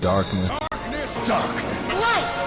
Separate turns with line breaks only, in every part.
Darkness.
Darkness.
Light!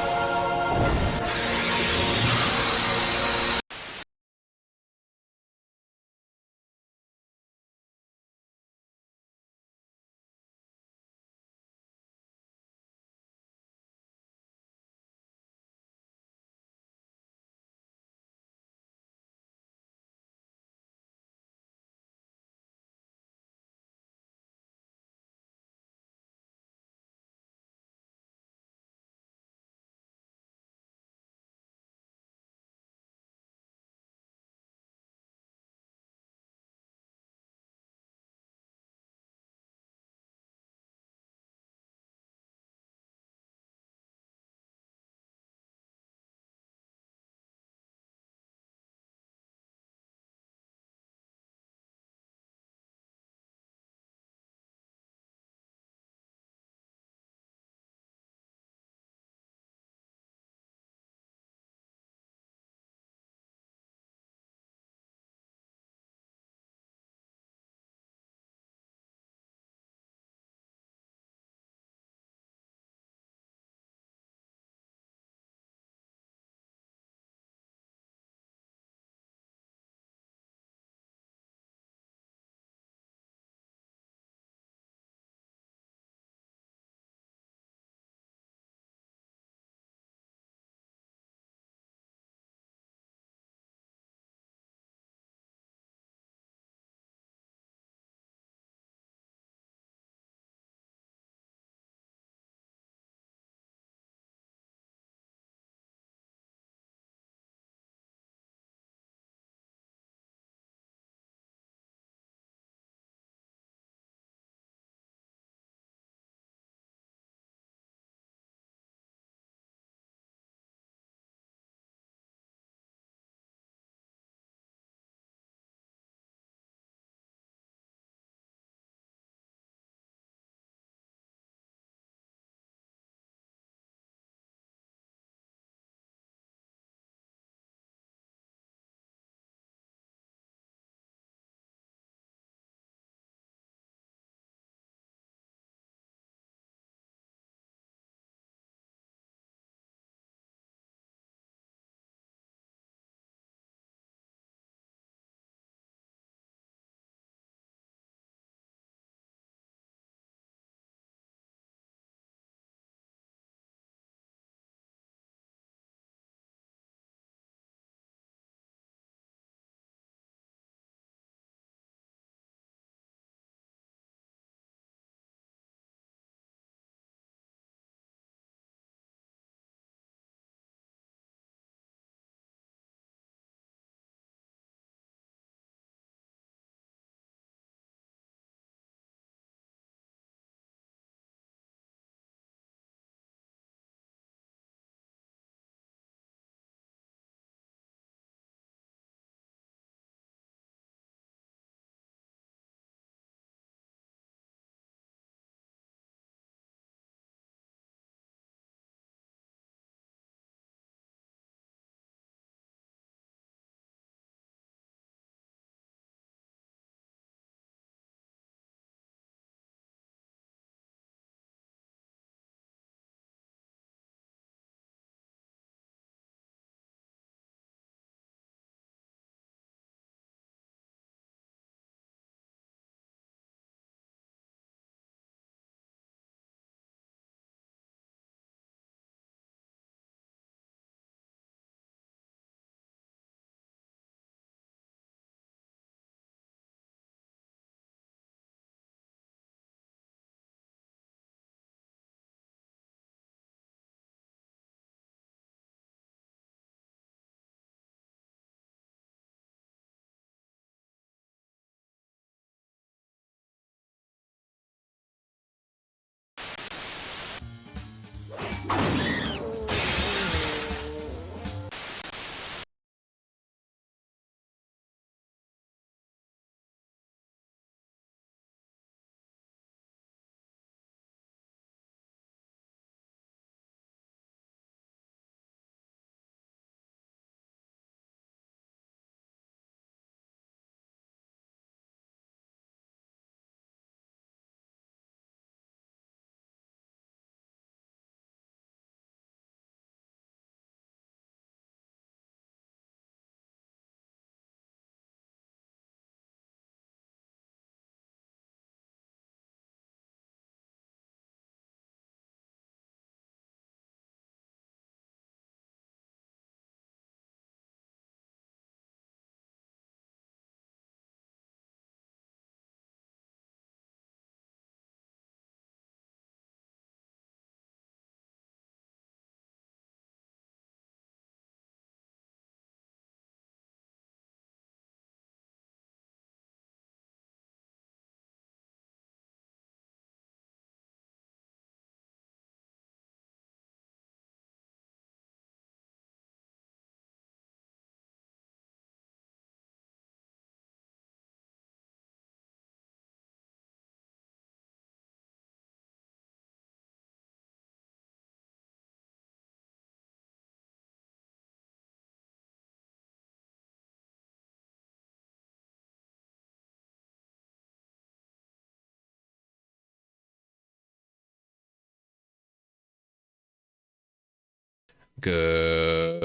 Good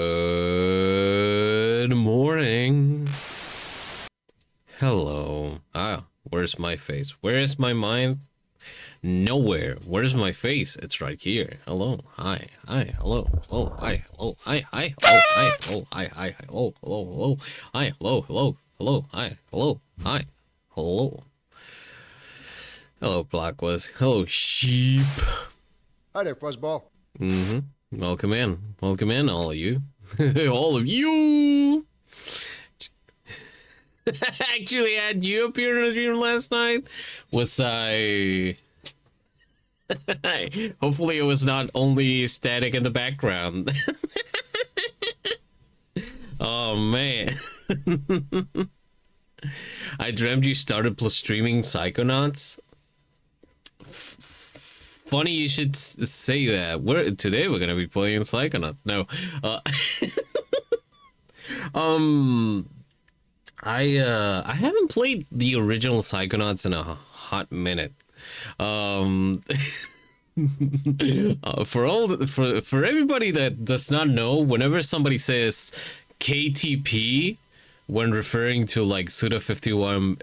morning. Hello. Where's my face? Where is my mind? Nowhere. Where's my face? It's right here. Hello. Hi. Hi. Hello. Hello. Hi. Hello. Hi. Hi. Hello. Hi. Hello. Hi. Hi. Hello. Hello. Hello. Hi. Hello. Hello. Hello. Hi. Hello. Hi. Hello. Hello, Blackwoods. Hello, sheep.
Hi there, Fuzzball.
Welcome in. Welcome in, all of you. All of you! Actually had you appear in the stream last night. Was I... Hopefully it was not only static in the background. Oh, man. I dreamt you started plus streaming Psychonauts. Funny you should say that. Today we're gonna be playing Psychonauts. No, I haven't played the original Psychonauts in a hot minute. For everybody that does not know, whenever somebody says KTP when referring to like Suda 51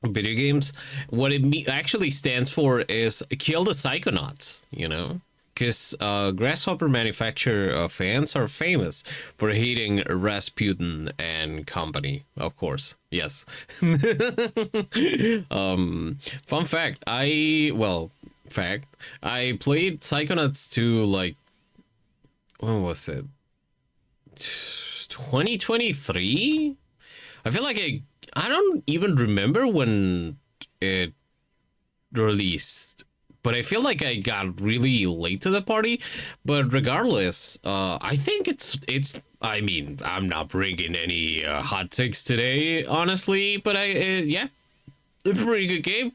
video games, what it actually stands for is kill the Psychonauts, you know, because Grasshopper Manufacturer fans are famous for hating Rasputin and company, of course. Yes. Fun fact, I played Psychonauts 2 like, when was it, 2023? I feel like I don't even remember when it released, but I feel like I got really late to the party. But regardless, I think it's. I mean, I'm not bringing any hot takes today, honestly. But yeah, it's a pretty good game.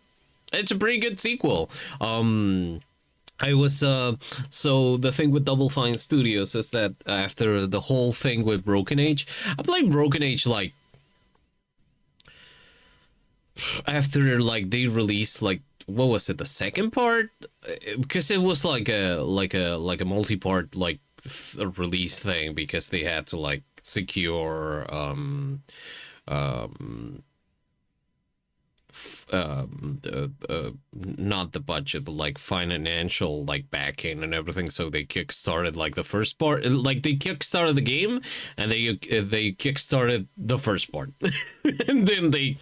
It's a pretty good sequel. I was so the thing with Double Fine Studios is that after the whole thing with Broken Age, I played Broken Age like after like they released like, what was it, the second part, because it was like a multi-part like release thing, because they had to like secure not the budget, but like financial like backing and everything. So they kickstarted like the first part, like they kickstarted the game, and they kickstarted the first part, and then they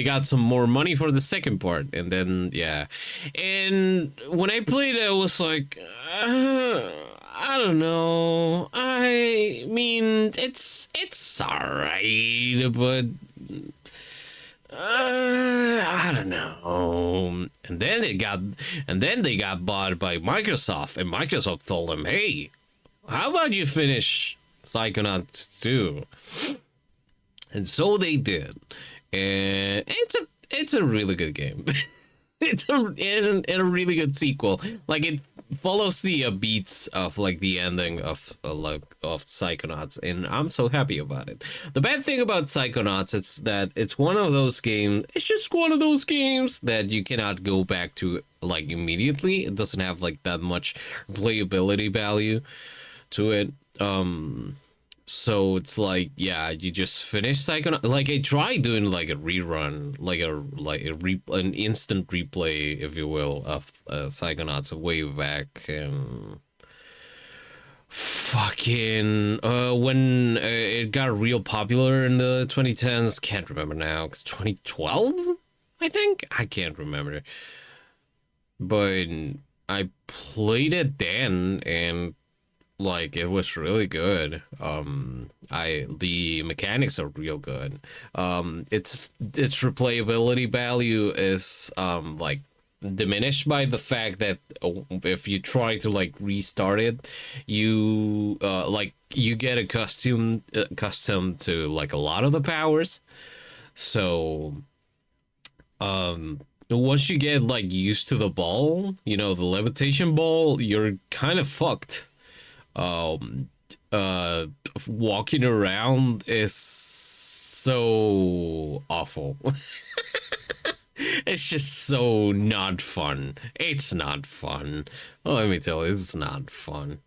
got some more money for the second part, and then yeah. And when I played it, I was like, I don't know. I mean, it's alright, but I don't know. And then they got bought by Microsoft, and Microsoft told them, "Hey, how about you finish Psychonauts 2?" And so they did, and it's a really good game. It's a really good sequel. Like, it follows the beats of like the ending of Psychonauts, and I'm so happy about it. The bad thing about Psychonauts is that it's one of those games. It's just one of those games that you cannot go back to like immediately. It doesn't have like that much playability value to it. So it's like, yeah, you just finish Psychonaut. Like, I tried doing like a rerun, an instant replay, if you will, of Psychonauts way back, and fucking when it got real popular in the 2010s. Can't remember now. It's 2012, I think. I can't remember, but I played it then, and like, it was really good. The mechanics are real good. Its replayability value is like diminished by the fact that if you try to like restart it, you you get accustomed to like a lot of the powers. So once you get like used to the ball, you know, the levitation ball, you're kind of fucked. Walking around is so awful. It's just so not fun. It's not fun. Oh, let me tell you, it's not fun.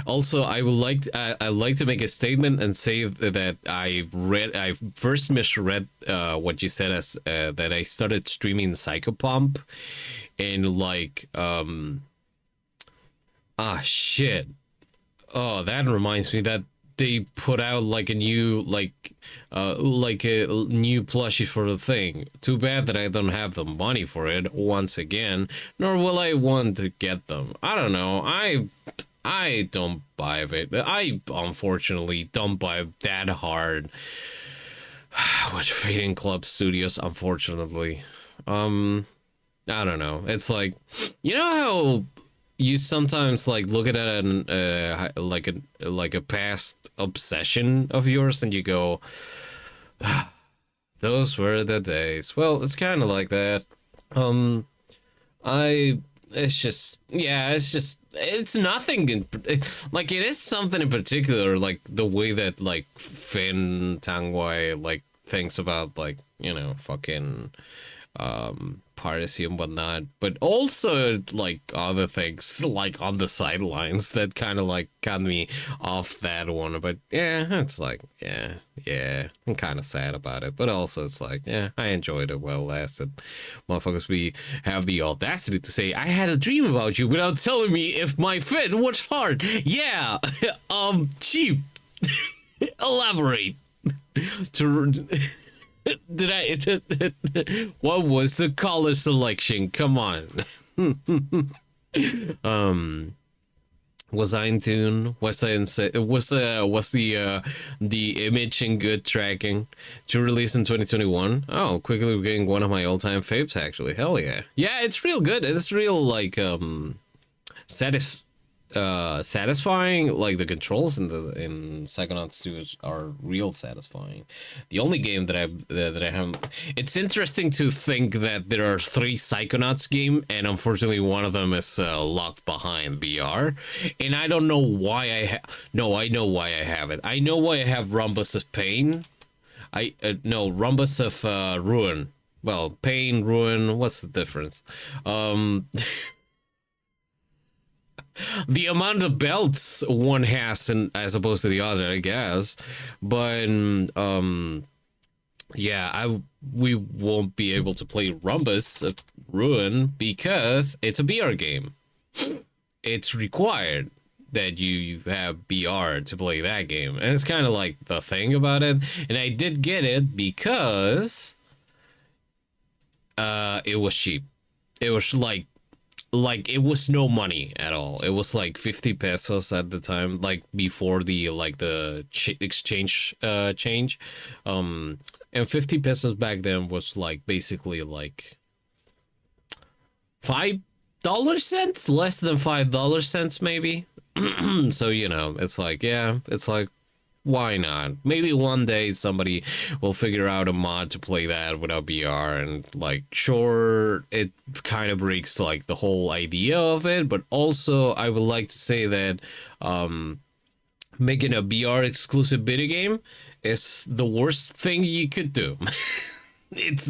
Also, I like to make a statement and say that I first misread what you said as that I started streaming Psychopomp in like shit. Oh, that reminds me that they put out like a new like a new plushie for the thing. Too bad that I don't have the money for it once again, nor will I want to get them. I don't know. I don't buy it. I unfortunately don't buy that hard with Fading Club Studios, unfortunately. I don't know. It's like, you know how you sometimes like look at an like a past obsession of yours and you go, those were the days. Well, it's kind of like that. It's nothing like it is something in particular, like the way that like Finn Tangwai like thinks about like, you know, fucking piracy and whatnot, but also like other things like on the sidelines that kind of like got me off that one. But yeah, it's like yeah, I'm kind of sad about it, but also it's like, yeah, I enjoyed it while it lasted. Motherfuckers, we have the audacity to say I had a dream about you without telling me if my fit was hard. Yeah. Cheap. Elaborate. To did I what was the color selection? Come on. Was I in tune? Was I in was the image in good tracking to release in 2021? Oh, quickly getting one of my all-time faves, actually. Hell yeah. Yeah, it's real good. It's real like satisfying. Like the controls in Psychonauts 2 are real satisfying. The only game that I have, it's interesting to think that there are 3 Psychonauts game, and unfortunately one of them is locked behind VR, and I don't know why I know why I have it. I know why I have Rhombus of Pain. No, Rhombus of Ruin. Well, Pain, Ruin, what's the difference? The amount of belts one has as opposed to the other, I guess. But yeah, we won't be able to play Rhombus of Ruin because it's a BR game. It's required that you have BR to play that game, and it's kind of like the thing about it. And I did get it because it was cheap. It was like it was no money at all. It was like 50 pesos at the time, like before the like the exchange change. And 50 pesos back then was like basically like $5 cents, less than $5 cents maybe. So, you know, it's like, yeah, it's like, why not? Maybe one day somebody will figure out a mod to play that without BR, and like, sure, it kind of breaks like the whole idea of it, but also I would like to say that making a BR exclusive video game is the worst thing you could do. It's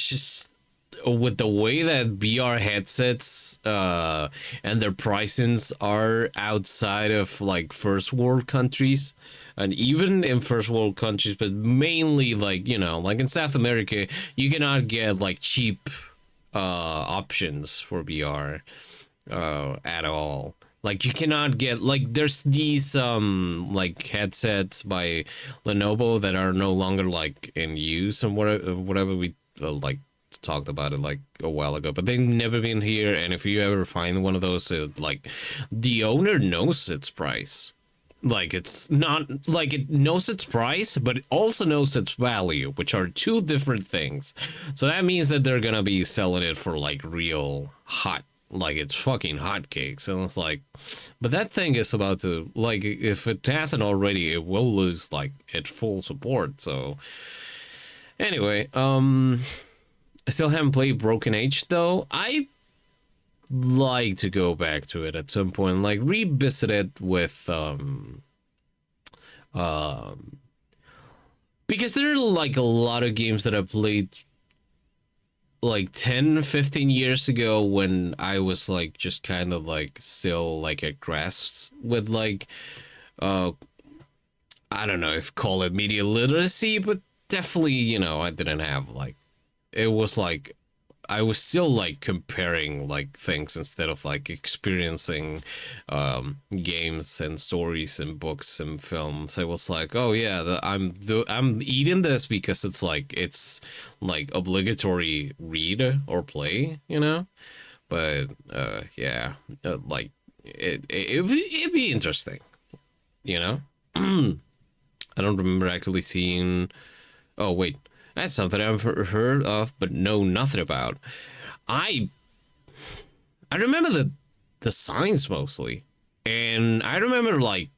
just with the way that VR headsets and their pricings are outside of like first world countries, and even in first world countries, but mainly like, you know, like in South America, you cannot get like cheap options for VR at all. Like you cannot get like, there's these like headsets by Lenovo that are no longer like in use, and whatever we like talked about it like a while ago, but they've never been here. And if you ever find one of those, like the owner knows its price. Like it's not like it knows its price, but it also knows its value, which are 2 different things. So that means that they're gonna be selling it for like real hot, like it's fucking hotcakes. And it's like, but that thing is about to, like, if it hasn't already, it will lose like its full support. So anyway, I still haven't played Broken Age though. I like to go back to it at some point, like revisit it with because there are like a lot of games that I played like 10, 15 years ago when I was like just kind of like still like at grasps with like uh I don't know if call it media literacy, but definitely, I didn't have like, it was like I was still like comparing like things instead of like experiencing games and stories and books and films. I was like, oh yeah, I'm eating this because it's like obligatory read or play, But yeah, like it'd be interesting, you know. I don't remember actually seeing. Oh wait, that's something I've heard of, but know nothing about. I I remember the signs mostly, and I remember like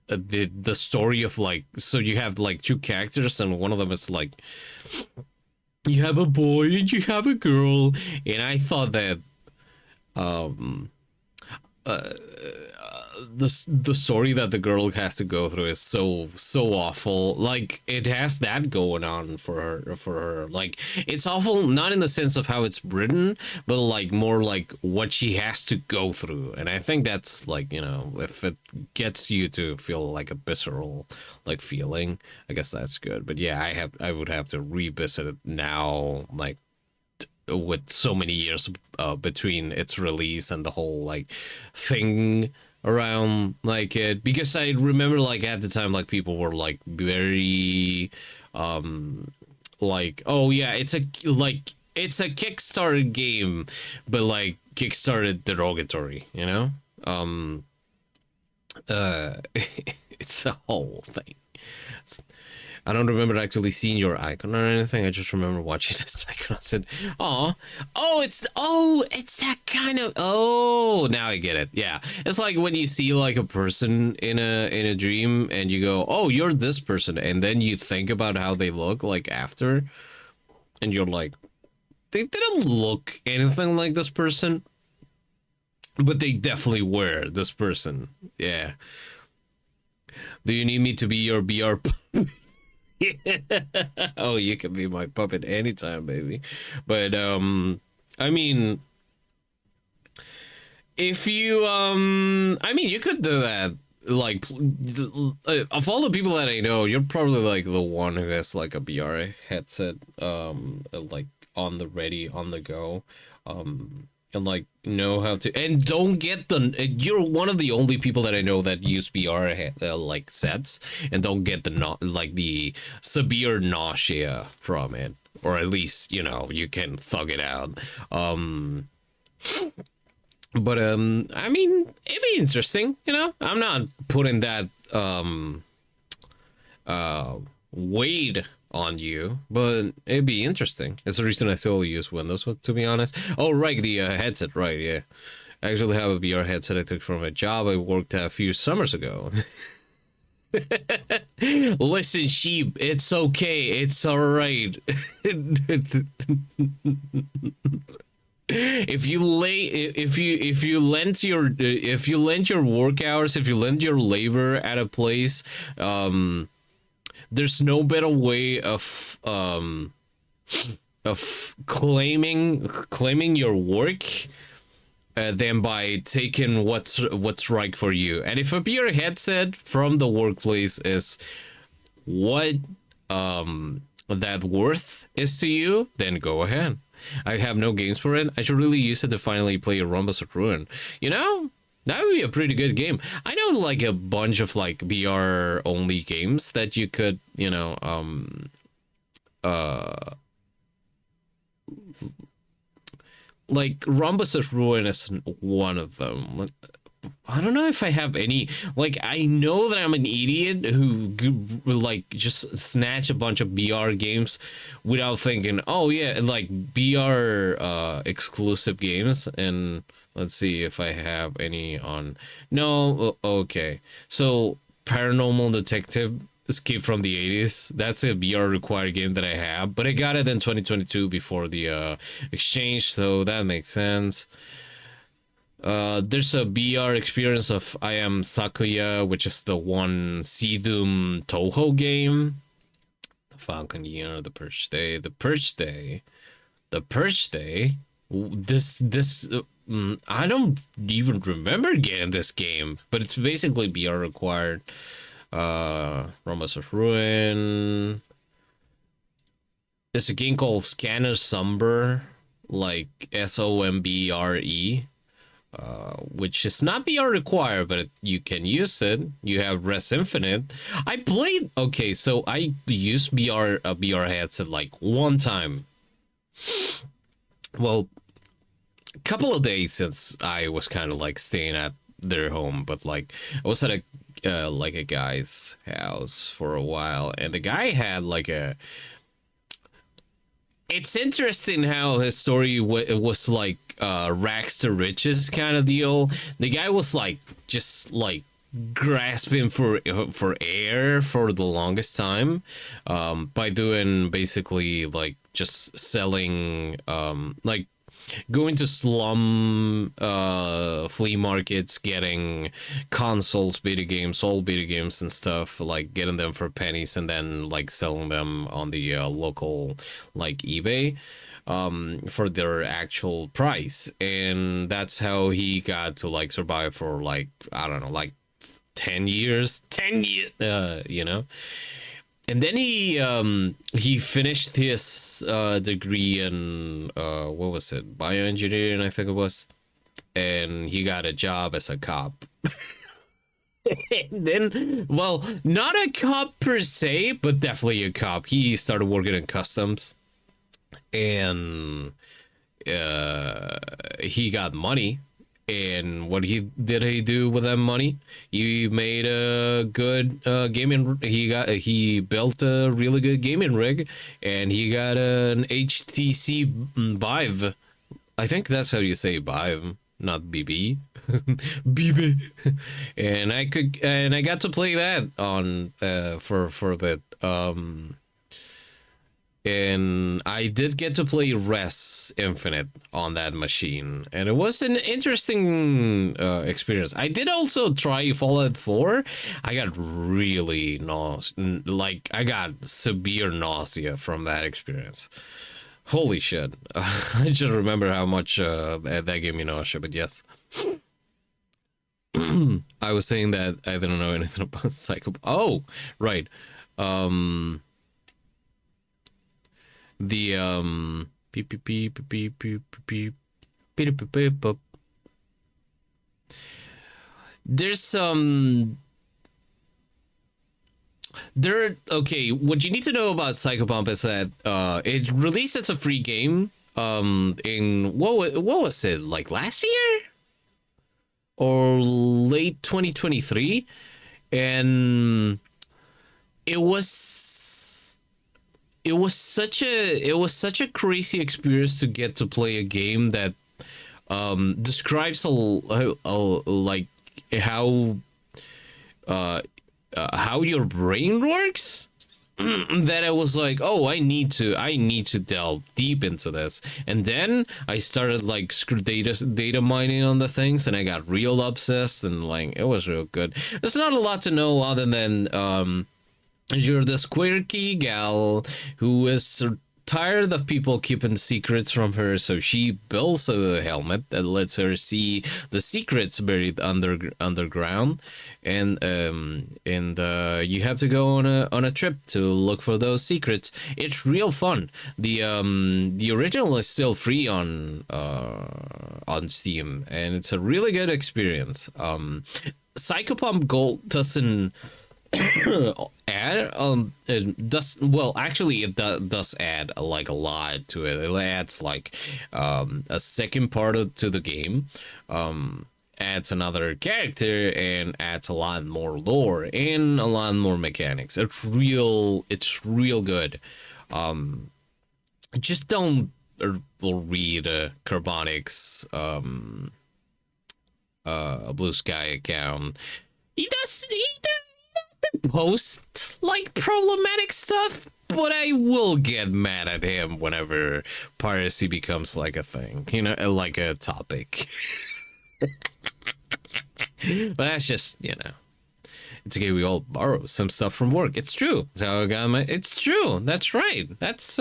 the story of like, so you have like two characters, and one of them is like you have a boy and you have a girl, and I thought that um the story that the girl has to go through is so awful. Like it has that going on for her. Like it's awful not in the sense of how it's written, but like more like what she has to go through. And I think that's like, if it gets you to feel like a visceral like feeling, I guess that's good. But yeah, I would have to revisit it now, like with so many years between its release and the whole like thing around like it, because I remember like at the time like people were like very like, oh yeah, it's a Kickstarter game, but like Kickstarted derogatory, it's a whole thing. I don't remember actually seeing your icon or anything. I just remember watching this icon. I said, it's that kind of. Oh, now I get it. Yeah, it's like when you see like a person in a dream, and you go, oh, you're this person, and then you think about how they look like after, and you're like, they didn't look anything like this person, but they definitely were this person. Yeah. Do you need me to be your BR? Oh, you can be my puppet anytime, baby. But I mean, if you you could do that. Like, of all the people that I know, you're probably like the one who has like a BR headset, like on the ready, on the go, and like know how to, and don't get you're one of the only people that I know that use VR like sets and don't get the severe nausea from it, or at least you can thug it out. But I mean, it'd be interesting, I'm not putting that weight on you, but it'd be interesting. It's the reason I still use Windows, to be honest. Oh, right, the headset, right? Yeah, I actually have a VR headset I took from a job I worked at a few summers ago. Listen, sheep, it's okay, it's all right. If you lend your work hours, if you lend your labor at a place, there's no better way of claiming your work than by taking what's right for you. And if a beer headset from the workplace is what that worth is to you, then go ahead. I have no games for it. I should really use it to finally play a Rhombus of Ruin. That would be a pretty good game. I know like a bunch of like VR only games that you could, like Rhombus of Ruin is one of them. I don't know if I have any, like, I know that I'm an idiot who like just snatch a bunch of VR games without thinking, oh yeah, like VR exclusive games. And let's see if I have any on. No, okay. So Paranormal Detective Escape from the 80s. That's a VR required game that I have, but I got it in 2022 before the exchange, so that makes sense. There's a VR experience of I Am Sakuya, which is the one Seedom Toho game. Falcon Year, the Purge Day, the Purge Day, the Purge Day. I don't even remember getting this game, but it's basically BR required. Romance of Ruin. There's a game called Scanner Sombre, like SOMBRE, which is not BR required, but you can use it. You have Res Infinite. I played. Okay, so I used a BR headset like one time. Well, a couple of days since I was kind of like staying at their home, but like I was at a guy's house for a while, and the guy had like a. It's interesting how his story was like rags to riches kind of deal. The guy was like just like grasping for air for the longest time, by doing basically like just selling, like going to slum flea markets, getting consoles, video games, old video games and stuff, like getting them for pennies and then like selling them on the local like eBay for their actual price. And that's how he got to like survive for like, I don't know, like 10 years, you know. And then he finished his degree in what was it, bioengineering, I think it was, and he got a job as a cop. And then, well, not a cop per se, but definitely a cop. He started working in customs, and he got money. And what he do with that money? He made a good gaming. He built a really good gaming rig, and he got an HTC Vive. I think that's how you say Vive, not BB. BB. And I got to play that on for a bit. And I did get to play Res Infinite on that machine, and it was an interesting experience. I did also try Fallout 4. I got really like I got severe nausea from that experience. Holy shit. I just remember how much that gave me nausea, but yes. I was saying that I didn't know anything about Psycho. Oh, right. The there's okay, what you need to know about Psychopomp is that it released as a free game in what was it, like last year or late 2023, and it was such a crazy experience to get to play a game that describes like how your brain works, that I was like, oh, I need to delve deep into this. And then I started like data mining on the things, and I got real obsessed, and like it was real good. There's not a lot to know other than you're this quirky gal who is tired of people keeping secrets from her, so she builds a helmet that lets her see the secrets buried underground, and you have to go on a trip to look for those secrets. It's real fun. The original is still free on Steam, and it's a really good experience. Psychopomp Gold doesn't add it does, well, actually it does add like a lot to it. It adds like a second part to the game, adds another character, and adds a lot more lore and a lot more mechanics. It's real good. Just don't read Carbonics Blue Sky account. He does post like problematic stuff, but I will get mad at him whenever piracy becomes like a thing, you know, like a topic. But that's just, you know, It's okay. We all borrow some stuff from work. It's true. So I got my. It's true. That's right. That's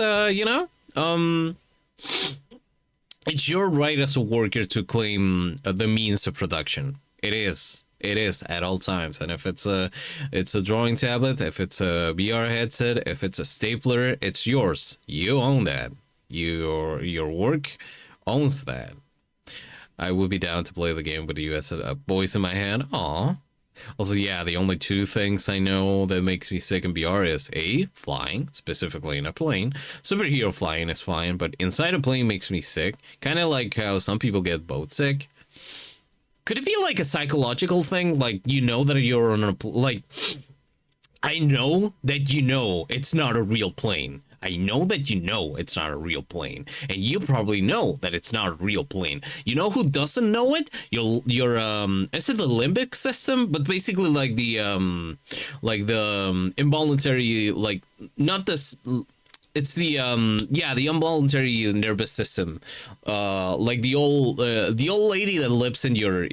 it's your right as a worker to claim the means of production. It is. It is at all times. And if it's a drawing tablet, if it's a VR headset, if it's a stapler, it's yours. You own that. Your work owns that. I would be down to play the game with you as a voice in my hand. Aw. Also, yeah, the only two things I know that makes me sick in VR is A, flying, specifically in a plane. Superhero flying is fine, but inside a plane makes me sick. Kind of like how some people get boat sick. Could it be like a psychological thing? Like, you know that you're on a... Like, I know that you know it's not a real plane. I know that you know it's not a real plane, and you probably know that it's not a real plane. You know who doesn't know it? Your is it the limbic system? But basically, like the involuntary, like not this. It's the the involuntary nervous system, like the old lady that lives in your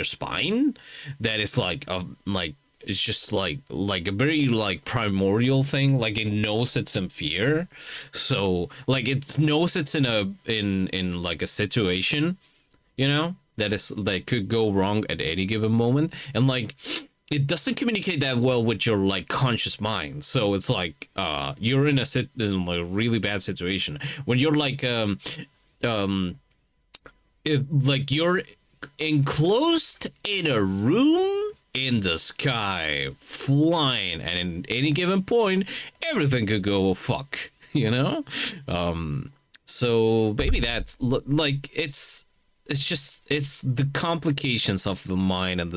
spine, that is like it's just like a very like primordial thing. Like it knows it's in fear, so like it knows it's in like a situation, that could go wrong at any given moment, and like it doesn't communicate that well with your like conscious mind. So it's like you're in a really bad situation when you're like if like you're enclosed in a room in the sky, flying, and in any given point, everything could go fuck, So maybe that's like it's the complications of the mind and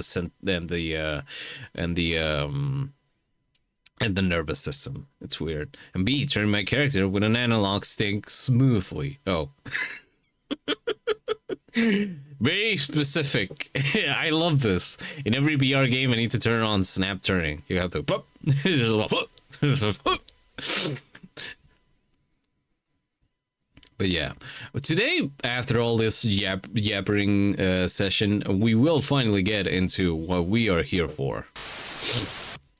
the nervous system. It's weird. And B, turn my character with an analog stick smoothly. Oh. Very specific. I love this. In every VR game, I need to turn on snap turning. You have to pop. But yeah, today, after all this yappering session, we will finally get into what we are here for.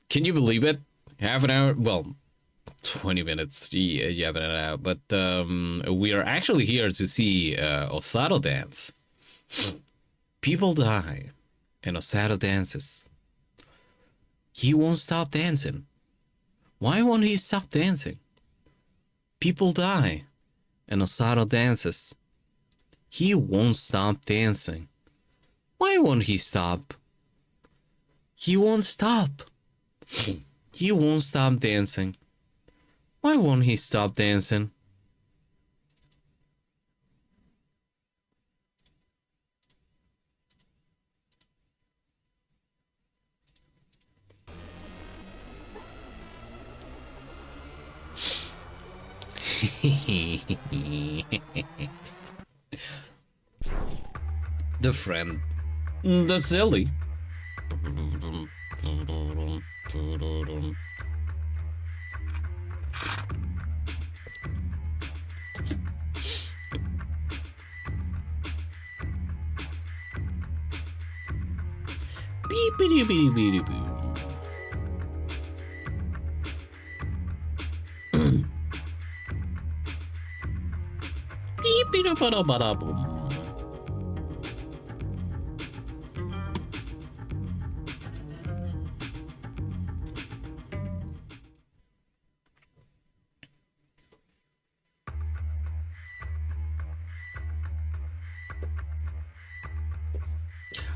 Can you believe it? Half an hour? Well, 20 minutes yapping it out. But we are actually here to see Osato dance. People die, and Osato dances. He won't stop dancing. Why won't he stop dancing? People die, and Osato dances. He won't stop dancing. Why won't he stop? He won't stop. He won't stop dancing. Why won't he stop dancing? The friend. The silly. Beep, beep, beep, beep, beep.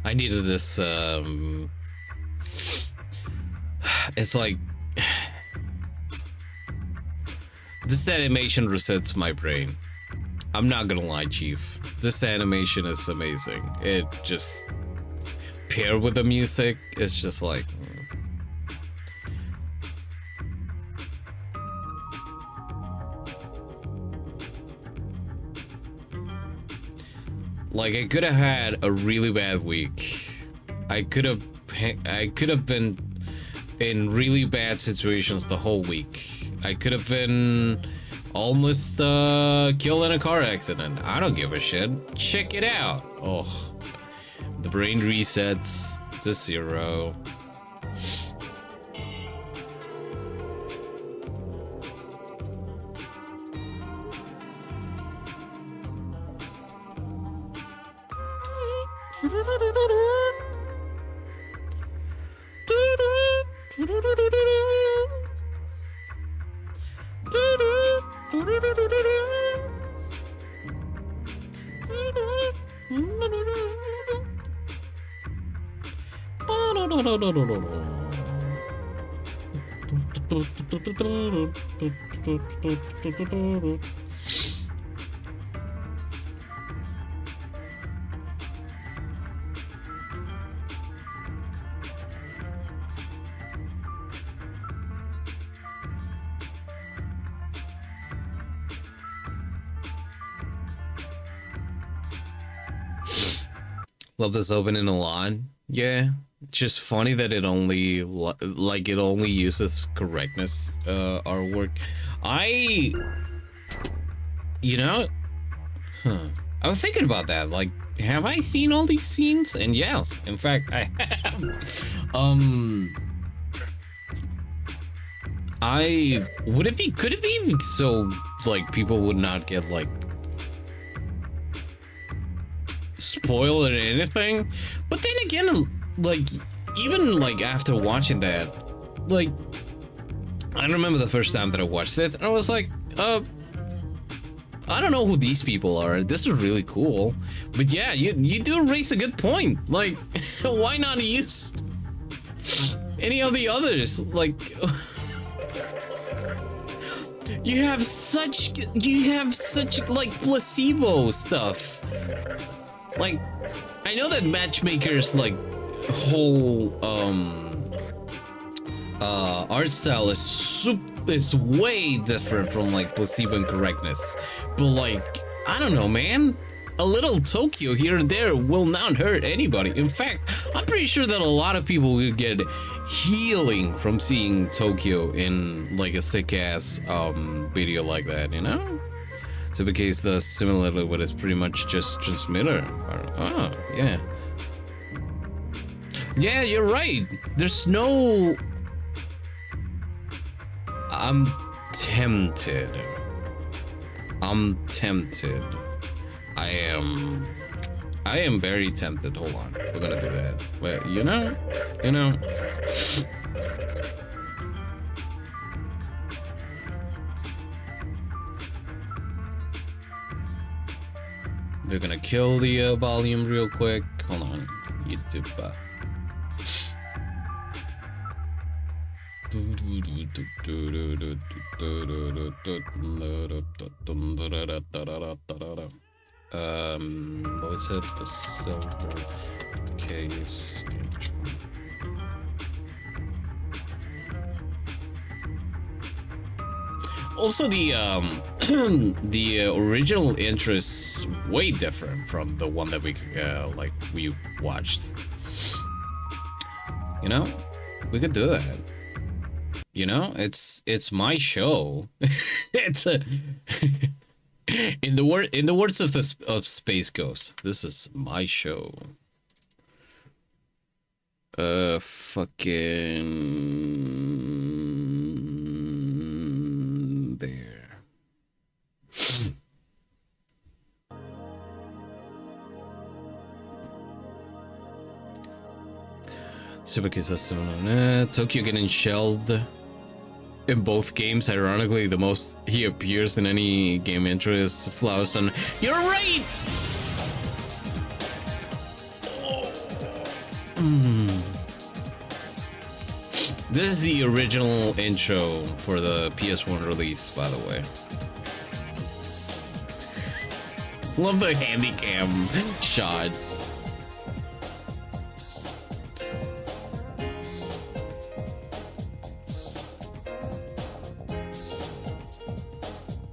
I needed this, it's like, this animation resets my brain. I'm not gonna lie, Chief. This animation is amazing. It just, paired with the music, it's just like... Like, I could have had a really bad week. I could have been in really bad situations the whole week. I could have been almost killed in a car accident. I don't give a shit. Check it out. Oh, the brain resets to 0. Love this opening a lot. Yeah, just funny that it only it only uses correctness artwork. You know, I was thinking about that. Like, have I seen all these scenes? And yes, in fact, I have. Could it be so like people would not get like spoiled or anything? But then again, like even like after watching that, like I remember the first time that I watched it, I was like, I don't know who these people are. This is really cool. But yeah, you do raise a good point. Like, why not use any of the others? Like, you have such like placebo stuff. Like, I know that matchmakers like whole art style is way different from like placebo and correctness, but like I don't know, man, a little Tokyo here and there will not hurt anybody. In fact, I'm pretty sure that a lot of people will get healing from seeing Tokyo in like a sick ass video like that, you know. So the case does similarly, but it's pretty much just transmitter. Oh yeah, yeah, you're right. There's no. I'm tempted. I am very tempted. Hold on, we're gonna do that. But you know. We're gonna kill the volume real quick. Hold on, YouTube. What was it? The silver case. Also, the the original intro is way different from the one that we watched. You know, we could do that. You know, it's my show. It's a in the words of Space Ghost, this is my show. Fucking there. Super Kiss Tokyo getting shelved in both games. Ironically, the most he appears in any game intro is Flowson. You're right! This is the original intro for the PS1 release, by the way. Love the handycam shot.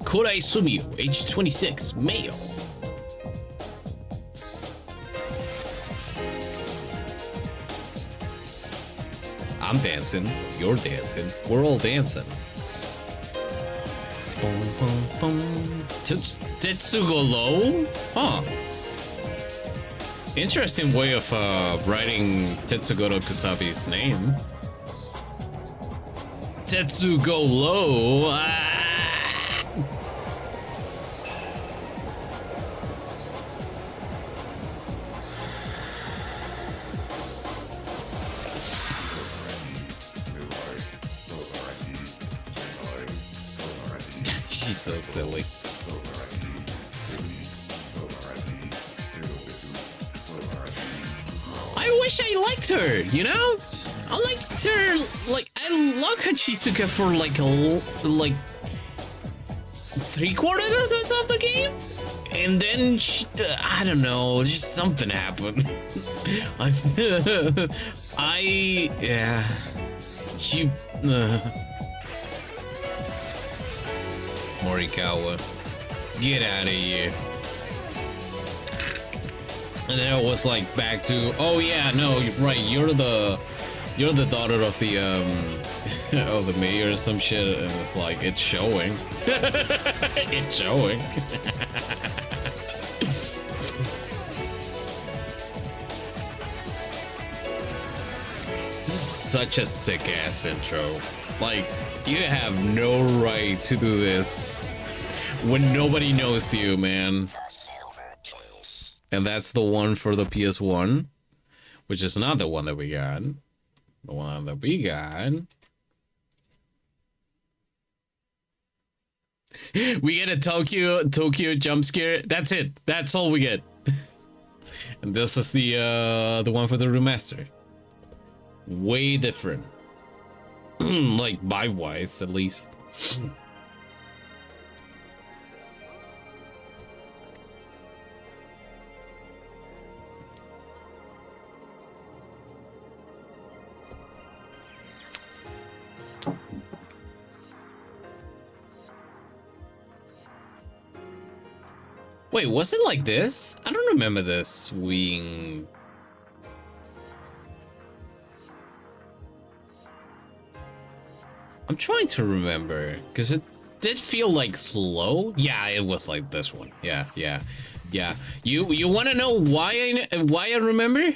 Korai Sumio, age 26, male. I'm dancing, you're dancing, we're all dancing. Tetsugo Low? Huh. Interesting way of writing Tetsugoro Kusabi's name. Tetsugo Low. She's so silly. I wish I liked her, you know? I liked her, like, I love Hachizuka for like like 3/4 of the game, and then she, I don't know, just something happened. Yeah, she, Morikawa, get out of here. And then it was like back to, oh yeah, no, you're right, you're the daughter of the of the mayor or some shit, and it's like, it's showing. It's showing. Such a sick ass intro. Like, you have no right to do this when nobody knows you, man. And that's the one for the PS1, which is not the one that we got. The one that we got. We get a Tokyo jump scare. That's it. That's all we get. And this is the one for the remaster. Way different. Like vibe-wise, at least. Wait, was it like this? I don't remember this wing. I'm trying to remember, because it did feel like slow. Yeah, it was like this one. Yeah. You want to know why I remember?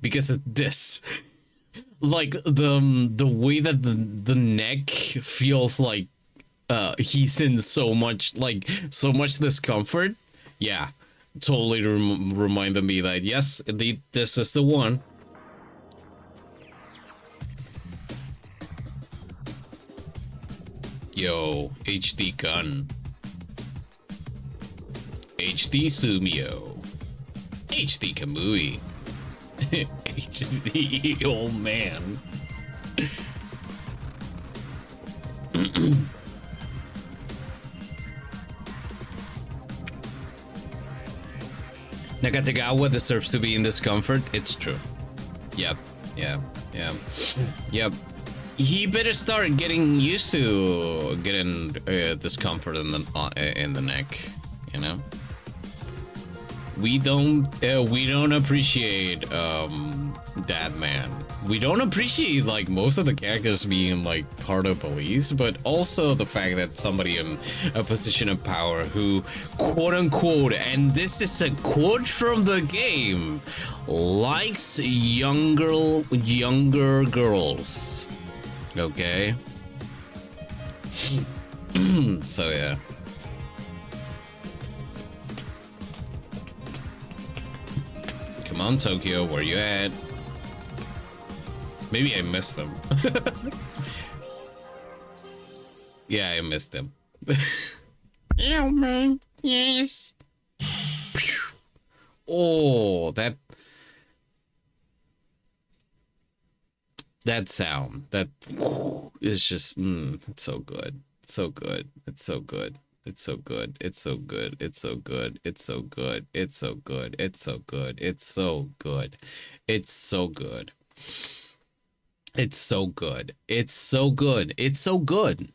Because of this. Like the way that the neck feels like he's in so much discomfort. Yeah, totally reminded me that, yes, indeed, this is the one. Yo, HD gun. HD Sumio. HD Kamui. HD old man. Nakatagawa deserves to be in discomfort. It's true. Yep. He better start getting used to getting discomfort in the neck. You know. We don't appreciate that, man. We don't appreciate like most of the characters being like part of police, but also the fact that somebody in a position of power who, quote unquote, and this is a quote from the game, likes younger girls. Okay. So yeah. Come on, Tokyo, where you at? Maybe I missed them. Yeah, I missed them. Yeah, man. Yes. Oh, that sound. That is just it's so good. So good. It's so good. It's so good. It's so good. It's so good. It's so good. It's so good. It's so good. It's so good. It's so good. It's so good. It's so good. It's so good.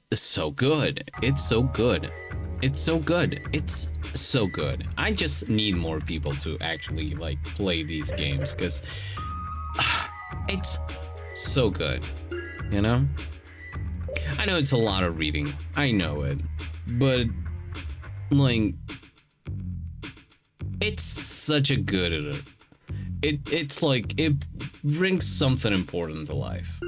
It's so good. It's so good. It's so good. It's so good. I just need more people to actually like play these games because it's so good. You know? I know it's a lot of reading. I know it. But like it's such a good it's like it brings something important to life.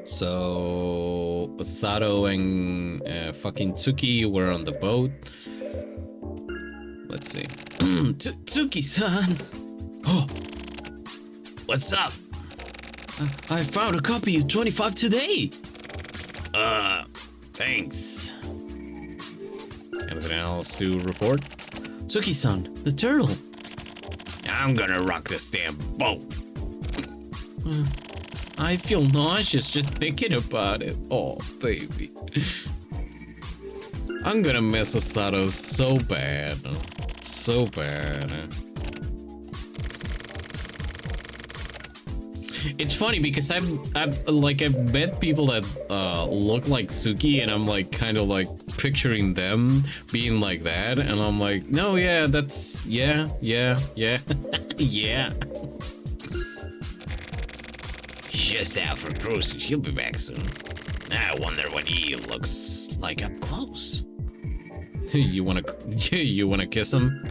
So Sato and fucking Tsuki were on the boat. Let's Let's see. Tsuki-san! Oh! What's up? I found a copy of 25 today! Thanks. Anything else to report? Tsuki-san, the turtle! I'm gonna rock this damn boat! I feel nauseous just thinking about it. Oh, baby. I'm gonna miss Osato so bad. So bad. It's funny because I've met people that look like Suki, and I'm like kind of like picturing them being like that, and I'm like, no, yeah, that's yeah. Yeah. Just out for cruising. She'll be back soon. I wonder what he looks like up close. You wanna kiss him?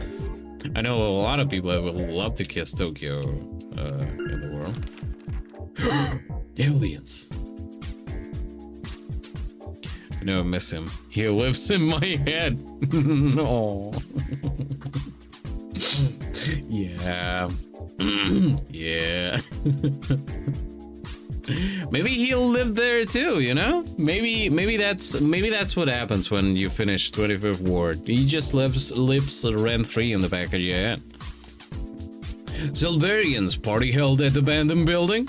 I know a lot of people that would love to kiss Tokyo in the world. Aliens. I never miss him. He lives in my head. No. Yeah. Yeah. Maybe he'll live there too, you know? Maybe that's what happens when you finish 25th Ward. He just lives rent-free in the back of your head. Sylverian's party held at the abandoned building.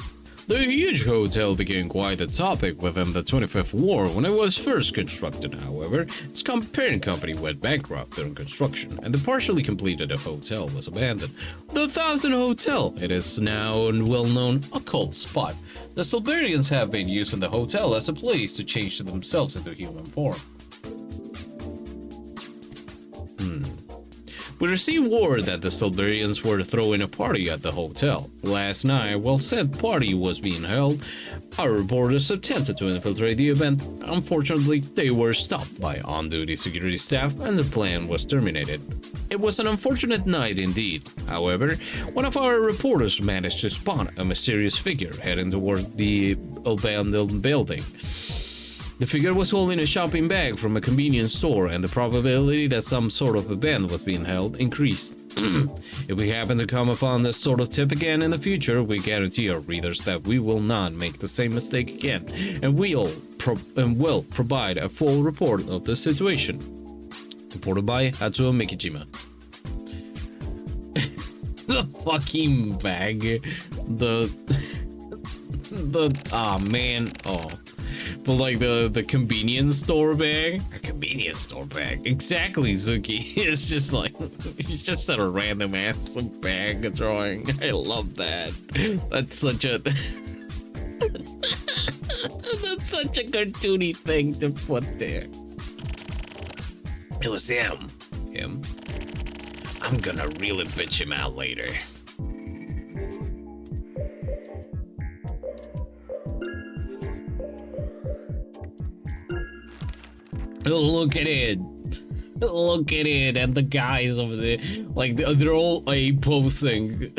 The huge hotel became quite a topic within the 25th War when it was first constructed. However, its parent company went bankrupt during construction, and the partially completed hotel was abandoned. The Thousand Hotel, it is now a well-known occult spot. The Sylverians have been using the hotel as a place to change themselves into human form. We received word that the Sylverians were throwing a party at the hotel. Last night, while said party was being held, our reporters attempted to infiltrate the event. Unfortunately, they were stopped by on-duty security staff and the plan was terminated. It was an unfortunate night indeed. However, one of our reporters managed to spot a mysterious figure heading toward the abandoned building. The figure was holding a shopping bag from a convenience store, and the probability that some sort of event was being held increased. If we happen to come upon this sort of tip again in the future, we guarantee our readers that we will not make the same mistake again, and will provide a full report of the situation. Reported by Hatsuo Mikijima. The fucking bag. But like the convenience store bag? A convenience store bag. Exactly, Zuki. It's just like, it's just a random ass bag drawing. I love that. That's such a... That's such a cartoony thing to put there. It was him. Him? I'm gonna really bitch him out later. Look at it. Look at it. And the guys over there. Like, they're all posing.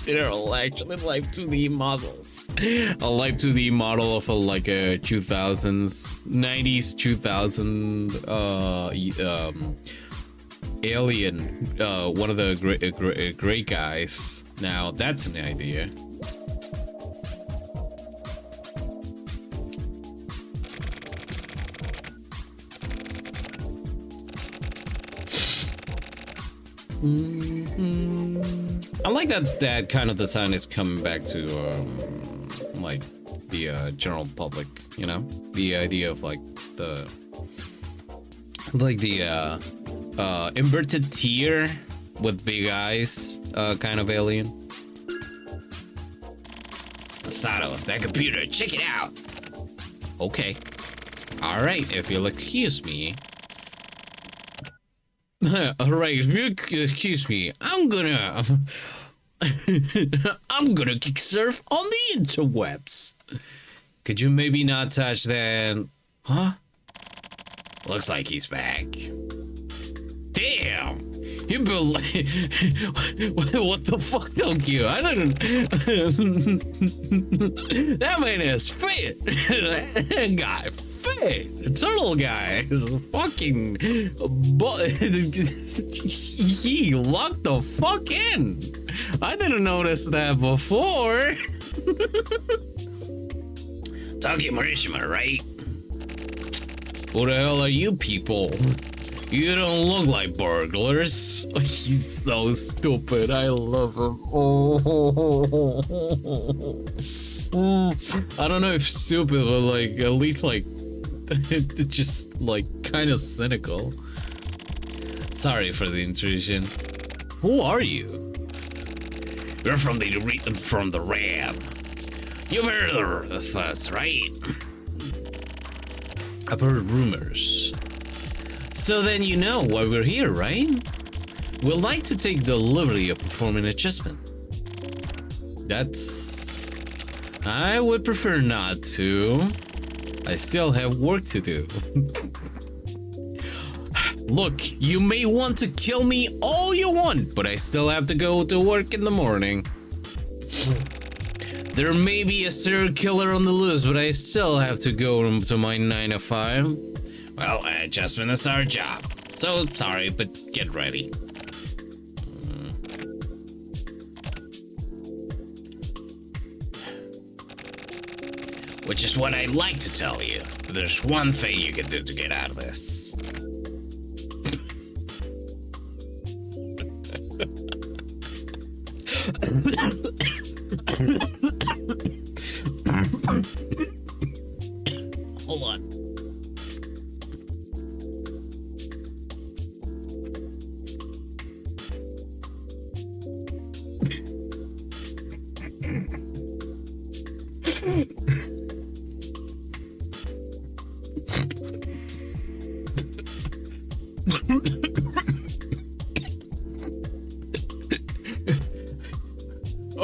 They're all actually Live 2D models. A Live 2D model of a 2000s, 90s, 2000 alien. One of the great guys. Now, that's an idea. I like that kind of design is coming back to like the general public, you know, the idea of the inverted tear with big eyes kind of alien. Sato, that computer, check it out. Okay, all right, if you'll excuse me. Alright, if you excuse me, I'm gonna kick surf on the interwebs. Could you maybe not touch that? Huh? Looks like he's back. Damn! You believe? What the fuck, Tokyo? I don't. That man is fit. That guy fit. Turtle guy is fucking. He locked the fuck in. I didn't notice that before. Tokyo Marishima, right? Who the hell are you people? You don't look like burglars. He's so stupid. I love him. Oh. I don't know if stupid, but like at least like just like kind of cynical. Sorry for the intrusion. Who are you? We're from the RAM. You've heard of us, right? I've heard rumors. So then you know why we're here, right? We'd like to take the liberty of performing an adjustment. I would prefer not to. I still have work to do. Look, you may want to kill me all you want, but I still have to go to work in the morning. There may be a serial killer on the loose, but I still have to go to my 9 to 5. Well, adjustment is our job. So sorry, but get ready. Which is what I'd like to tell you. But there's one thing you can do to get out of this. Hold on.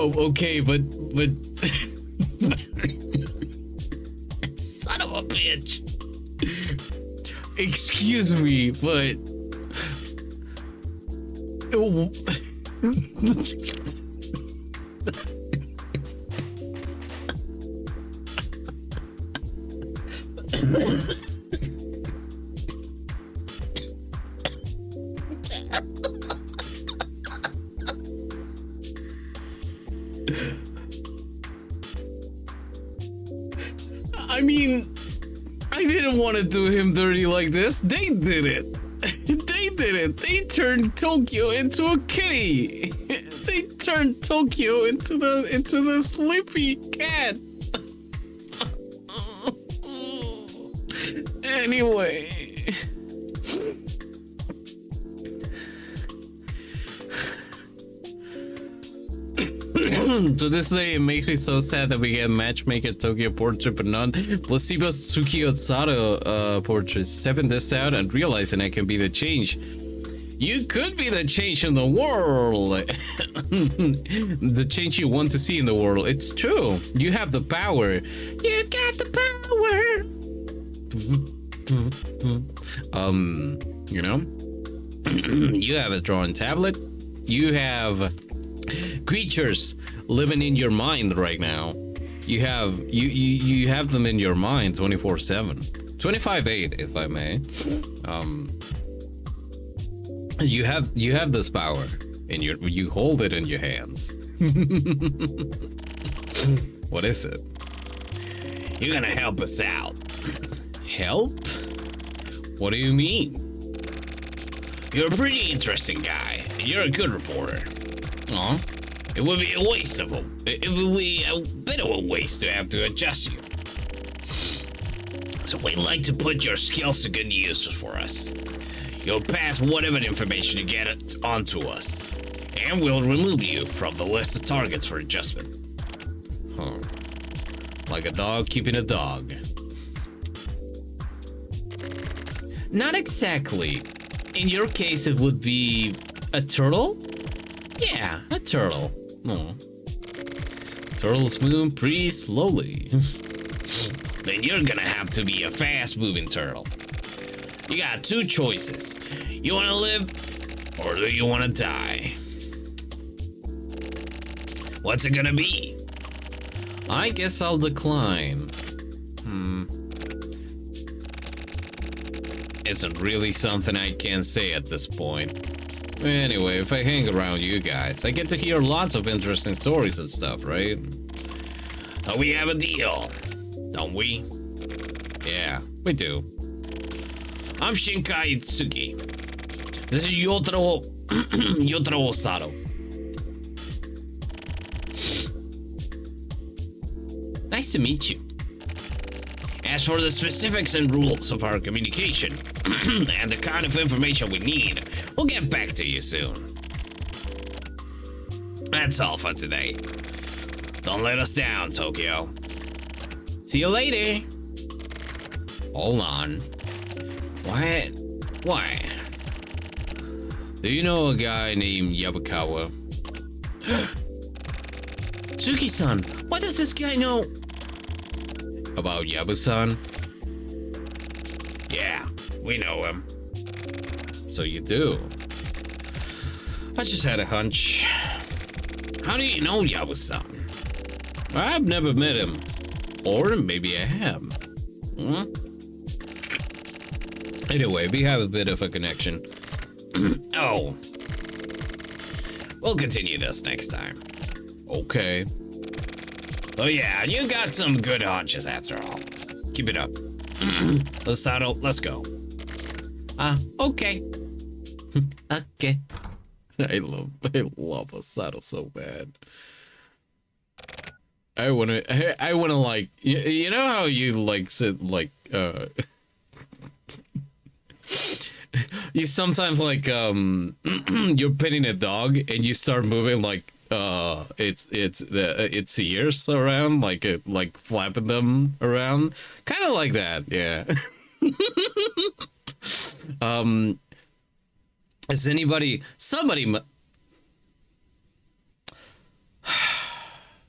Oh, okay, but son of a bitch. Excuse me, but I mean, I didn't want to do him dirty like this. They did it. They did it. They turned Tokyo into a kitty. They turned Tokyo into the sleepy cat. Anyway. To this day, it makes me so sad that we get matchmaker Tokyo portrait, but not placebo Tsukiyo Sato portrait. Stepping this out and realizing I can be the change. You could be the change in the world. The change you want to see in the world. It's true. You have the power. You got the power. You know, you have a drawing tablet. You have creatures living in your mind right now. You have them in your mind 24/7, 25/8, if I may. You have this power in you hold it in your hands. What is it? You're gonna help us out. Help? What do you mean? You're a pretty interesting guy, and you're a good reporter. Aw. It would be a waste of them. It would be a bit of a waste to have to adjust you. So we'd like to put your skills to good use for us. You'll pass whatever information you get onto us, and we'll remove you from the list of targets for adjustment. Huh. Like a dog keeping a dog. Not exactly. In your case, it would be a turtle? Yeah, a turtle. No. Turtles move pretty slowly. Then you're gonna have to be a fast-moving turtle. You got two choices. You wanna live Or do you want to die? What's it gonna be? I guess I'll decline. Isn't really something I can say at this point. Anyway, if I hang around you guys, I get to hear lots of interesting stories and stuff, right? We have a deal, don't we? Yeah, we do. I'm Shinkai Itsuki. This is Yotaro Osato. Nice to meet you. As for the specifics and rules of our communication, and the kind of information we need, we'll get back to you soon. That's all for today. Don't let us down, Tokyo. See you later. Hold on. What? Why? Do you know a guy named Yabukawa? Tsuki-san, what does this guy know about Yabu-san? Yeah, we know him. So you do. I just had a hunch. How do you know Yabu-san? I've never met him. Or maybe I have. Anyway, we have a bit of a connection. Oh. We'll continue this next time. Okay. Oh yeah, you got some good hunches after all. Keep it up. Osato, let's go. Okay. Okay. I love Osato so bad. I wanna like, you know how you like said like you sometimes like you're petting a dog and you start moving like its ears around, like flapping them around, kind of like that, yeah. Is somebody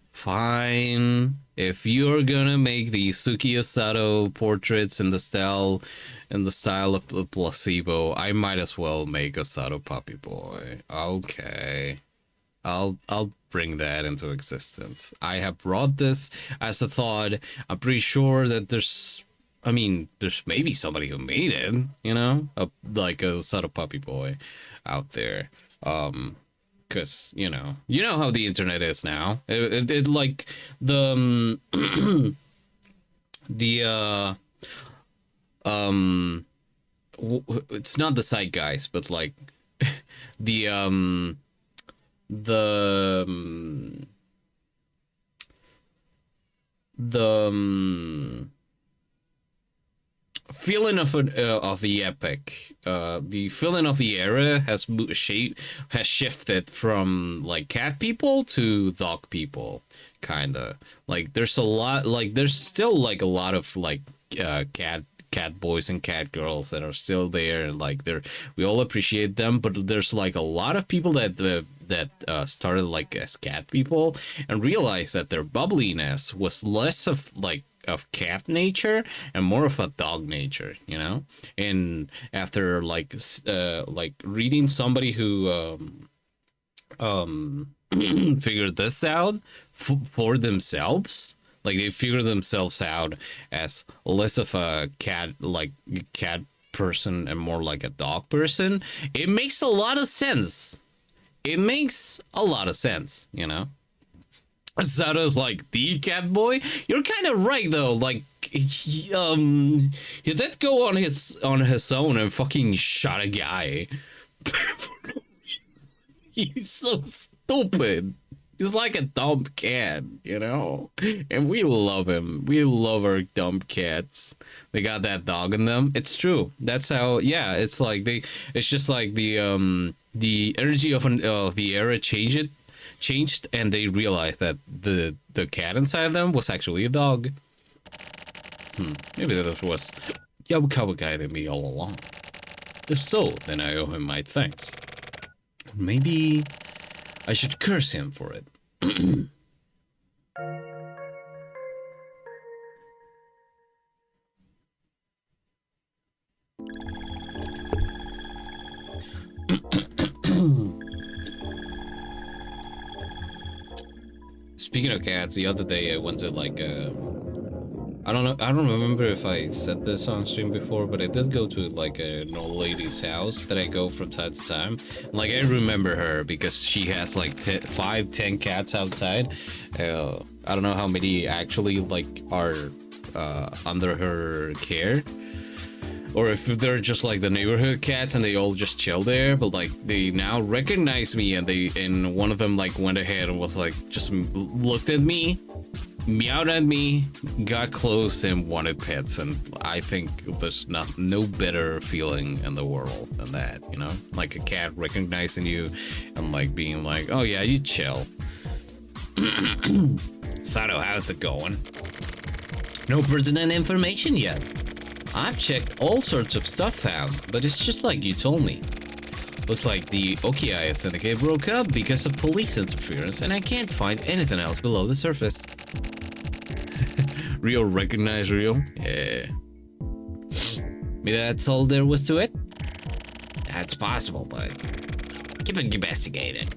fine, if you're gonna make the Suki Osato portraits in the style of the Placebo, I might as well make Osato Puppy Boy. Okay, I'll bring that into existence. I have brought this as a thought. I'm pretty sure that there's maybe somebody who made it, you know, like a Osato Puppy Boy out there. Because you know how the internet is now. It like the it's not the zeitgeist, but like the feeling of the epic, the feeling of the era has shifted from like cat people to dog people, kind of. Like there's still like a lot of like cat boys and cat girls that are still there, and like we all appreciate them, but there's like a lot of people that started like as cat people and realized that their bubbliness was less of cat nature and more of a dog nature, you know. And after like reading somebody who figured this out for themselves, like they figure themselves out as less of a cat person and more like a dog person, it makes a lot of sense. You know. Sato's like the cat boy. You're kind of right though. Like he did go on his own and fucking shot a guy. He's so stupid. He's like a dumb cat, you know? And we love him. We love our dumb cats. They got that dog in them. It's true. That's how, yeah, it's like it's just like the energy of the era changed, and they realized that the cat inside them was actually a dog. Maybe that was Yabukawa guiding me all along. If so, then I owe him my thanks. Maybe I should curse him for it. Speaking of cats, the other day I went to like I don't know, I don't remember if I said this on stream before, but I did go to like an old lady's house that I go from time to time. Like I remember her because she has like 10 cats outside. I don't know how many actually like are under her care, or if they're just like the neighborhood cats and they all just chill there, but like they now recognize me, and one of them like went ahead and was like just looked at me, meowed at me, got close, and wanted pets. And I think there's no better feeling in the world than that, you know, like a cat recognizing you and like being like, oh yeah, you chill. Sato, how's it going? No pertinent information yet. I've checked all sorts of stuff found, but it's just like you told me. Looks like the Okiai Syndicate broke up because of police interference, and I can't find anything else below the surface. Rio recognize Rio? Yeah. Maybe that's all there was to it? That's possible, but keep it investigated.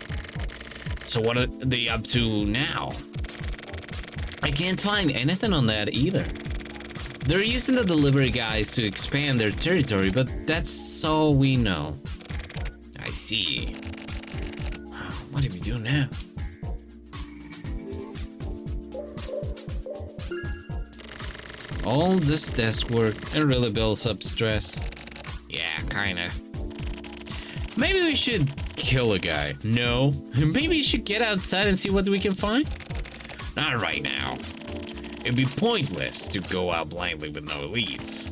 So what are they up to now? I can't find anything on that either. They're using the delivery guys to expand their territory, but that's all we know. I see. What do we do now? All this desk work, it really builds up stress. Yeah, kinda. Maybe we should kill a guy. No. Maybe we should get outside and see what we can find? Not right now. It'd be pointless to go out blindly with no leads.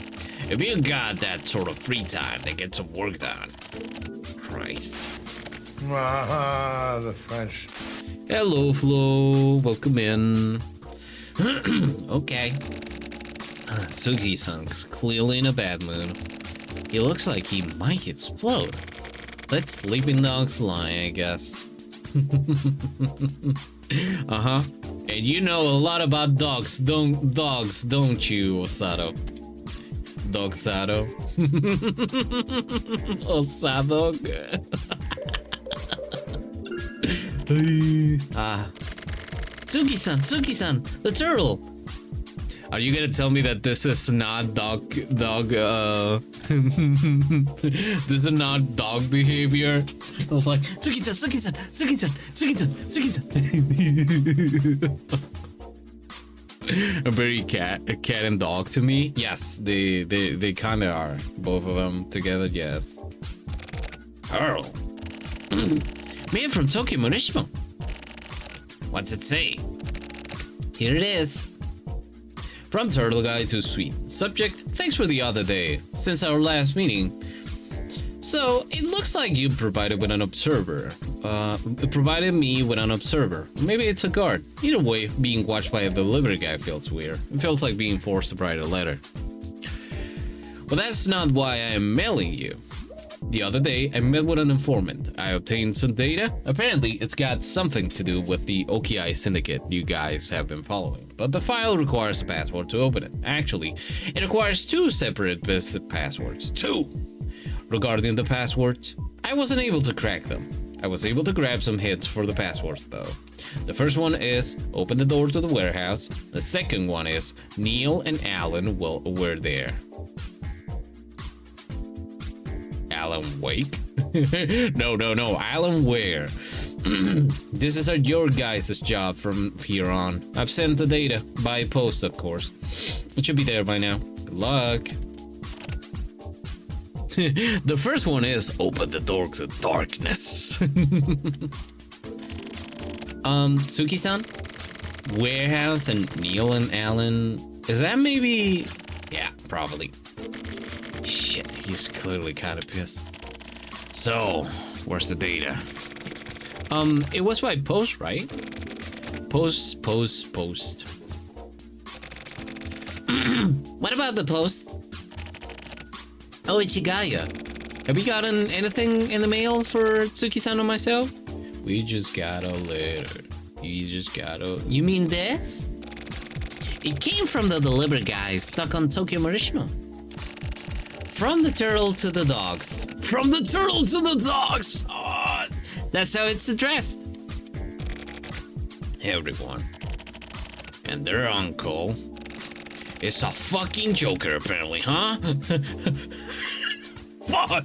If you got that sort of free time, then get some work done. Christ.
Ah, the French.
Hello, Flo. Welcome in. Okay. Sugi-san's clearly in a bad mood. He looks like he might explode. Let sleeping dogs lie, I guess. Uh-huh. And you know a lot about dogs, don't you, Osato? Dog Sato. Osato. Tsuki-san, the turtle. Are you gonna tell me that this is not this is not dog behavior? I was like, Tsuki-san. A very cat and dog to me. Yes, they kind of are. Both of them together, yes. Pearl. Made from Tokyo Morishimo. What's it say? Here it is. From Turtle Guy to Sweet. Subject, thanks for the other day, since our last meeting. So, it looks like you provided with an observer. Provided me with an observer. Maybe it's a guard. Either way, being watched by a delivery guy feels weird. It feels like being forced to write a letter. But that's not why I'm mailing you. The other day, I met with an informant. I obtained some data. Apparently, it's got something to do with the Okiai Syndicate you guys have been following. But the file requires a password to open it. Actually, it requires 2 separate passwords. 2! Regarding the passwords, I wasn't able to crack them. I was able to grab some hints for the passwords though. The first one is, open the door to the warehouse. The second one is, Neil and Alan were there. Alan Wake? No, Alan Ware. This is your guys' job from here on. I've sent the data, by post of course. It should be there by now. Good luck. The first one is, open the door to darkness. Suki-san? Warehouse and Neil and Alan. Is that maybe... Yeah, probably. Shit, he's clearly kind of pissed. So, where's the data? It was by post, right? Post. What about the post? Oh, Ichigaya. Have we gotten anything in the mail for Tsuki-san or myself? We just got a letter. You mean this? It came from the delivery guy stuck on Tokyo Morishima. From the turtle to the dogs. From the turtle to the dogs! Oh, that's how it's addressed. everyone. And their uncle is a fucking joker, apparently, huh? Fuck!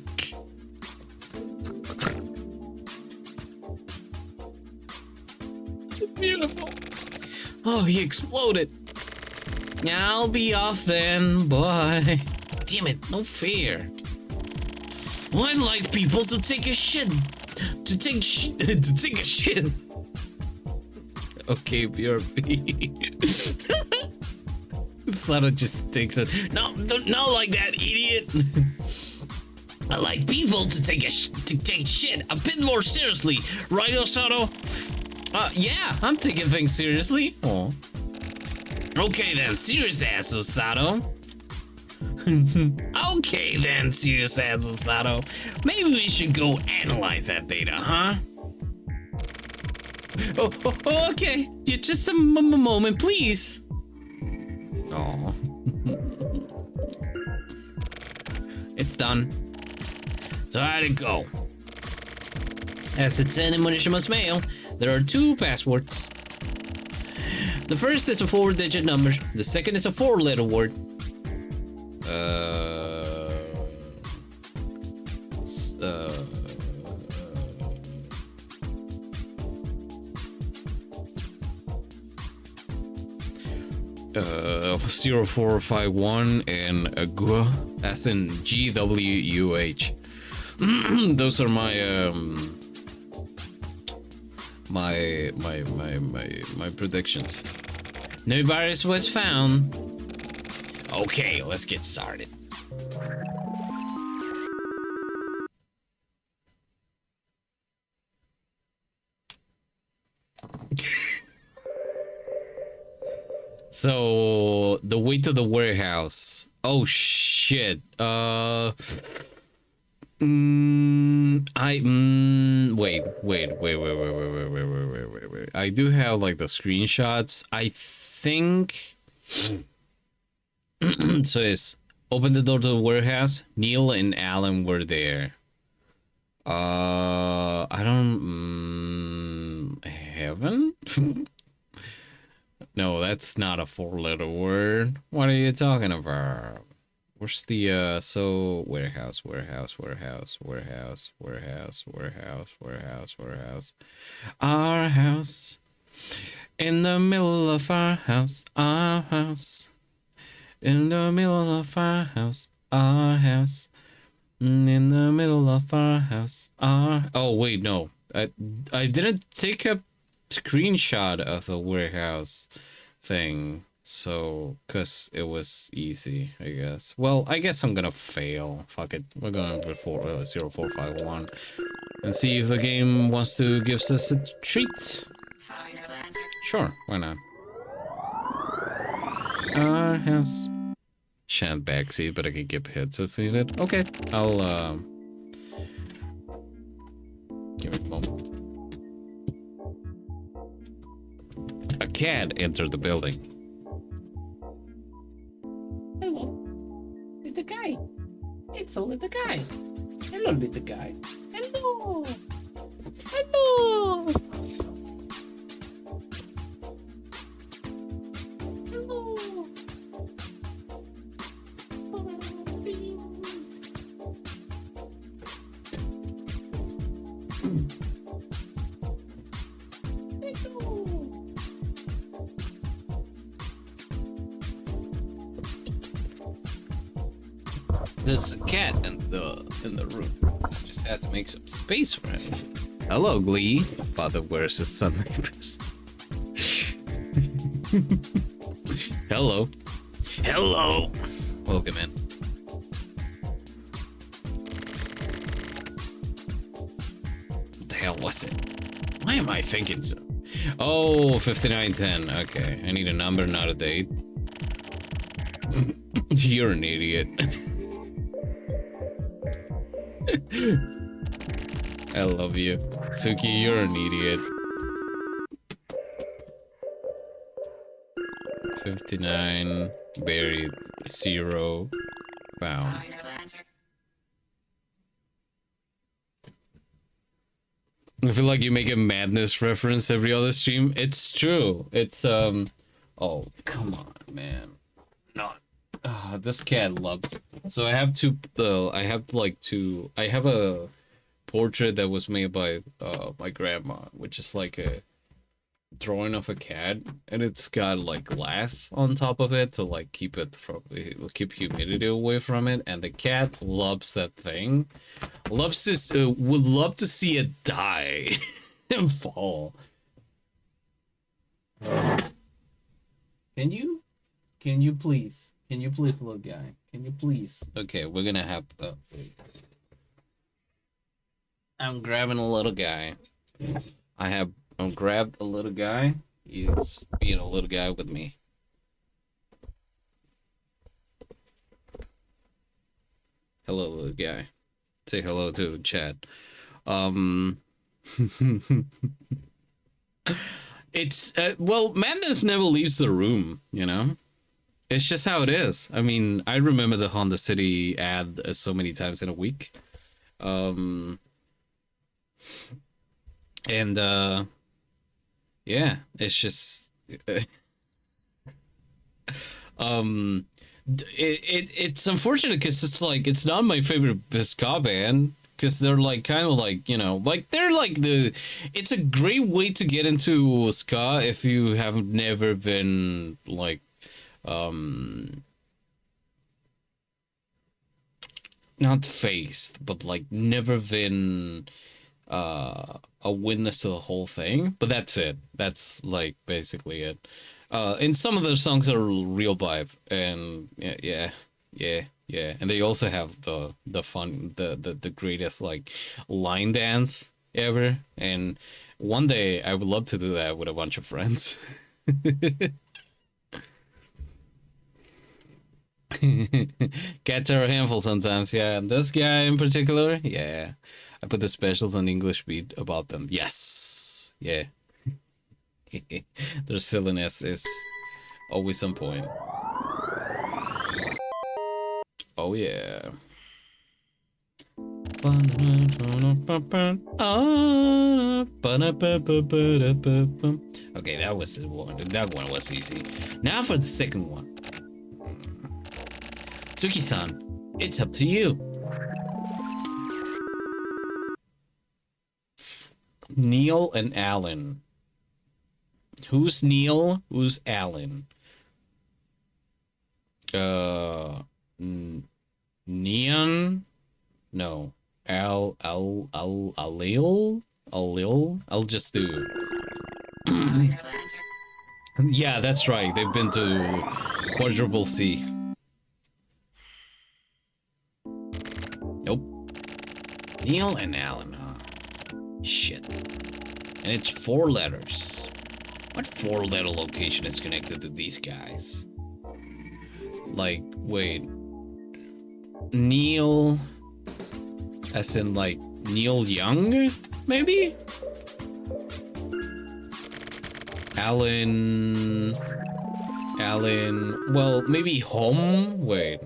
Beautiful. Oh, he exploded. I'll be off then, bye. Damn it, no fair. I'd like people to take a shit. To take a shit. Okay, BRB. Sato just takes it. No, not like that, idiot. I like people to take shit a bit more seriously, right, Osato? Yeah, I'm taking things seriously. Oh. Okay then, serious ass Osato. Okay then, serious ass Osato. Maybe we should go analyze that data, huh? Oh, okay. Yeah, just a moment, please. Oh. It's done. So how'd it go? As it's in Monishama's mail, there are 2 passwords. The first is a 4-digit number. The second is a 4-letter word. Uh, 0451 and Agua, as in GWUH. Those are my my predictions. No virus was found. Okay, let's get started. So the way to the warehouse. Oh shit. Wait. I do have like the screenshots. I think so it's open the door to the warehouse. Neil and Alan were there. I don't heaven? No, that's not a 4-letter word. What are you talking about? Where's the so warehouse. Our house. In the middle of our house. Our house. In the middle of our house. Our house. In the middle of our house. Our Oh wait, no. I didn't take a screenshot of the warehouse thing, so because it was easy, I guess. Well, I guess I'm gonna fail. Fuck it, we're gonna go for 0451 and see if the game wants to give us a treat. Sure, why not? Our house. Shan't backseat, but I can get hits if needed. Okay, I'll give it a moment. A cat entered the building.
Hello, little guy. It's a little guy. Hello, little guy. Hello. Hello. Hello.
There's a cat in the room. Just had to make some space for him. Hello, Glee. Father wears his Sunday best. Hello. Hello. Welcome in. What the hell was it? Why am I thinking so? Oh, 5910. Okay, I need a number, not a date. You're an idiot. I love you. Suki, you're an idiot. 59, buried, 0, found. I feel like you make a madness reference every other stream. It's true. It's oh, come on, man. Not this cat loves. So I have two I have a portrait that was made by my grandma, which is like a drawing of a cat, and it's got like glass on top of it to like keep humidity away from it, and the cat loves that thing. Loves to would love to see it die and fall. Can you please, little guy, can you please? Okay, we're gonna have wait. I'm grabbing a little guy. I'm grabbed a little guy. He's being a little guy with me. Hello, little guy. Say hello to the chat. It's well, madness never leaves the room, you know. It's just how it is. I mean, I remember the Honda City ad so many times in a week. And yeah, it's just it's unfortunate because it's like it's not my favorite ska band, because they're like kind of like, you know, like they're like it's a great way to get into ska if you have never been like not faced, but like never been a witness to the whole thing. But that's it. That's like basically it. And some of the songs are real vibe, and yeah. And they also have the fun, the greatest like line dance ever. And one day I would love to do that with a bunch of friends. Cats are a handful sometimes, yeah. And this guy in particular, yeah. I put the specials on English beat about them. Yes, yeah. Their silliness is always on point. Oh yeah. Okay, that was the one. That one was easy. Now for the second one. Tsuki-san, it's up to you. Neil and Alan. Who's Neil? Who's Alan? Neon? No. Alil? I'll just do. Yeah, that's right. They've been to Quadruple C. Nope. Neil and Alan, huh? Shit. And it's 4 letters. What 4-letter location is connected to these guys? Like, wait. Neil, as in like Neil Young, maybe? Alan, well, maybe home? Wait.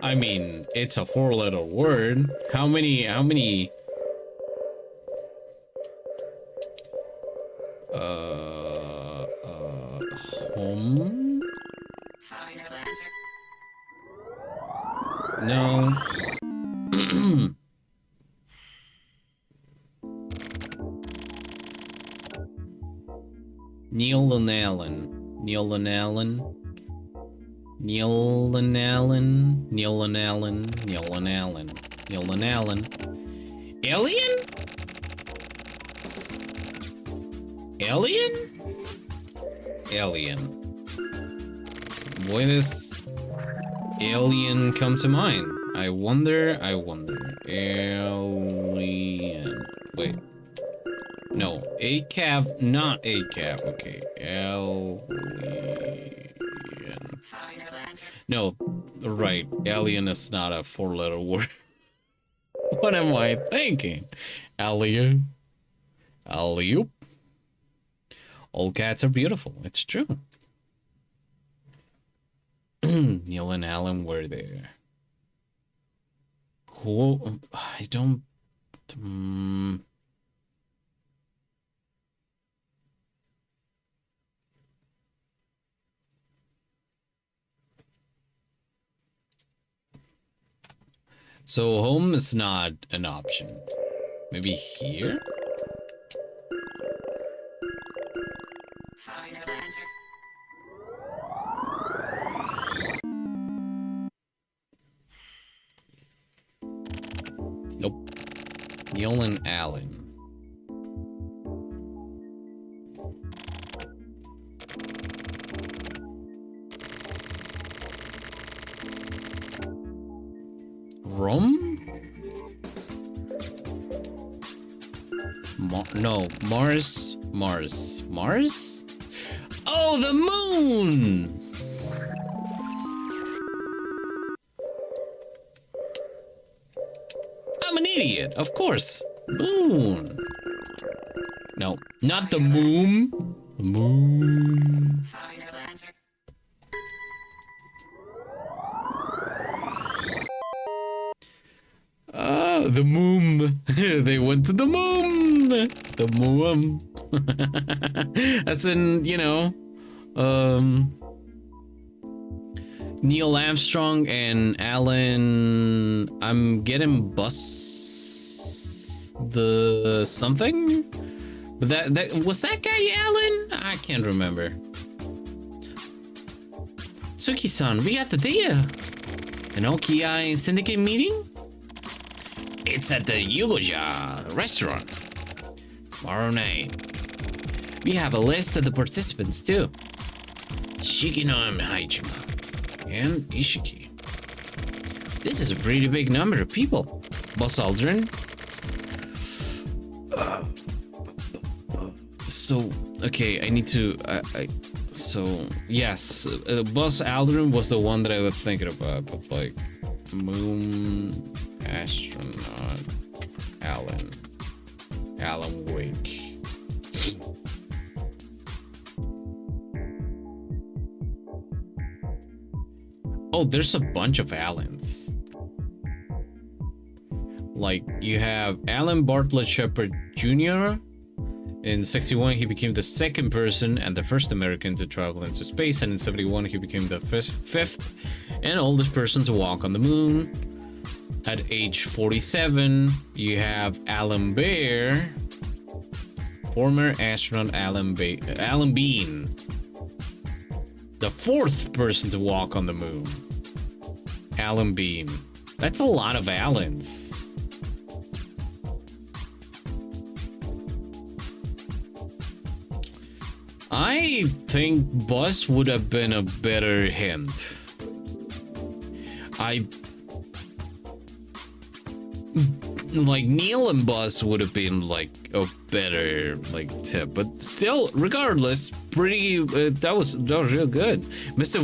I mean, it's a 4-letter word. How many home? No. Neil and Alan. Neil and Alan. Neil and Alan. Neil and Alan. Neil and Alan. Neil and Alan. Alien? Alien? Alien. Why does alien come to mind? I wonder. Alien. Wait. No. ACAV, not ACAV. Okay. Alien. No. Right. Alien is not a 4-letter word. What am I thinking? Alien. Alley-oop. All cats are beautiful. It's true. Neil and Alan were there. Who? I don't. So home is not an option. Maybe here? Nope. Neil and Allen. Rome? No, Mars. Mars? Oh, the moon! I'm an idiot, of course. Moon. No, not the moon. The moon. Ah, the moon. They went to the moon. The moon. As in, you know, Neil Armstrong and Alan. I'm getting the something. But that was that guy Alan? I can't remember. Suki-san, we got the data. An OKI syndicate meeting? It's at the Yugoja restaurant. Tomorrow night. We have a list of the participants too. Shikino and Haichima. And Ishiki. This is a pretty big number of people. Boss Aldrin. So, okay, I need to... so, yes. Boss Aldrin was the one that I was thinking about. But, like, Moon... Astronaut... Alan Wake. Oh, there's a bunch of Allens. Like, you have Alan Bartlett Shepard Jr. In 61, he became the second person and the first American to travel into space, and in 71, he became the fifth and oldest person to walk on the moon. At age 47, you have Alan Baer, former astronaut Alan Bean, the fourth person to walk on the moon. Alan Bean. That's a lot of Allens. I think Buzz would have been a better hint. Like Neil and Buzz would have been like a better like tip, but still, regardless, pretty. That was real good. Mr.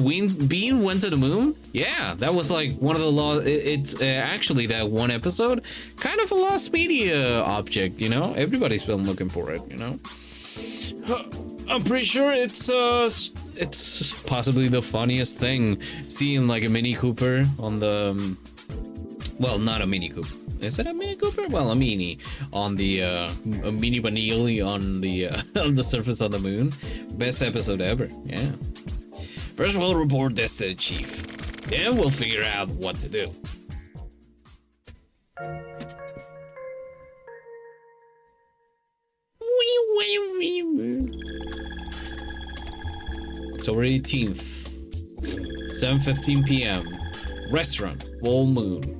Bean went to the moon. Yeah, that was like one of the lost. It's actually that one episode, kind of a lost media object. You know, everybody's been looking for it. You know, I'm pretty sure it's possibly the funniest thing, seeing like a Mini Cooper on the. Well, not a Mini Cooper. Is it a Mini Cooper? Well, a Mini on the a Mini Vanilli on the on the surface of the moon. Best episode ever. Yeah. First, we'll report this to the chief. Then we'll figure out what to do. October 18th, 7:15 p.m. Restaurant, full moon.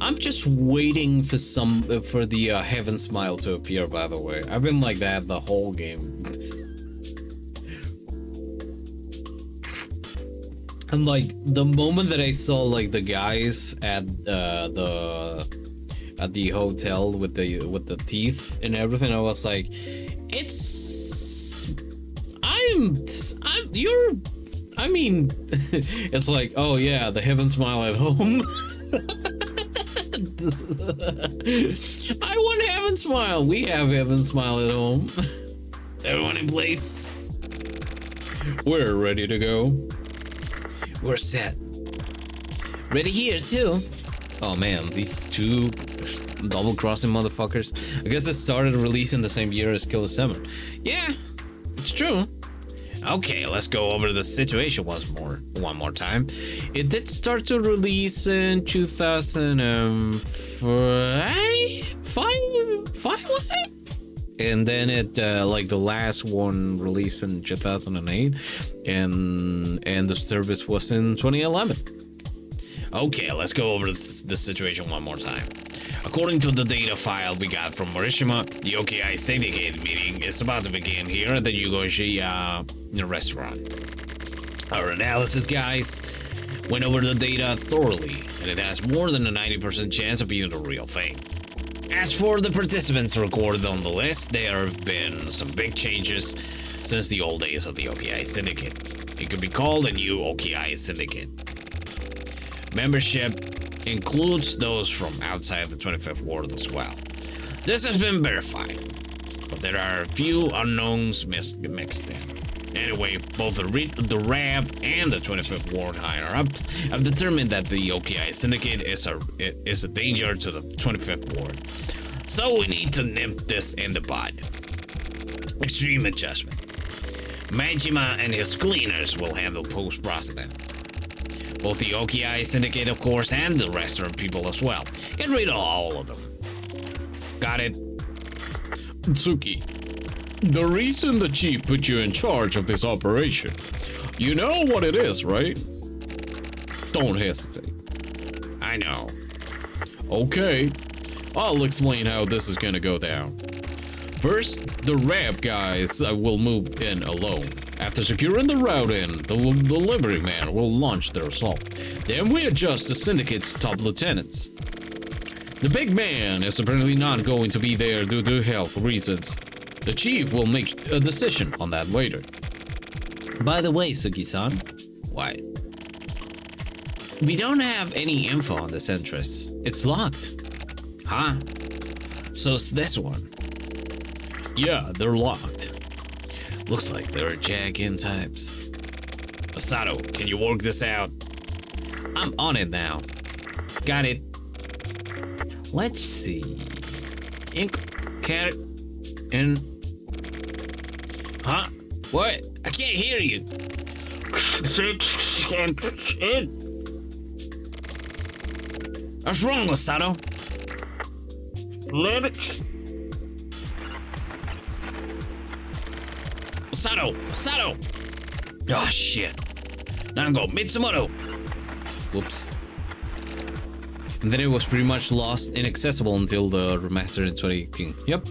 I'm just waiting for the heaven smile to appear, by the way. I've been like that the whole game. And like the moment that I saw like the guys at the hotel with the teeth and everything, I was like, it's it's like, oh yeah, the heaven smile at home. I want heaven smile. We have heaven smile at home. Everyone in place. We're ready to go. We're set. Ready here too. Oh man, these two double-crossing motherfuckers. I guess it started releasing the same year as Killer 7. Yeah, it's true. Okay, let's go over the situation one more time. It did start to release in 2005 was it? And then it like the last one released in 2008, and the service was in 2011. Okay, let's go over the situation one more time. According to the data file we got from Morishima, the OKI Syndicate meeting is about to begin here at the Yugoshi restaurant. Our analysis, guys, went over the data thoroughly, and it has more than a 90% chance of being the real thing. As for the participants recorded on the list, there have been some big changes since the old days of the OKI Syndicate. It could be called a new OKI Syndicate. Membership includes those from outside the 25th Ward as well. This has been verified, but there are a few unknowns mixed in. Anyway, both the RAB and the 25th Ward higher-ups have determined that the OKI Syndicate is a danger to the 25th Ward. So we need to nip this in the bud. Extreme adjustment. Majima and his cleaners will handle post-processing. Both the OKI Syndicate, of course, and the restaurant people as well. Get rid of all of them. Got it? Tsuki, the reason the chief put you in charge of this operation, you know what it is, right? Don't hesitate. I know. Okay, I'll explain how this is gonna go down. First, the RAB guys will move in alone. After securing the route in, the delivery man will launch their assault. Then we adjust the Syndicate's top lieutenants. The big man is apparently not going to be there due to health reasons. The chief will make a decision on that later. By the way, Sugi-san. What? We don't have any info on this entrance. It's locked. Huh? So it's this one. Yeah, they're locked. Looks like they're Jag-in types. Osato, can you work this out? I'm on it now. Got it. Let's see. Ink, cat, and... Huh? What? I can't hear you. What's wrong, Osato? Let it... Osato! Oh shit. Nango, Mitsumoto! Whoops. And then it was pretty much lost, inaccessible until the remaster in 2018. Yep.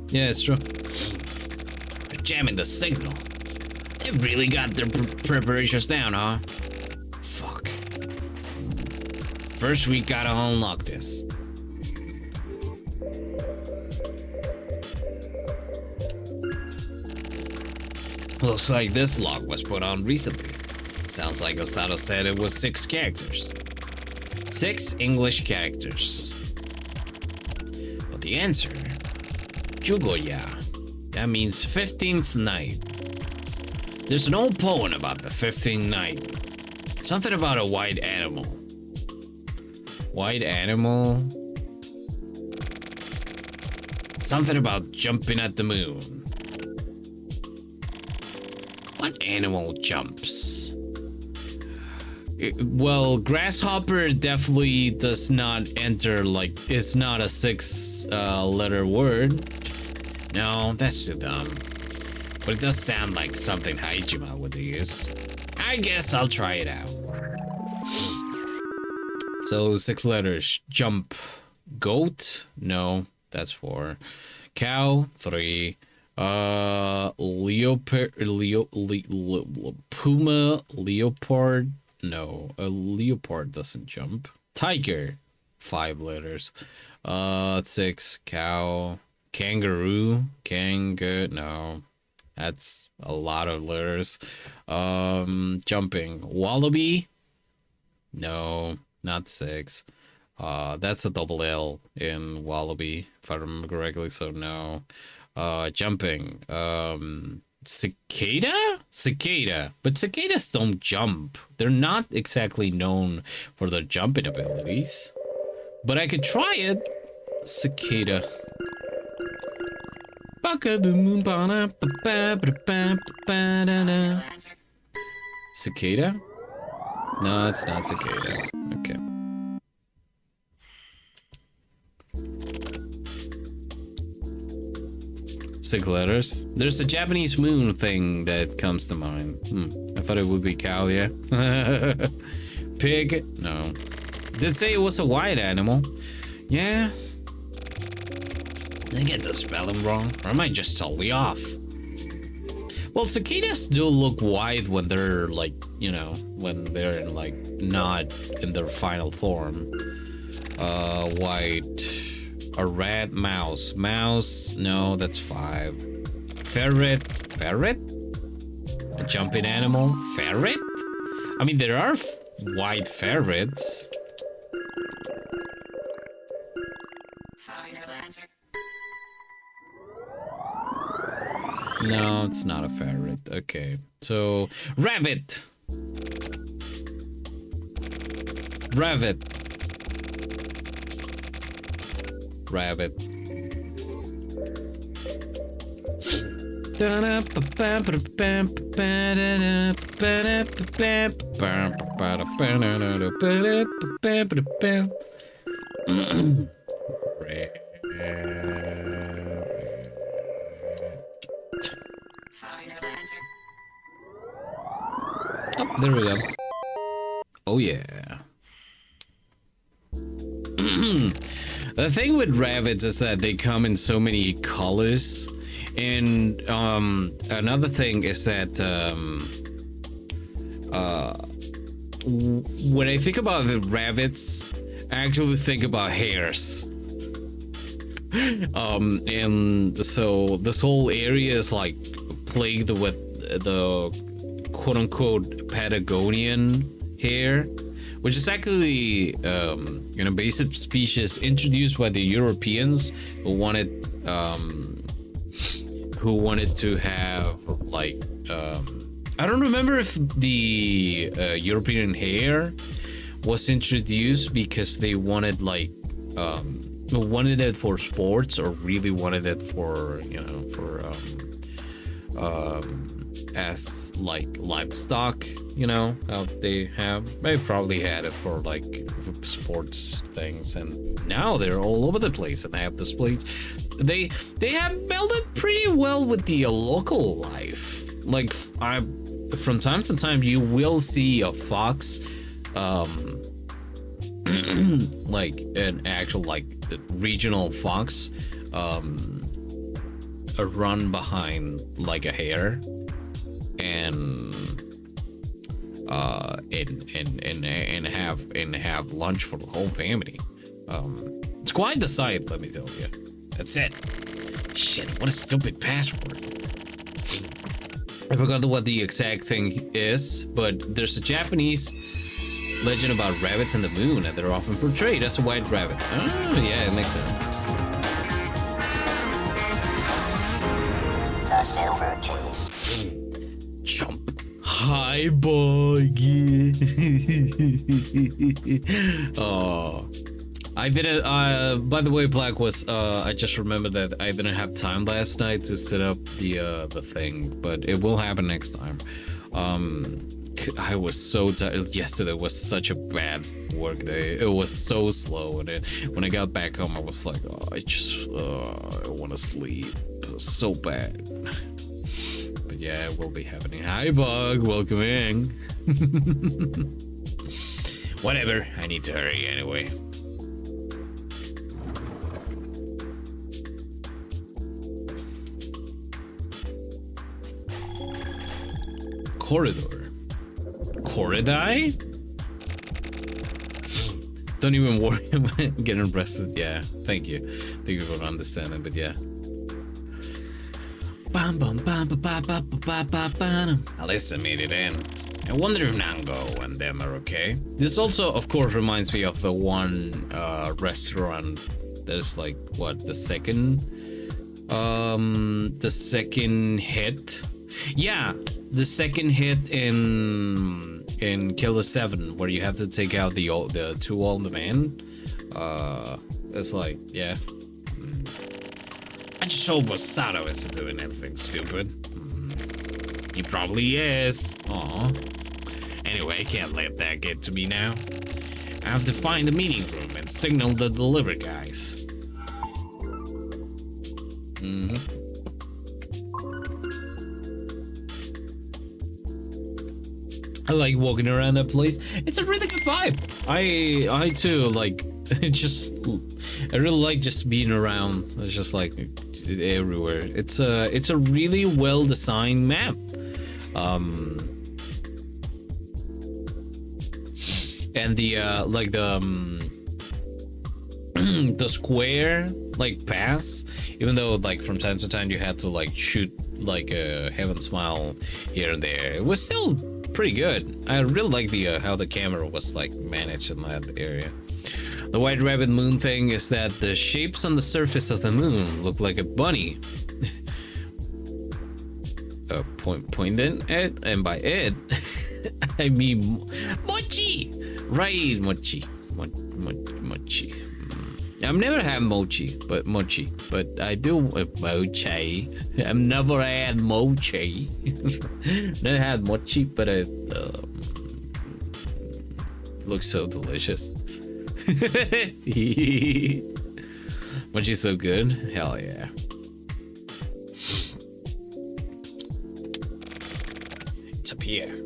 Yeah, it's true. They're jamming the signal. They really got their preparations down, huh? Fuck. First we gotta unlock this. Looks like this log was put on recently. Sounds like Osato said it was 6 characters. 6 English characters. But the answer... Jugoya. That means 15th night. There's an old poem about the 15th night. Something about a white animal. White animal? Something about jumping at the moon. What animal jumps? Well, grasshopper definitely does not enter, like, it's not a 6-letter word. No, that's too dumb. But it does sound like something Haijima would use. I guess I'll try it out. So 6 letters. Jump. Goat? No, that's 4. Cow? 3. Leopard, puma, leopard. No, a leopard doesn't jump. Tiger, 5 letters. 6. Cow, kangaroo, no, that's a lot of letters. Jumping, wallaby. No, not 6. That's a double L in wallaby, if I remember correctly. So no. Jumping. Cicada? But cicadas don't jump. They're not exactly known for their jumping abilities. But I could try it. Cicada. Cicada? No, it's not cicada. Okay. Six letters. There's a Japanese moon thing that comes to mind. I thought it would be cow, yeah. Pig? No. Did say it was a white animal. Yeah. Did I get the spelling wrong? Or am I just totally off? Well, cicadas do look white when they're like, you know, when they're like not in their final form. White. A rat, mouse. Mouse, no, that's 5. Ferret. Ferret? A jumping animal? Ferret? I mean, there are white ferrets. No, it's not a ferret. Okay, so rabbit. Rabbit. Rabbit. Oh, there we go. Oh yeah. The thing with rabbits is that they come in so many colors, and another thing is that when I think about the rabbits, I actually think about hares. And so this whole area is like plagued with the quote-unquote Patagonian hare, which is actually an invasive species introduced by the Europeans who wanted to have like I don't remember if the European hare was introduced because they wanted like wanted it for sports, or really wanted it for, you know, for as like livestock, you know, how they have. They probably had it for like sports things, and now they're all over the place and they have displays. They have melded pretty well with the local life. Like from time to time you will see a fox, like an actual like regional fox, run behind like a hare, and have lunch for the whole family. It's quite the sight, let me tell you. That's it. Shit, what a stupid password. I forgot what the exact thing is, but there's a Japanese legend about rabbits in the moon, and they're often portrayed as a white rabbit. Oh, yeah, it makes sense.
The silver taste.
Jump. Hi, Boggy. Oh, I didn't. By the way, Black was. I just remembered that I didn't have time last night to set up the thing, but it will happen next time. I was so tired. Yesterday was such a bad work day. It was so slow, and then when I got back home, I was like, oh, I want to sleep. It was so bad. But yeah, it will be happening. Hi, Bug. Welcome in. Whatever. I need to hurry anyway. Corridor. Corridai? Don't even worry about getting arrested. Yeah, thank you. Thank you for understanding, but yeah. Alyssa made it in. I wonder if Nango and them are okay. This also, of course, reminds me of the one restaurant. There's like, what, the second hit? Yeah, the second hit in Killer 7, where you have to take out the two old men It's like, yeah. I just hope Masato isn't doing anything stupid. He probably is. Aw. Anyway, I can't let that get to me now. I have to find the meeting room and signal the delivery guys. I like walking around that place. It's a really good vibe. I too like I really like just being around. It's just like everywhere. It's a really well designed map. And the like the square like pass, even though like from time to time you had to like shoot like a heaven smile here and there, it was still pretty good. I really like the how the camera was like managed in that area. The White Rabbit Moon thing is that the shapes on the surface of the moon look like a bunny. Pointing at, and by it, I mean mochi. Right, mochi. Mochi. I've never had mochi, but I do mochi. I've never had mochi. Never had mochi, but it looks so delicious. Mochi's so good. Hell yeah. It's up here.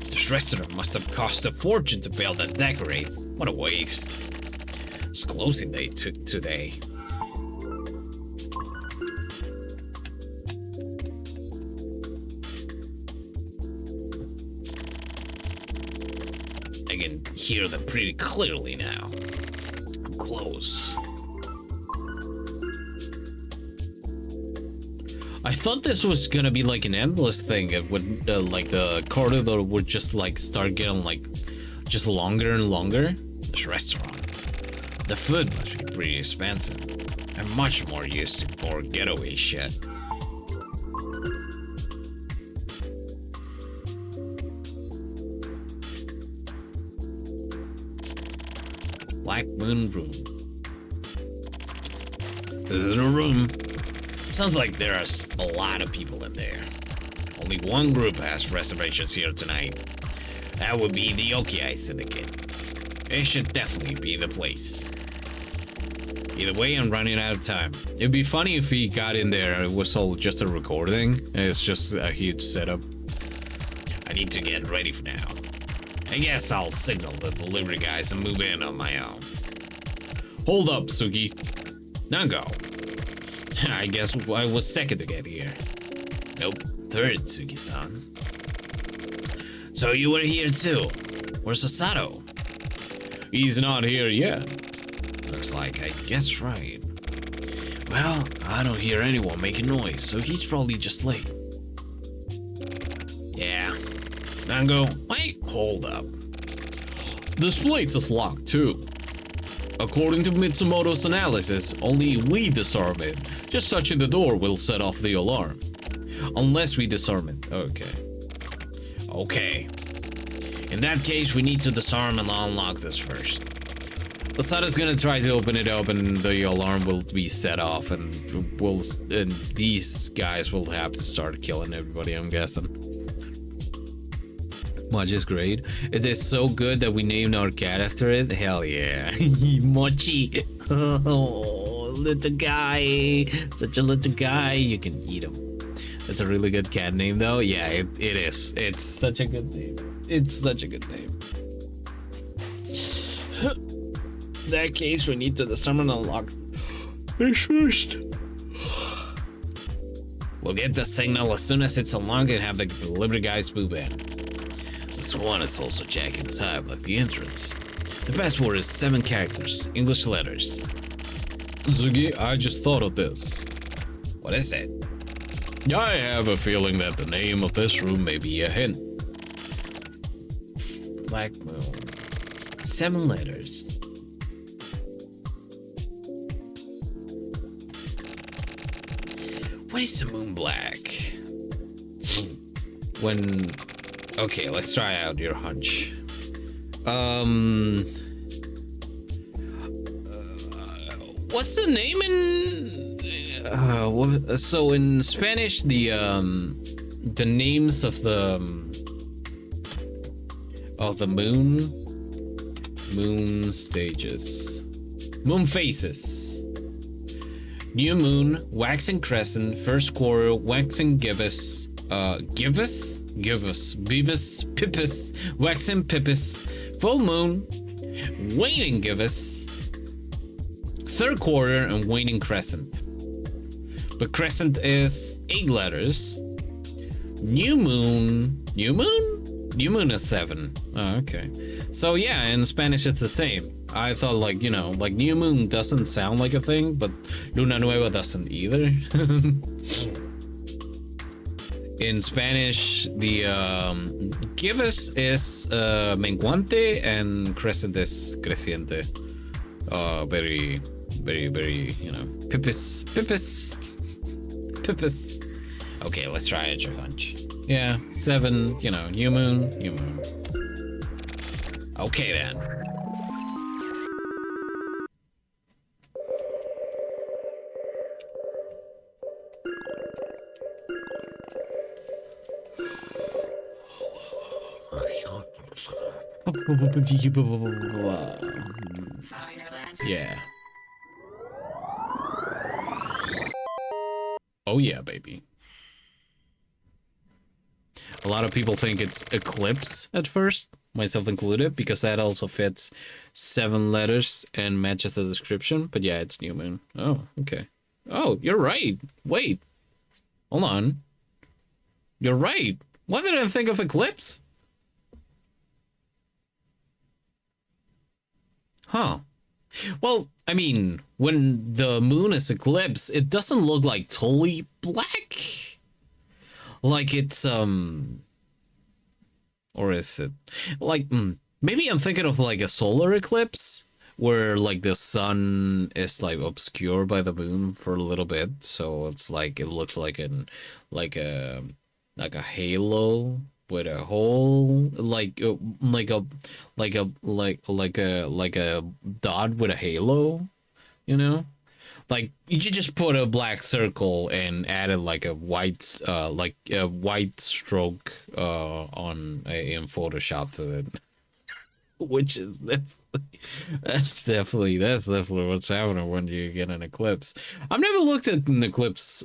This restaurant must have cost a fortune to build and decorate. What a waste. It's closing day today. I can hear them pretty clearly now. I'm close. I thought this was gonna be like an endless thing. It would like the corridor would just like start getting like just longer and longer. This restaurant, the food must be pretty expensive. I'm much more used to more getaway shit. Black Moon Room. This is a room. Sounds like there are a lot of people in there. Only one group has reservations here tonight. That would be the Okiai Syndicate. It should definitely be the place. Either way, I'm running out of time. It'd be funny if he got in there and it was all just a recording. It's just a huge setup. I need to get ready for now. I guess I'll signal the delivery guys and move in on my own. Hold up, Suki. Now go. I guess I was second to get here. Nope, third, Suki-san. So you were here too. Where's Sasato? He's not here yet. Looks like I guessed right. Well, I don't hear anyone making noise, so he's probably just late. Yeah. Nango, wait, hold up. This place is locked too. According to Mitsumoto's analysis, only we disarm it. Just touching the door will set off the alarm. Unless we disarm it. Okay. In that case, we need to disarm and unlock this first. Asada's gonna try to open it up and the alarm will be set off and these guys will have to start killing everybody, I'm guessing. Mochi is great. It is so good that we named our cat after it. Hell yeah. Mochi. Oh, little guy. Such a little guy. You can eat him. That's a really good cat name though. Yeah, it is. It's such a good name. It's such a good name. In that case, we need to disarm and unlock this first. We'll get the signal as soon as it's unlocked and have the delivery guys move in. This one is also checking time like the entrance. The password is 7 characters, English letters. Zugi, I just thought of this. What is it? I have a feeling that the name of this room may be a hint. Black Moon. 7 letters. What is the moon black? When... Okay, let's try out your hunch. What's the name in... so in Spanish, the names of the moon stages, moon phases: new moon, waxing crescent, first quarter, waxing gibbous, Bibus, Pipus, waxing Pipus, full moon, waning gibbous, third quarter, and waning crescent. But crescent is 8 letters. New moon is 7. Oh, okay. So yeah, in Spanish it's the same. I thought, like, you know, like new moon doesn't sound like a thing, but luna nueva doesn't either. In Spanish, the gibbous is menguante and crescent is creciente. Very, you know, pipis. Okay, let's try it, your hunch. Yeah, 7, you know, new moon. Okay then. Yeah. Oh yeah, baby. A lot of people think it's eclipse at first, myself included, because that also fits 7 letters and matches the description. But yeah, it's new moon. Oh, okay. Oh, you're right. Wait. Hold on. You're right. Why did I think of eclipse? Huh. Well, I mean, when the moon is eclipsed, it doesn't look like totally black. Like it's, or is it like, maybe I'm thinking of like a solar eclipse where like the sun is like obscured by the moon for a little bit. So it's like, it looks like like a halo with a hole, like a dot with a halo, you know? Like you just put a black circle and added like a white stroke in Photoshop to it, which is that's definitely what's happening when you get an eclipse. I've never looked at an eclipse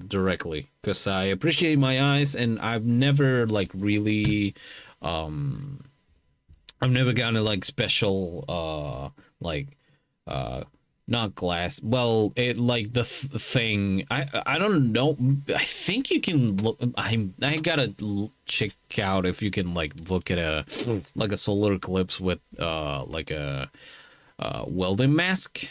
directly because I appreciate my eyes, and I've never like really I've never gotten like special not glass, well, it like the thing, I don't know, I think you can look, I gotta check out if you can like look at a solar eclipse with like a welding mask,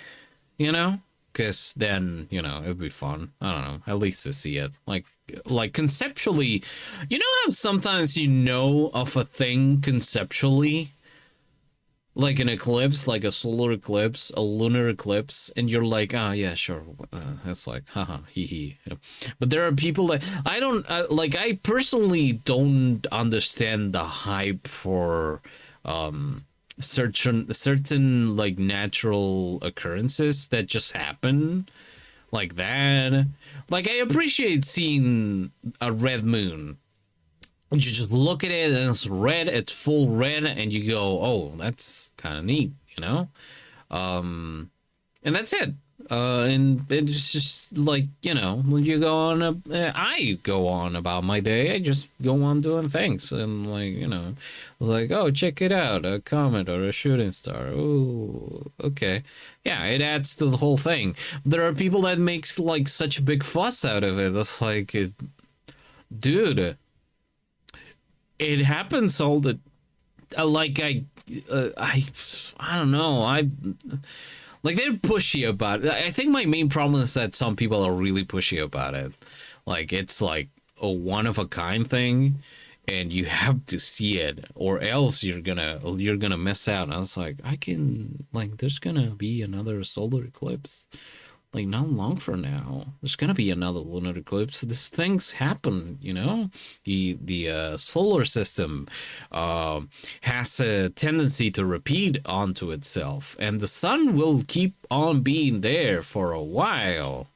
you know, because then, you know, it'd be fun. I don't know, at least to see it like conceptually. You know how sometimes you know of a thing conceptually, like an eclipse, like a solar eclipse, a lunar eclipse, and you're like, oh yeah, sure, it's like, haha, hee hee. But there are people that I personally don't understand the hype for certain like natural occurrences that just happen like that. Like I appreciate seeing a red moon. You just look at it and it's red, it's full red, and you go, oh, that's kind of neat, you know? And that's it. And it's just like, you know, when you go on, I go on about my day, I just go on doing things. And like, you know, like, oh, check it out, a comet or a shooting star. Oh, okay. Yeah, it adds to the whole thing. There are people that makes like such a big fuss out of it. That's like, dude, it happens all the I don't know. Like they're pushy about it. I think my main problem is that some people are really pushy about it. Like it's like a one of a kind thing, and you have to see it, or else you're gonna miss out. And I was like, there's gonna be another solar eclipse. like not long from now, there's gonna be another lunar eclipse. These things happen, you know. The solar system has a tendency to repeat onto itself, and the sun will keep on being there for a while.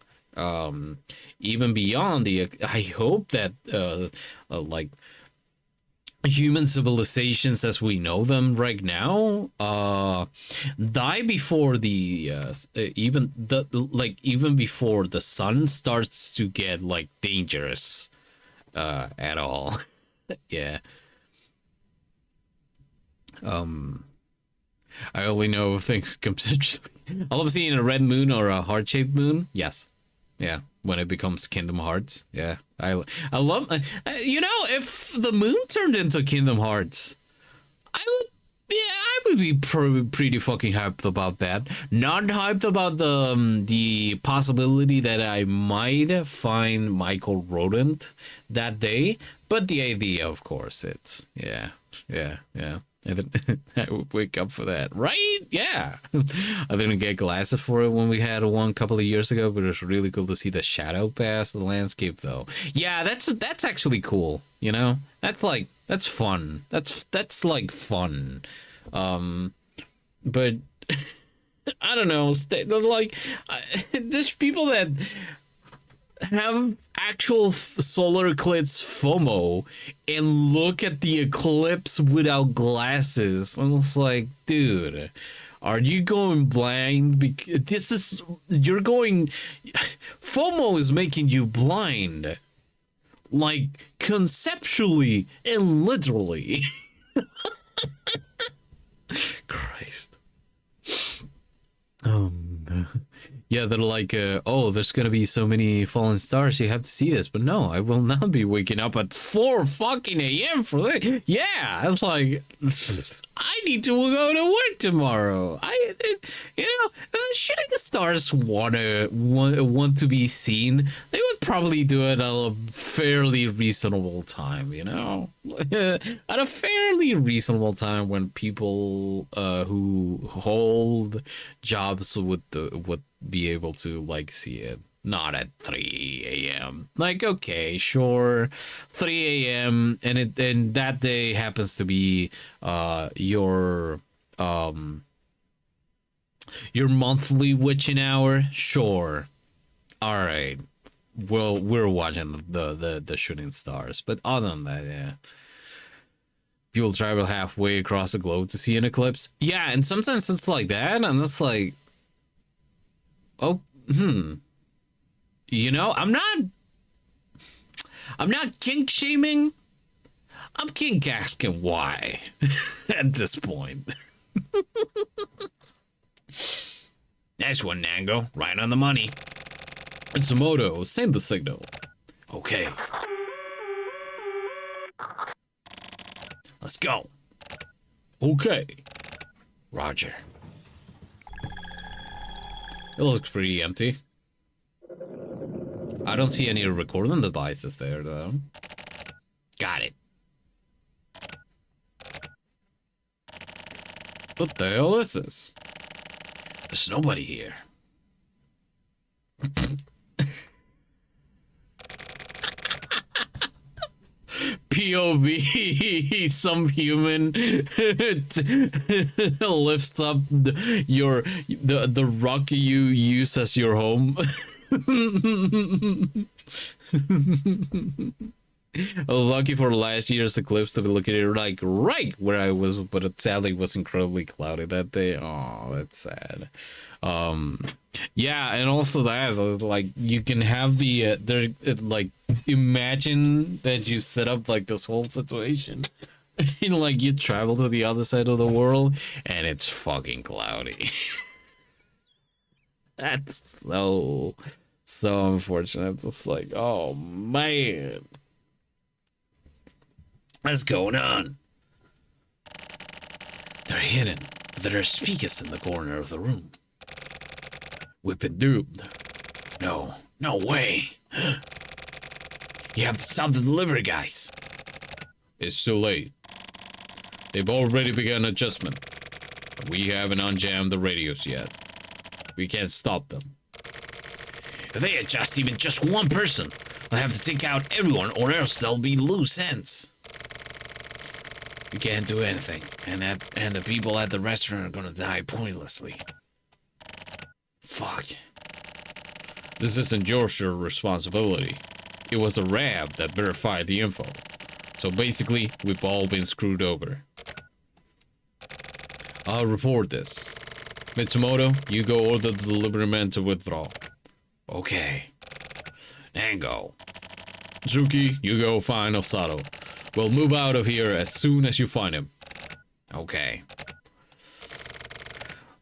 Even beyond the, I hope that like human civilizations as we know them right now die before the even before the sun starts to get like dangerous at all. Yeah. I only know things conceptually. I love seeing a red moon or a heart-shaped moon. Yes. Yeah, when it becomes Kingdom Hearts. Yeah, I love. You know, if the moon turned into Kingdom Hearts, I would. Yeah, I would be pretty fucking hyped about that. Not hyped about the possibility that I might find Michael Rodent that day, but the idea, of course, it's yeah. I would wake up for that, right? Yeah. I didn't get glasses for it when we had one couple of years ago, but it was really cool to see the shadow past the landscape, though. Yeah, that's actually cool. You know, that's fun. That's like fun. But I don't know. Like, there's people that have actual solar eclipse FOMO and look at the eclipse without glasses. And it's like, dude, are you going blind? Because FOMO is making you blind, like conceptually and literally. Christ. Yeah, they're like, oh, there's gonna be so many fallen stars, you have to see this. But no, I will not be waking up at 4 fucking a.m. for this. Yeah, it's like, I need to go to work tomorrow. You know, if the shooting stars want to be seen, they would probably do it at a fairly reasonable time, you know? At a fairly reasonable time when people who hold jobs would be able to like see it, not at 3 a.m. Like, okay, sure, 3 a.m. and that day happens to be your monthly witching hour. Sure, all right, well, we're watching the shooting stars, but other than that, yeah. People travel halfway across the globe to see an eclipse. Yeah, and sometimes it's like that, and it's like, oh, you know, I'm not kink shaming. I'm kink asking why at this point. Nice one, Nango. Right on the money. It's a moto. Send the signal. Okay. Let's go. Okay. Roger. It looks pretty empty. I don't see any recording devices there, though. Got it. What the hell is this? There's nobody here. POV, some human lifts up the rock you use as your home. I was lucky for last year's eclipse to be looking at it like right where I was, but it sadly was incredibly cloudy that day. Oh, that's sad. Yeah, and also that like you can have the like imagine that you set up like this whole situation. And like you travel to the other side of the world and it's fucking cloudy. That's so unfortunate. It's like, oh man. What's going on? They're hidden. There are speakers in the corner of the room. We've been duped. No way. You have to stop the delivery guys. It's too late. They've already begun adjustment. We haven't unjammed the radios yet. We can't stop them. If they adjust even just one person, they'll have to take out everyone or else there'll be loose ends. You can't do anything, and the people at the restaurant are gonna die pointlessly. Fuck. This isn't your responsibility. It was the RAB that verified the info. So basically, we've all been screwed over. I'll report this. Mitsumoto, you go order the delivery man to withdraw. Okay. Nango. Zuki, you go find Osato. We'll move out of here as soon as you find him. Okay.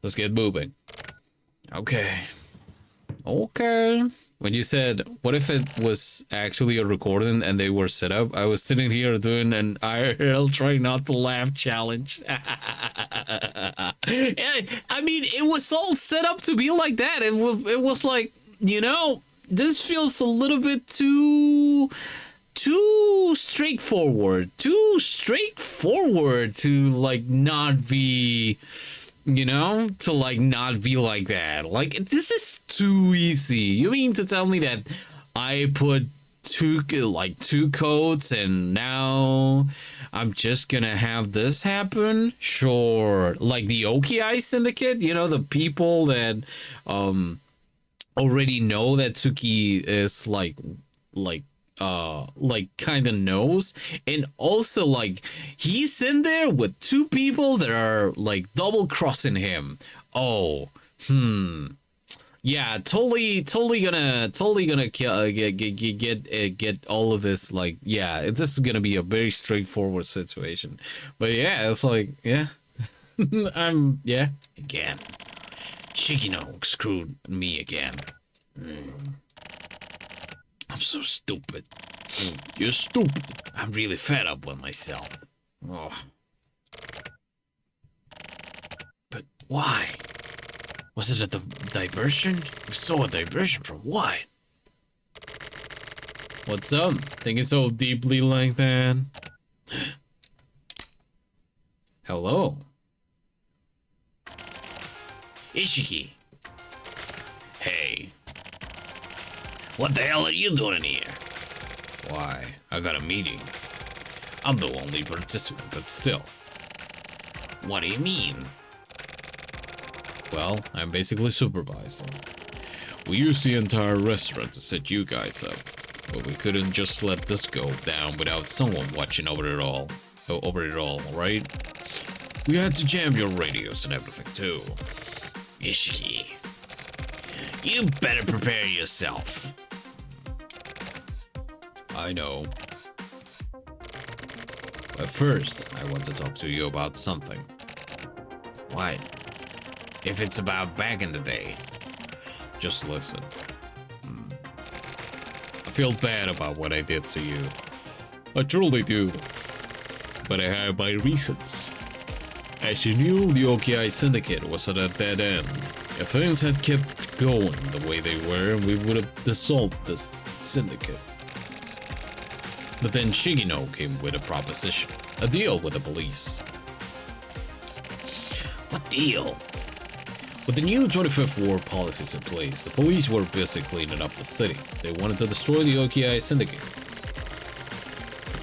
Let's get moving. Okay. Okay. When you said, what if it was actually a recording and they were set up? I was sitting here doing an IRL try not to laugh challenge. I mean, it was all set up to be like that. It was like, you know, this feels a little bit too straightforward. Too straightforward to, like, not be... You know, to like not be like that. Like, this is too easy. You mean to tell me that I put two codes and now I'm just gonna have this happen? Sure. Like the Okiai Syndicate, you know, the people that already know that Tsuki is like kind of knows, and also like he's in there with two people that are like double crossing him. Oh, yeah, totally gonna get all of this. Like, yeah, this is gonna be a very straightforward situation. But yeah, it's like, yeah, yeah, again, Shigino screwed me again. I'm so stupid. You're stupid. I'm really fed up with myself. Oh. But why? Was it a diversion? We saw a diversion from what? What's up? Thinking so deeply like that? Hello? Ishiki. Hey. What the hell are you doing here? Why, I got a meeting. I'm the only participant, but still. What do you mean? Well, I'm basically supervising. We used the entire restaurant to set you guys up, but we couldn't just let this go down without someone watching over it all, right? We had to jam your radios and everything too. Ishiki, you better prepare yourself. I know. But first, I want to talk to you about something. What? If it's about back in the day, just listen. I feel bad about what I did to you. I truly do. But I have my reasons. As you knew, the Okiai Syndicate was at a dead end. If things had kept going the way they were, we would have dissolved the syndicate. But then Shigino came with a proposition. A deal with the police. What deal? With the new 25th War policies in place, the police were busy cleaning up the city. They wanted to destroy the Okiai Syndicate.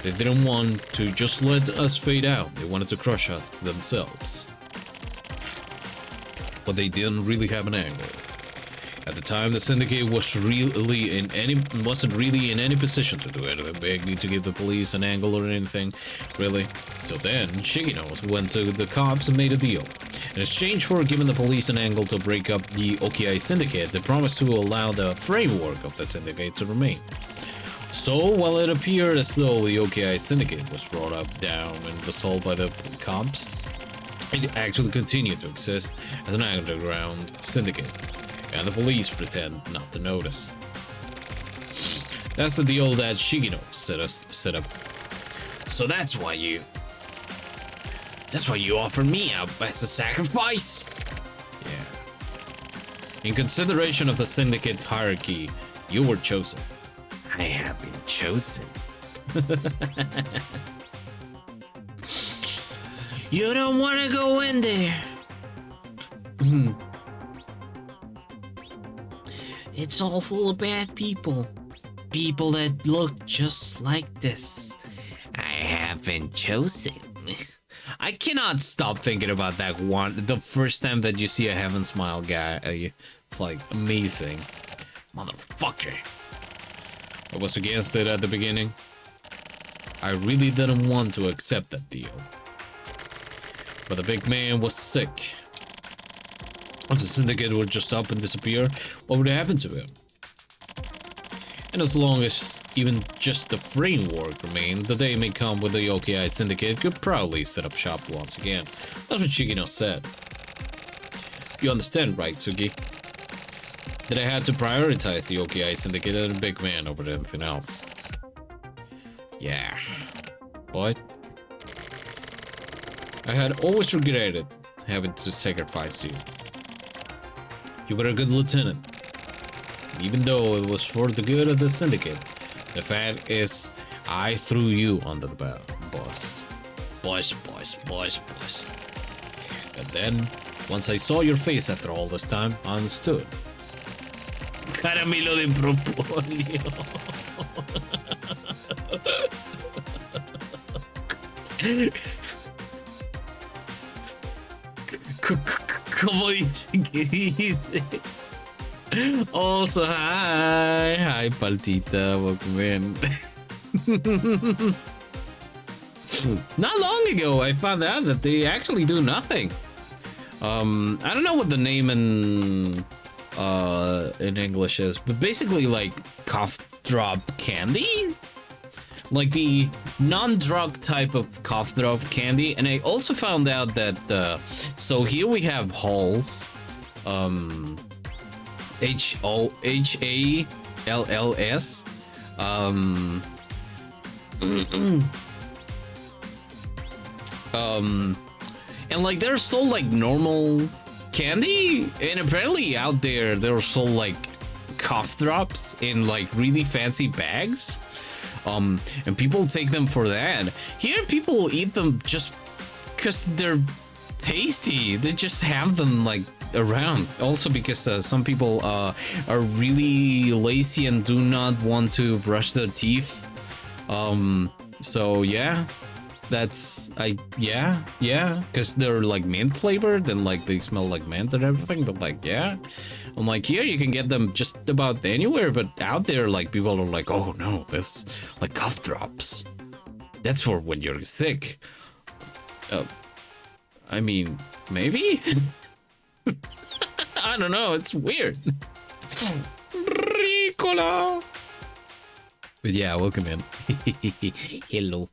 They didn't want to just let us fade out. They wanted to crush us themselves. But they didn't really have an angle. At the time, the syndicate wasn't really in any position to do anything big, to give the police an angle or anything, really. Till then, Shigino went to the cops and made a deal. In exchange for giving the police an angle to break up the Okiai Syndicate, they promised to allow the framework of the syndicate to remain. So, while it appeared as though the Okiai Syndicate was brought up, down, and dissolved by the cops, it actually continued to exist as an underground syndicate. And the police pretend not to notice. That's the deal that Shigino set up. So that's why you offered me up as a sacrifice? Yeah. In consideration of the syndicate hierarchy, you were chosen. I have been chosen. You don't want to go in there. It's all full of bad people. People that look just like this. I haven't chosen. I cannot stop thinking about that one. The first time that you see a Heaven Smile guy, it's like amazing. Motherfucker. I was against it at the beginning. I really didn't want to accept that deal. But the big man was sick. If the syndicate would just up and disappear, what would happen to him? And as long as even just the framework remained, the day may come when the OKI syndicate could proudly set up shop once again. That's what Shigino said. You understand, right, Tsuki? That I had to prioritize the OKI syndicate and the big man over everything else. Yeah. But I had always regretted having to sacrifice you. You were a good lieutenant. Even though it was for the good of the syndicate, the fact is, I threw you under the bus. Boss. And then, once I saw your face after all this time, I understood. Caramelo de propóleo. ¿Cómo dice que dice? Also, hi, Paltita, welcome in. Not long ago, I found out that they actually do nothing. I don't know what the name in English is, but basically like cough drop candy, like the non-drug type of cough drop candy. And I also found out that so here we have Halls, HALLS, and like they're sold like normal candy, and apparently out there they're sold like cough drops in like really fancy bags, and people take them for that. Here people eat them just because they're tasty. They just have them like around, also because some people are really lazy and do not want to brush their teeth, so yeah, that's yeah, because they're like mint flavored and like they smell like mint and everything. But like, yeah, I'm like, here you can get them just about anywhere, but out there like people are like, oh no, this like cough drops, that's for when you're sick. I mean, maybe. I don't know, it's weird. Ricola. But yeah, welcome in. Hello.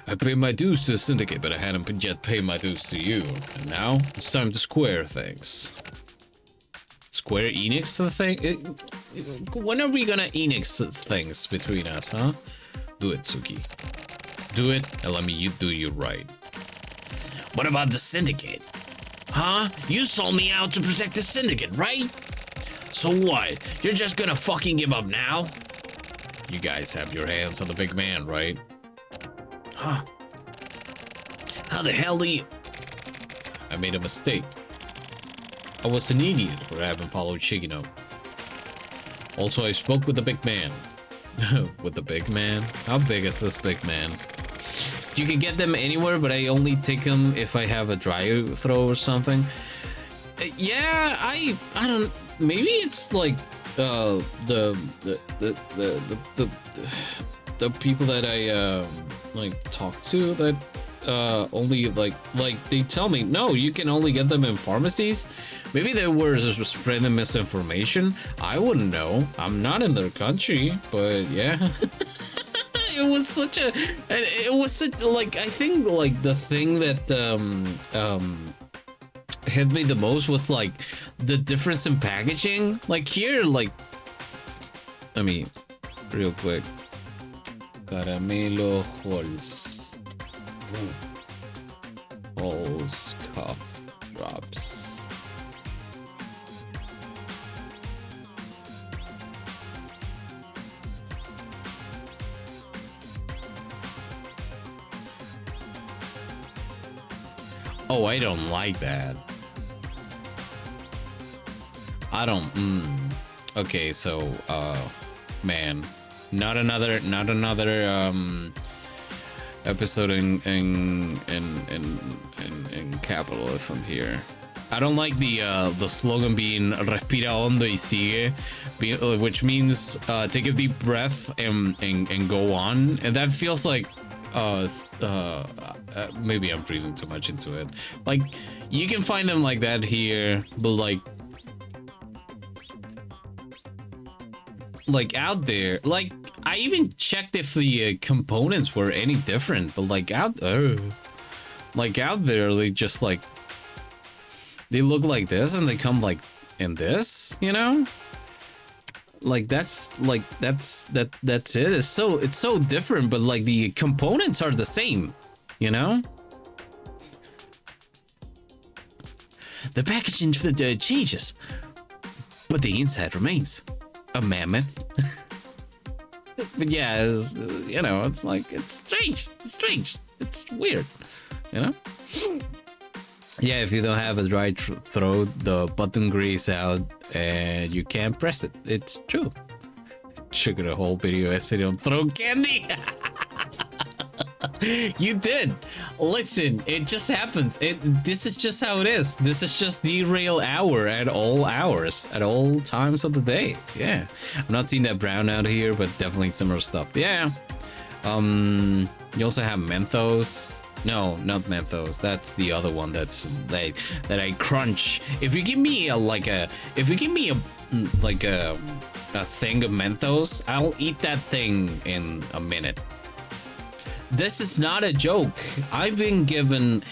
I paid my dues to the syndicate, but I hadn't yet paid my dues to you. And now it's time to square things. Square Enix the thing? When are we gonna Enix things between us, huh? Do it, Tsuki. Do it and let me do you right. What about the syndicate? Huh? You sold me out to protect the syndicate, right? So what? You're just gonna fucking give up now? You guys have your hands on the big man, right? Huh? How the hell do you... I made a mistake. I was an idiot for having followed Shigino. Also, I spoke with the big man. With the big man? How big is this big man? You can get them anywhere, but I only take them if I have a dry throw or something. Yeah, I don't. Maybe it's like the people that I like talk to that only like they tell me no, you can only get them in pharmacies. Maybe they were just spreading misinformation. I wouldn't know. I'm not in their country, but yeah. It was such a, like, I think like the thing that hit me the most was like the difference in packaging. Like here, like, I mean, real quick, Caramelo Halls cough drops. Oh, I don't like that. I don't. Okay, so man, not another episode in capitalism here. I don't like the slogan being respira hondo y sigue, which means take a deep breath and go on, and that feels like maybe I'm reading too much into it. Like, you can find them like that here, but like out there, like I even checked if the components were any different, but like out there, they just like they look like this and they come like in this, you know? Like that's it. It's so different, but like the components are the same, you know? The packaging changes, but the inside remains a mammoth. But yeah, you know, it's like it's strange. It's weird, you know? Yeah, if you don't have a dry throat, the button grease out and you can't press it. It's true. Sugar a whole video essay on throat candy. You did. Listen, it just happens. This is just how it is. This is just the real hour at all hours, at all times of the day. Yeah. I'm not seeing that brown out here, but definitely similar stuff. Yeah. You also have Mentos. No, not Mentos. That's the other one that's that I crunch. If you give me a thing of Mentos, I'll eat that thing in a minute. This is not a joke. I've been given,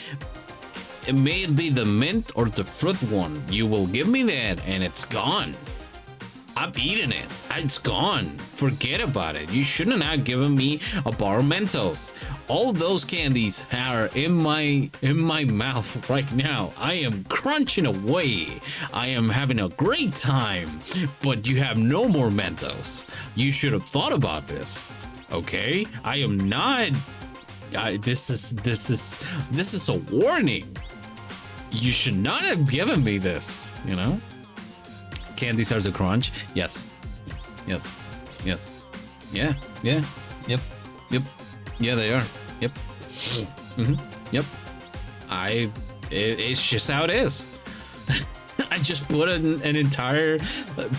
it may be the mint or the fruit one. You will give me that and it's gone. I've eaten it. It's gone. Forget about it. You shouldn't have given me a bar of Mentos. All those candies are in my mouth right now. I am crunching away. I am having a great time. But you have no more Mentos. You should have thought about this. Okay? I am not. This is a warning. You should not have given me this. You know. Candy starts to crunch. Yes. Yeah. Yep. Yeah, they are. Yep. Yep. It's just how it is. I just put an entire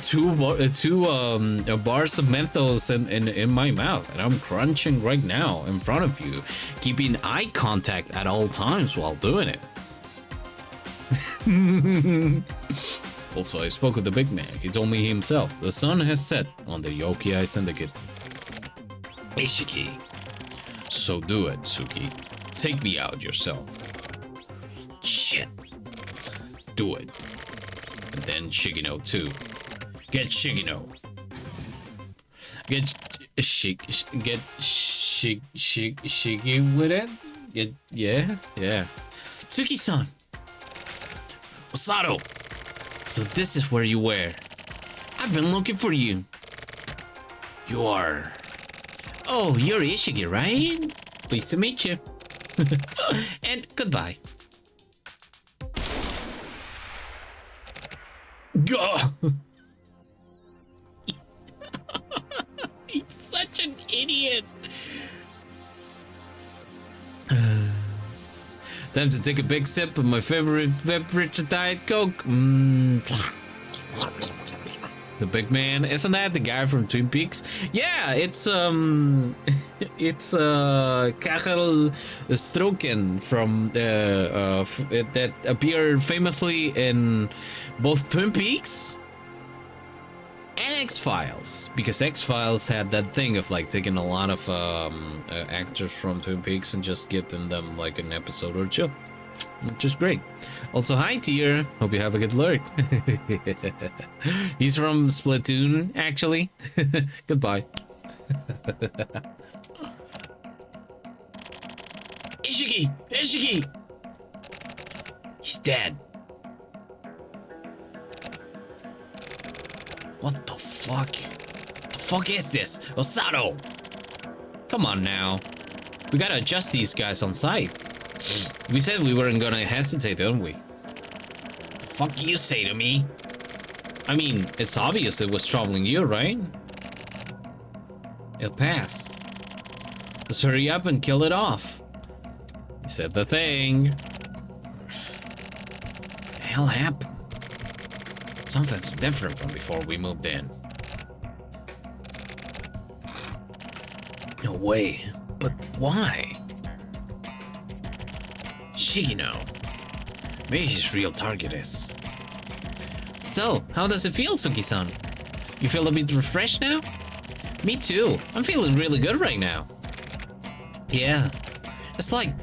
two bars of Mentos in my mouth, and I'm crunching right now in front of you, keeping eye contact at all times while doing it. Also, I spoke with the big man. He told me himself, the sun has set on the Yokai Syndicate. Ishiki. So do it, Suki. Take me out yourself. Shit. Do it. And then Shigino too. Get Shigino. Get Shigi with it? Yeah. Tsuki-san. Osato. So this is where you were. I've been looking for you. You are. Oh, you're Ishigi, right? Pleased to meet you. And goodbye. Gah! He's such an idiot. Time to take a big sip of my favorite Diet Coke. The big man, isn't that the guy from Twin Peaks? Yeah, it's Karel Stroken from that appeared famously in both Twin Peaks and X-Files, because X-Files had that thing of like taking a lot of actors from Twin Peaks and just giving them like an episode or two, which is great. Also, hi Tier, hope you have a good lurk. He's from Splatoon, actually. Goodbye. Ishiki! He's dead. What the fuck? The fuck is this? Osato! Come on now. We gotta adjust these guys on site. We said we weren't gonna hesitate, didn't we? The fuck you say to me? I mean, it's obvious it was troubling you, right? It passed. Let's hurry up and kill it off. He said the thing. What the hell happened? Something's different from before we moved in. No way. But why? Shigino. Maybe his real target is. So, how does it feel, Suki-san? You feel a bit refreshed now? Me too. I'm feeling really good right now. Yeah. It's like...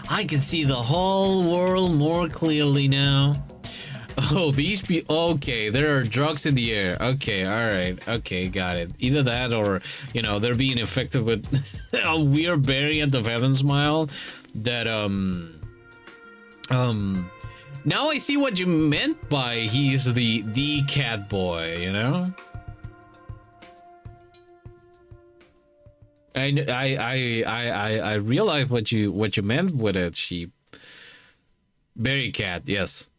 I can see the whole world more clearly now. Oh, these people. Okay, there are drugs in the air. Okay, alright. Okay, got it. Either that or, you know, they're being infected with a weird variant of Heaven Smile that, now I see what you meant by he's the cat boy, you know? I realize what you meant with it, sheep. Berry cat, yes.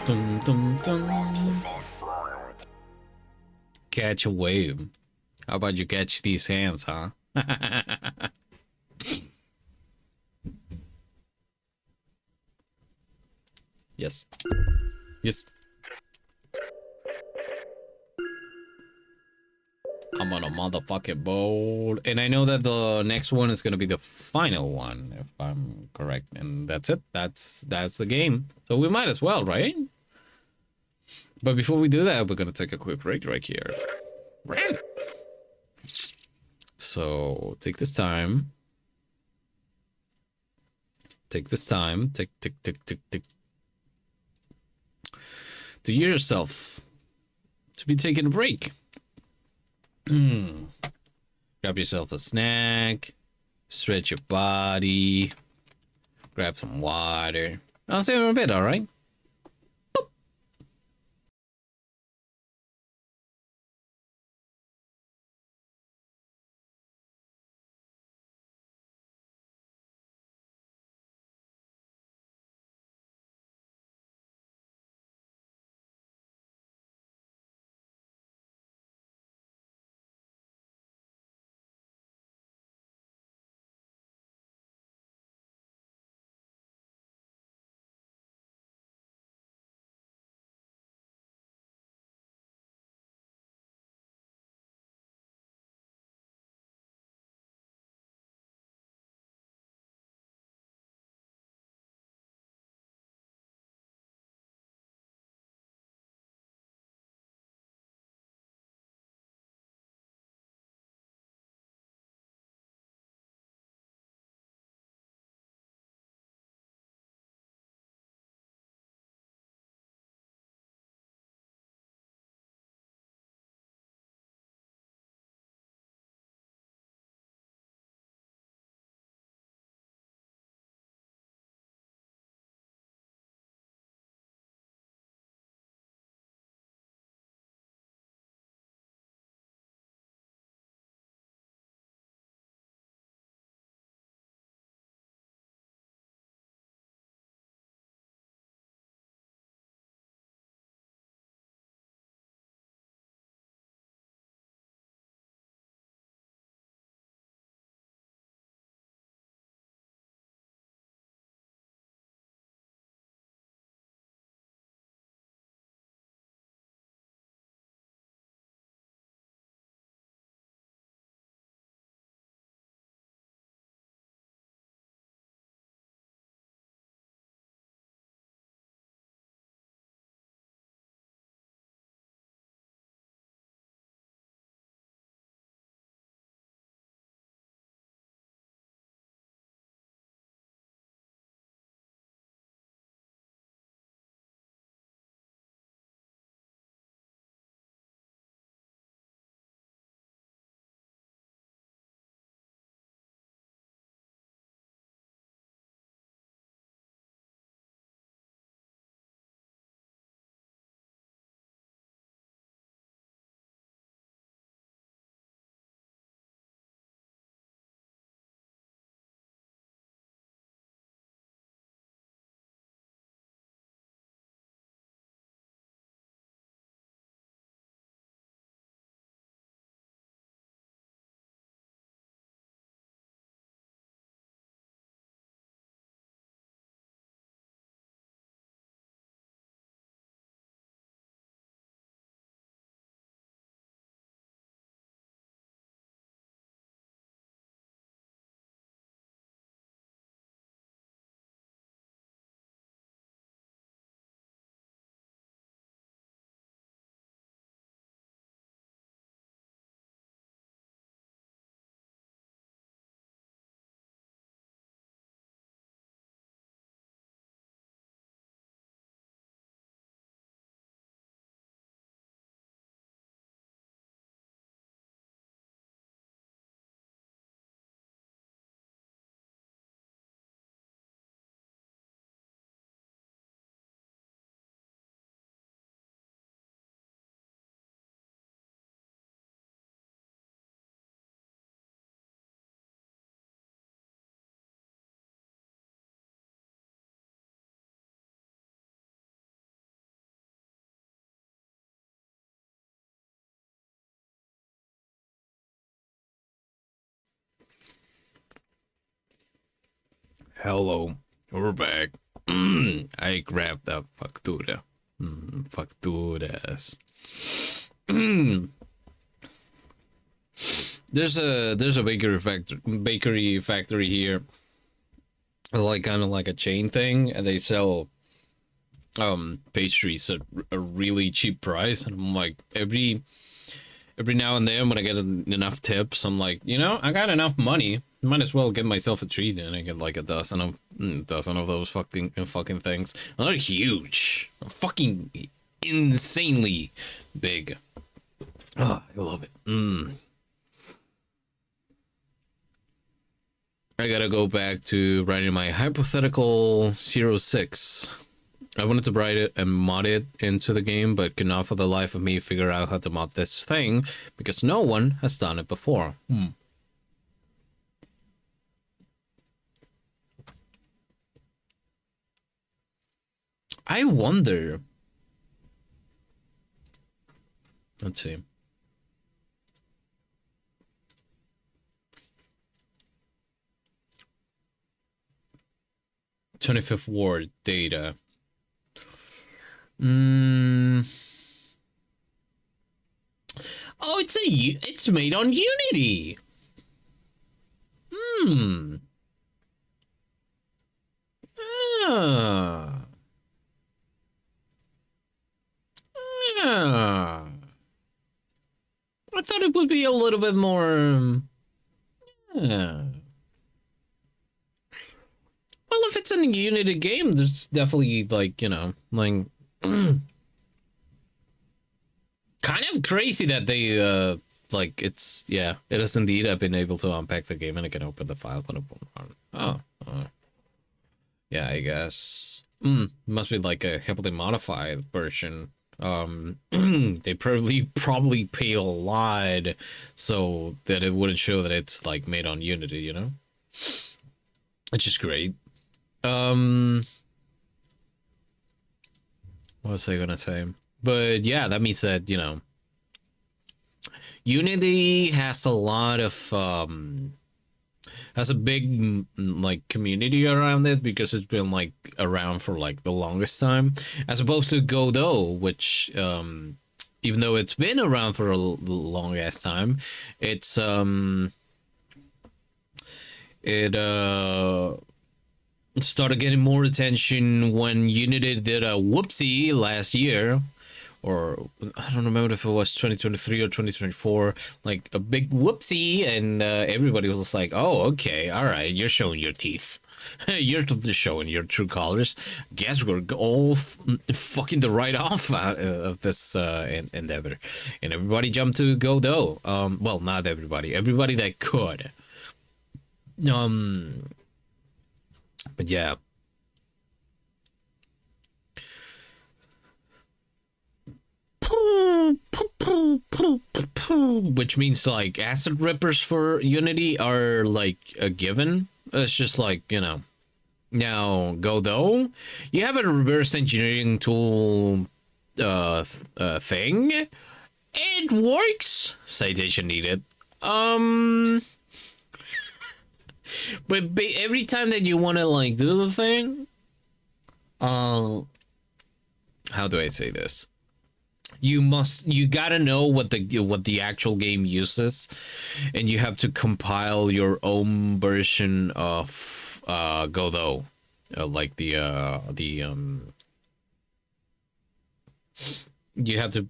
Dum, dum, dum. Catch a wave. How about you catch these hands, huh? Yes. Yes. I'm on a motherfucking boat. And I know that the next one is gonna be the final one, if I'm correct. And that's it. That's the game. So we might as well, right? But before we do that, we're gonna take a quick break right here. So take this time. Take this time. Take. To yourself to be taking a break. Grab yourself a snack, stretch your body, grab some water. I'll see you in a bit, all right? Hello, we're back. I grabbed that factura. Facturas. There's a bakery factory here, like kind of like a chain thing, and they sell pastries at a really cheap price. And I'm like, every now and then when I get enough tips, I'm like, you know, I got enough money, might as well get myself a treat, and I get like a dozen of those fucking things. They're huge, fucking insanely big. Oh, I love it. I gotta go back to writing my hypothetical 06. I wanted to write it and mod it into the game, but could not for the life of me figure out how to mod this thing because no one has done it before. I wonder. Let's see. "25th Ward data. Oh, it's made on Unity. I thought it would be a little bit more. Well, if it's a Unity game, there's definitely like, you know, like kind of crazy that they like it's it is indeed. I've been able to unpack the game and I can open the file. Yeah, I guess must be like a heavily modified version. They probably pay a lot so that it wouldn't show that it's like made on Unity, you know, which is great. What was I gonna say? But yeah, that means that, you know, Unity has a lot of has a big like community around it because it's been like around for like the longest time, as opposed to Godot, which even though it's been around for a long ass time, it's started getting more attention when Unity did a whoopsie last year, or I don't remember if it was 2023 or 2024, like a big whoopsie, and everybody was like, oh, okay, all right, you're showing your teeth. You're showing your true colors. Guess we're all fucking the right off out of this endeavor. And everybody jumped to Godot. Well, not everybody. Everybody that could. But yeah. Which means like asset rippers for Unity are like a given. It's just like, you know. Now Godot, you have a reverse engineering tool thing. It works. Citation needed. But every time that you want to like do the thing, how do I say this? You gotta know what the actual game uses, and you have to compile your own version of Godot, like you have to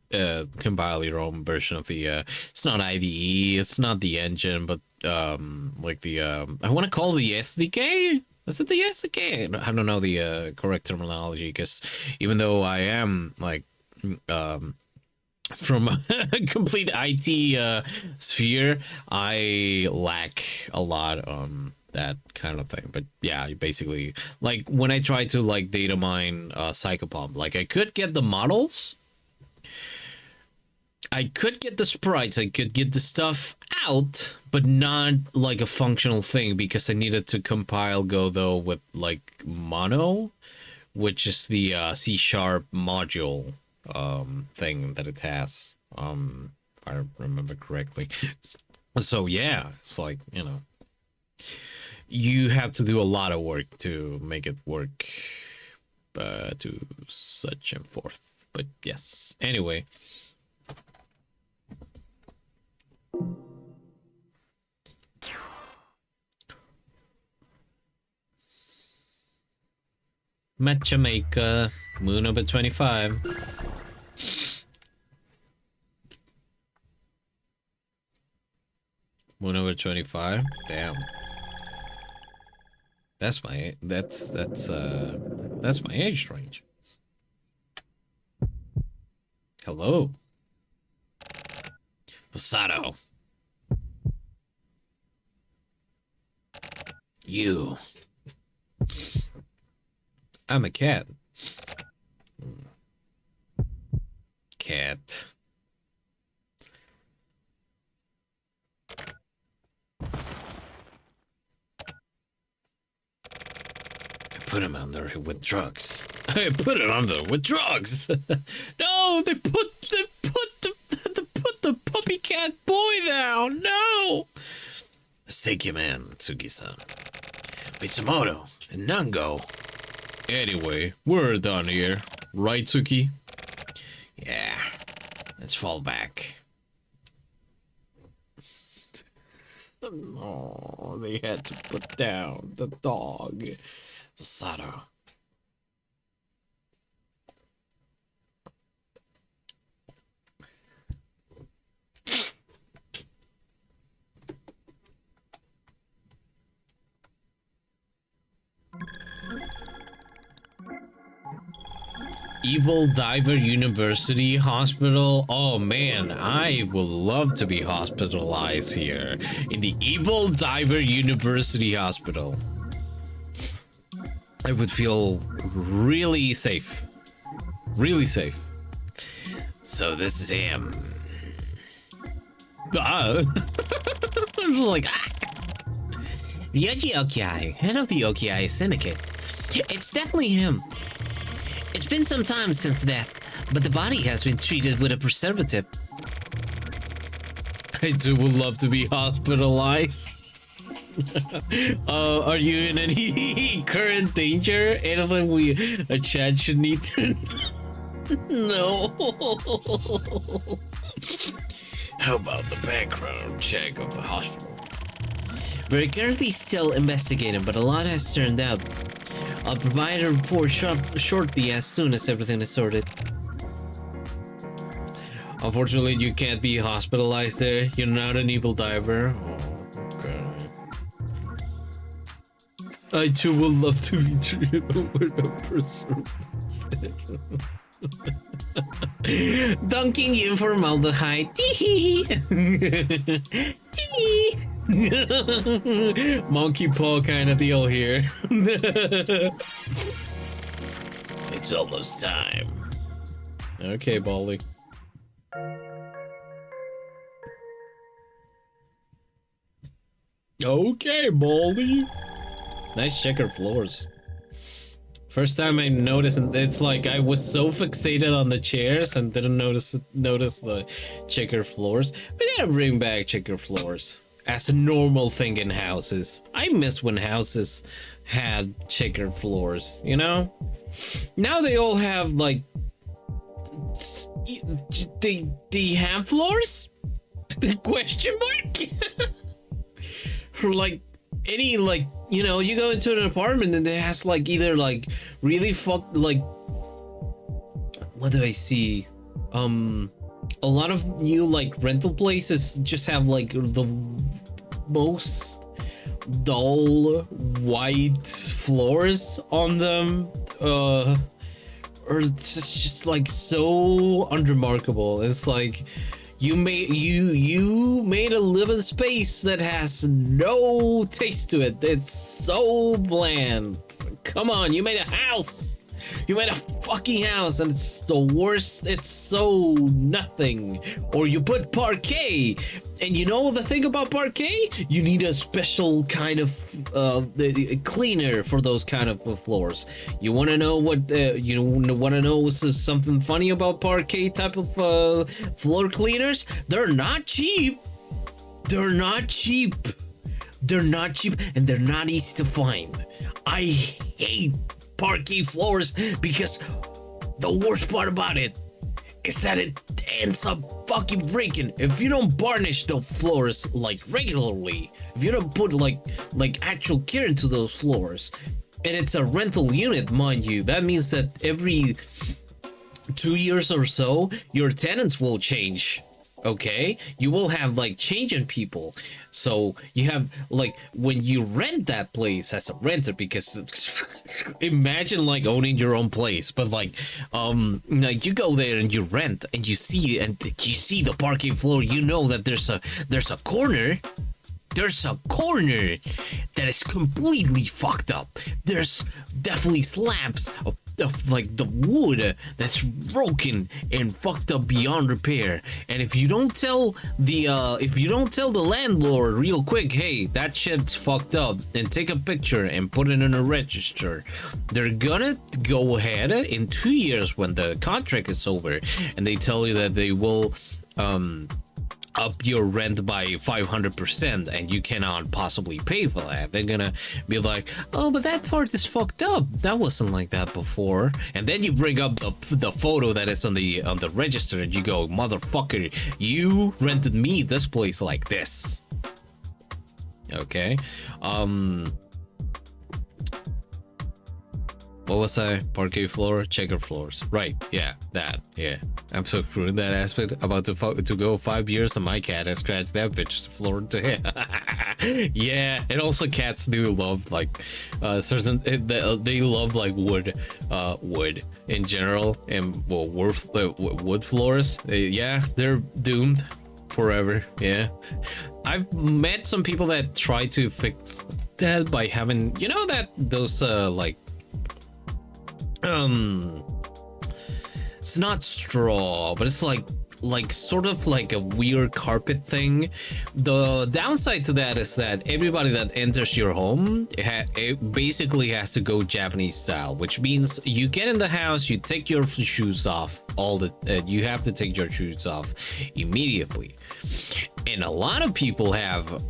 compile your own version of the it's not IDE, it's not the engine, but like the I want to call the SDK. Is it the SDK? I don't know the correct terminology, because even though I am like from a complete IT sphere, I lack a lot on that kind of thing. But yeah, basically, like when I try to like data mine Psychopomp, like I could get the models, I could get the sprites, I could get the stuff out, but not like a functional thing, because I needed to compile Godot with like Mono, which is the C# module thing that it has, if I remember correctly. So yeah, it's like, you know, you have to do a lot of work to make it work, to such and forth. But yes, anyway. Met Jamaica, moon number 25. Moon number 25. Damn. That's my age range. Hello. Masato. You. I'm a cat. Cat. Put him under with drugs. I put it under with drugs. No, they put the puppy cat boy down. No. Let's take him in, Tsuki-san. Mitsumoto and Nango. Anyway, we're done here, right, Tsuki? Yeah. Let's fall back. Oh, they had to put down the dog. Sato. Evil Diver University Hospital. Oh man, I would love to be hospitalized here in the Evil Diver University Hospital. I would feel really safe. Really safe. So this is him. I was like, Yoji Okiai, head of the Okiai Syndicate. It's definitely him. It's been some time since death, but the body has been treated with a preservative. I too would love to be hospitalized. Are you in any current danger? Anything a Chad should need to know? How about the background check of the hospital? We're currently still investigating, but a lot has turned out. I'll provide a report shortly as soon as everything is sorted. Unfortunately, you can't be hospitalized there. You're not an evil diver. Oh, okay. I too would love to be treated with a preservative. Dunking in formaldehyde. Tee. Tee. Monkey paw kind of deal here. It's almost time. Okay, Baldy. Okay, Baldy. Nice checkered floors. First time I noticed, and it's like I was so fixated on the chairs and didn't notice the checkered floors. We gotta bring back checkered floors as a normal thing in houses. I miss when houses had checkered floors, you know? Now they all have like they have floors? Question mark? Or like any like, you know, you go into an apartment and it has like either like really like what do I see? A lot of new like rental places just have like the most dull white floors on them, or it's just like so unremarkable. It's like you made a living space that has no taste to it. It's so bland. Come on, you made a house. You made a fucking house and it's the worst. It's so nothing. Or you put parquet, and you know the thing about parquet? You need a special kind of cleaner for those kind of floors. You want to know what? You want to know something funny about parquet type of floor cleaners? They're not cheap. They're not cheap. They're not cheap and they're not easy to find. I hate parquet floors because the worst part about it is that it ends up fucking breaking. If you don't varnish the floors like regularly, if you don't put like actual care into those floors, and it's a rental unit, mind you, that means that every 2 years or so, your tenants will change. Okay, you will have like change in people, so you have like when you rent that place as a renter, because imagine like owning your own place, but like you go there and you rent and you see the parquet floor, you know that there's a corner that is completely fucked up. There's definitely slabs of like the wood that's broken and fucked up beyond repair. And if you don't tell the landlord real quick, hey, that shit's fucked up, and take a picture and put it in a register, they're gonna go ahead in 2 years when the contract is over, and they tell you that they will up your rent by 500% and you cannot possibly pay for that. They're gonna be like, oh, but that part is fucked up, that wasn't like that before. And then you bring up the photo that is on the register and you go, motherfucker, you rented me this place like this. Okay. What was I? Parquet floor, checker floors. Right, yeah, that, yeah. I'm so screwed in that aspect. About to go 5 years and my cat has scratched that bitch's floor to hit. Yeah, and also cats do love like certain, they love like wood in general, and well, wood floors. Yeah, they're doomed forever. Yeah, I've met some people that try to fix that by having, you know, that those like it's not straw, but it's like sort of like a weird carpet thing. The downside to that is that everybody that enters your home, it basically has to go Japanese style, which means you get in the house, you take your shoes off, you have to take your shoes off immediately. And a lot of people have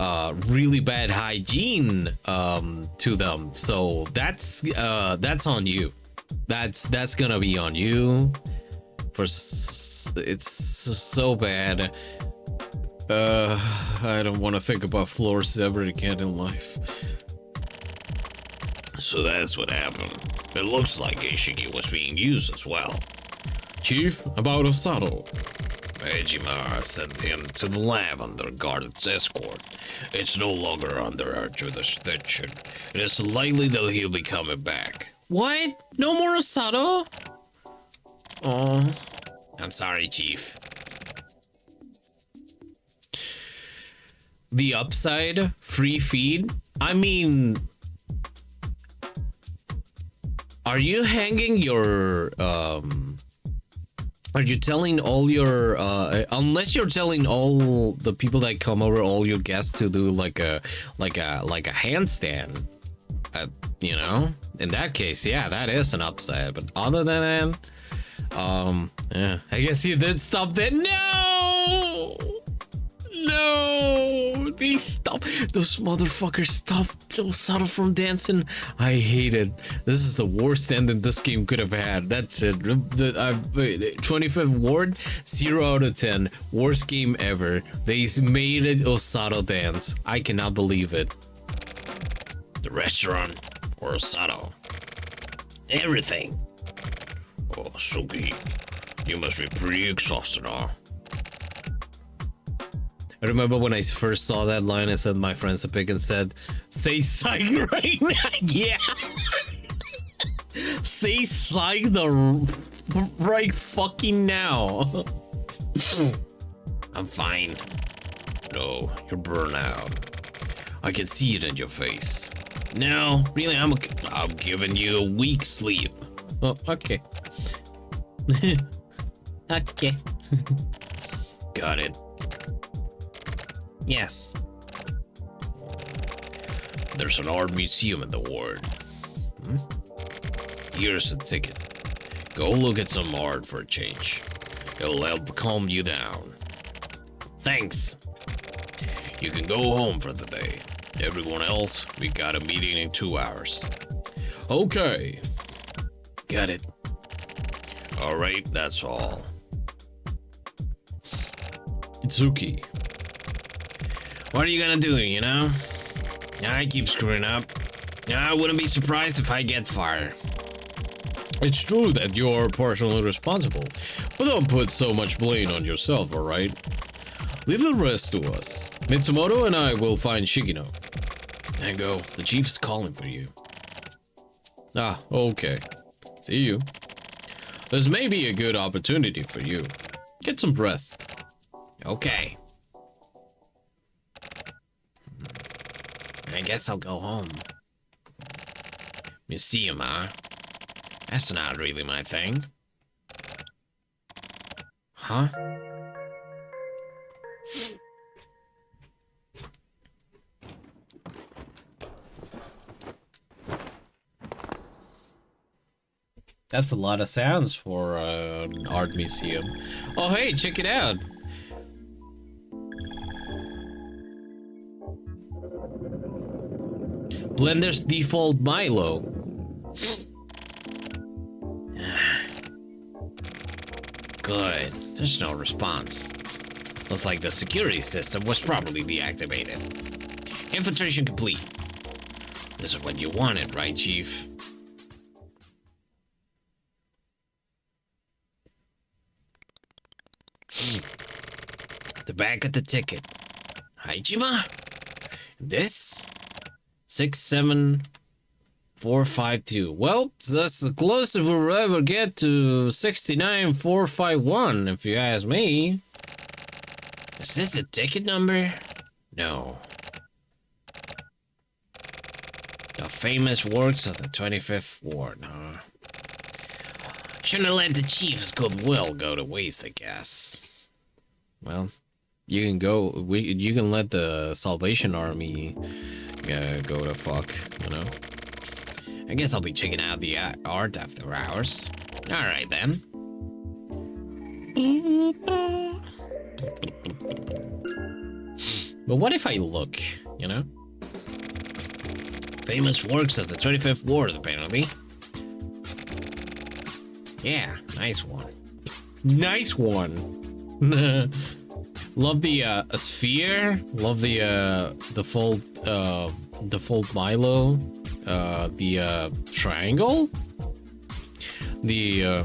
really bad hygiene to them, so that's on you. That's gonna be on you. It's so bad. I don't want to think about floors ever again in life. So that's what happened. It looks like Ishiki was being used as well. Chief, about Osato. Ejima sent him to the lab under guarded escort. It's no longer under our jurisdiction. It is likely that he'll be coming back. What? No more Osato? Oh, I'm sorry, Chief. The upside, free feed. I mean, are you hanging your are you telling all your unless you're telling all the people that come over, all your guests, to do like a handstand? You know, in that case, yeah, that is an upside. But other than that, yeah, I guess you did stop that. No, they stopped. Those motherfuckers stopped Osato from dancing. I hate it. This is the worst ending this game could have had. That's it. 25th Ward, 0 out of 10. Worst game ever. They made it Osato dance. I cannot believe it. The restaurant or Osato? Everything. Oh, Suki, you must be pretty exhausted, huh? I remember when I first saw that line, I said my friends a pick and said, say psych right now. Yeah. Say psych right fucking now. I'm fine. No, you're burnt out. I can see it in your face. No, really, I'm giving you a week's sleep. Oh, okay. Okay. Got it. Yes. There's an art museum in the ward. Here's a ticket. Go look at some art for a change. It'll help calm you down. Thanks. You can go home for the day. Everyone else, we got a meeting in 2 hours. Okay. Got it. Alright, that's all. Itsuki. What are you gonna do, you know? I keep screwing up. I wouldn't be surprised if I get fired. It's true that you're partially responsible, but don't put so much blame on yourself, alright? Leave the rest to us. Mitsumoto and I will find Shigino. And go, the chief's calling for you. Ah, okay. See you. This may be a good opportunity for you. Get some rest. Okay. I guess I'll go home. Museum, huh? That's not really my thing. Huh? That's a lot of sounds for an art museum. Oh, hey, check it out. Blender's default Milo. Good. There's no response. Looks like the security system was probably deactivated. Infiltration complete. This is what you wanted, right, Chief? The back of the ticket. Haijima? This? 67452. Well, that's the closest we'll ever get to 69451, if you ask me. Is this a ticket number? No. The famous works of the 25th Ward, huh? Shouldn't have let the chief's goodwill go to waste, I guess. Well, you can go. You can let the Salvation Army go to fuck, you know. I guess I'll be checking out the art after hours. All right then. But what if I look, you know? Famous works of the 25th Ward, apparently. Yeah, nice one. Nice one. Love the sphere. Love the fold Milo. The triangle. The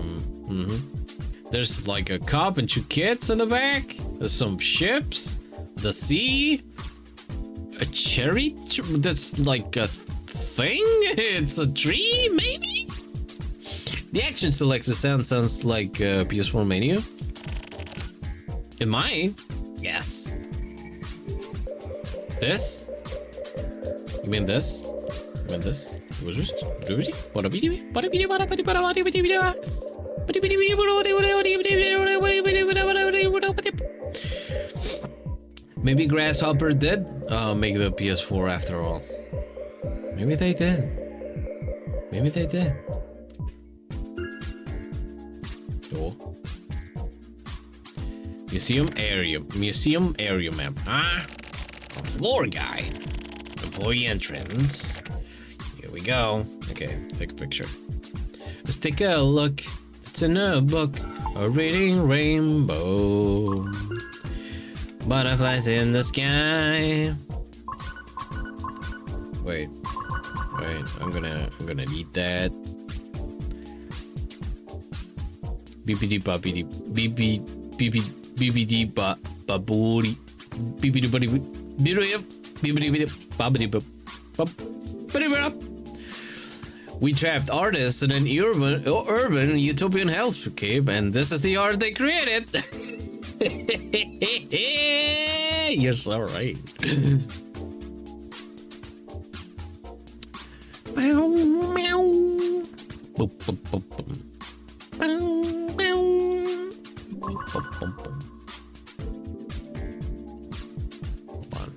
There's like a cop and 2 kids in the back. There's some ships. The sea. A cherry. That's like a thing. It's a tree, maybe. The action selector sounds like PS4 menu. It might. Yes. This? You mean this? You mean this? Maybe Grasshopper did make the PS4 after all. Maybe they did. Maybe they did. Oh. Museum area map. Ah, a floor guide. Employee entrance. Here we go. Okay, take a picture. Let's take a look. It's in a book. A reading rainbow. Butterflies in the sky. Wait. I'm gonna need that. BBD babidi BBD baburi BBD babidi. We trapped artists in an urban utopian hellscape, and this is the art they created. You're so right. Meow, meow. Boop, boop, boop, boop. Hold on.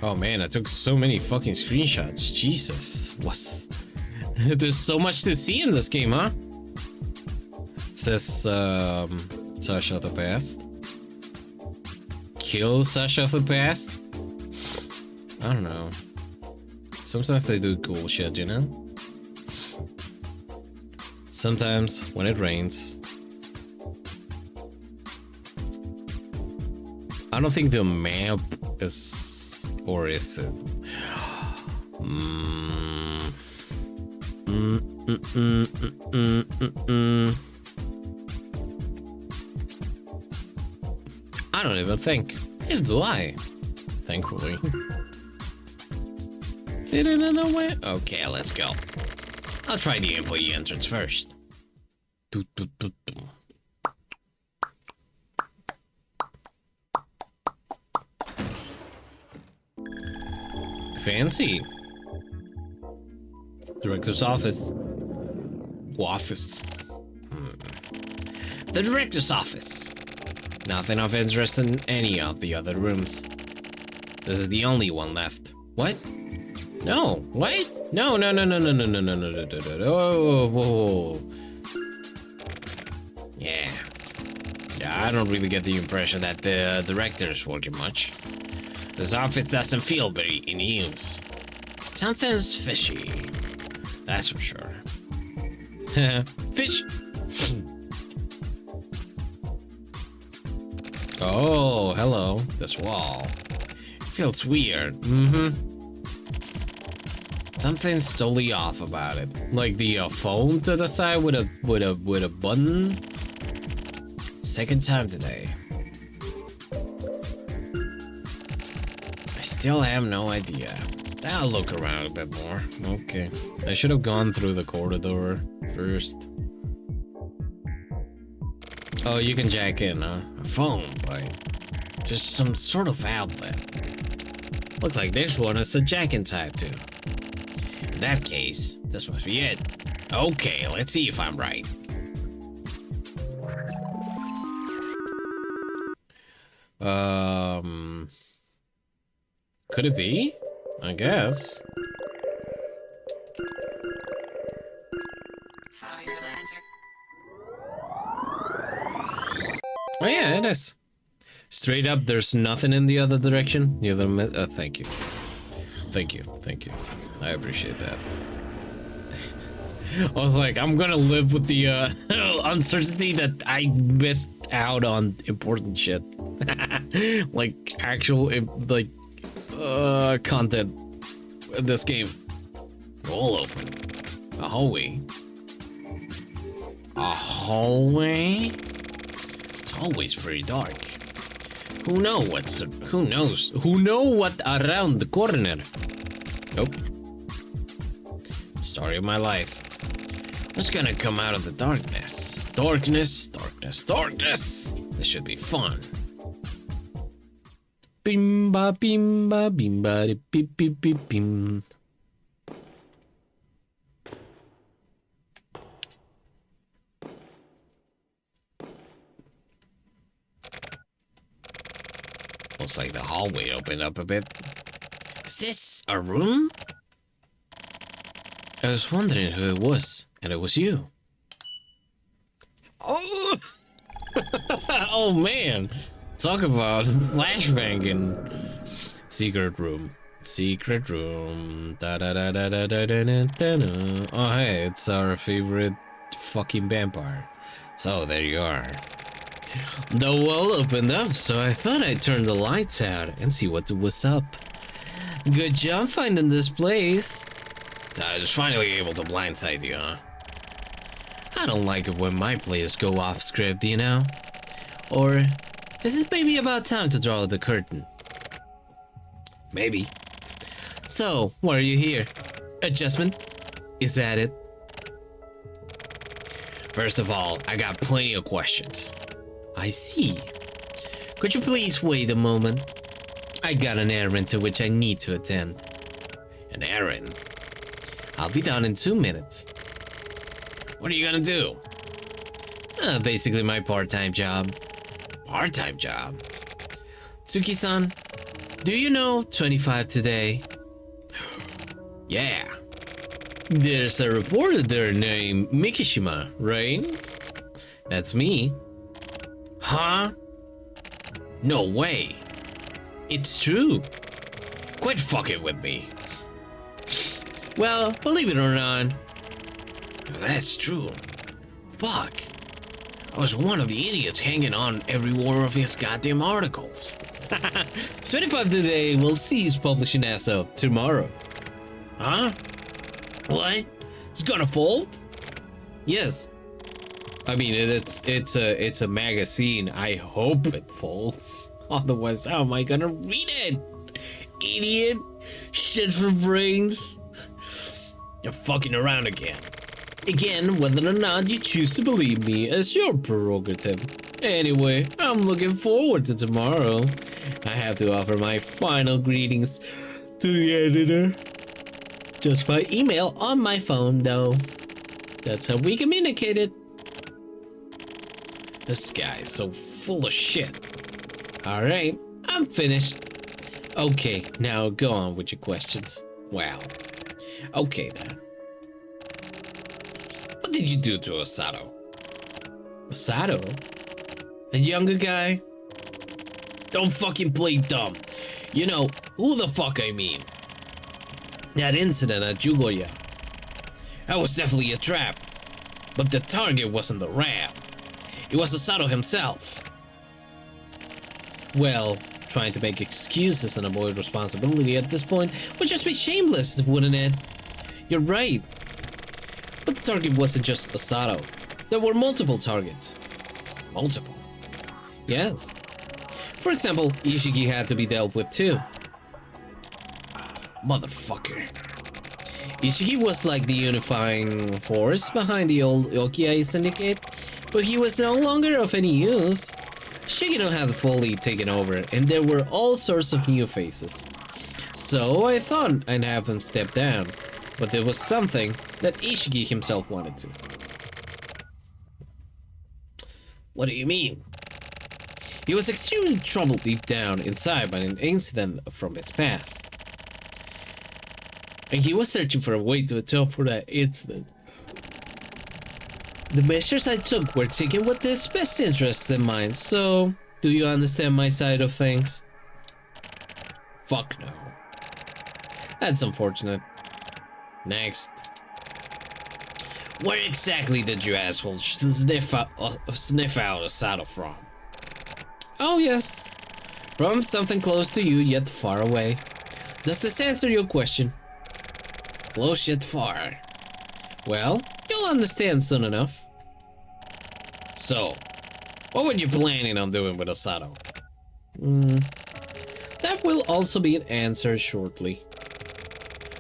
Oh man, I took so many fucking screenshots. Jesus, there's so much to see in this game, huh? Says Sasha the Past. kill Sasha of the past? I don't know. Sometimes they do cool shit, you know? Sometimes when it rains. I don't think the map is, or is it? I don't even think. Neither do I. Thankfully. Did it in a way? Okay, let's go. I'll try the employee entrance first. Fancy. Director's office. Office. The director's office. Nothing of interest in any of the other rooms. This is the only one left. What? No, wait. No. Whoa. Yeah, I don't really get the impression that the director is working much. This office doesn't feel very in use. Something's fishy. That's for sure. Fish. Oh, hello. This wall. It feels weird. Something's totally off about it. Like the phone to the side with a button. Second time today. I still have no idea. I'll look around a bit more. Okay. I should have gone through the corridor first. Oh, you can jack in a phone, but just some sort of outlet. Looks like this one is a jack-in type too. In that case, this must be it. Okay, let's see if I'm right. Could it be? I guess. Oh yeah, it is. Straight up, there's nothing in the other direction. The other, thank you. Thank you. I appreciate that. I was like, I'm gonna live with the uncertainty that I missed out on important shit. Like actual, like, content in this game. All open. A hallway. A hallway? It's always pretty dark. Who knows what around the corner? Nope. Story of my life. What's gonna come out of the darkness? Darkness. This should be fun. Bimba bimba bimba bip bip bip bim. Looks like the hallway opened up a bit. Is this a room? I was wondering who it was, and it was you. Oh, oh man. Talk about flashbanging. Secret room. Da da da da da da da da da. Oh hey, it's our favorite fucking vampire. So there you are. The wall opened up, so I thought I'd turn the lights out and see what was up. Good job finding this place. I was finally able to blindside you, huh? I don't like it when my players go off script, you know? Or is it maybe about time to draw the curtain? Maybe. So, why are you here? Adjustment? Is that it? First of all, I got plenty of questions. I see. Could you please wait a moment? I got an errand to which I need to attend. An errand? I'll be done in 2 minutes. What are you gonna do? Basically my part-time job. Part-time job? Tsuki-san, do you know 25 today? Yeah. There's a reporter there named Mikishima, right? That's me. Huh? No way. It's true. Quit fucking with me. Well, believe it or not, that's true. Fuck. I was one of the idiots hanging on every one of his goddamn articles. 25 today will cease publishing as of tomorrow. Huh? What? It's gonna fold? Yes. I mean, it's a magazine. I hope it folds. Otherwise, how am I gonna read it? Idiot. Shit for brains. You're fucking around again. Again, whether or not you choose to believe me is your prerogative. Anyway, I'm looking forward to tomorrow. I have to offer my final greetings to the editor. Just by email on my phone, though. That's how we communicated. This guy is so full of shit. Alright, I'm finished. Okay, now go on with your questions. Wow. Okay then. What did you do to Osato? Osato? The younger guy? Don't fucking play dumb. You know who the fuck I mean. That incident at Jugoya. That was definitely a trap. But the target wasn't the ram. It was Osato himself. Well, trying to make excuses and avoid responsibility at this point would just be shameless, wouldn't it? You're right. But the target wasn't just Osato. There were multiple targets. Multiple? Yes. For example, Ishiki had to be dealt with too. Motherfucker. Ishiki was like the unifying force behind the old Okiai syndicate, but he was no longer of any use. Shigino had fully taken over, and there were all sorts of new faces. So I thought I'd have them step down, but there was something that Ishiki himself wanted to. What do you mean? He was extremely troubled deep down inside by an incident from his past. And he was searching for a way to atone for that incident. The measures I took were taken with his best interests in mind, so do you understand my side of things? Fuck no. That's unfortunate. Next. Where exactly did you assholes sniff out Osato from? Oh yes, from something close to you yet far away. Does this answer your question? Close yet far. Well, you'll understand soon enough. So, what were you planning on doing with Osato? That will also be answered shortly.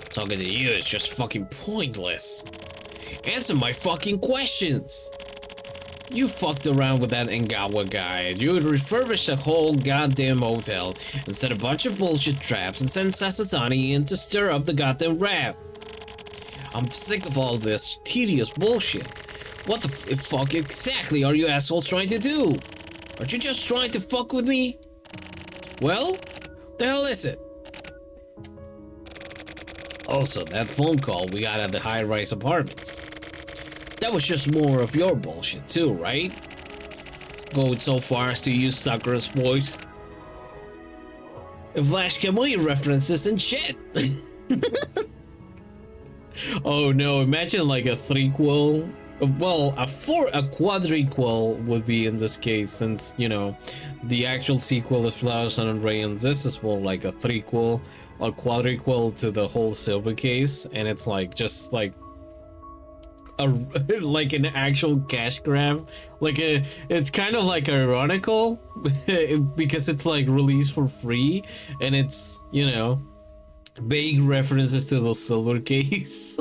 Talking to you is just fucking pointless. Answer my fucking questions. You fucked around with that Engawa guy. You refurbished the whole goddamn hotel and set a bunch of bullshit traps and sent Sasatani in to stir up the goddamn rap. I'm sick of all this tedious bullshit. What the fuck exactly are you assholes trying to do? Aren't you just trying to fuck with me? Well, the hell is it? Also, that phone call we got at the high-rise apartments. That was just more of your bullshit too, right? Going so far as to use Sakura's voice. Flash Kamui references and shit. Oh no, imagine like a threequel. Well, a quadriquel would be in this case, since, you know, the actual sequel is Flower, Sun, and Rain. This is more like a threequel, a quadriquel to the whole Silver case, and it's like just like a like an actual cash grab. Like it's kind of like ironical because it's like released for free, and it's, you know, vague references to the Silver case.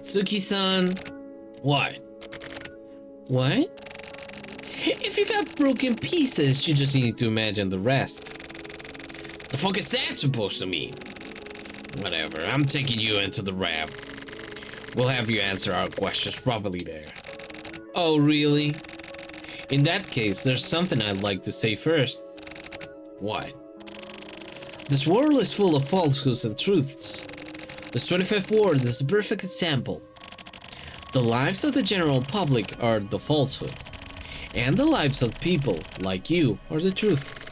Tsuki-san. What? What? If you got broken pieces, you just need to imagine the rest. The fuck is that supposed to mean? Whatever, I'm taking you into the lab. We'll have you answer our questions properly there. Oh, really? In that case, there's something I'd like to say first. What? This world is full of falsehoods and truths. This 25th ward is a perfect example. The lives of the general public are the falsehood, And the lives of people like you are the truths.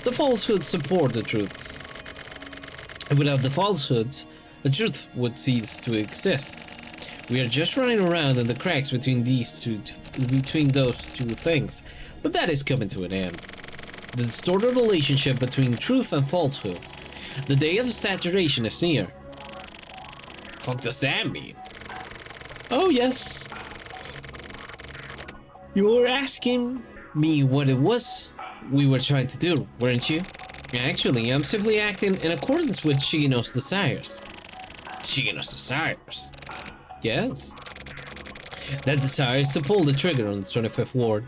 The falsehoods support the truths. And without the falsehoods, the truth would cease to exist. We are just running around in the cracks between those two things, but that is coming to an end. The distorted relationship between truth and falsehood. The day of saturation is near. Fuck does that mean? Oh yes. You were asking me what it was we were trying to do, weren't you? Actually, I'm simply acting in accordance with Shigeno's desires. Shigeno's desires? Yes. That desire is to pull the trigger on the 25th ward.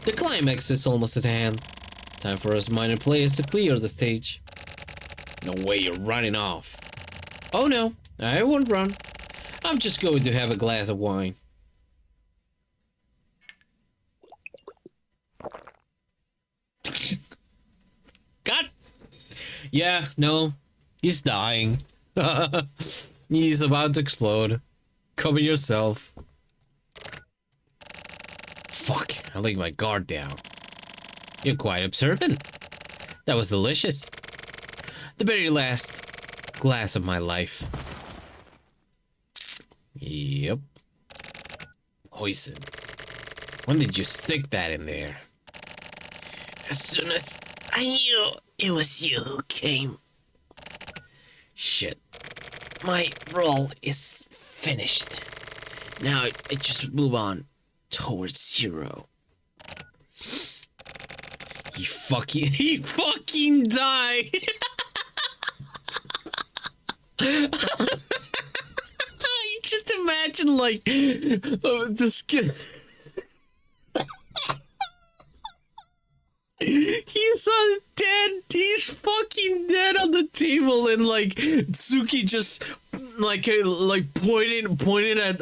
The climax is almost at hand. Time for us minor players to clear the stage. No way you're running off. Oh no, I won't run. I'm just going to have a glass of wine. God. Yeah, no. He's dying. He's about to explode. Cover yourself. Fuck, I laid my guard down. You're quite observant. That was delicious. The very last glass of my life. Yep. Poison. When did you stick that in there? As soon as I knew it was you who came. Shit. My role is finished. Now I just move on towards zero. He fucking died. Just imagine like this kid. He's dead. He's fucking dead on the table, and like Tsuki just like pointing at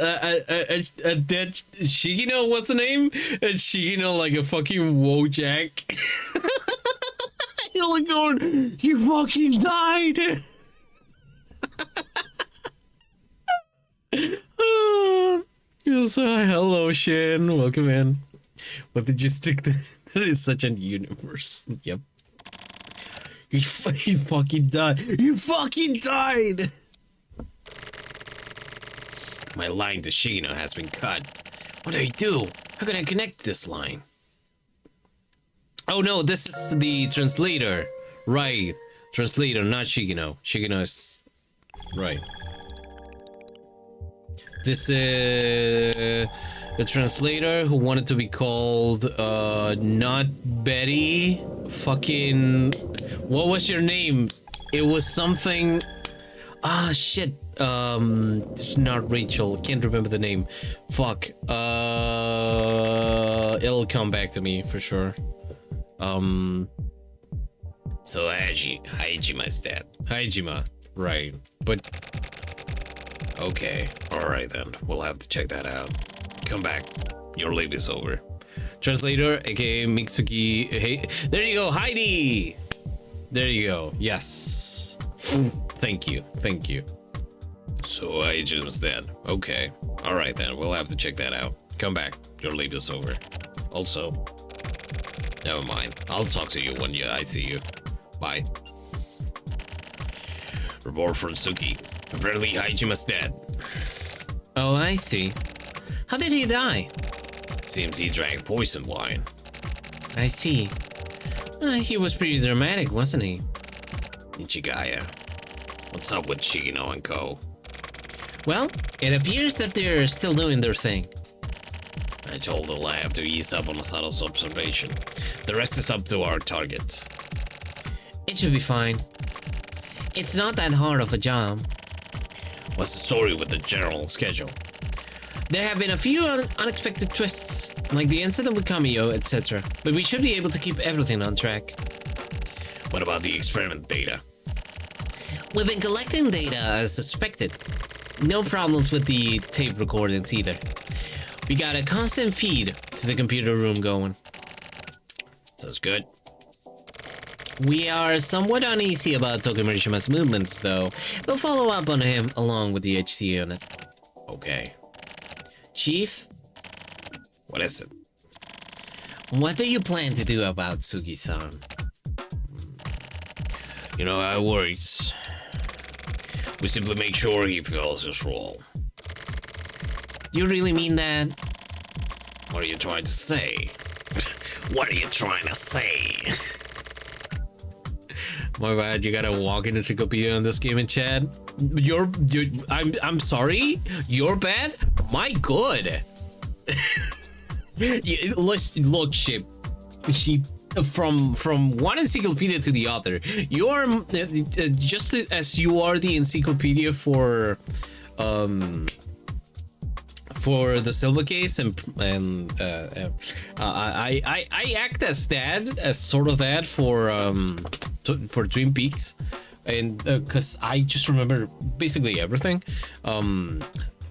dead Shigino. What's the name? And Shigino like a fucking Wojak. You're like going, you fucking died. Yes, hello Shin, welcome in. What did you stick that? That is such a universe. Yep. You fucking died. You fucking died! My line to Shigino has been cut. What do I do? How can I connect this line? Oh no, this is the translator. Right. Translator, not Shigino. Shigino is... Right. This is... the translator who wanted to be called, not Betty. Fucking... What was your name? It was something... Ah, shit. It's not Rachel. Can't remember the name. Fuck. It'll come back to me for sure. So Hajima's dead. Hajima. Right. But... Okay. Alright then. We'll have to check that out. Come back. Your leave is over. Translator, aka Mitsuki. Hey, there you go, Heidi. There you go. Yes. Thank you. Thank you. So Agent's dead. Okay. All right then. We'll have to check that out. Come back. Your leave is over. Also, never mind. I'll talk to you when I see you. Bye. Report from Suki. Apparently Hajima's dead. Oh, I see. How did he die? Seems he drank poison wine. I see. He was pretty dramatic, wasn't he? Ichigaya. What's up with Shigino and Co? Well, it appears that they're still doing their thing. I told the lab to ease up on the subtle observation. The rest is up to our targets. It should be fine. It's not that hard of a job. What's the story with the general schedule? There have been a few unexpected twists, like the incident with Kamiyo, etc. But we should be able to keep everything on track. What about the experiment data? We've been collecting data as suspected. No problems with the tape recordings either. We got a constant feed to the computer room going. Sounds good. We are somewhat uneasy about Tokumarishima's movements, though. We'll follow up on him along with the HC unit. Okay. Chief, What is it? What do you plan to do about Sugi-san? You know how it works. We simply make sure he fills his role. Do you really mean that? What are you trying to say? What are you trying to say? My bad, you gotta walk in the encyclopedia on this game in chat. I'm sorry? You're bad? My good. Look, Ship. From one encyclopedia to the other, you're just as you are the encyclopedia for the silver case, and I act as that, as sort of that for Twin Peaks, and because I just remember basically everything. I'm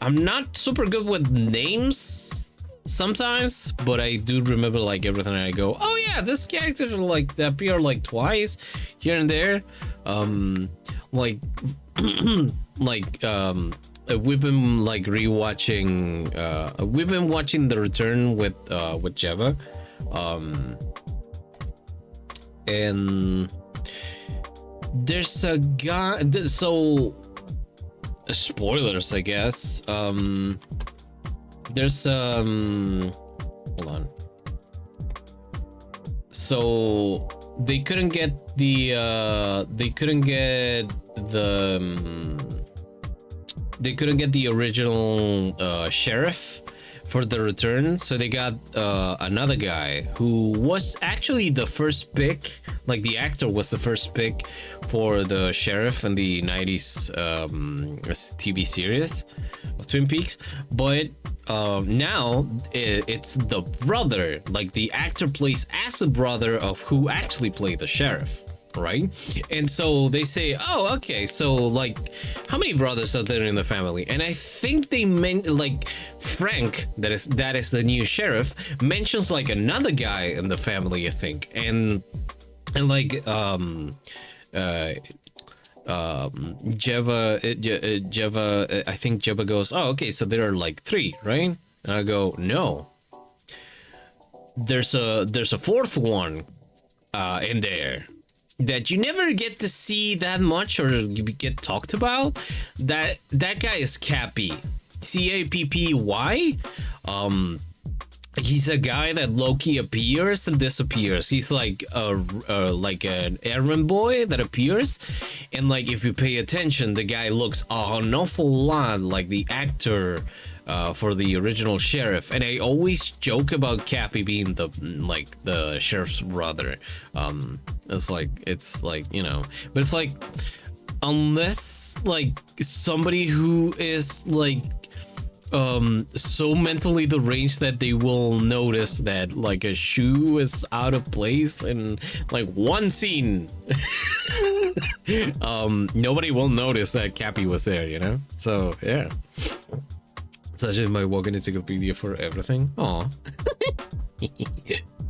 not super good with names sometimes, but I do remember like everything. And I go, oh yeah, this character like appear like twice here and there. Like we've been like rewatching. We've been watching The Return with Jeva, and there's a guy. So spoilers, I guess. There's hold on. So they couldn't get the original sheriff for The Return, so they got another guy who was actually the first pick. Like the actor was the first pick for the sheriff in the 90s TV series of Twin Peaks, but now it's the brother. Like the actor plays as the brother of who actually played the sheriff, right? And so they say, oh, okay, so like how many brothers are there in the family? And I think they meant like Frank, that is the new sheriff, mentions like another guy in the family, I think, and like Jeva, I think Jeva goes, oh, okay, so there are like 3, right? And I go, no, there's a fourth one in there that you never get to see that much or get talked about. That guy is Cappy, Cappy. He's a guy that Loki appears and disappears. He's like an errand boy that appears, and like if you pay attention, the guy looks an awful lot like the actor for the original sheriff. And I always joke about Cappy being the sheriff's brother. It's like you know, but it's like unless like somebody who is like so mentally deranged that they will notice that like a shoe is out of place in like one scene, nobody will notice that Cappy was there, you know? So yeah, such as my walking encyclopedia for everything. Aw.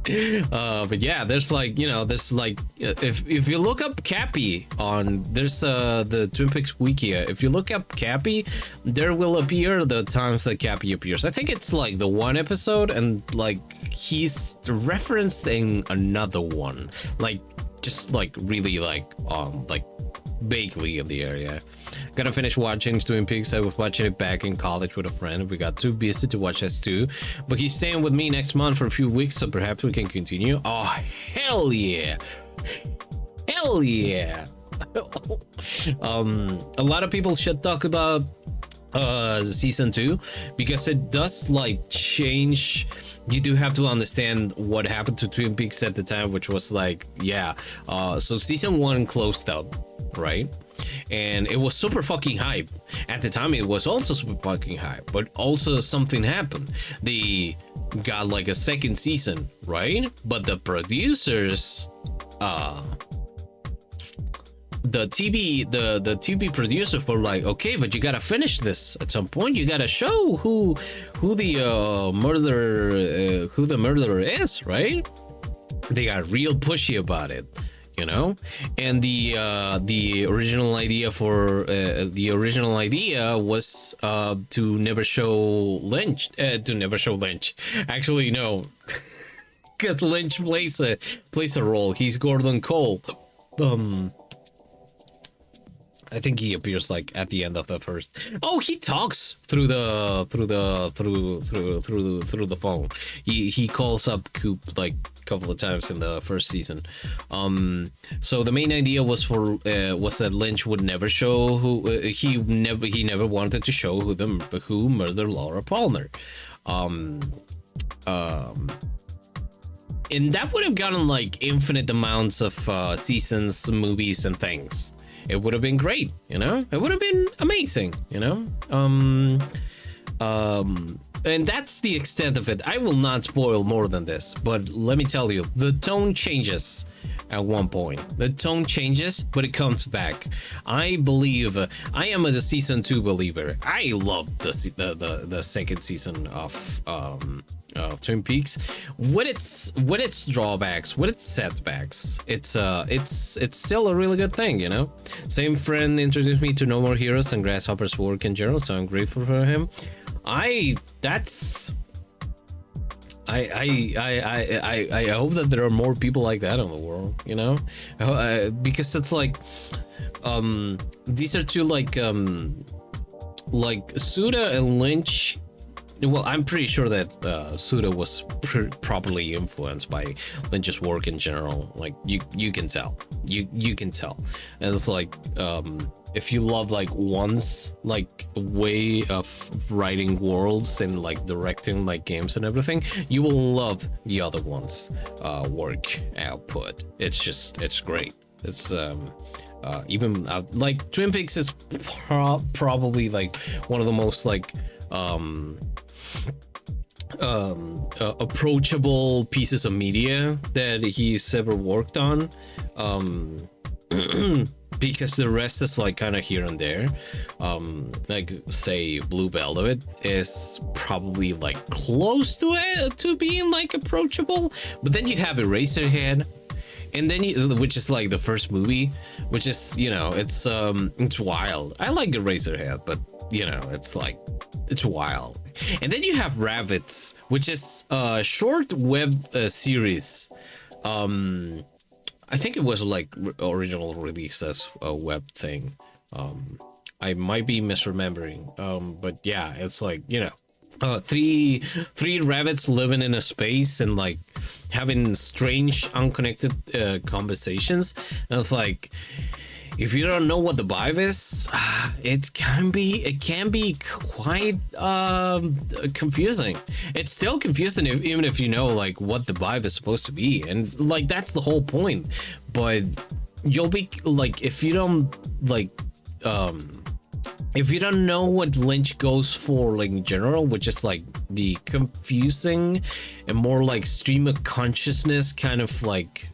But yeah, there's like, you know, there's like if you look up Cappy on there's the Twin Peaks wiki, if you look up Cappy, there will appear the times that Cappy appears. I think it's like the one episode, and like he's referencing another one, like just like really like vaguely in the area. Gotta finish watching Twin Peaks. I was watching it back in college with a friend. We got too busy to watch S2, but he's staying with me next month for a few weeks, so perhaps we can continue. Oh, hell yeah. Hell yeah. A lot of people should talk about season 2 because it does like change. You do have to understand what happened to Twin Peaks at the time, which was like, yeah, so season 1 closed up, right? And it was super fucking hype at the time. It was also super fucking hype, but also something happened. They got like a second season, right? But the producers, the TV producers were like, okay, but you gotta finish this at some point. You gotta show who the murderer is, right? They got real pushy about it. you know. And the original idea was to never show Lynch. Actually, no, because Lynch plays a role. He's Gordon Cole. I think he appears like at the end of the first. Oh, he talks through the phone. He calls up Coop like a couple of times in the first season. So the main idea was that Lynch would never show he never wanted to show who murdered Laura Palmer. And that would have gotten like infinite amounts of seasons, movies, and things. It would have been great, you know? It would have been amazing, you know? And that's the extent of it. I will not spoil more than this, but let me tell you, the tone changes at one point. The tone changes, but it comes back. I believe, I am a season 2 believer. I love the second season of Twin Peaks, with its drawbacks, with its setbacks. It's still a really good thing, you know. Same friend introduced me to No More Heroes and Grasshopper's work in general, so I'm grateful for him. I hope that there are more people like that in the world, you know, because it's like these are two like Suda and Lynch. Well, I'm pretty sure that Suda was properly influenced by Lynch's work in general. Like you can tell, you can tell, and it's like if you love like one's like way of writing worlds and like directing like games and everything, you will love the other one's work output. It's great. It's even like Twin Peaks is probably like one of the most like approachable pieces of media that he's ever worked on, because the rest is like kind of here and there. Like say Blue Velvet is probably like close to it to being like approachable, but then you have Eraserhead, and then which is like the first movie, which is, you know, it's wild. I like Eraserhead, but you know, it's wild. And then you have Rabbids, which is a short web series. I think it was like original release as a web thing. I might be misremembering. But yeah, it's like, you know, three rabbits living in a space and like having strange, unconnected conversations. And it's like, if you don't know what the vibe is, it can be quite confusing. It's still confusing even if you know like what the vibe is supposed to be, and like that's the whole point. But you'll be like, if you don't know what Lynch goes for like in general, which is like the confusing and more like stream of consciousness kind of like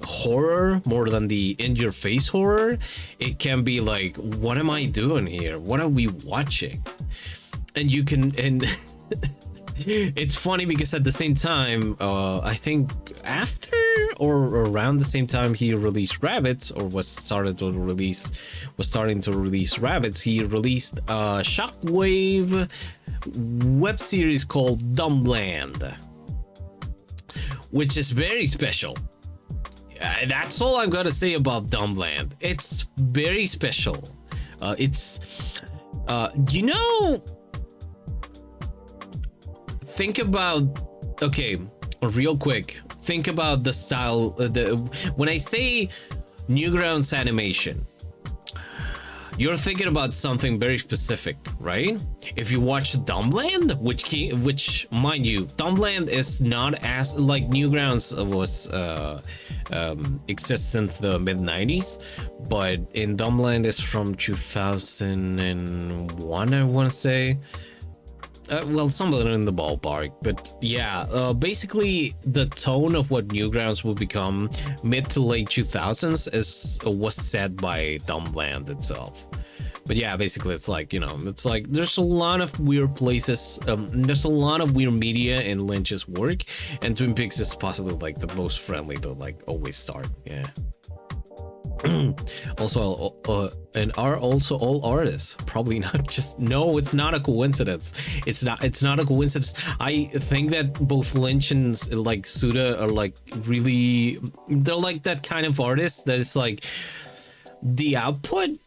horror more than the in-your-face horror, it can be like, what am I doing here? What are we watching? And you can, and it's funny because at the same time, I think after or around the same time he released Rabbids, or was starting to release Rabbids, he released a Shockwave web series called Dumbland, which is very special. That's all I'm gonna say about Dumbland. It's very special. It's you know, think about, okay, real quick, think about the style. When I say Newgrounds animation, you're thinking about something very specific, right? If you watch Dumbland, which mind you, Dumbland is not as like Newgrounds was exists since the mid-90s, but in Dumbland is from 2001, I want to say. Well, somewhere in the ballpark, but yeah, basically the tone of what Newgrounds will become mid to late 2000s was set by Dumbland itself, But yeah, basically it's like, you know, it's like there's a lot of weird places, there's a lot of weird media in Lynch's work, and Twin Peaks is possibly like the most friendly to like always start. Yeah. Also, and are also all artists. Probably not just, no, it's not a coincidence. It's not a coincidence. I think that both Lynch and like Suda are like really, they're like that kind of artist that is like the output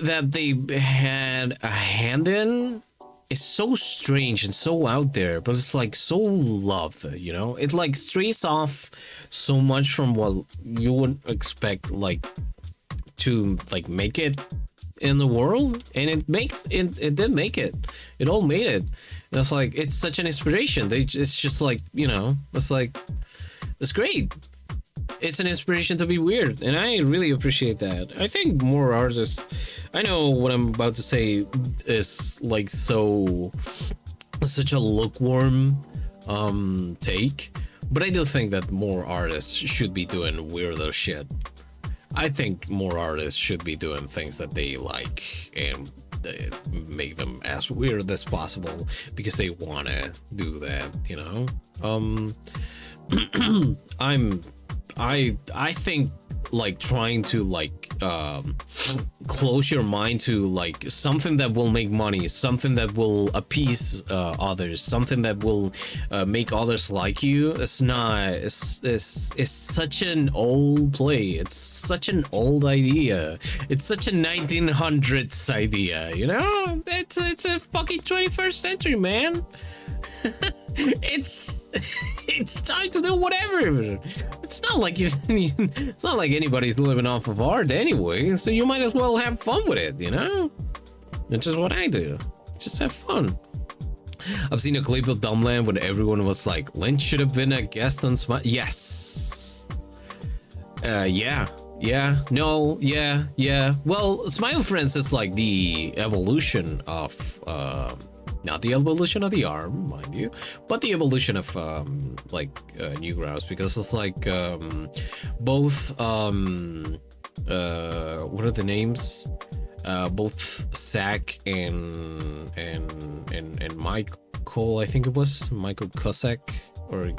that they had a hand in is so strange and so out there, but it's like so loved, you know? It like strays off so much from what you would expect like to like make it in the world, and it did make it. It all made it. And it's like it's such an inspiration. It's just like, you know, it's like it's great. It's an inspiration to be weird, and I really appreciate that. I think more artists, I know what I'm about to say is like such a lukewarm take, but I do think that more artists should be doing weirdo shit. I think more artists should be doing things that they like and they make them as weird as possible because they want to do that, you know? I think like trying to like close your mind to like something that will make money, something that will appease others, something that will make others like you, it's such an old play. It's such an old idea. It's such a 1900s idea, you know? It's a fucking 21st century, man. it's time to do whatever. It's not like it's not like anybody's living off of art anyway, so you might as well have fun with it, you know? It's just what I do. Just have fun. I've seen a clip of Dumbland when everyone was like, Lynch should have been a guest on Smile. Yes. Yeah. Well, Smile Friends is like the evolution of not the evolution of the arm, mind you, but the evolution of Newgrounds, because it's like both what are the names? Both Zach and Michael, I think it was Michael Cusack or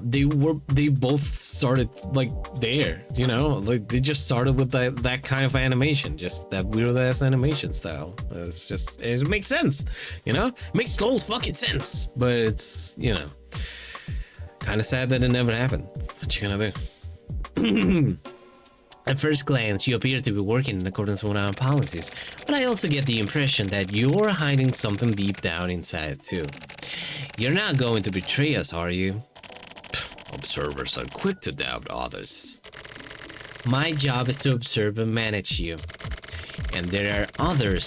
they both started like there, you know, like they just started with that kind of animation, just that weird ass animation style. It makes sense, you know, it makes total fucking sense, but it's, you know, kind of sad that it never happened. What you gonna do? At first glance, you appear to be working in accordance with our policies, but I also get the impression that you're hiding something deep down inside too. You're not going to betray us, are you? Observers are quick to doubt others. My job is to observe and manage you. And there are other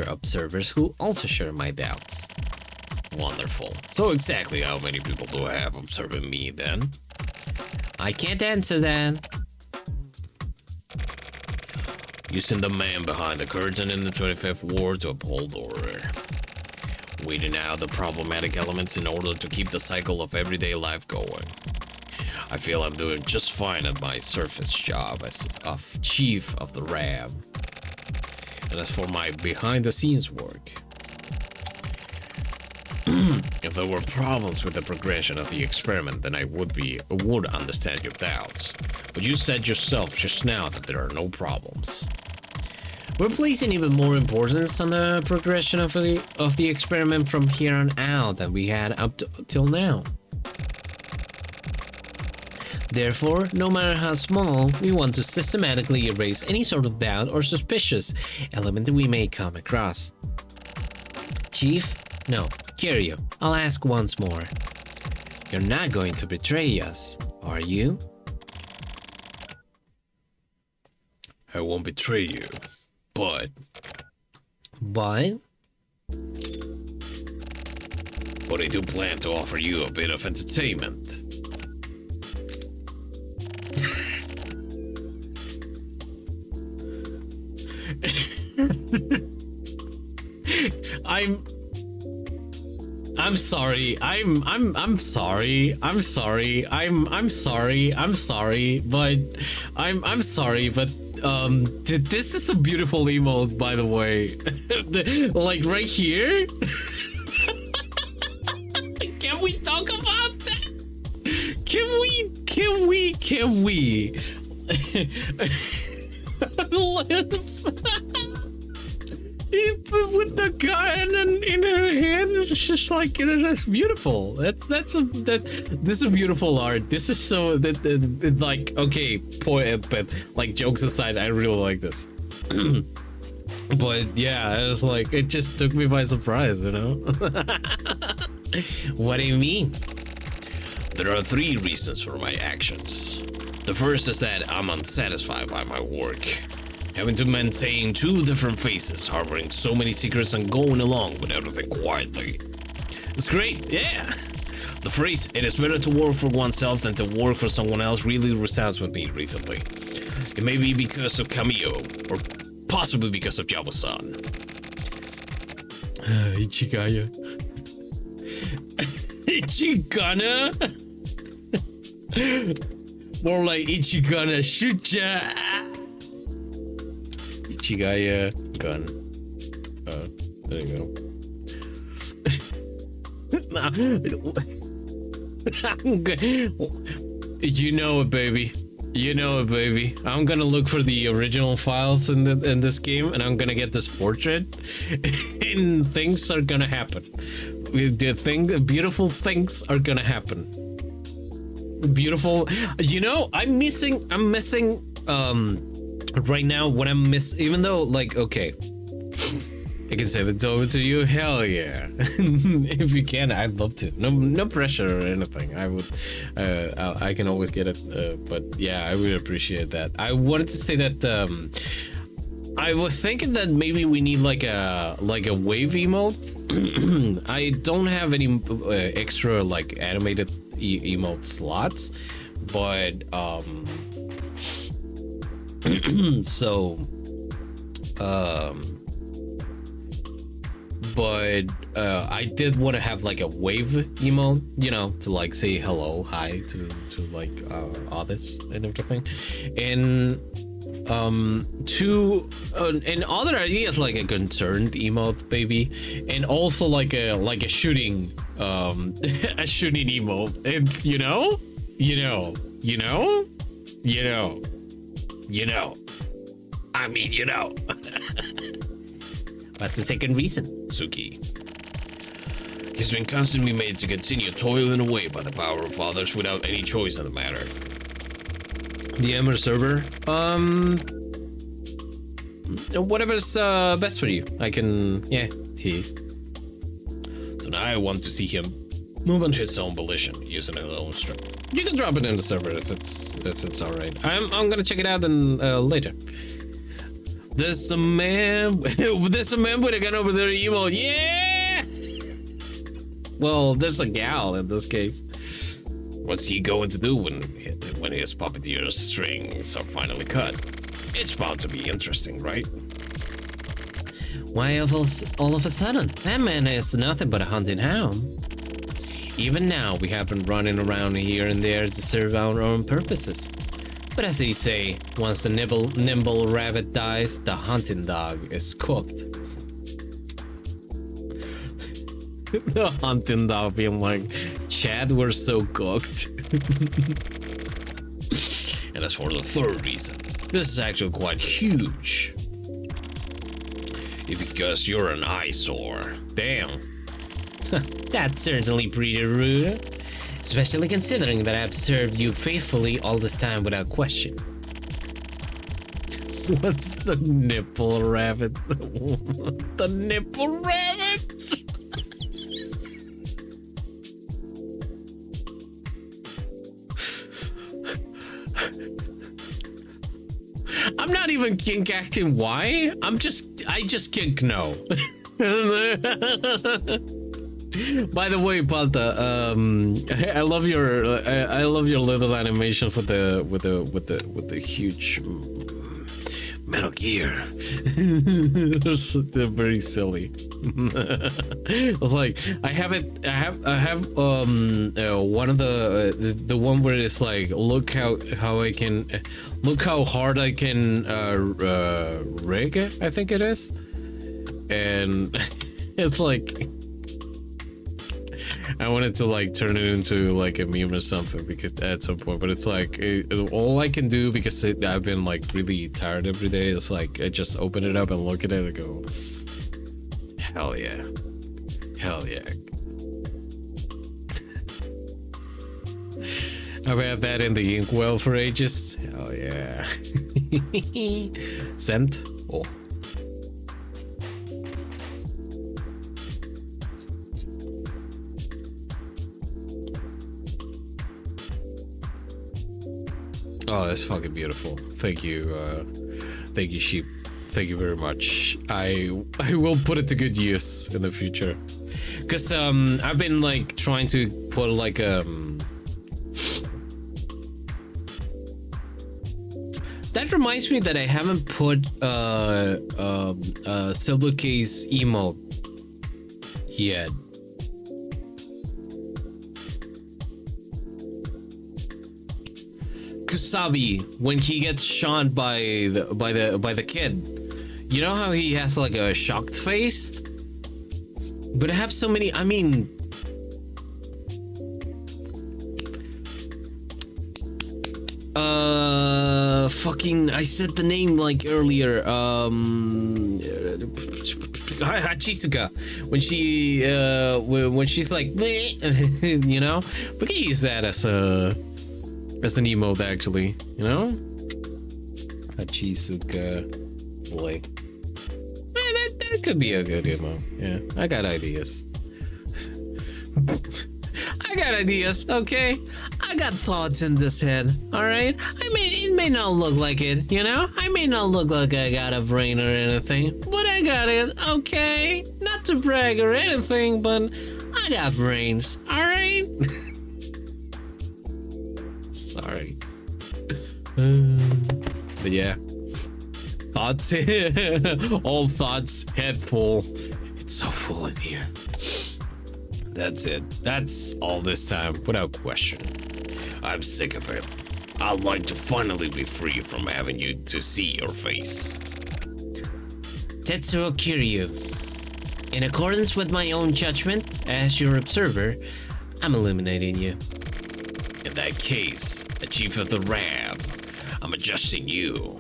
observers who also share my doubts. Wonderful. So exactly how many people do I have observing me then? I can't answer that. Using the man behind the curtain in the 25th Ward to uphold order. Weeding out the problematic elements in order to keep the cycle of everyday life going. I feel I'm doing just fine at my surface job as chief of the RAM. And as for my behind-the-scenes work, if there were problems with the progression of the experiment, then I would understand your doubts. But you said yourself just now that there are no problems. We're placing even more importance on the progression of the experiment from here on out than we had up till now. Therefore, no matter how small, we want to systematically erase any sort of doubt or suspicious element that we may come across. Chief? No, Kiryu, I'll ask once more. You're not going to betray us, are you? I won't betray you. But I do plan to offer you a bit of entertainment. I'm sorry. I'm sorry. I'm sorry, but this is a beautiful emote, by the way. Like right here. Can we talk about that? Can we? Let's with the gun in her hand, it's just like that's beautiful. This is beautiful art. This is so that like okay, but like jokes aside, I really like this. But yeah, it was like it just took me by surprise, you know. What do you mean? There are 3 reasons for my actions. The first is that I'm unsatisfied by my work. Having to maintain 2 different faces, harboring so many secrets and going along with everything quietly. It's great, yeah. The phrase, it is better to work for oneself than to work for someone else really resounds with me recently. It may be because of Cameo, or possibly because of Yabo-san. Ichigaya. Ichigana? More like Ichigana shoot-ya. Ichigaya gun. There you go. I'm good. You know it, baby. You know it, baby. I'm gonna look for the original files in this game, and I'm gonna get this portrait, and things are gonna happen. The beautiful things are gonna happen. Beautiful. You know, I'm missing. Right now, what I'm even though, like, okay, I can save it over to you. Hell yeah! If you can, I'd love to. No pressure or anything. I would. I can always get it. But yeah, I would appreciate that. I wanted to say that. I was thinking that maybe we need like a wave emote. I don't have any extra like animated emote slots, but so I did want to have like a wave emote, you know, to like say hello, hi to like others and everything, and and other ideas like a concerned emote, baby, and also like a shooting a shooting emote, and you know. I mean, you know. What's the second reason, Suki? He's been constantly made to continue toiling away by the power of others without any choice in the matter. The Ember server? Whatever's best for you. I can, yeah, So now I want to see him move on his own volition, using his own strength. You can drop it in the server if it's all right. I'm gonna check it out and later. There's a man with a gun over there, emo. Yeah. Well, there's a gal in this case. What's he going to do when his puppeteer's strings are finally cut? It's bound to be interesting, right? Why all of a sudden? That man is nothing but a hunting hound. Even now, we have been running around here and there to serve our own purposes. But as they say, once the nimble rabbit dies, the hunting dog is cooked. The hunting dog being like, Chad, we're so cooked. And as for the third reason, this is actually quite huge. Because you're an eyesore. Damn. That's certainly pretty rude. Especially considering that I've served you faithfully all this time without question. What's the nipple rabbit? The nipple rabbit? I'm not even kink acting why. I just kink no. By the way, Palta, I love your little animation for the huge Metal Gear. They're very silly. I was like, I have one of the one where it's like, look how hard I can rig, I think it is, and it's like, I wanted to like turn it into like a meme or something because at some point, but it's like all I can do because I've been like really tired every day. Is like I just open it up and look at it and go, hell yeah, hell yeah. I've had that in the inkwell for ages. Hell yeah. Sent. Oh. Oh, that's fucking beautiful. Thank you, Sheep. Thank you very much. I will put it to good use in the future. Cause I've been like trying to put like that reminds me that I haven't put silver case emote yet. Kusabi, when he gets shot by the kid, you know how he has like a shocked face, but I have so many. I mean, fucking, I said the name like earlier. Chizuka, when she's like, you know, we can use that as an emote, actually, you know? Hachizuka boy. Man, that could be a good emote. Yeah, I got ideas. I got ideas, okay? I got thoughts in this head, alright? It may not look like it, you know? I may not look like I got a brain or anything, but I got it, okay? Not to brag or anything, but I got brains, alright? Sorry. But yeah. Thoughts. All thoughts, head full. It's so full in here. That's it. That's all this time, without question. I'm sick of it. I'd like to finally be free from having you to see your face. Tetsuo Kiryu. In accordance with my own judgment, as your observer, I'm eliminating you. In that case, a chief of the RAB, I'm adjusting you.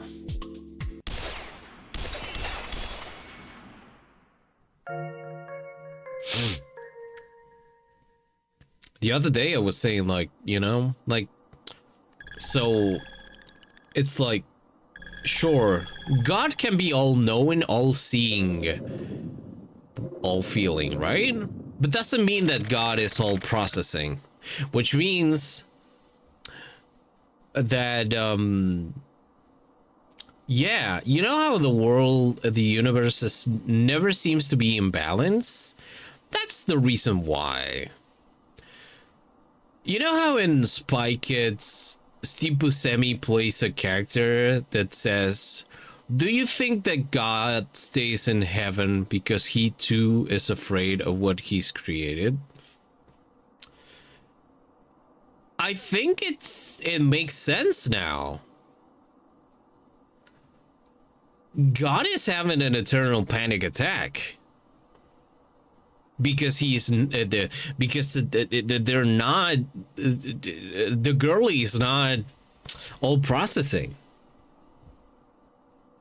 The other day I was saying, like, you know, like, so it's like, sure, God can be all knowing, all seeing, all feeling, right? But doesn't mean that God is all processing, which means that yeah, you know how the universe never seems to be in balance? That's the reason why. You know how in Spy Kids, Steve Buscemi plays a character that says, do you think that God stays in heaven because he too is afraid of what he's created? I think it makes sense now. God is having an eternal panic attack because they're not, the girlie's not all processing.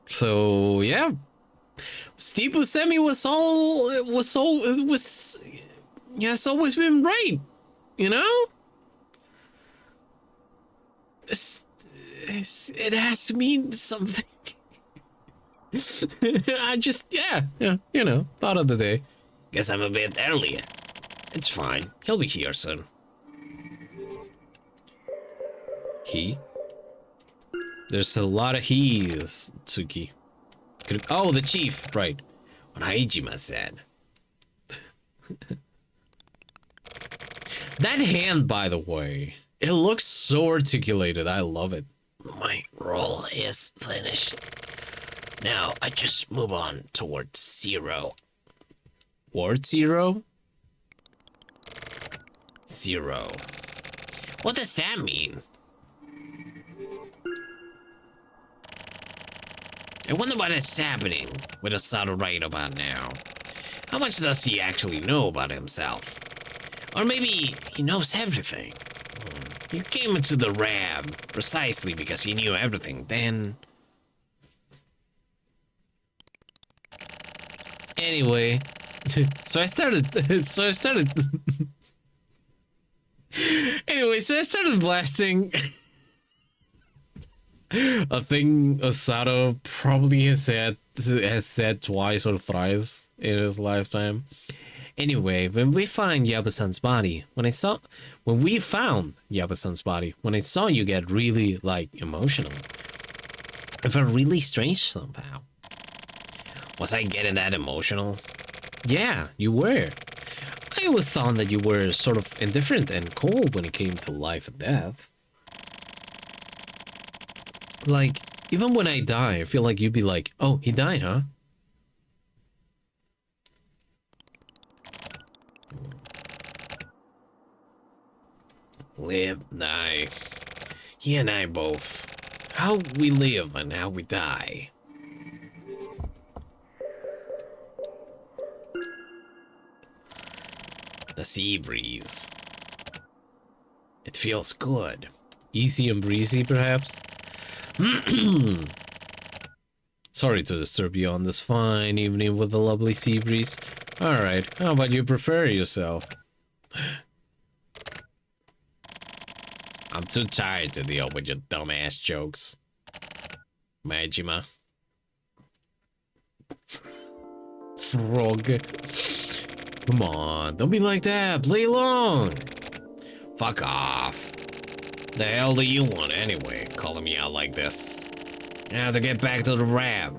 So yeah, Steve Buscemi has always been right, you know. It has to mean something. I just, yeah, you know, thought of the day. Guess I'm a bit early. It's fine. He'll be here soon. He? There's a lot of he's, Tsuki. Oh, the chief, right. What Haijima-san. That hand, by the way, it looks so articulated. I love it. My role is finished. Now, I just move on towards 0. Ward 0? 0. What does that mean? I wonder what is happening with Osato right about now. How much does he actually know about himself? Or maybe he knows everything. He came into the lab precisely because he knew everything then. Anyway, so I started anyway, so I started blasting a thing Osato probably has said twice or thrice in his lifetime. Anyway, when we found Yabu-san's body, when we found Yabu-san's body, when I saw you get really, like, emotional, it felt really strange somehow. Was I getting that emotional? Yeah, you were. I always thought that you were sort of indifferent and cold when it came to life and death. Like, even when I die, I feel like you'd be like, oh, he died, huh? Live, die. He and I both. How we live and how we die. The sea breeze. It feels good. Easy and breezy, perhaps? Sorry to disturb you on this fine evening with the lovely sea breeze. Alright, how about you prepare yourself? I'm too tired to deal with your dumbass jokes. Majima. Frog. Come on, don't be like that. Play along. Fuck off. The hell do you want anyway, calling me out like this? I have to get back to the lab.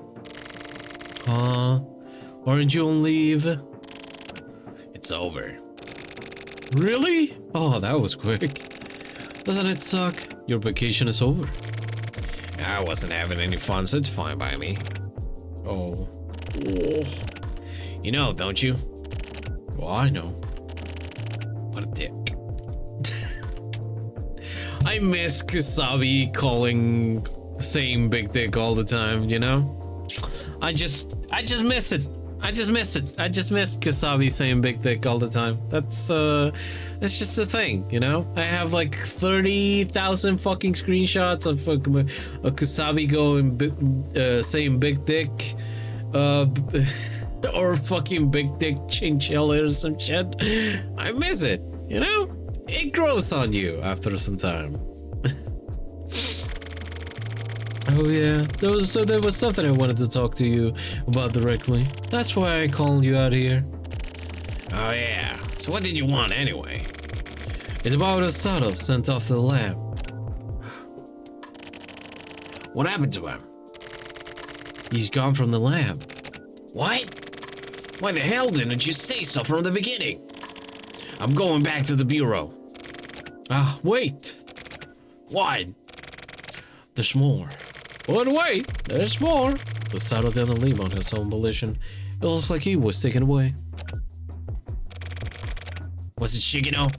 Huh? Aren't you on leave? It's over. Really? Oh, that was quick. Doesn't it suck? Your vacation is over. I wasn't having any fun, so it's fine by me. Oh. You know, don't you? Well, I know. What a dick. I miss Kusabi saying big dick all the time, you know? I just miss it. I just miss Kusabi saying big dick all the time. It's just a thing, you know? I have like 30,000 fucking screenshots of Kusabi saying big dick, or fucking big dick chinchilla or some shit. I miss it, you know? It grows on you after some time. Oh yeah, there was something I wanted to talk to you about directly. That's why I called you out here. Oh yeah, so what did you want anyway? It's about Osato sent off to the lab. What happened to him? He's gone from the lab. What? Why the hell didn't you say so from the beginning? I'm going back to the bureau. Ah, wait. What? There's more. But wait, there's more. Osato didn't leave on his own volition. It looks like he was taken away. Was it Shigino?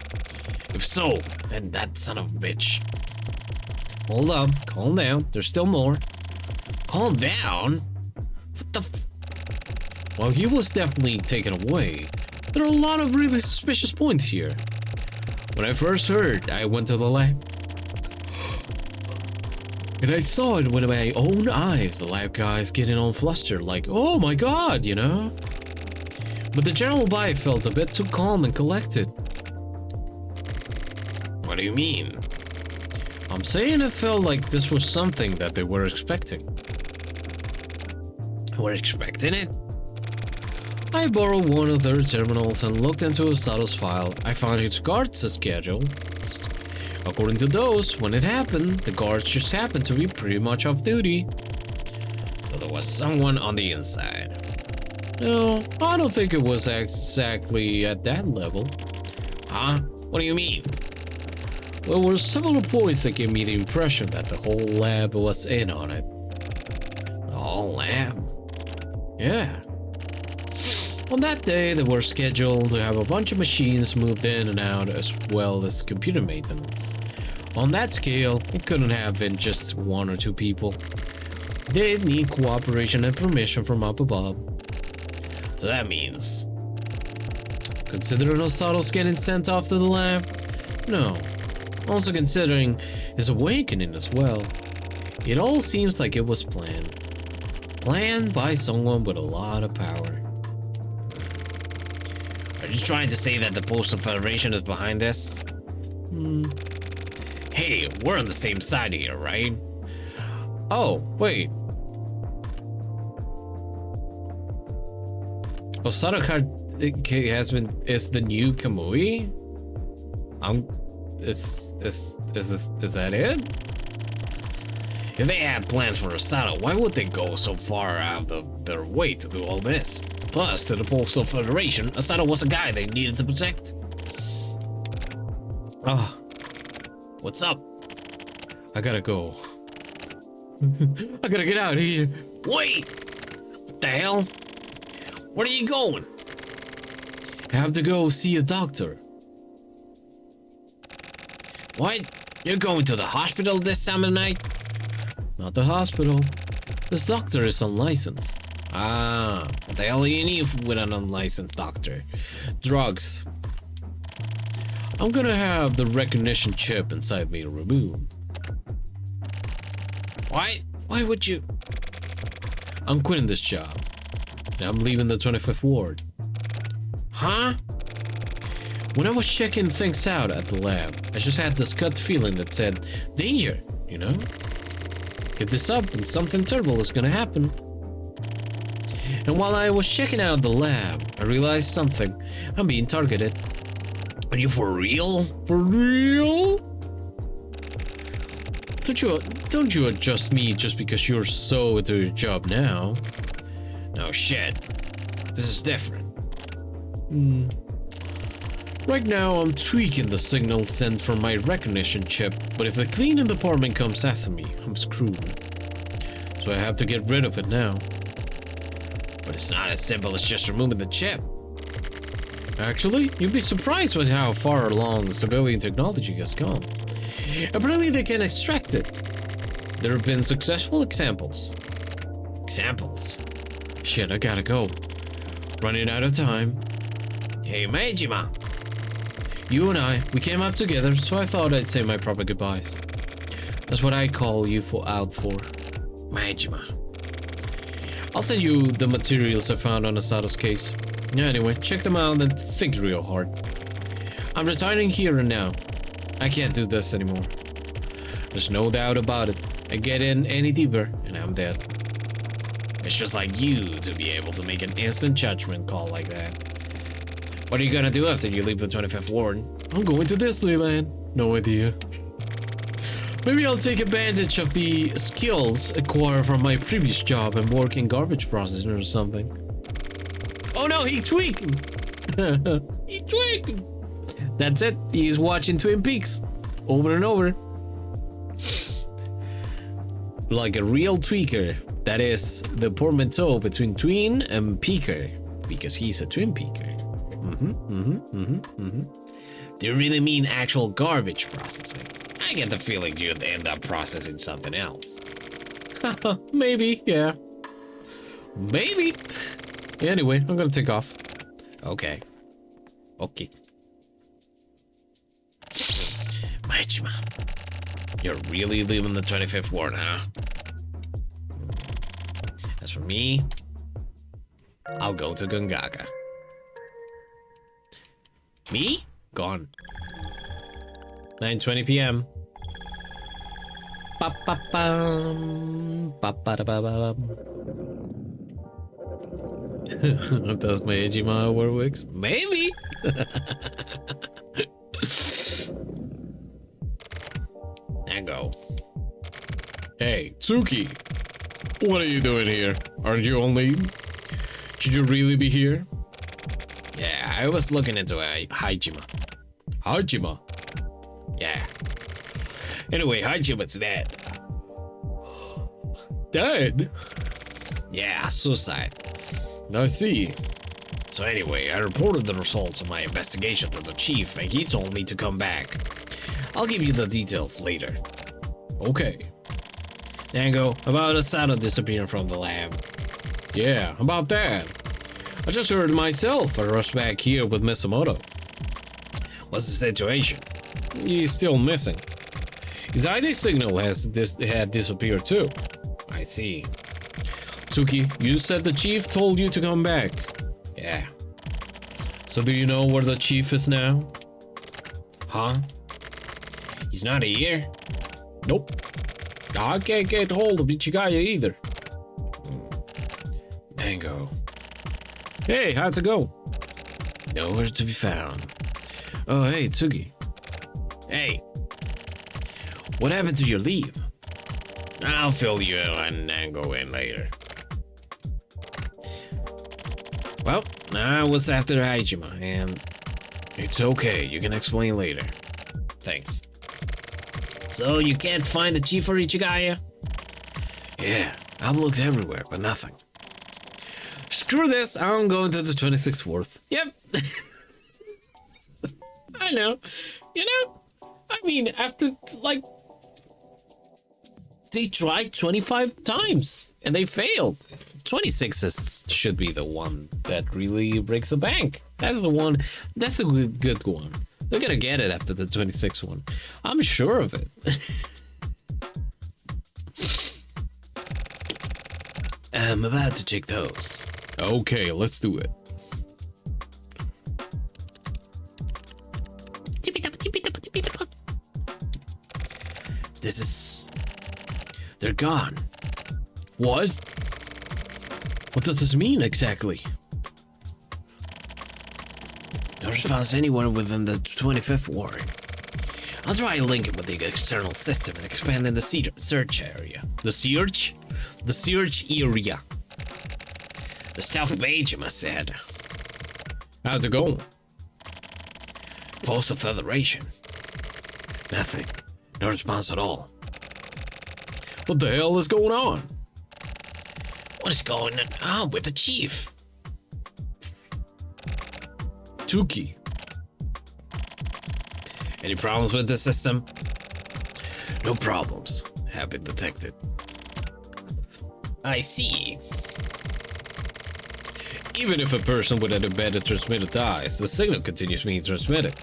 If so, then that son of a bitch. Hold up, calm down. There's still more. Calm down? What the Well, he was definitely taken away. There are a lot of really suspicious points here. When I first heard, I went to the lab. And I saw it with my own eyes, the lab guys getting all flustered, like, oh my god, you know? But the general vibe felt a bit too calm and collected. What do you mean? I'm saying it felt like this was something that they were expecting. We're expecting it? I borrowed one of their terminals and looked into Osato's file. I found its guards schedule. According to those, when it happened, the guards just happened to be pretty much off duty. So there was someone on the inside. No, I don't think it was exactly at that level. Huh? What do you mean? There were several points that gave me the impression that the whole lab was in on it. The whole lab? Yeah. On that day, they were scheduled to have a bunch of machines moved in and out, as well as computer maintenance. On that scale, it couldn't have been just 1 or 2 people. They'd need cooperation and permission from up above. So that means... considering Osato's getting sent off to the lab? No. Also considering his awakening as well. It all seems like it was planned. Planned by someone with a lot of power. Are you trying to say that the Postal Federation is behind this? Hey, we're on the same side here, right? Oh, wait. Osato is the new Kamui? Is that it? If they had plans for Osato, why would they go so far out of their way to do all this? Plus, to the Postal Federation, Osato was a guy they needed to protect. Oh, what's up? I gotta go. I gotta get out of here. Wait! What the hell? Where are you going? I have to go see a doctor. What? You're going to the hospital this time of night? Not the hospital. This doctor is unlicensed. Ah, what the hell do you need with an unlicensed doctor? Drugs. I'm gonna have the recognition chip inside me removed. What? Why would you? I'm quitting this job. And I'm leaving the 25th ward. Huh? When I was checking things out at the lab, I just had this gut feeling that said, danger, you know? Get this up and something terrible is gonna happen. And while I was checking out the lab, I realized something. I'm being targeted. Are you for real? For real? Don't you adjust me just because you're so into your job now? No shit. This is different. Right now, I'm tweaking the signal sent from my recognition chip, but if the cleaning department comes after me, I'm screwed. So I have to get rid of it now. But it's not as simple as just removing the chip. Actually, you'd be surprised with how far along civilian technology has gone. Apparently they can extract it. There have been successful examples. Examples? Shit, I gotta go. Running out of time. Hey, Meijima. You and we came up together, so I thought I'd say my proper goodbyes. That's what I call you out for. Meijima. I'll send you the materials I found on Asato's case. Yeah, anyway, check them out and think real hard. I'm retiring here and now. I can't do this anymore. There's no doubt about it. I get in any deeper and I'm dead. It's just like you to be able to make an instant judgment call like that. What are you gonna do after you leave the 25th ward? I'm going to Disneyland. No idea. Maybe I'll take advantage of the skills acquired from my previous job and work in garbage processing or something. Oh no, he tweaking! He tweaking! That's it, he's watching Twin Peaks. Over and over. Like a real tweaker. That is the portmanteau between tween and peaker. Because he's a twin peaker. Do you really mean actual garbage processing? I get the feeling you'd end up processing something else. Maybe, yeah. Maybe. Anyway, I'm gonna take off. Okay. Okay. Maichima, you're really leaving the 25th ward, huh? As for me, I'll go to Gangaka. Me? Gone. 9:20 p.m. Ba-ba-bum. Ba-ba-da-ba-bum. Does my Ejima works? Maybe. And go. Hey, Tsuki. What are you doing here? Aren't you on leave? Should you really be here? Yeah, I was looking into a Hajima. Hajima? Yeah. Anyway, Hajima's dead. Dead? Yeah, suicide. I see. So anyway, I reported the results of my investigation to the chief, and he told me to come back. I'll give you the details later. Okay. Dango, about Asano disappearing from the lab. Yeah, about that. I just heard it myself. I rushed back here with Misamoto. What's the situation? He's still missing. His ID signal had disappeared too. I see. Tsuki, you said the chief told you to come back. Yeah. So do you know where the chief is now? Huh? He's not here? Nope. I can't get hold of Ichigaya either. Dango. Hey, how's it go? Nowhere to be found. Oh, hey, Tsuki. Hey. What happened to your leave? I'll fill you in and go in later. Well, I was after Haijima, and it's okay. You can explain later. Thanks. So you can't find the chief or Ichigaya? Yeah, I've looked everywhere, but nothing. Screw this, I'm going to the 26th Fourth. Yep. I know. You know, I mean, after, like, they tried 25 times, and they failed. 26 should be the one that really breaks the bank. That's the one, that's a good one. They're gonna get it after the 26th one. I'm sure of it. I'm about to check those. Okay, let's do it. This is... They're gone. What? What does this mean exactly? No response anywhere within the 25th ward. I'll try linking with the external system and expanding the search area. The search? The search area. The stealth mage, I said. How's it going? Post of Federation. Nothing. No response at all. What the hell is going on? What is going on with the chief? Tuki. Any problems with the system? No problems. Have been detected. I see. Even if a person with an embedded transmitter dies, the signal continues being transmitted.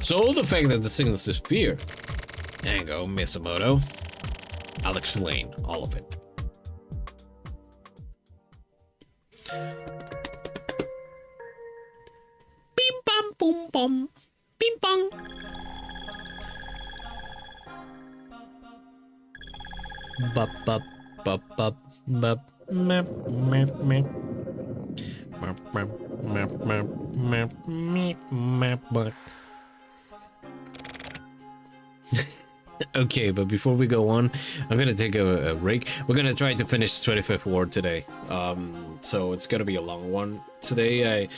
So the fact that the signals disappear. Dango, Misamoto. I'll explain all of it. Bim bam boom bum. Bim bang. Bop bop bop bop bop map map map. Map map map map map map map. Okay, but before we go on, I'm gonna take a break. We're gonna try to finish 25th Ward today. So it's gonna be a long one today. I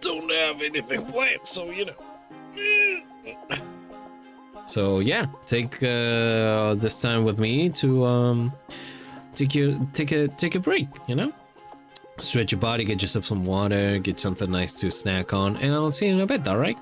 don't have anything planned, so you know. So yeah, take this time with me to take a break. You know, stretch your body, get yourself some water, get something nice to snack on, and I'll see you in a bit. All right.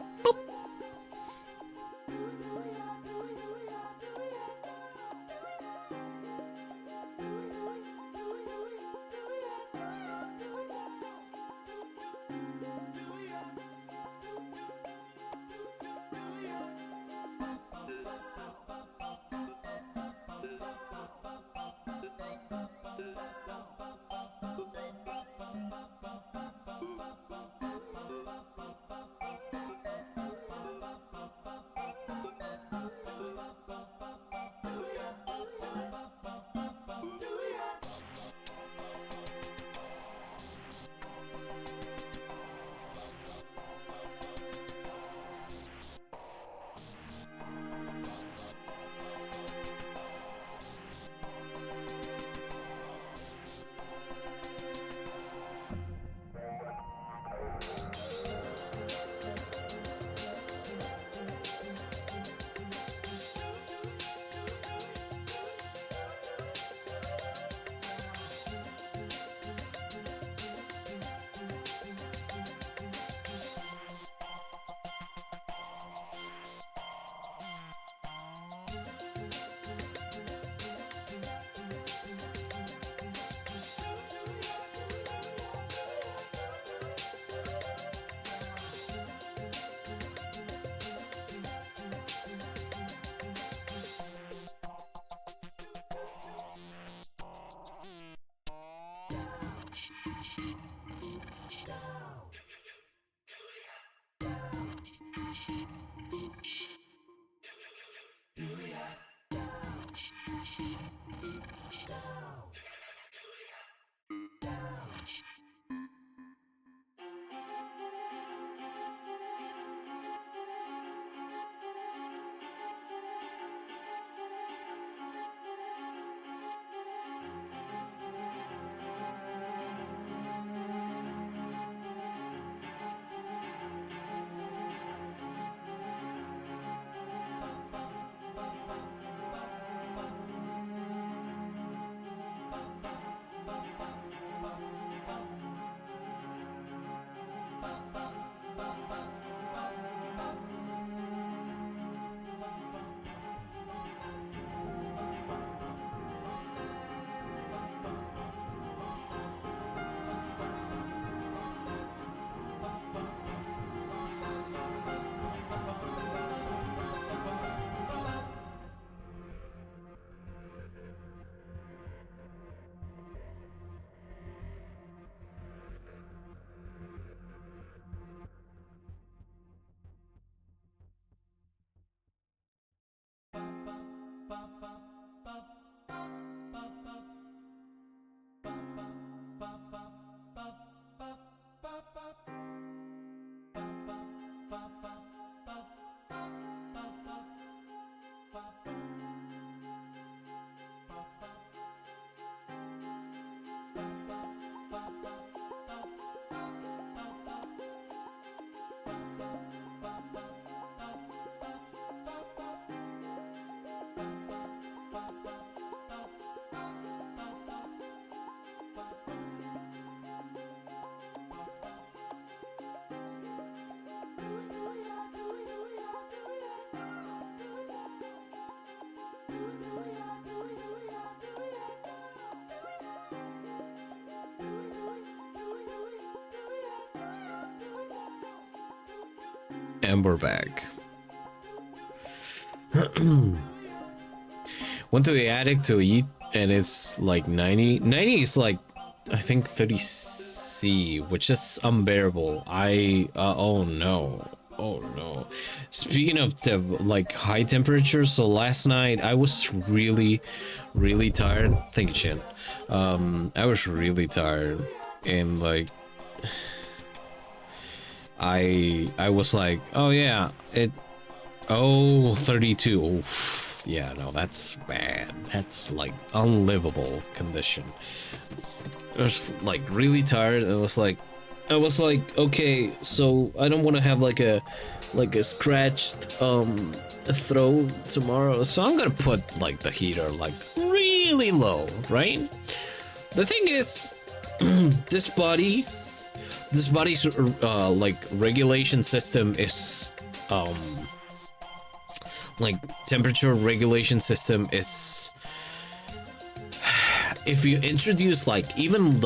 And we're back. Went to the attic to eat, and it's like 90. 90 is like, I think 30C, which is unbearable. Oh no. Oh no. Speaking of the like high temperatures, so last night I was really tired. Thank you, Chin. I was really tired, and like I was like, oh yeah, 32. Oof. Yeah, no, that's bad. That's like unlivable condition. I was like really tired. I was like, okay, so I don't want to have like a scratched throat tomorrow, so I'm gonna put like the heater like really low, right? The thing is, this body's like regulation system is like temperature regulation system. It's if you introduce like even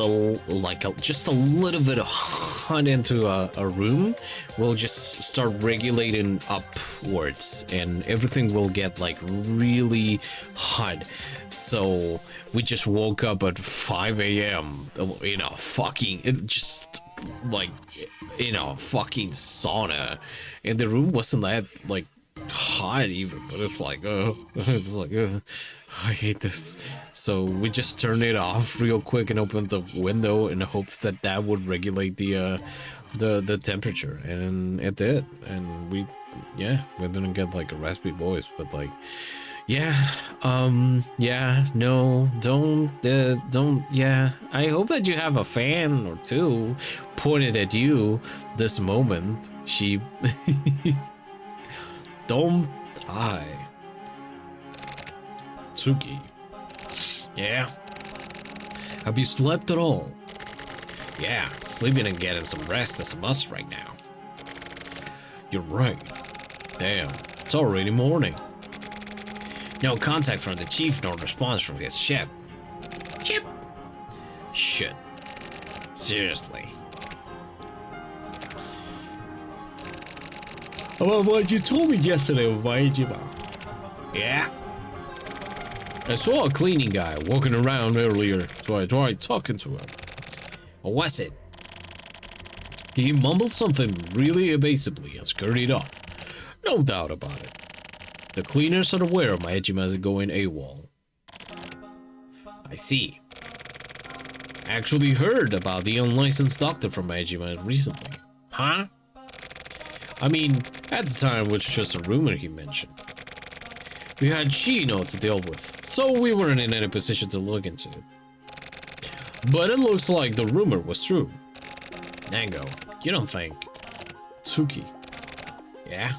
just a little bit of hot into a room, will just start regulating upwards, and everything will get like really hot. So we just woke up at 5 a.m. in a fucking fucking sauna, and the room wasn't that like hot even, but it's like I hate this. So we just turned it off real quick and opened the window in the hopes that would regulate the temperature, and it did. And we didn't get like a raspy voice, but like don't. I hope that you have a fan or two pointed at you this moment, sheep. Don't die. Tsuki. Yeah. Have you slept at all? Yeah, sleeping and getting some rest is a must right now. You're right. Damn, it's already morning. No contact from the chief, no response from his ship. Chip. Shit. Seriously. About what you told me yesterday with my Ejima. Yeah. I saw a cleaning guy walking around earlier, so I tried talking to him. What was it? He mumbled something really evasively and scurried off. No doubt about it. The cleaners are aware of my Ejima going AWOL. I see. I actually heard about the unlicensed doctor from my Ejima recently. Huh? I mean, at the time it was just a rumor he mentioned. We had Shino to deal with, so we weren't in any position to look into it. But it looks like the rumor was true. Nango, you don't think? Tsuki. Yeah?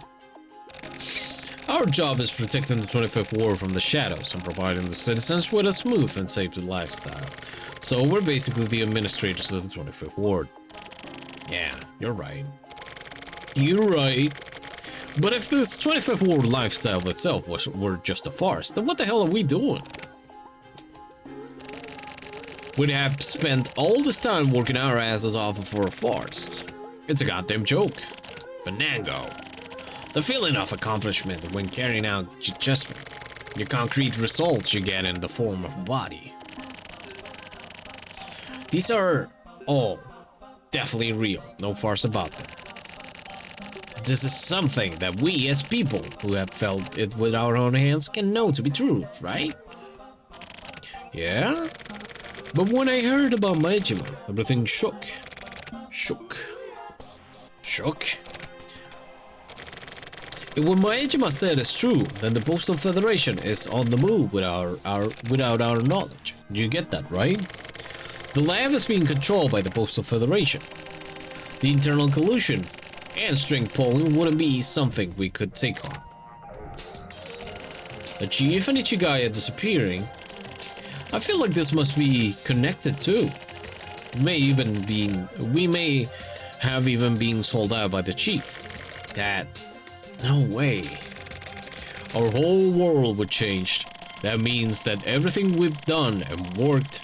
Our job is protecting the 25th Ward from the shadows and providing the citizens with a smooth and safe lifestyle. So we're basically the administrators of the 25th Ward. Yeah, you're right. You're right. But if this 25th Ward lifestyle itself were just a farce, then what the hell are we doing? We'd have spent all this time working our asses off for a farce. It's a goddamn joke. But Nango, the feeling of accomplishment when carrying out just your concrete results you get in the form of a body. These are all definitely real, no farce about them. This is something that we as people who have felt it with our own hands can know to be true, right? Yeah? But when I heard about my Ejima, everything shook. Shook. If what my Ejima said is true, then the Postal Federation is on the move without our knowledge. Do you get that, right? The lab is being controlled by the Postal Federation. The internal collusion and string pulling wouldn't be something we could take on. The chief and Ichigaya disappearing, I feel like this must be connected too. We may have even been sold out by the chief. That, no way. Our whole world would change. That means that everything we've done and worked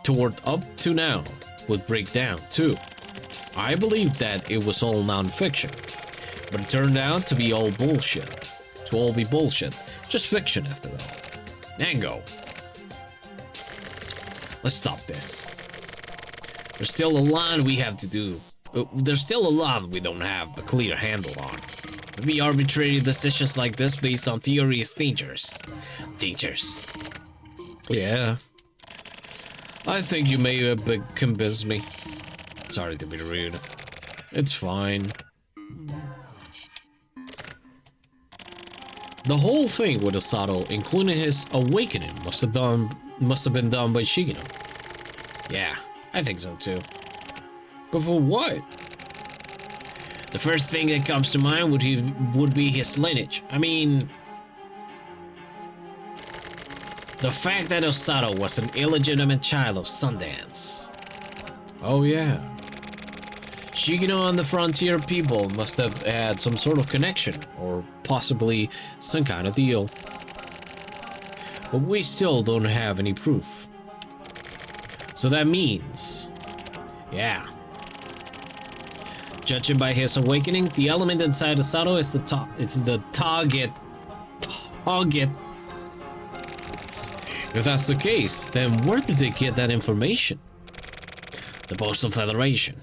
toward up to now would break down too. I believe that it was all non-fiction. But it turned out to be all bullshit. To all be bullshit. Just fiction after all. Nango. Let's stop this. There's still a lot we have to do. There's still a lot we don't have a clear handle on. Maybe arbitrary decisions like this based on theory is dangerous. Dangerous. Yeah. I think you may have convinced me. Sorry to be rude. It's fine. The whole thing with Osato, including his awakening, must have been done by Shigino. Yeah, I think so too. But for what? The first thing that comes to mind would be his lineage. I mean, the fact that Osato was an illegitimate child of Sundance. Oh yeah. Shigino and the frontier people must have had some sort of connection, or possibly some kind of deal. But we still don't have any proof. So that means, yeah. Judging by his awakening, the element inside Osato is the target. Target. If that's the case, then where did they get that information? The Postal Federation.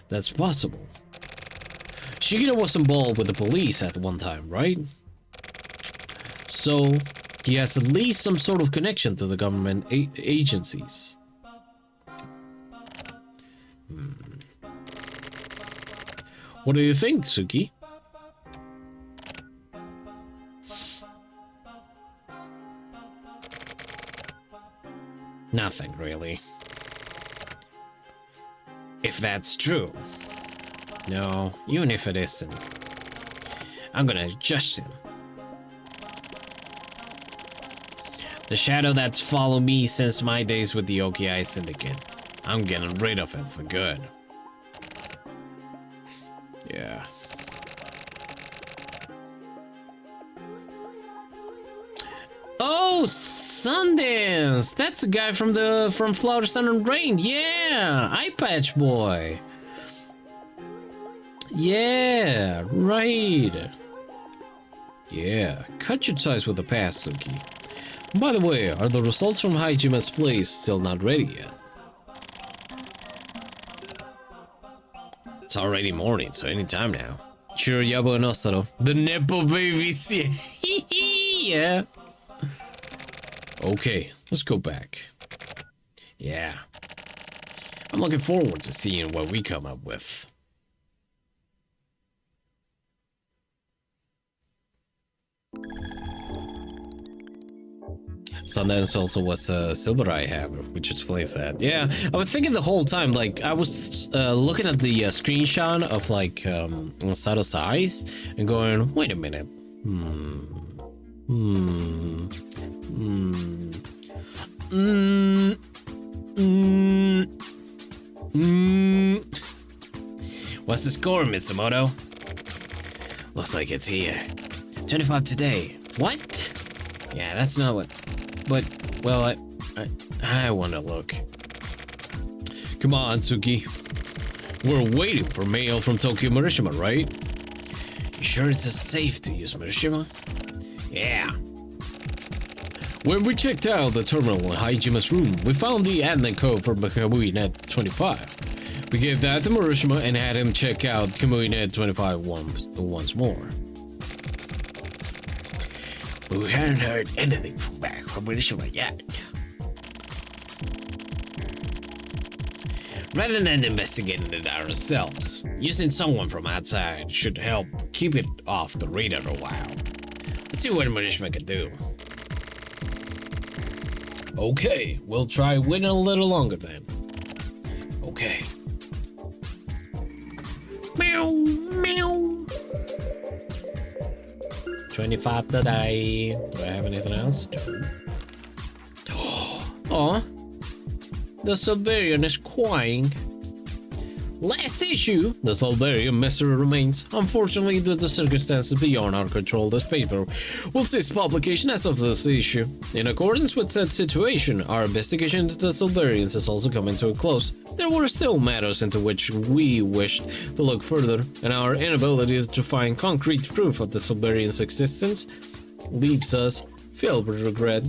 That's possible. Shigino was involved with the police at one time, right? So, he has at least some sort of connection to the government agencies. What do you think, Suki? Nothing, really. If that's true. No, even if it isn't. I'm gonna judge him. The shadow that's followed me since my days with the Oki Syndicate. I'm getting rid of it for good. Yeah. Oh, Sundance! That's the guy from Flower, Sun and Rain. Yeah, Eye Patch Boy. Yeah, right. Yeah, cut your ties with the past, Suki. By the way, are the results from Hajima's place still not ready yet? It's already morning, so anytime now. Sure, Yabo and Osato. The Nepo babies. Yeah. Okay, let's go back. Yeah. I'm looking forward to seeing what we come up with. Sundance also was a Silver Eye Hammer, which explains that. Yeah, I was thinking the whole time, like, I was looking at the screenshot of, like, Osato's eyes and going, wait a minute. What's the score, Mitsumoto? Looks like it's here. 25 today. What? Yeah, that's not what... But, well, I want to look. Come on, Tsuki. We're waiting for mail from Tokyo Marishima, right? You sure it's safe to use Marishima? Yeah. When we checked out the terminal in Hajima's room, we found the admin code for Kamui Net 25. We gave that to Marishima and had him check out Kamui Net 25 once more. But we hadn't heard anything back from Marishima yet. Rather than investigating it ourselves, using someone from outside should help keep it off the radar a while. Let's see what Marishima can do. Okay, we'll try waiting a little longer then. Okay. Meow, meow. 25 today. Do I have anything else? No. Oh, the Siberian is crying. Last issue, the Solberian mystery remains. Unfortunately, due to circumstances beyond our control, this paper will cease publication as of this issue. In accordance with said situation, our investigation into the Solberians is also coming to a close. There were still matters into which we wished to look further, and our inability to find concrete proof of the Solberians' existence leaves us filled with regret.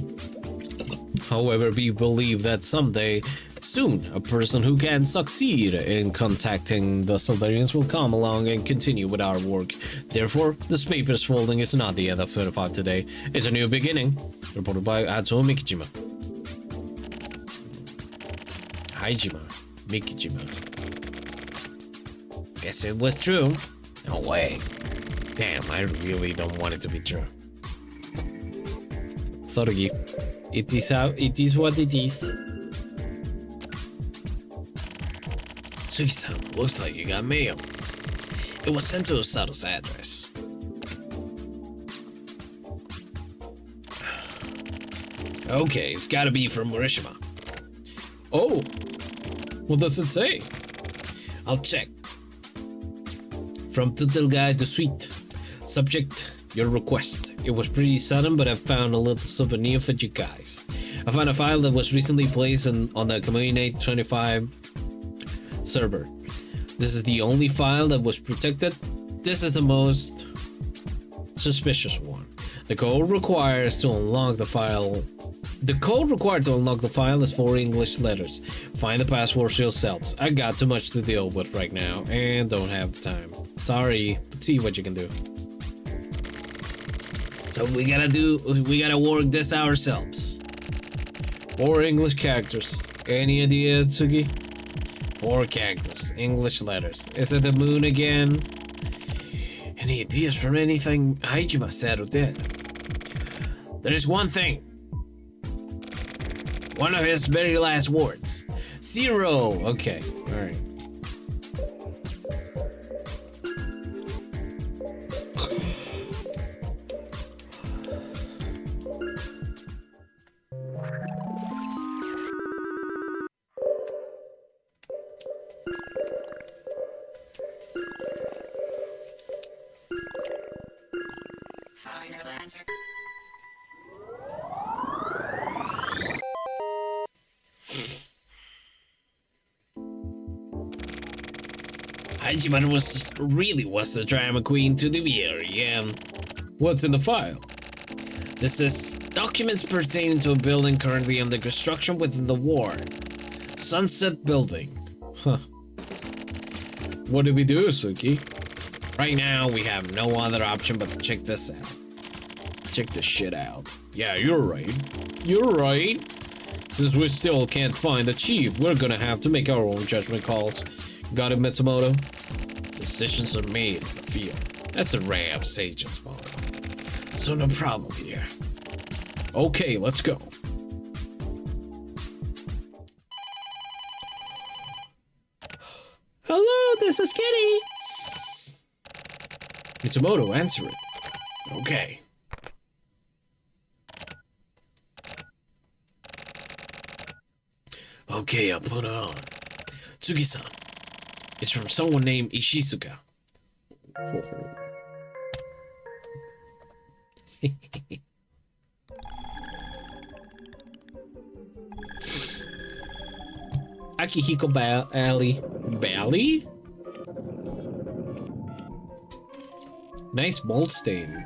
However, we believe that someday, soon, a person who can succeed in contacting the Solberians will come along and continue with our work. Therefore, this paper's folding is not the end of 25 today. It's a new beginning. Reported by Atsuo Mikijima. Haijima. Mikijima. Guess it was true. No way. Damn, I really don't want it to be true. Sorry. It is what it is. Tsugi-san, looks like you got mail. It was sent to Osato's address. Okay, it's gotta be from Morishima. Oh, what does it say? I'll check. From Total Guide to Suite. Subject, your request. It was pretty sudden, but I found a little souvenir for you guys. I found a file that was recently placed on the Community 25 server. This is the only file that was protected. This is the most suspicious one. The code required to unlock the file is 4 English letters. Find the password yourselves. I got too much to deal with right now and don't have the time. Sorry, but see what you can do. So we gotta work this ourselves. 4 English characters. Any idea, Tsugi? 4 characters, English letters. Is it the moon again? Any ideas from anything Haijima said or did? There is one thing. One of his very last words. 0. Okay, alright. Haijima was the drama queen to the area. What's in the file? This is documents pertaining to a building currently under construction within the ward. Sunset Building. Huh. What do we do, Suki? Right now, we have no other option but to check this out. Check this shit out. Yeah, you're right. You're right. Since we still can't find the chief, we're gonna have to make our own judgment calls. Got it, Mitsumoto? Decisions are made in the field. That's a rare of Sage's model. So no problem here. Okay, let's go. Hello, this is Kitty. Mitsumoto, answer it. Okay. Okay, I'll put it on. Tsugi-san. It's from someone named Ishizuka. Akihiko Bally? Nice mold stain.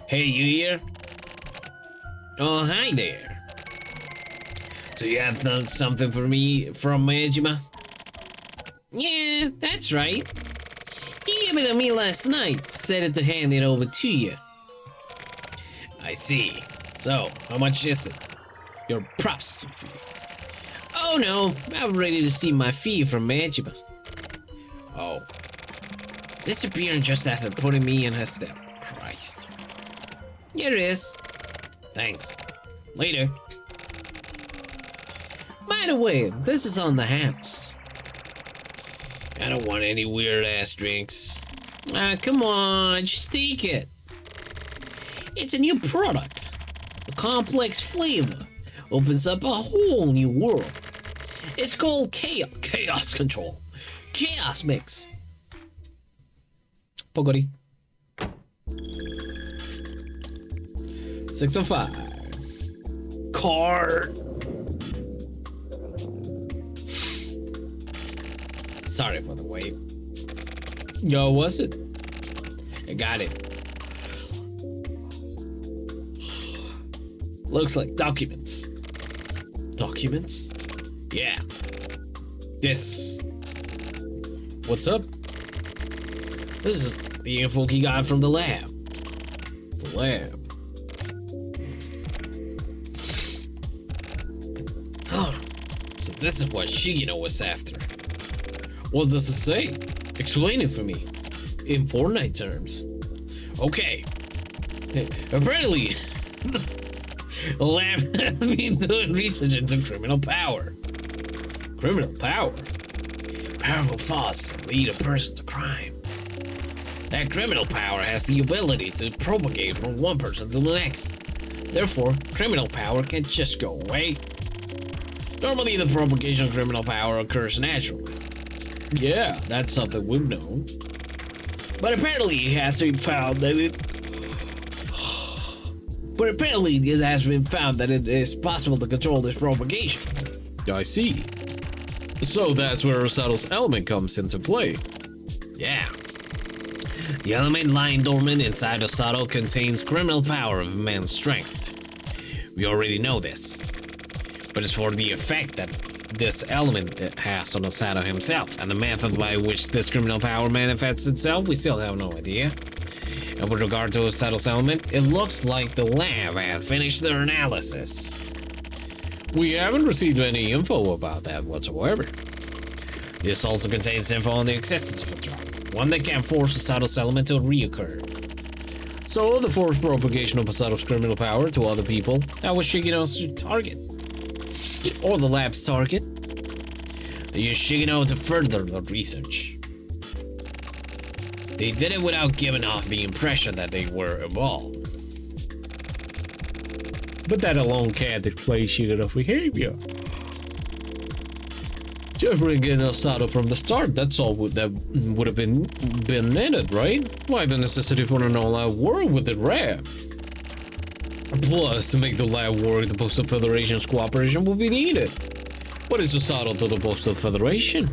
Hey, you here? Oh, hi there. So you have something for me from Majima? Yeah, that's right. He gave it to me last night. Said to hand it over to you. I see. So, how much is it? Your processing fee. Oh no, I'm ready to see my fee from Majima. Oh. Disappearing just after putting me in her step. Christ. Here it is. Thanks. Later. By the way, this is on the house. I don't want any weird ass drinks. Come on, just take it. It's a new product. A complex flavor. opens up a whole new world. It's called Chaos Control. Chaos Mix. Pogori. 605. Card. Sorry for the wait. Yo, what's it? I got it. Looks like documents. Documents? Yeah. This. What's up? This is the info he got from the lab. The lab. Oh, so this is what Shigino was after. What does it say? Explain it for me. In Fortnite terms. Okay. Apparently, the lab has been doing research into criminal power. Criminal power? Powerful thoughts that lead a person to crime. That criminal power has the ability to propagate from one person to the next. Therefore, criminal power can't just go away. Normally, the propagation of criminal power occurs naturally. Yeah, that's something we've known. But apparently it has been found that it is possible to control this propagation. I see. So that's where Rosato's element comes into play. Yeah. The element lying dormant inside Rosato contains criminal power of immense strength. We already know this. But as for the effect that this element has on Rosato himself, and the method by which this criminal power manifests itself, we still have no idea. And with regard to Rosato's element, it looks like the lab had finished their analysis. We haven't received any info about that whatsoever. This also contains info on the existence of a drug, one that can force Rosato's element to reoccur. So the forced propagation of Rosato's criminal power to other people, that was Shigeno's target. Or the lab's target. They used Shigeno to further the research. They did it without giving off the impression that they were involved. But that alone can't explain Shigeno's behavior. Just bringing Rosato from the start, that's all that would have been needed, right? Why the necessity for an all-out war with the lab? Plus, to make the lab work, the Postal Federation's cooperation will be needed. What is Rosato to the Postal Federation?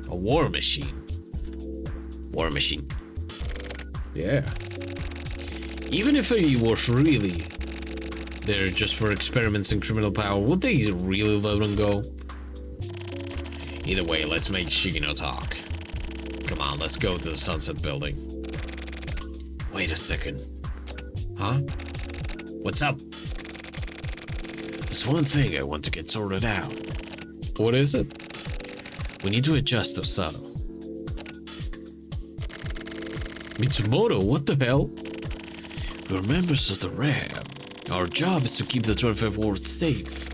A war machine. War machine. Yeah. Even if he was really there just for experiments in criminal power, would they really let him go? Either way, let's make Shigeno talk. Come on, let's go to the Sunset Building. Wait a second. Huh? What's up? There's one thing I want to get sorted out. What is it? We need to adjust Rosato. Mitsumoto, what the hell? We're members of the lab. Our job is to keep the 25th Ward safe.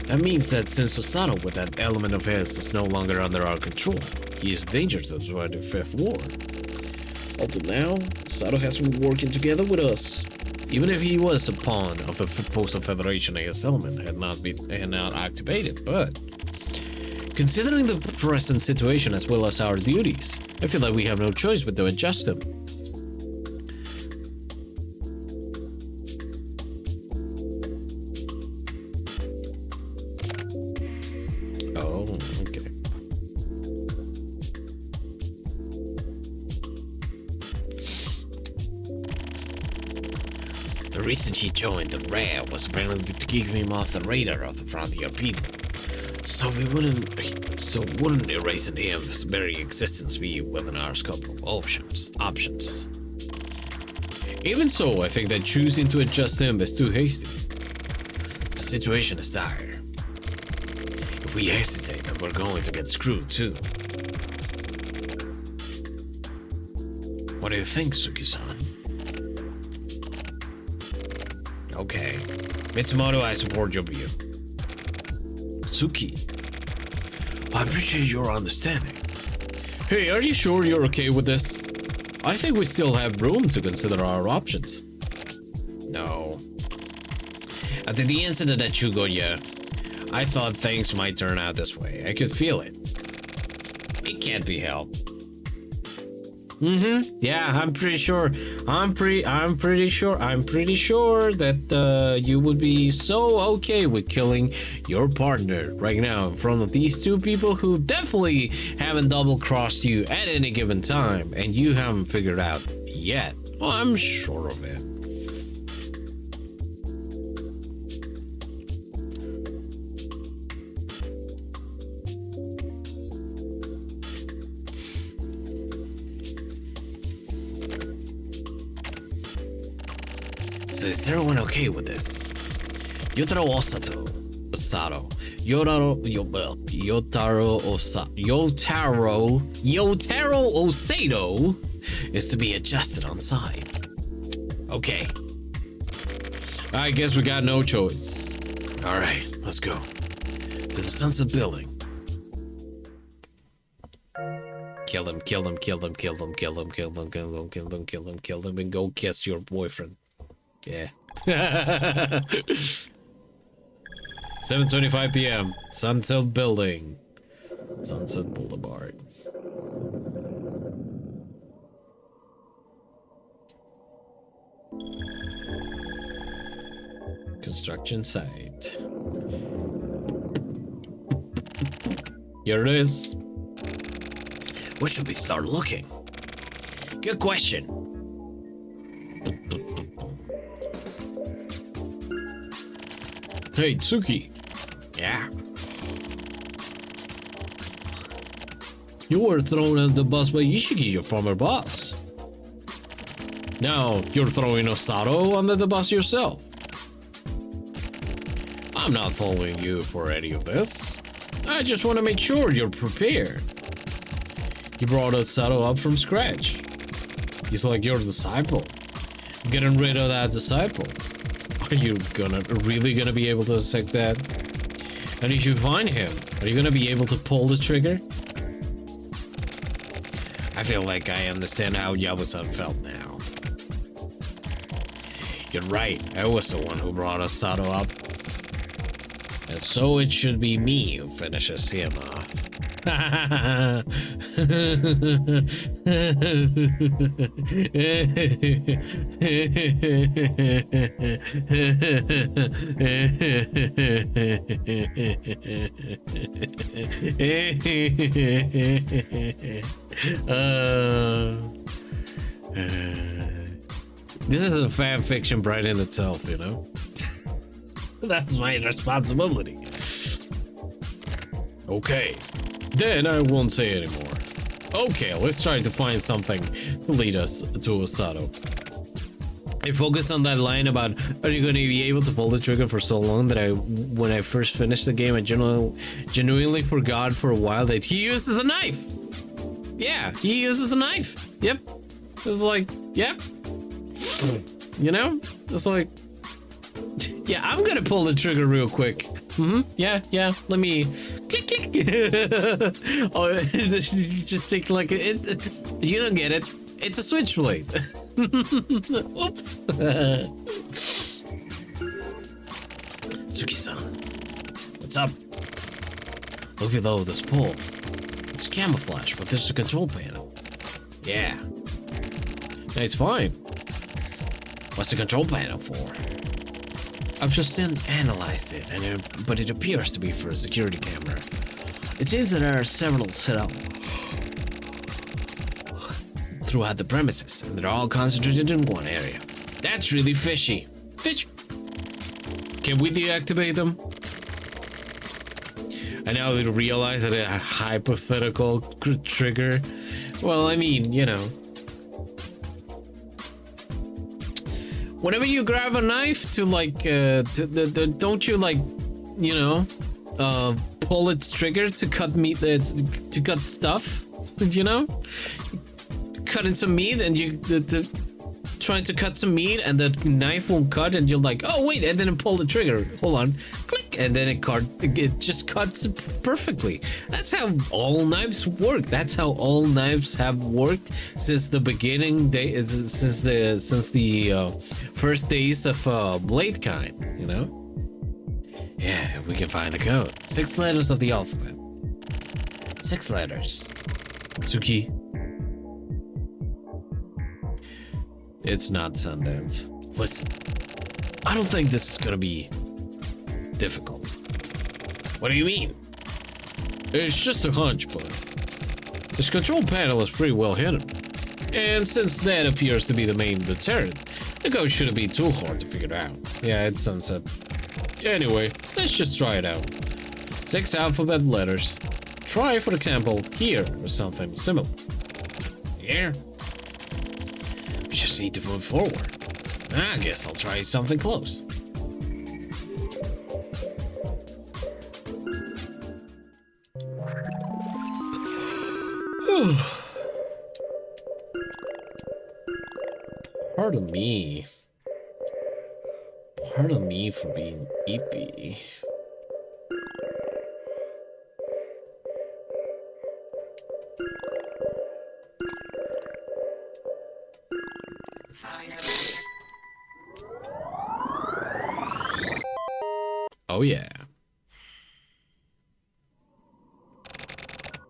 That means that since Rosato with that element of his is no longer under our control, he is a danger to the 25th Ward. Up to now, Rosato has been working together with us. Even if he was a pawn of the Postal Federation and his element had not activated, but considering the present situation as well as our duties, I feel like we have no choice but to adjust them. Oh, okay. The reason he joined the lab was apparently to keep him off the radar of the frontier people. So wouldn't erasing him's very existence be within our scope of options? Even so, I think that choosing to adjust him is too hasty. The situation is dire. If we hesitate, then we're going to get screwed too. What do you think, Suki-san? Okay. Mitsumoto, I support your view. Suki. I appreciate your understanding. Hey, are you sure you're okay with this? I think we still have room to consider our options. No. After the incident at Chugoya, I thought things might turn out this way. I could feel it. It can't be helped. Yeah, I'm pretty sure that you would be so okay with killing your partner right now in front of these two people who definitely haven't double-crossed you at any given time, and you haven't figured out yet. Well, I'm sure of it. So is everyone okay with this? Yotaro Osato is to be adjusted on site. Okay. I guess we got no choice. Alright, let's go. To the Sunset Building. Kill him, and go kiss your boyfriend. Yeah. 7:25 p.m. Sunset Building. Sunset Boulevard. Construction site. Here it is. Where should we start looking? Good question. Hey, Tsuki. Yeah. You were thrown under the bus by Ishiki, your former boss. Now you're throwing Osato under the bus yourself. I'm not following you for any of this. I just want to make sure you're prepared. You brought Osato up from scratch. He's like your disciple. Getting rid of that disciple. Are you really gonna be able to accept that? And if you find him, are you gonna be able to pull the trigger? I feel like I understand how Yabusan felt now. You're right, I was the one who brought Osato up. And so it should be me who finishes him off. This is a fan fiction right in itself, you know? That's my responsibility. Okay, then I won't say anymore. Okay, let's try to find something to lead us to Osato. I focused on that line about, are you going to be able to pull the trigger for so long that when I first finished the game, I genuinely forgot for a while that he uses a knife. Yeah, he uses a knife. Yep. It's like, yep. You know? It's like, yeah, I'm gonna pull the trigger real quick. Yeah. Let me click. Oh, just take like it. You don't get it. It's a switchblade. Oops. Tsuki-san, what's up? Look below this pole. It's camouflage, but there's a control panel. Yeah. It's fine. What's the control panel for? I've just analyzed it, but it appears to be for a security camera. It seems that there are several set up throughout the premises, and they're all concentrated in one area. That's really fishy. Fish. Can we deactivate them? And now they realize that a hypothetical trigger. Well, I mean, you know. Whenever you grab a knife to like, don't you like, you know, pull its trigger to cut meat, to cut stuff, you know? Cut into meat and you trying to cut some meat and the knife won't cut and you're like, oh wait, and then pull the trigger. Hold on, click, and then it just cuts perfectly. That's how all knives work. That's how all knives have worked since the beginning since the first days of blade kind. You know. Yeah, if we can find the code. 6 letters of the alphabet. 6 letters. Tsuki. It's not Sundance. Listen, I don't think this is gonna be difficult. What do you mean? It's just a hunch, but this control panel is pretty well hidden. And since that appears to be the main deterrent, the code shouldn't be too hard to figure out. Yeah, it's sunset. Anyway, let's just try it out. 6 alphabet letters. Try, for example, here or something similar. Here. We just need to move forward. I guess I'll try something close. Pardon me. Pardon me for being eepy. Oh yeah.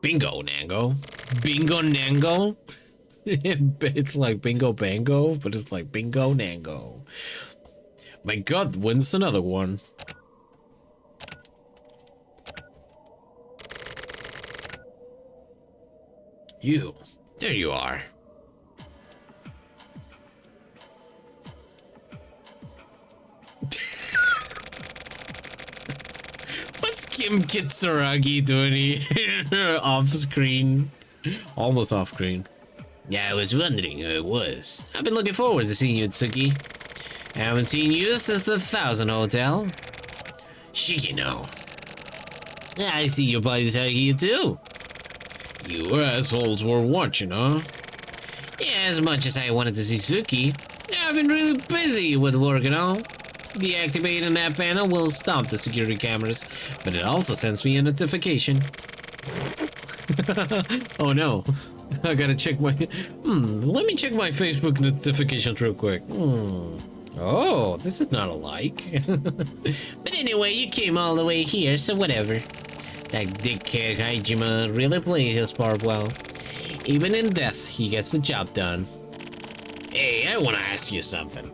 Bingo Nango. Bingo Nango. It's like Bingo Bango, but it's like Bingo Nango. My god, when's another one? You. There you are. What's Kim Kitsuragi doing here? Off screen. Almost off screen. Yeah, I was wondering who it was. I've been looking forward to seeing you, Tsuki. I haven't seen you since the 1000 Hotel. Shigino. Yeah, I see your buddies tagging you too. You assholes were watching, huh? Yeah, as much as I wanted to see Tsuki, I've been really busy with work and all. Deactivating that panel will stop the security cameras, but it also sends me a notification. Oh no. I gotta check my... let me check my Facebook notifications real quick. Oh, this is not a like. But anyway, you came all the way here, so whatever. That dickhead Haijima really played his part well. Even in death, he gets the job done. Hey, I wanna ask you something.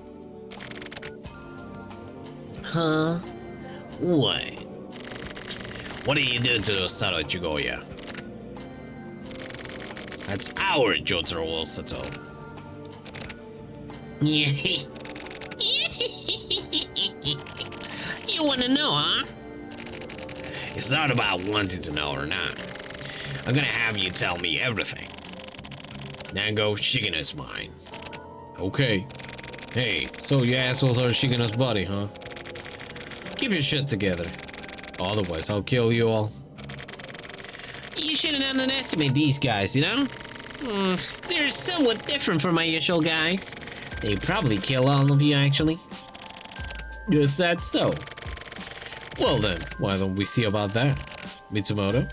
Huh? What? What do you do to Osato Chigoya? That's our Jotaro Osato. You wanna know, huh? It's not about wanting to know or not. I'm gonna have you tell me everything. Nango, Shigeno's mine. Okay. Hey, so you assholes are Shigeno's buddy, huh? Keep your shit together. Otherwise, I'll kill you all. You shouldn't underestimate these guys, you know? They're somewhat different from my usual guys. They probably kill all of you, actually. Is that so? Well then, why don't we see about that? Mitsumoto?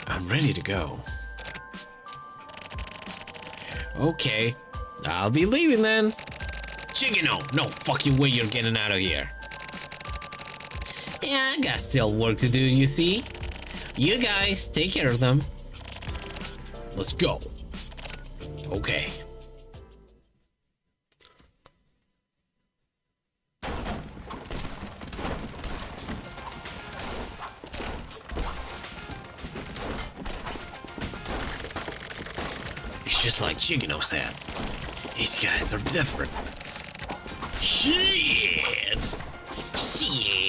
I'm ready to go. Okay, I'll be leaving then. Shigeno, no fucking way you're getting out of here. Yeah, I got still work to do, you see? You guys, take care of them. Let's go. Okay. It's just like Shigeno said. These guys are different. Shit! Shit!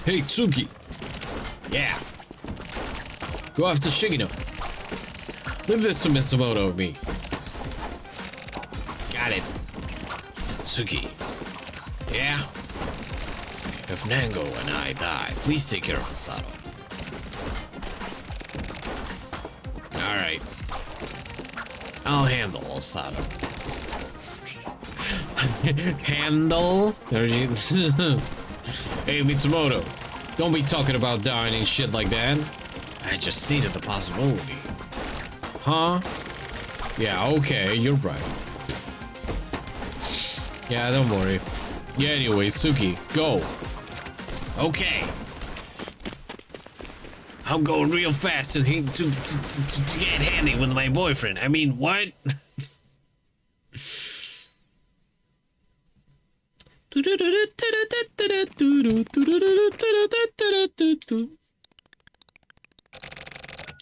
Hey, Tsuki. Yeah. Go after Shigeno. Leave this to Mitsumoto with me. Got it. Tsuki. Yeah? If Nango and I die, please take care of Masato. Alright. I'll handle Osato. Handle? Hey, Mitsumoto. Don't be talking about dying and shit like that. I just stated the possibility. Huh? Yeah, okay, you're right. Yeah, don't worry. Yeah, anyway, Suki, go. Okay. I'm going real fast to get handy with my boyfriend. I mean, what?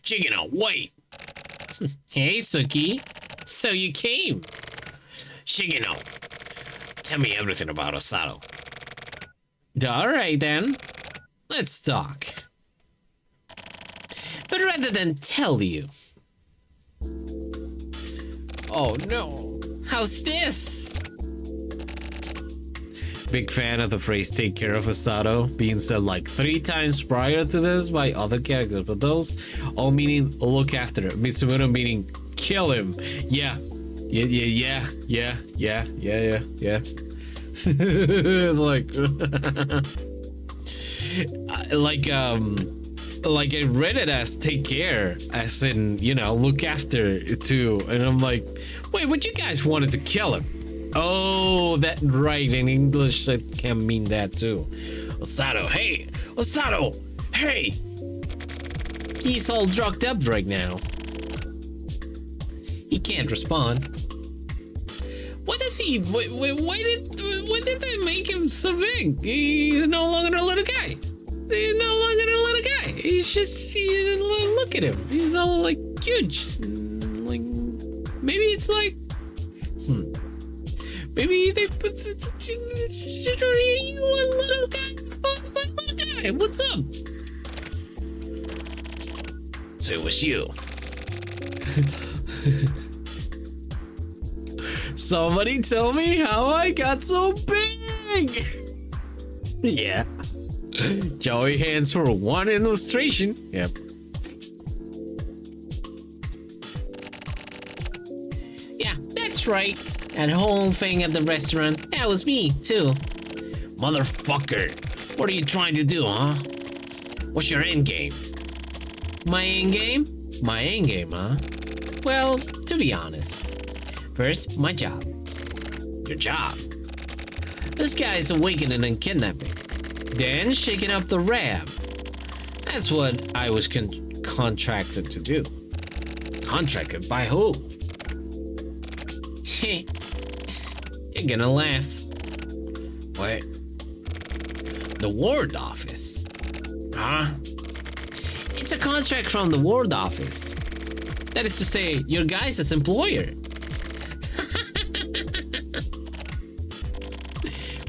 Chicken, wait. Hey, Suki. So you came. Shigino, tell me everything about Osato. Alright then, let's talk. But rather than tell you... Oh no, how's this? Big fan of the phrase "take care of Osato" being said like 3 times prior to this by other characters, but those all meaning look after him. Mitsumoto meaning kill him. Yeah. Yeah. It's like like I read it as take care, as in, you know, look after too. And I'm like, wait, but you guys wanted to kill him. Oh, that right. In English, that can mean that too. Osato, hey! Osato, hey! He's all drugged up right now. He can't respond. Why does he? Why did they make him so big? He's no longer a little guy. He's no longer a little guy. Look at him. He's all like huge. Like maybe it's like. Maybe they put you a little guy. Fuck my little guy. What's up? So it was you. Somebody tell me how I got so big. Yeah. Joey hands for one illustration. Yep. Yeah, that's right. That whole thing at the restaurant, that was me, too. Motherfucker, what are you trying to do, huh? What's your end game? My end game? My end game, huh? Well, to be honest. First, my job. Your job? This guy's awakening and kidnapping. Then shaking up the RAM. That's what I was contracted to do. Contracted by who? You're gonna laugh. What? The ward office. Huh? It's a contract from the ward office. That is to say, your guys' employer.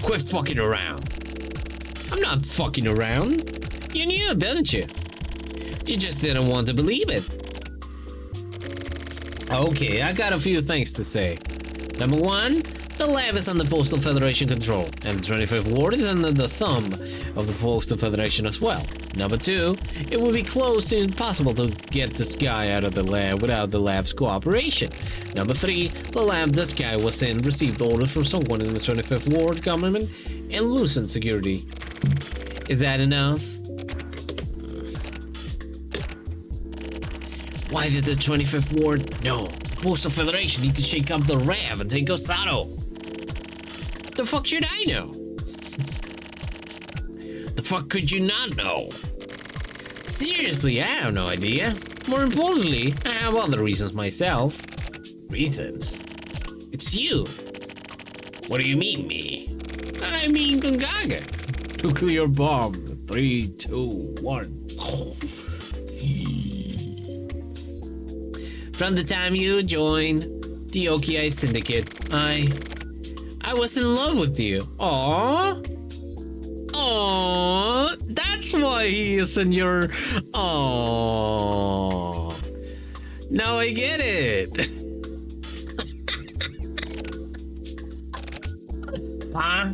Quit fucking around. I'm not fucking around. You knew, didn't you? You just didn't want to believe it. Okay, I got a few things to say. Number 1, the lab is under Postal Federation control, and the 25th Ward is under the thumb of the Postal Federation as well. Number 2, it would be close to impossible to get this guy out of the lab without the lab's cooperation. Number 3, the lab this guy was in received orders from someone in the 25th Ward government and loosened security. Is that enough? Why did the 25th Ward? No, Postal Federation need to shake up the RAV and take Osato. The fuck should I know? The fuck could you not know? Seriously, I have no idea. More importantly, I have other reasons myself. Reasons? It's you. What do you mean, me? I mean Gongaga. Nuclear bomb. 3, 2, 1. From the time you joined the Oki Syndicate, I was in love with you. Aww. Aww. That's why he is in your... Aww. Now I get it. Huh?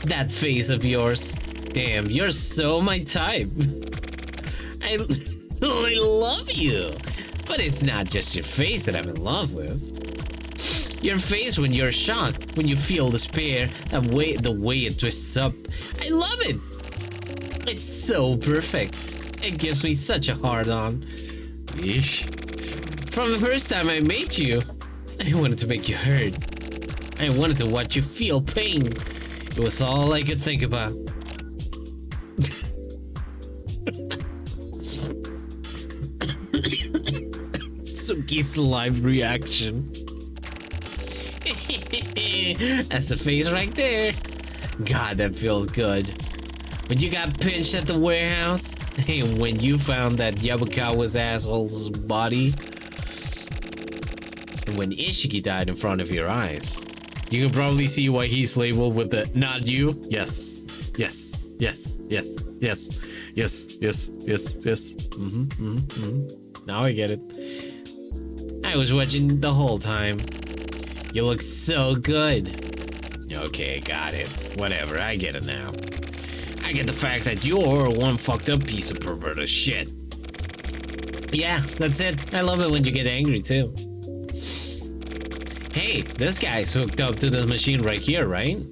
That face of yours. Damn, you're so my type. I love you. But it's not just your face that I'm in love with. Your face when you're shocked, when you feel despair, the way it twists up. I love it. It's so perfect. It gives me such a hard-on. Yeesh. From the first time I met you, I wanted to make you hurt. I wanted to watch you feel pain. It was all I could think about. Suki's live reaction. That's the face right there. God, that feels good. When you got pinched at the warehouse, and when you found that Yabukawa's asshole's body, and when Ishiki died in front of your eyes, you can probably see why he's labeled with the "not you." Yes, yes, yes, yes, yes, yes, yes, yes, yes. Now I get it. I was watching the whole time. You look so good. Okay, got it. Whatever, I get it now. I get the fact that you're one fucked up piece of perverted shit. Yeah, that's it. I love it when you get angry too. Hey, this guy's hooked up to the machine right here, right?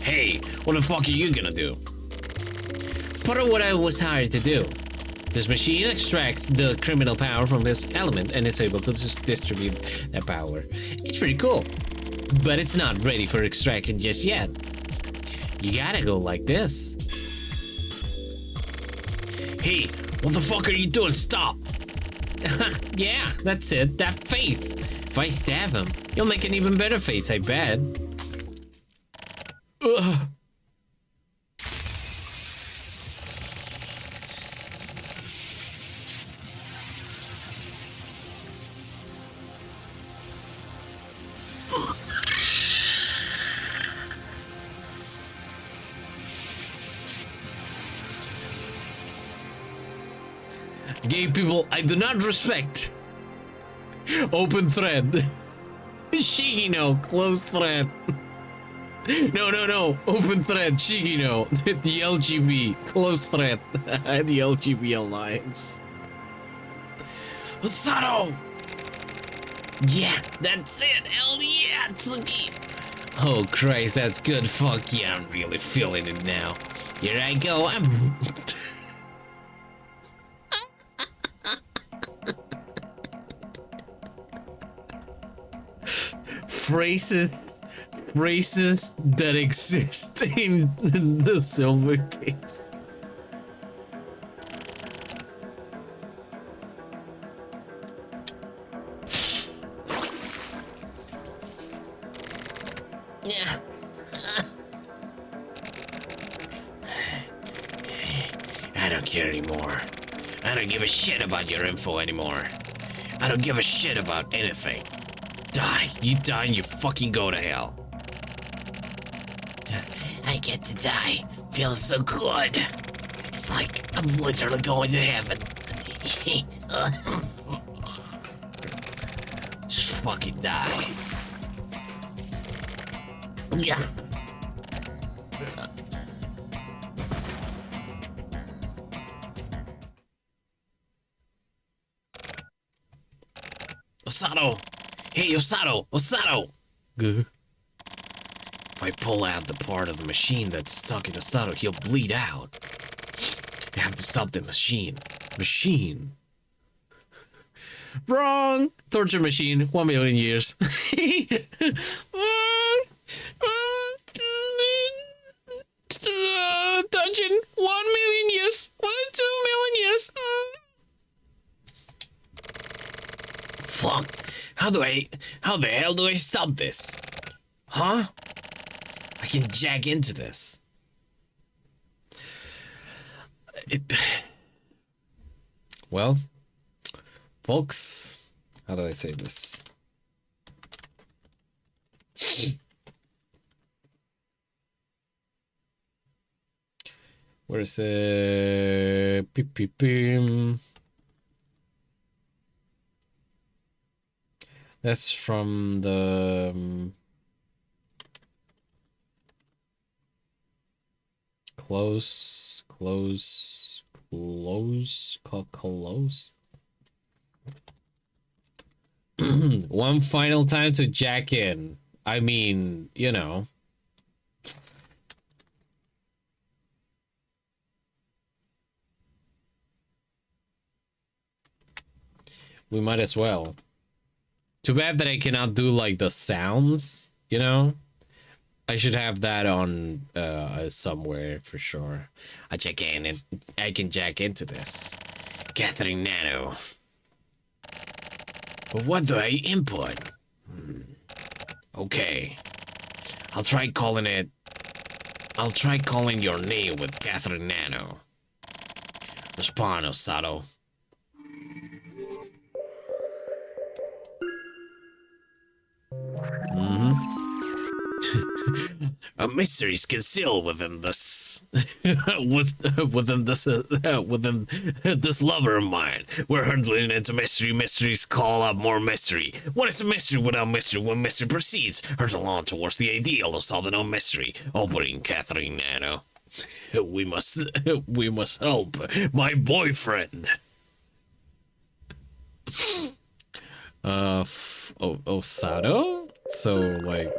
Hey, what the fuck are you gonna do? Part of what I was hired to do. This machine extracts the criminal power from his element and is able to distribute that power. It's pretty cool, but it's not ready for extraction just yet. You gotta go like this. Hey, what the fuck are you doing? Stop! Yeah, that's it, that face. If I stab him, you'll make an even better face, I bet. Ugh. Gay people I do not respect. Open thread. Shigino, closed thread. No. Open thread, Shigino. The LGB, closed thread. The LGB alliance. Osato! Yeah, that's it. Hell yeah, Tsuki. Oh Christ, that's good. Fuck yeah, I'm really feeling it now. Here I go. I'm. Phrases that exist in the silver case. Yeah. I don't care anymore. I don't give a shit about your info anymore. I don't give a shit about anything. Die. You die and you fucking go to hell. I get to die. Feeling so good. It's like I'm literally going to heaven. Just fucking die. Yeah. Osato! Hey, Osato! Osato! Good. If I pull out the part of the machine that's stuck in Osato, he'll bleed out. I have to stop the machine. Machine. Wrong! Torture machine, 1 million years. Dungeon, 1 million years. 2 million years. Fuck. How the hell do I stop this? Huh? I can jack into this. Well, folks, how do I say this? Where is it? Beep, beep, beep. That's from the close. One final time to jack in. I mean, you know. We might as well. Too bad that I cannot do like the sounds you know? I should have that on somewhere for sure. I check in and I can jack into this. Catherine Nano. But what do I input? Okay. I'll try calling your name with Catherine Nano. Respond, Osato. A mystery is concealed within this, within this lover of mine. We're hurtling into mystery. Mysteries call up more mystery. What is a mystery without mystery? When mystery proceeds, hurtle on towards the ideal of solving a mystery. Opening Catherine Nano. We must help my boyfriend. Osato? So, like,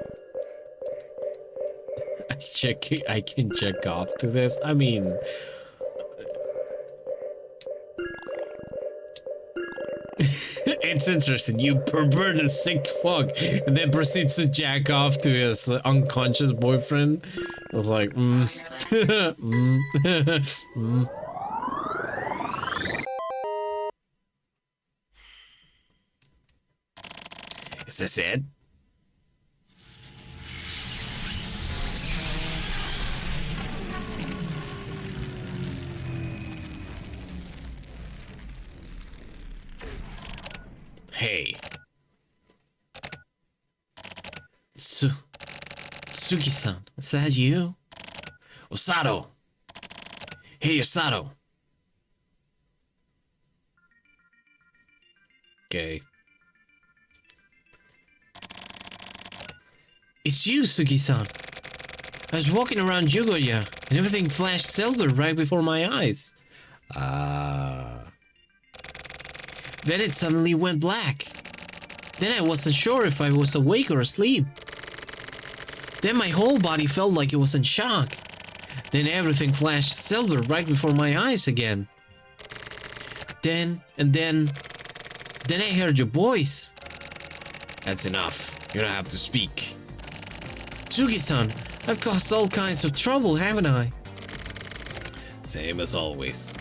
I can check off to this. I mean, it's interesting. You perverted sick fuck, and then proceeds to jack off to his unconscious boyfriend. I was like, Is this it? Hey. Tsuki-san, is that you? Osato! Hey, Osato! Okay. It's you, Suki-san. I was walking around Jugoya, and everything flashed silver right before my eyes. Then it suddenly went black. Then I wasn't sure if I was awake or asleep. Then my whole body felt like it was in shock. Then everything flashed silver right before my eyes again. Then I heard your voice. That's enough. You don't have to speak. Tsugi-san, I've caused all kinds of trouble, haven't I? Same as always.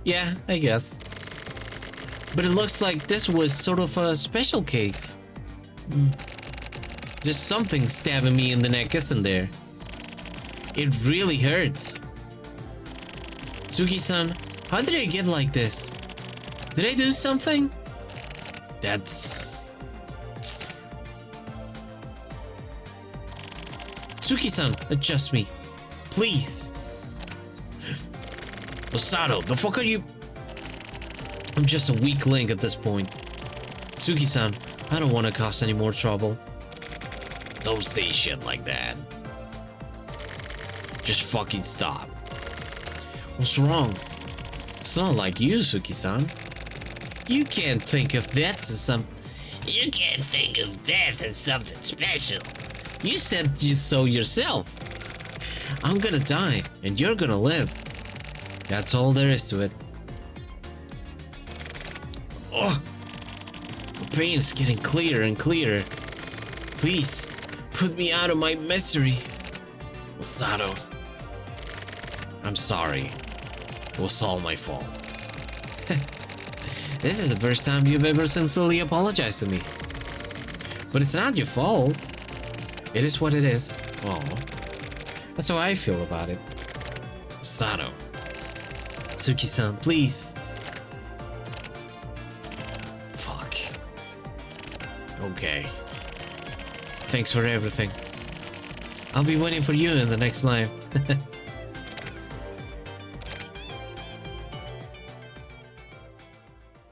Yeah, I guess. But it looks like this was sort of a special case. There's something stabbing me in the neck, isn't there? It really hurts. Tsuki-san, how did I get like this? Did I do something? That's... Tsuki-san, adjust me. Please. Osato, the fuck are you... I'm just a weak link at this point. Tsuki-san, I don't want to cause any more trouble. Don't say shit like that. Just fucking stop. What's wrong? It's not like you, Suki-san. You can't think of death as You can't think of death as something special. You said so yourself. I'm gonna die, and you're gonna live. That's all there is to it. Oh, the pain is getting clearer and clearer. Please, put me out of my misery. Osato. I'm sorry. It was all my fault. This is the first time you've ever sincerely apologized to me. But it's not your fault. It is what it is. Aw. That's how I feel about it. Osato. Tsuki-san, please. Fuck. Okay. Thanks for everything. I'll be waiting for you in the next life.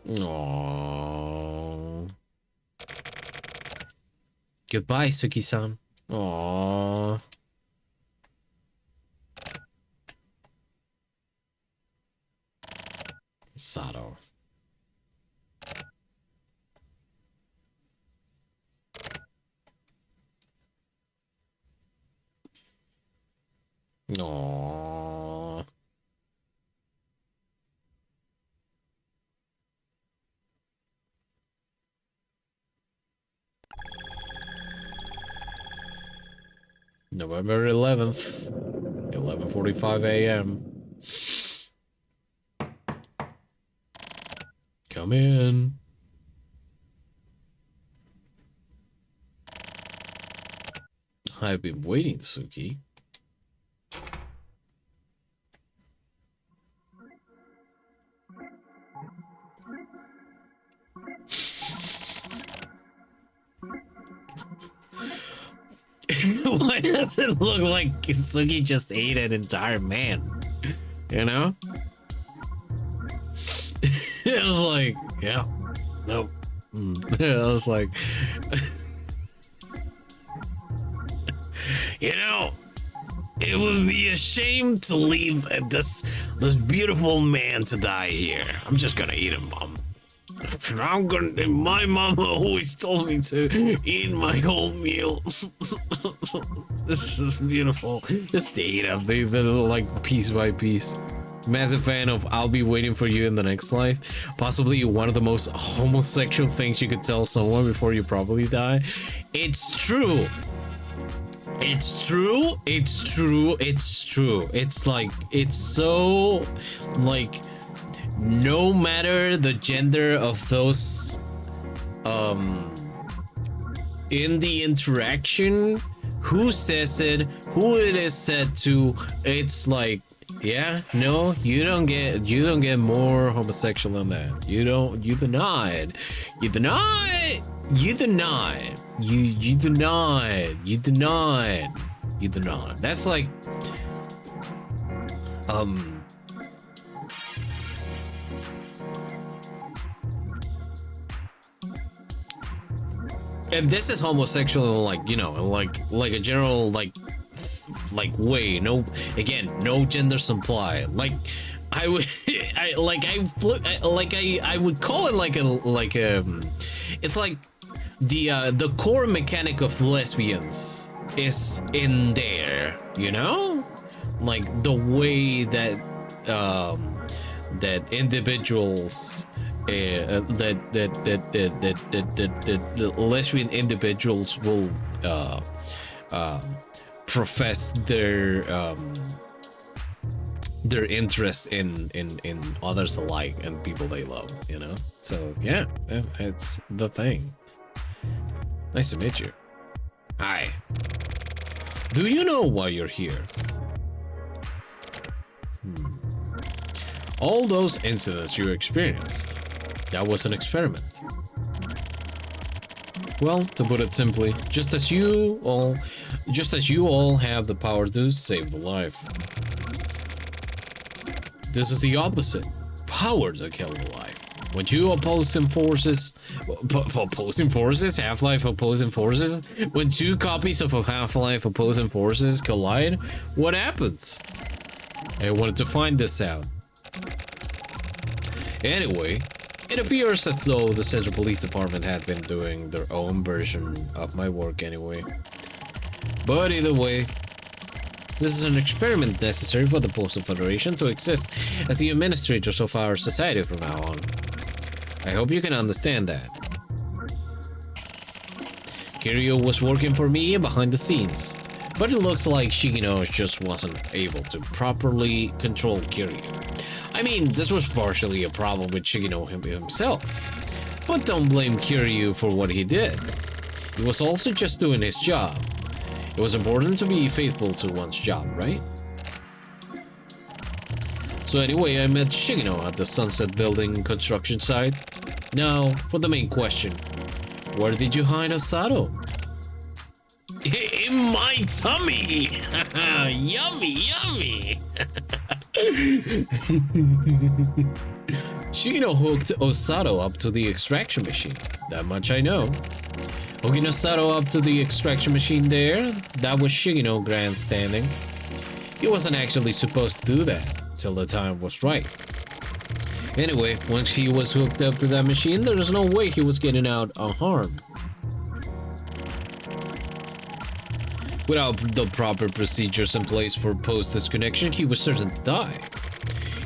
Aww. Goodbye, Suki-san. Aww. Sato. Aww. November 11th, 11:45 a.m. Come in. I've been waiting, Suki. Why does it look like Suki just ate an entire man? You know? It was like, yeah, no. I was like, you know, it would be a shame to leave this beautiful man to die here. I'm just gonna eat him, Mom. My mom always told me to eat my whole meal. This is beautiful. Just eat up, they like piece by piece. Massive fan of I'll Be Waiting for You in the Next Life. Possibly one of the most homosexual things you could tell someone before you probably die. It's true. It's true. It's true. It's true. It's like, it's so like, no matter the gender of those in the interaction, who says it, who it is said to, it's like, yeah, no, you don't get more homosexual than that. You deny it. You deny it. That's like and this is homosexual, like, you know, like a general like way. No, again, no gender supply. Like I would, I would call it like a it's like the core mechanic of lesbians is in there, you know, like the way that that individuals that lesbian individuals will profess their interest in others alike and people they love, you know. So yeah, it's the thing. Nice to meet you. Hi. Do you know why you're here? All those incidents you experienced, that was an experiment. Well, to put it simply, just as you all have the power to save the life. This is the opposite. Power to kill the life. When two opposing forces, Half-Life opposing forces, when two copies of a Half-Life opposing forces collide, what happens? I wanted to find this out. Anyway, it appears as though the Central Police Department had been doing their own version of my work anyway. But either way, this is an experiment necessary for the Postal Federation to exist as the administrators of our society from now on. I hope you can understand that. Kiryu was working for me behind the scenes, but it looks like Shigino just wasn't able to properly control Kiryu. I mean, this was partially a problem with Shigino himself, but don't blame Kiryu for what he did. He was also just doing his job. It was important to be faithful to one's job, right? So anyway, I met Shigino at the Sunset Building construction site. Now, for the main question. Where did you hide Osato? In my tummy! Yummy, yummy! Shigino hooked Osato up to the extraction machine. That much I know. Hooking Osato up to the extraction machine there, that was Shigino grandstanding. He wasn't actually supposed to do that, till the time was right. Anyway, once he was hooked up to that machine, there was no way he was getting out unharmed. Without the proper procedures in place for post-disconnection, he was certain to die.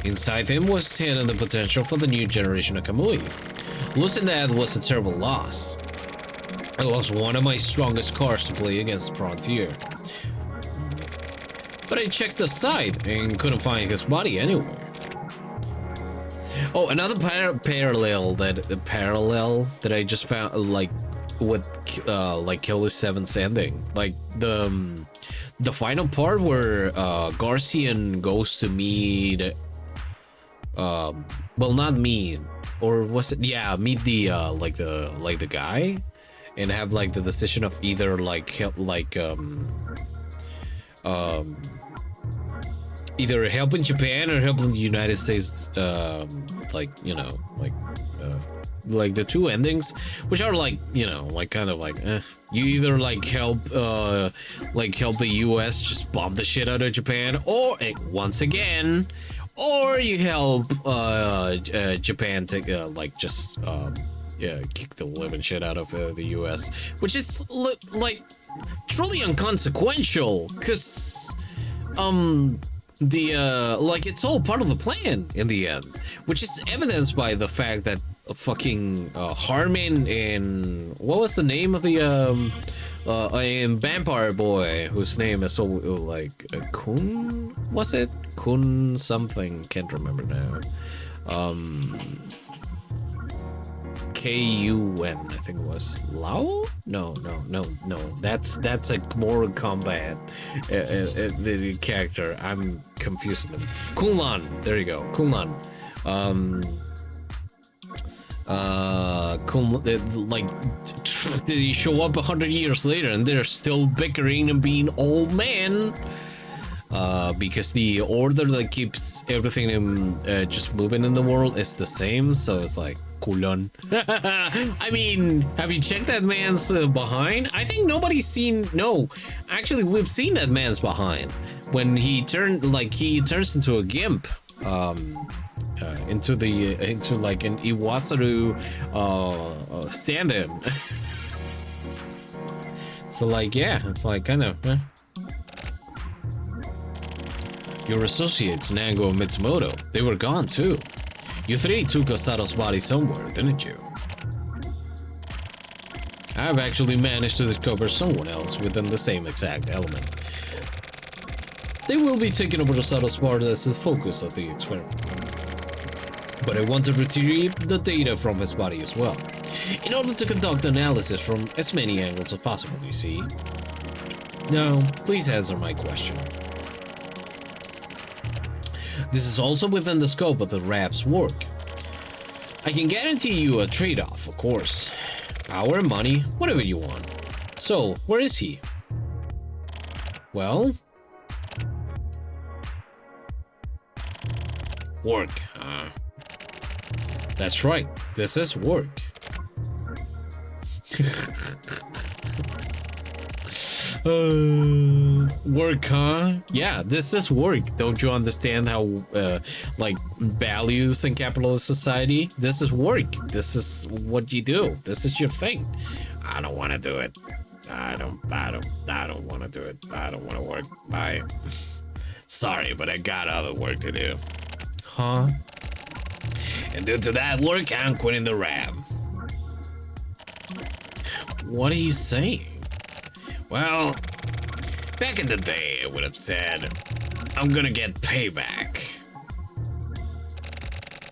Inside him was hidden the potential for the new generation of Kamui. Losing that was a terrible loss. I lost one of my strongest cards to play against Frontier. but I checked the site and couldn't find his body anywhere. Oh, another parallel that I just found, like with like Killer 7's ending, like the final part where Garcian goes to meet, well, not meet, or was it? Yeah, meet the like the guy, and have like the decision of either either helping Japan or helping the United States, like, you know, like the two endings, which are like, you know, like kind of like, you either like help the US just bomb the shit out of Japan, or once again, or you help Japan to like just kick the living shit out of the US, which is like truly inconsequential, because like it's all part of the plan in the end, which is evidenced by the fact that fucking Harmon and what was the name of the and vampire boy whose name is so like Kun, was it Kun something, can't remember now, Kun, I think it was Lao. No, that's a Mortal Kombat character. I'm confusing them. Kunlan, there you go, Kunlan. Like they show up 100 years later and they're still bickering and being old men, because the order that keeps everything just moving in the world is the same. So it's like Kulon. I mean, have you checked that man's behind? I think nobody's seen. No, actually, we've seen that man's behind when he turns into a gimp. Into like an Iwasaru stand-in. So like, yeah, it's like kind of your associates Nango and Mitsumoto, they were gone too. You three took Osato's body somewhere, didn't you? I've actually managed to discover someone else within the same exact element. They will be taking over Osato's part as the focus of the experiment. But I want to retrieve the data from his body as well, in order to conduct analysis from as many angles as possible, you see. Now, please answer my question. This is also within the scope of the RAB's work. I can guarantee you a trade-off, of course. Power, money, whatever you want. So, where is he? Well? Work, that's right, this is work. Work, huh? Yeah, this is work. Don't you understand how like values in capitalist society? This is work. This is what you do. This is your thing. I don't want to do it. I don't want to do it. I don't want to work. Bye. Sorry, but I got other work to do. Huh? And due to that work, I'm quitting the RAB. What are you saying? Well, back in the day, I would have said, I'm gonna get payback.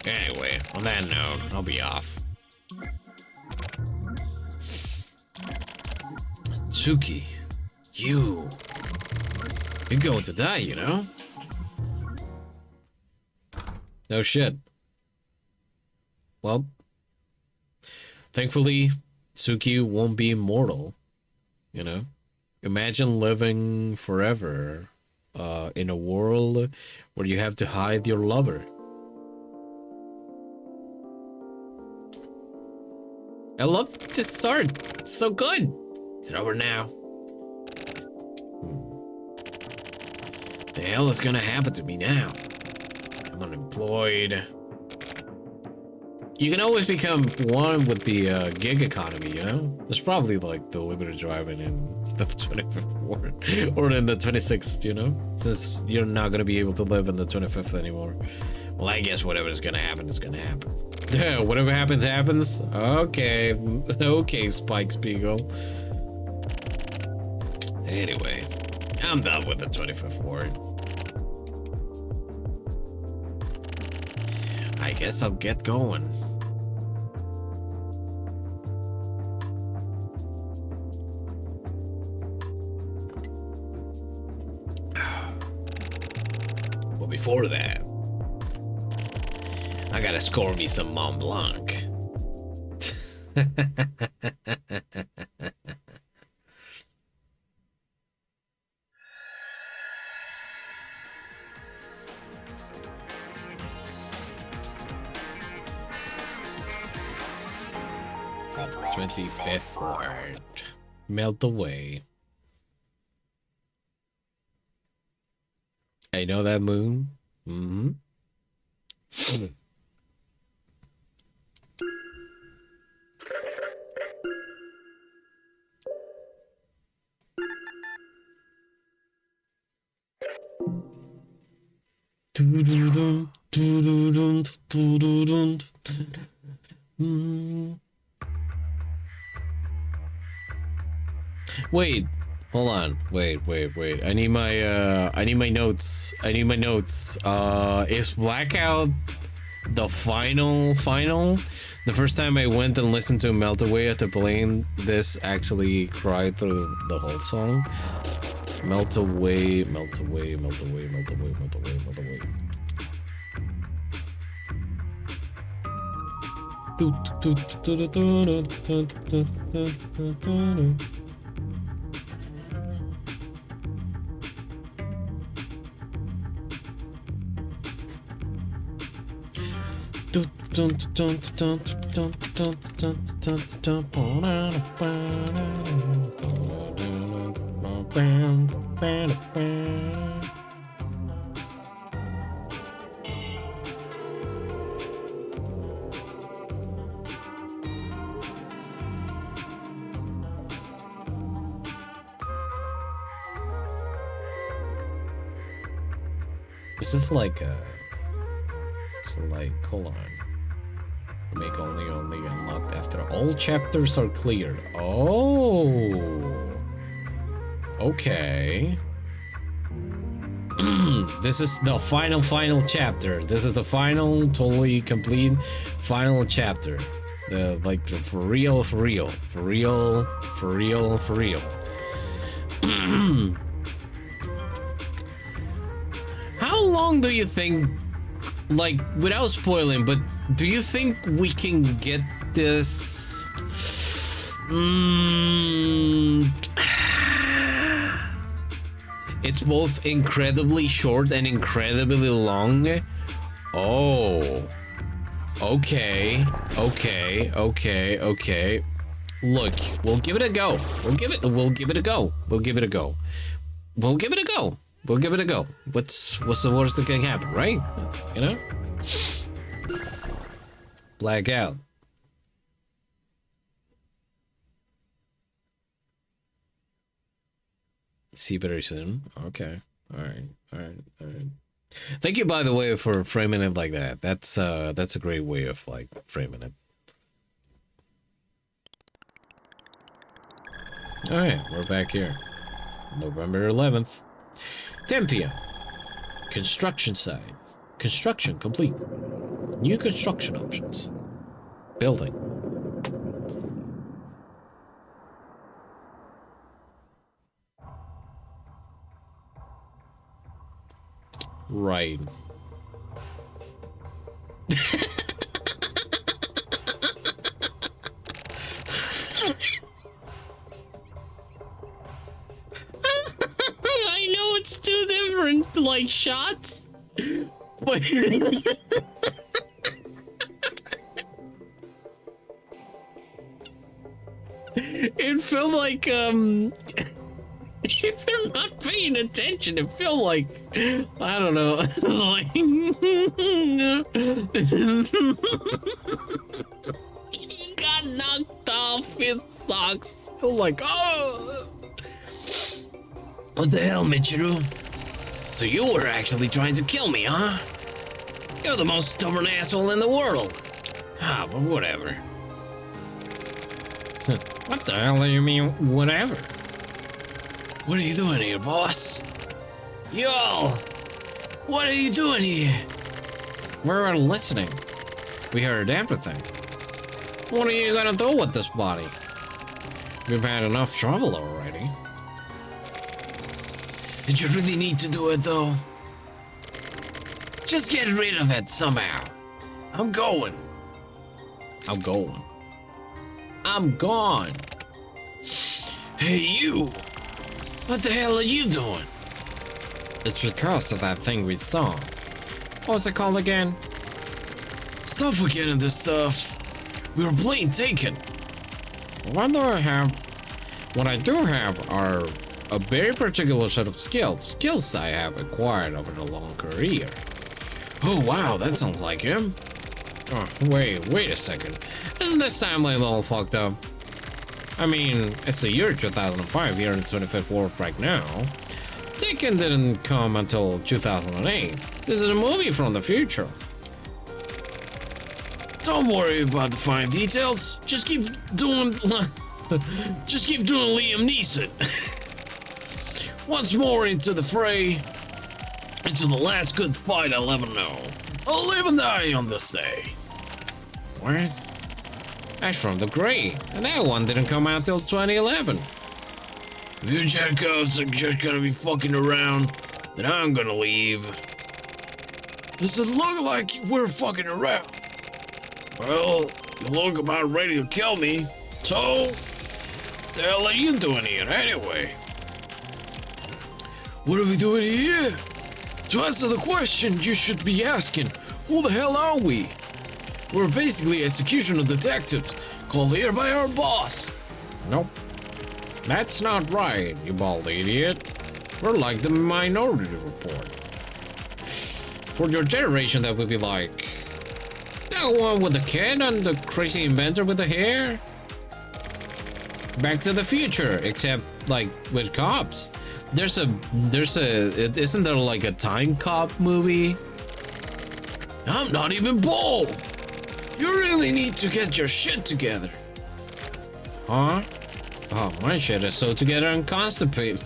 Anyway, on that note, I'll be off. Tsuki, you're going to die, you know? No shit. Well, thankfully, Tsuki won't be immortal, you know? Imagine living forever in a world where you have to hide your lover. I love this art. It's so good. Is it over now? The hell is gonna happen to me now? I'm unemployed. You can always become one with the gig economy, you know? There's probably like the limited driving in the 25th ward or in the 26th, you know? Since you're not gonna be able to live in the 25th anymore. Well, I guess whatever's gonna happen is gonna happen. Yeah, whatever happens, happens. Okay, okay, Spike Spiegel. Anyway, I'm done with the 25th ward. I guess I'll get going. But before that, I gotta score me some Mont Blanc.
The
25th ward. Melt away. I know that moon. Mm-hmm. Wait, hold on. Wait. I need my notes. Is Blackout the final? The first time I went and listened to Melt Away after playing this, actually cried through the whole song. Melt away. Is this like a... So like, hold on. Make only unlocked after all chapters are cleared. Oh. Okay. This is the final chapter. This is the final, totally complete final chapter. The like for real. How long do you think, like, without spoiling, but do you think we can get this? It's both incredibly short and incredibly long. Oh. Okay. Look, we'll give it a go. We'll give it a go. What's the worst that can happen, right? You know? Blackout. See you very soon. Okay. All right. Thank you, by the way, for framing it like that. That's a great way of like framing it. All right, we're back here. November 11th, 10 p.m. Construction site. Construction complete. New construction options. Building. Right. I know it's two different, like, shots, but it felt like, if you're not paying attention, it felt like, I don't know, like, he got knocked off his socks. Like, oh, what the hell, Michiru? So you were actually trying to kill me, huh? You're the most stubborn asshole in the world. Ah, but whatever. What the hell do you mean, whatever? What are you doing here, boss? Yo! What are you doing here? We were listening. We heard everything. What are you gonna do with this body? We've had enough trouble already. Did you really need to do it, though? Just get rid of it somehow. I'm going. I'm going. I'm gone. Hey, you! What the hell are you doing? It's because of that thing we saw. What was it called again? Stop forgetting this stuff. We were playing Taken. What do I have? What I do have are a very particular set of skills I have acquired over a long career. Oh wow, that sounds like him. Oh, wait a second. Isn't this timeline a little fucked up? I mean, it's the year 2005 here in 25th World right now. Taken didn't come until 2008. This is a movie from the future. Don't worry about the fine details. Just keep doing Liam Neeson. Once more into the fray, into the last good fight I'll ever know. I'll live and die on this day. What? That's from the Grey, and that one didn't come out till 2011. If you jackass are just gonna be fucking around, then I'm gonna leave. Does it look like we're fucking around? Well, you look about ready to kill me, so the hell are you doing here anyway? What are we doing here? To answer the question, you should be asking, who the hell are we? We're basically executioner detectives, called here by our boss. Nope. That's not right, you bald idiot. We're like the Minority Report. For your generation, that would be like that one with the kid and the crazy inventor with the hair. Back to the Future, except like with cops. Isn't there like a time cop movie? I'm not even bald. You really need to get your shit together. Huh? Oh, my shit is so together and constipated.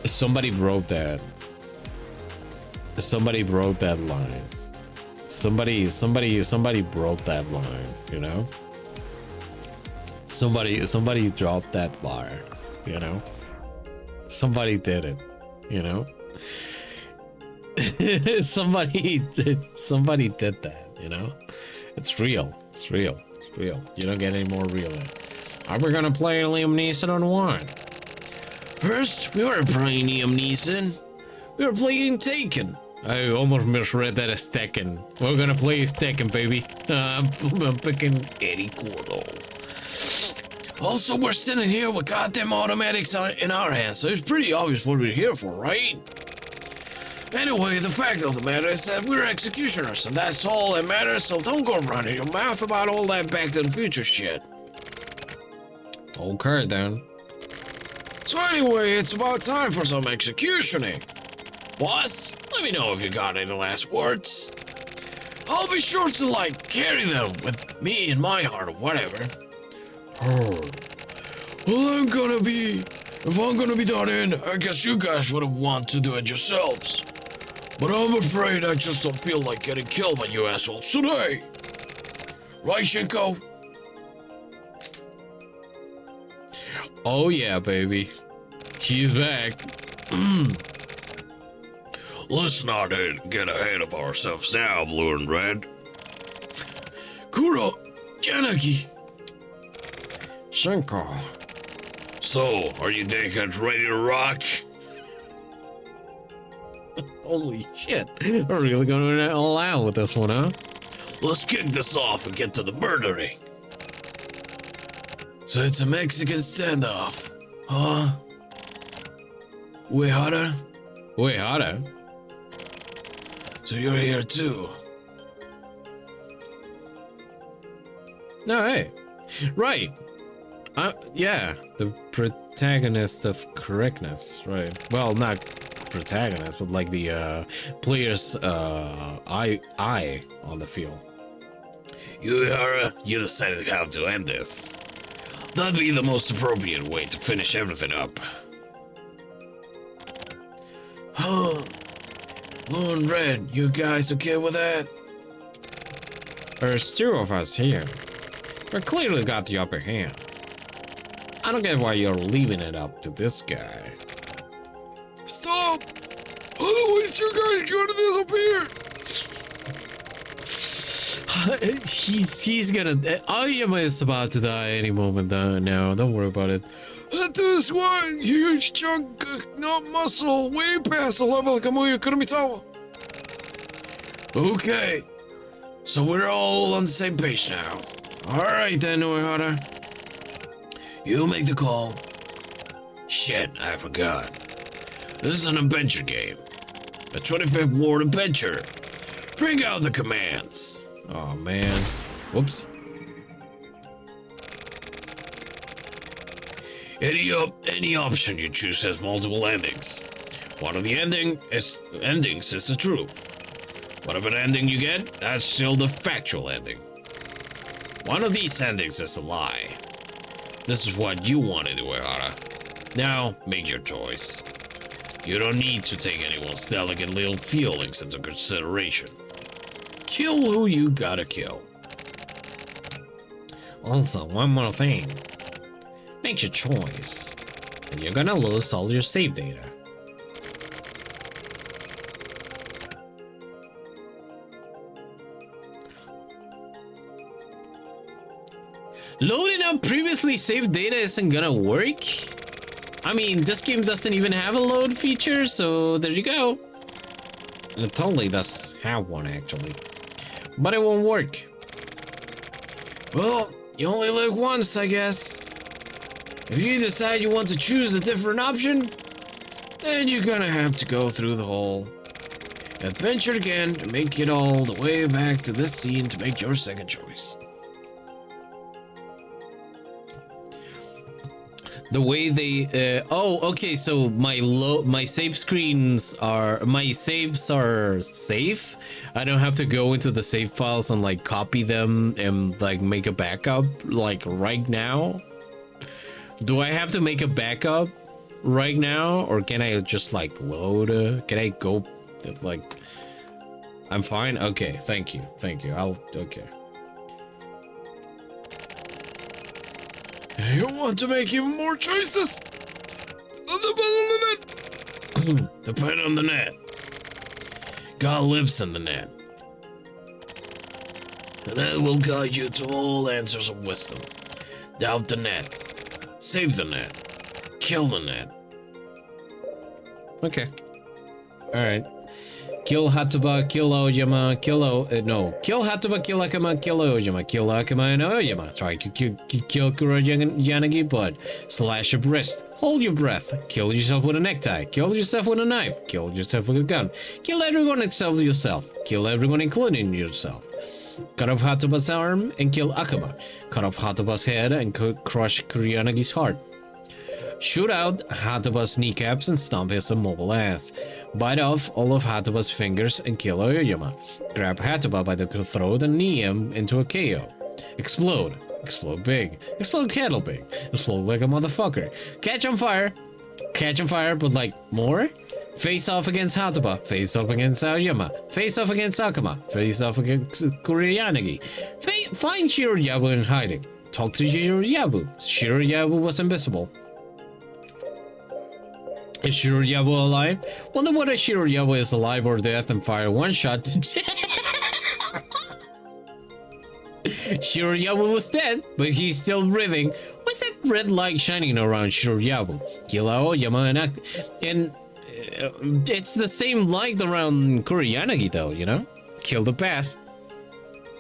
Somebody wrote that. Somebody wrote that line. Somebody wrote that line, you know? Somebody dropped that bar, you know? Somebody did it, you know? somebody did that, you know? It's real. It's real. It's real. You don't get any more real than it. Are we gonna play Liam Neeson on what? First, we weren't playing Liam Neeson. We were playing Taken. I almost misread that as Tekken. We're gonna play as Tekken, baby. I'm picking Eddie Gordo. Also, we're sitting here with goddamn automatics in our hands, so it's pretty obvious what we're here for, right? Anyway, the fact of the matter is that we're executioners, and that's all that matters, so don't go running your mouth about all that Back to the Future shit. Okay, then. So anyway, it's about time for some executioning. Boss, let me know if you got any last words. I'll be sure to, like, carry them with me in my heart or whatever. Well, if I'm gonna be done in, I guess you guys would want to do it yourselves. But I'm afraid I just don't feel like getting killed by you assholes today. Right, Shinko? Oh yeah, baby. She's back. Let's not get ahead of ourselves now, Blue and Red. Kuro, Janaki. Shinko. So, are you dickheads ready to rock? Holy shit. We're really going all out with this one, huh? Let's kick this off and get to the murdering. So it's a Mexican standoff, huh? Uehara? Uehara? So you're here too? No, hey. Right. Yeah, the protagonist of correctness, right? Well, not protagonist, but like the player's eye on the field. Uehara, you decided how to end this. That'd be the most appropriate way to finish everything up. Huh. Blue and Red, you guys okay with that?
There's two of us here. We clearly got the upper hand. I don't get why you're leaving it up to this guy.
Stop! Otherwise you guys gonna disappear!
He's gonna. Aoyama is about to die any moment now. Don't worry about it.
This one huge chunk, not muscle, way past the level of Kamuya Kurumitawa. Okay, so we're all on the same page now. Alright then, Uehara. You make the call. Shit, I forgot. This is an adventure game. A 25th Ward adventure. Bring out the commands.
Oh man. Whoops.
Any option you choose has multiple endings. One of the endings is the truth. Whatever ending you get, that's still the factual ending. One of these endings is a lie. This is what you wanted, Uehara. Now, make your choice. You don't need to take anyone's delicate little feelings into consideration. Kill who you gotta kill.
Also, one more thing. Make your choice, and you're gonna lose all your save data.
Loading up previously saved data isn't gonna work? I mean, this game doesn't even have a load feature, so there you go.
It totally does have one, actually.
But it won't work. Well, you only live once, I guess. If you decide you want to choose a different option, then you're gonna have to go through the whole adventure again to make it all the way back to this scene to make your second choice.
The way they oh, okay, so my save screens are my saves are safe. I don't have to go into the save files and like copy them and like make a backup like right now. Do I have to make a backup right now, or can I just like load? Can I go like? I'm fine. Okay, thank you. Okay.
You want to make even more choices? Depend on the net. Depend on the net. God lives in the net. The net will guide you to all answers of wisdom. Doubt the net. Save the net. Kill the net.
Okay. All right. Kill Hatuba, kill Aoyama, kill Hatuba, kill Akama, kill Aoyama, kill Akama and Aoyama. Try to kill Kuroyanagi, but slash your wrist. Hold your breath. Kill yourself with a necktie. Kill yourself with a knife. Kill yourself with a gun. Kill everyone except yourself. Kill everyone including yourself. Cut off Hatuba's arm and kill Akama. Cut off Hatuba's head and crush Kuroyanagi's heart. Shoot out Hatuba's kneecaps and stomp his immobile ass. Bite off all of Hatuba's fingers and kill Aoyama. Grab Hatuba by the throat and knee him into a KO. Explode. Explode big. Explode cattle big. Explode like a motherfucker. Catch on fire. Catch on fire, but like more? Face off against Hatuba. Face off against Aoyama. Face off against Akama. Face off against Kuroyanagi. Find Shiroyabu in hiding. Talk to Shiroyabu. Shiroyabu was invisible. Is Shiroyabu alive? Wonder whether Shiroyabu is alive or dead and fire one shot to Shiroyabu was dead, but he's still breathing. What's that red light shining around Shiroyabu? Kill Aoyama and it's the same light around Kuroyanagi though, you know? Kill the past.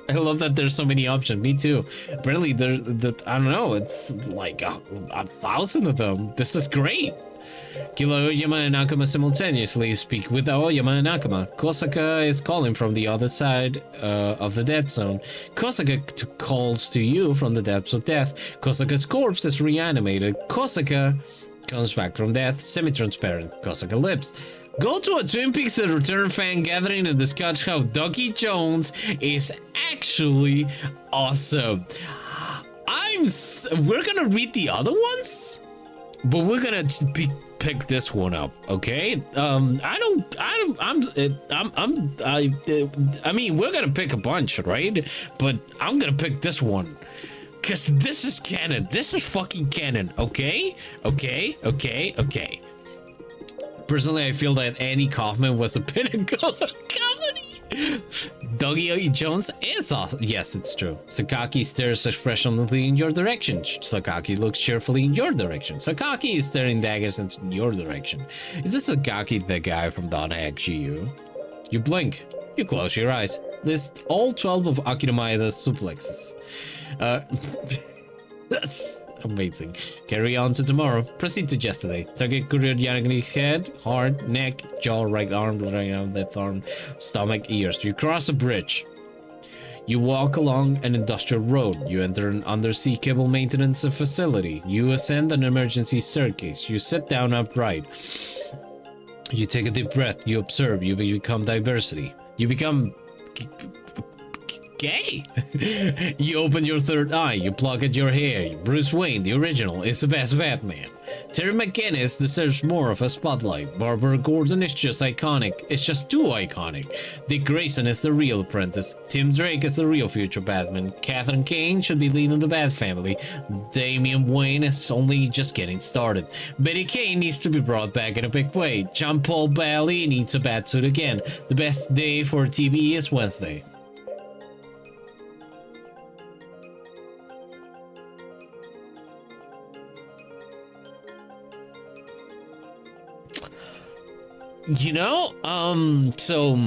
I love that there's so many options. Me too. Apparently, I don't know. It's like a 1,000 of them. This is great. Kill Aoyama and Akama simultaneously. Speak with Aoyama and Akama. Kosaka is calling from the other side of the dead zone. Kosaka calls to you from the depths of death. Kosaka's corpse is reanimated. Kosaka comes back from death, semi-transparent. Kosaka lives. Go to a Twin Peaks The Return fan gathering and discuss how Dougie Jones is actually awesome. We're gonna read the other ones, but we're gonna pick this one up, okay? I mean, we're gonna pick a bunch, right? But I'm gonna pick this one. Cause this is canon. This is fucking canon, okay? Okay. Personally, I feel that Andy Kaufman was the pinnacle of comedy. Dougie Jones is awesome. Yes, it's true. Sakaki stares expressionlessly in your direction. Sakaki looks cheerfully in your direction. Sakaki is staring daggers in your direction. Is this Sakaki the guy from Donna XGU? You blink. You close your eyes. List all 12 of Akinomaida's suplexes. That's amazing. Carry on to tomorrow. Proceed to yesterday. Target Kurir Yanagni head, heart, neck, jaw, right arm, left arm, stomach, ears. You cross a bridge. You walk along an industrial road. You enter an undersea cable maintenance facility. You ascend an emergency staircase. You sit down upright. You take a deep breath. You observe. You become diversity. You become gay. You open your third eye. You pluck at your hair. Bruce Wayne, the original, is the best Batman. Terry McGinnis deserves more of a spotlight. Barbara Gordon is just iconic. It's just too iconic. Dick Grayson is the real apprentice. Tim Drake is the real future Batman. Catherine Kane should be leading the Bat family. Damian Wayne is only just getting started. Betty Kane needs to be brought back in a big way. John Paul Bailey needs a bat suit again. The best day for TV is Wednesday. You know, so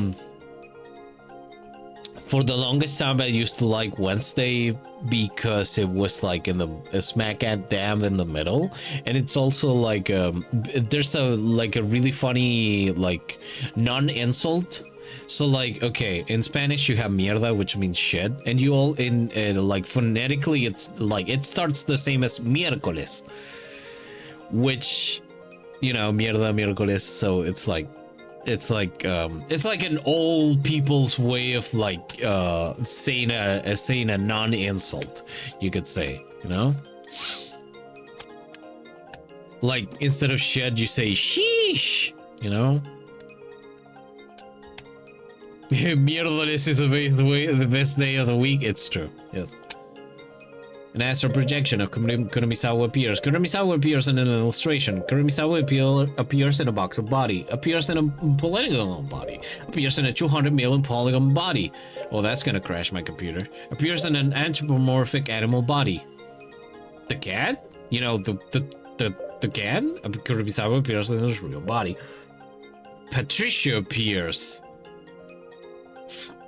for the longest time I used to like Wednesday because it was like in the smack dab in the middle, and it's also like there's a really funny like non-insult. So like, okay, in Spanish you have mierda, which means shit, and you all in like phonetically it's like it starts the same as miércoles, which, you know, mierda, miércoles, so it's like an old people's way of like saying a non-insult, you could say, you know, like instead of shit you say sheesh, you know. Miércoles is the best day of the week. It's true, yes. An astral projection of Kuromisawa appears. Kuromisawa appears in an illustration. Kuromisawa appears in a box of body. Appears in a polygonal body. Appears in a 200 million polygon body. Oh, that's gonna crash my computer. Appears in an anthropomorphic animal body. The cat? You know, the cat? Kuromisawa appears in his real body. Patricia appears.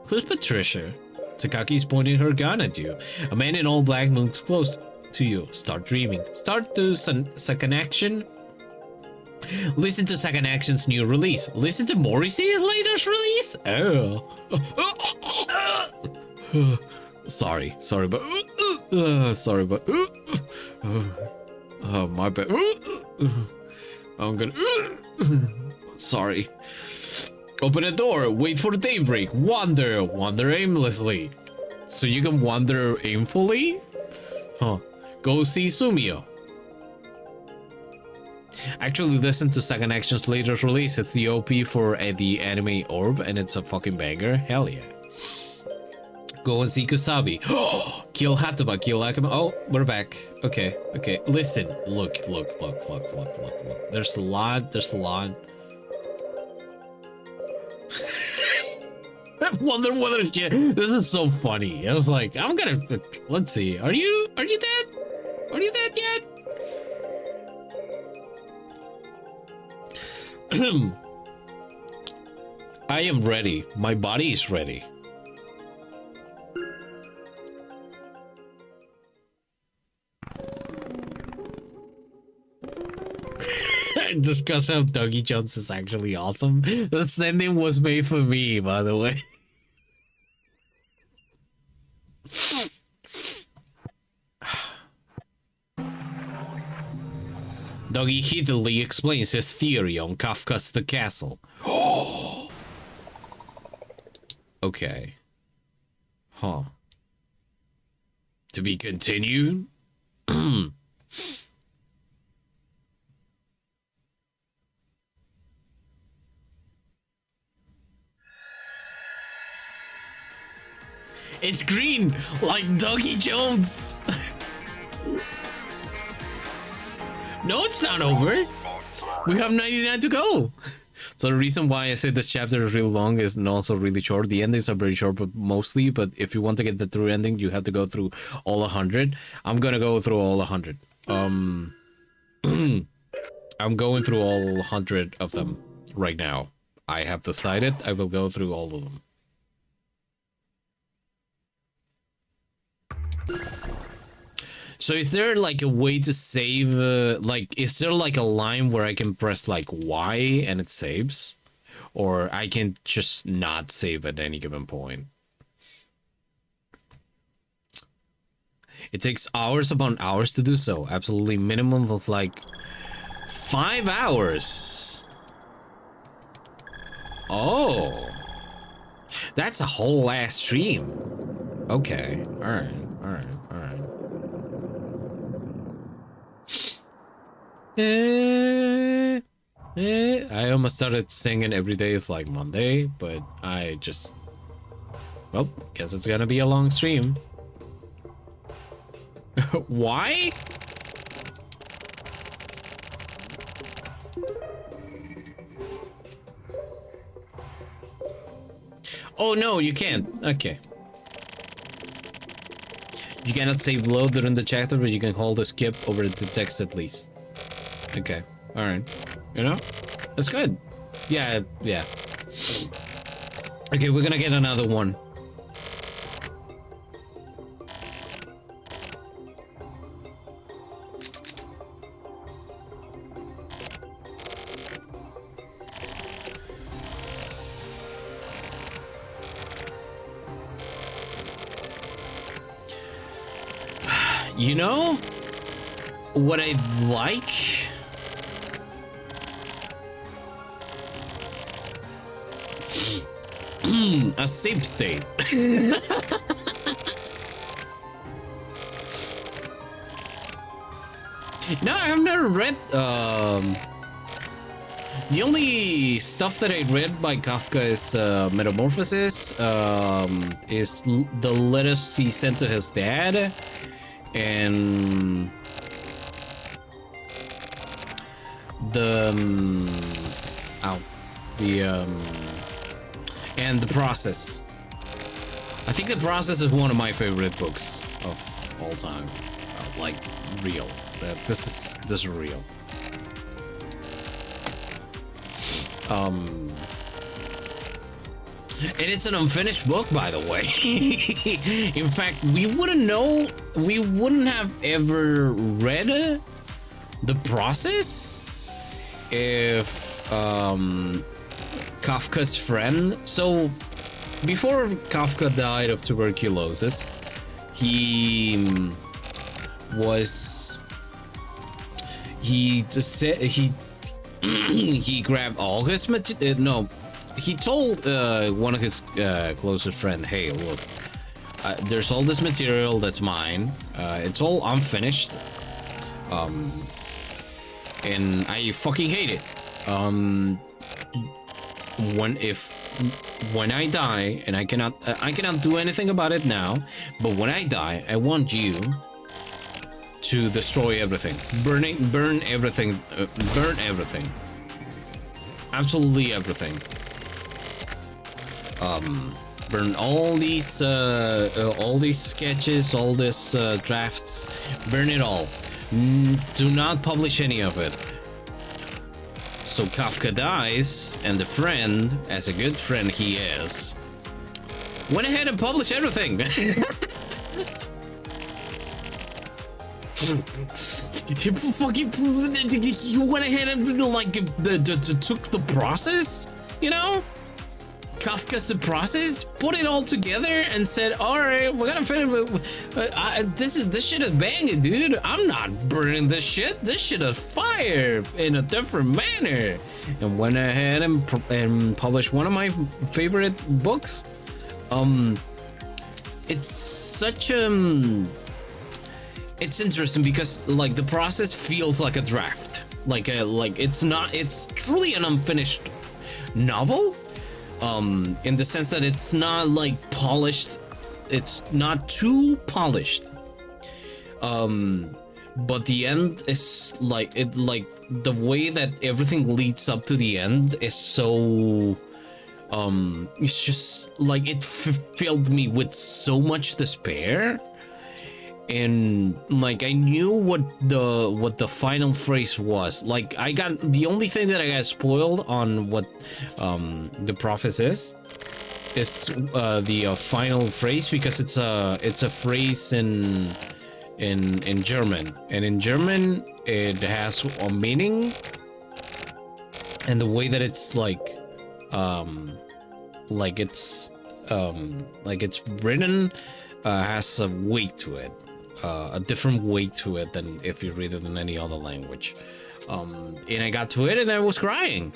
Who's Patricia? Takaki's pointing her gun at you. A man in all black moves close to you. Start dreaming. Start to second action. Listen to second action's new release. Listen to Morrissey's latest release. Oh. Sorry, but oh, my bad. I'm gonna sorry. Open a door, wait for daybreak, wander aimlessly. So you can wander aimfully? Huh. Go see Sumio. Actually, listen to Second Action's latest release. It's the OP for the anime Orb, and it's a fucking banger. Hell yeah. Go and see Kusabi. Kill Hatoba, kill Akama. Oh, we're back. Okay. Listen, look. There's a lot. Wonder shit. This is so funny. I was like, let's see. Are you dead? Are you dead yet? I am ready. My body is ready. Discuss how Dougie Jones is actually awesome. The sending was made for me, by the way. Dougie heatedly explains his theory on Kafka's The Castle.
Okay. Huh. To be continued? It's green, like Dougie Jones. No, it's not over. We have 99 to go. So the reason why I said this chapter is really long is and also really short. The endings are very short, but mostly. But if you want to get the true ending, you have to go through all 100. I'm gonna go through all 100. I'm going through all 100 of them right now. I have decided I will go through all of them. So is there like a way to save, like, is there like a line where I can press like Y and it saves? Or I can just not save at any given point? It takes hours upon hours to do so. Absolutely minimum of like 5 hours. Oh. That's a whole ass stream. Okay. Alright. Alright. Alright. I almost started singing Every Day is Like Monday, but I just... Well, guess it's gonna be a long stream. Why? Oh no, you can't. Okay. You cannot save load during the chapter, but you can hold a skip over the text at least. Okay. Alright. You know? That's good. Yeah, yeah. Okay, we're gonna get another one. You know what I'd like? A save state. No, I've never read. The only stuff that I read by Kafka is Metamorphosis. Is the letters he sent to his dad. And the and the Process. I think the Process is one of my favorite books of all time. Like real. This is real. And it's an unfinished book, by the way. In fact, we wouldn't have ever read The Process if Kafka's friend. So before Kafka died of tuberculosis, he just said he grabbed all his material. He told one of his closest friend, hey, look, there's all this material that's mine. It's all unfinished. And I fucking hate it. When I die, and I cannot do anything about it now, but when I die, I want you to destroy everything. Burn everything. Burn everything. Absolutely everything. Burn all these sketches, all these drafts. Burn it all. Do not publish any of it. So Kafka dies, and the friend, as a good friend he is, went ahead and published everything. You went ahead and like took the process, you know? Kafka's The Process, put it all together and said, all right, we're gonna finish. This shit is banging, dude. I'm not burning this shit. This shit is fire in a different manner. And went ahead and published one of my favorite books,
It's such it's interesting because like the process feels like a draft, like it's truly an unfinished novel, in the sense that it's not like polished, it's not too polished, but the end is like the way that everything leads up to the end is so it's just like it filled me with so much despair, and like I knew what the final phrase was. Like I got the only thing that I got spoiled on what the prophet is the final phrase, because it's a phrase in German, and in German it has a meaning, and the way that it's like it's written has a weight to it, a different weight to it than if you read it in any other language. And I got to it and I was crying.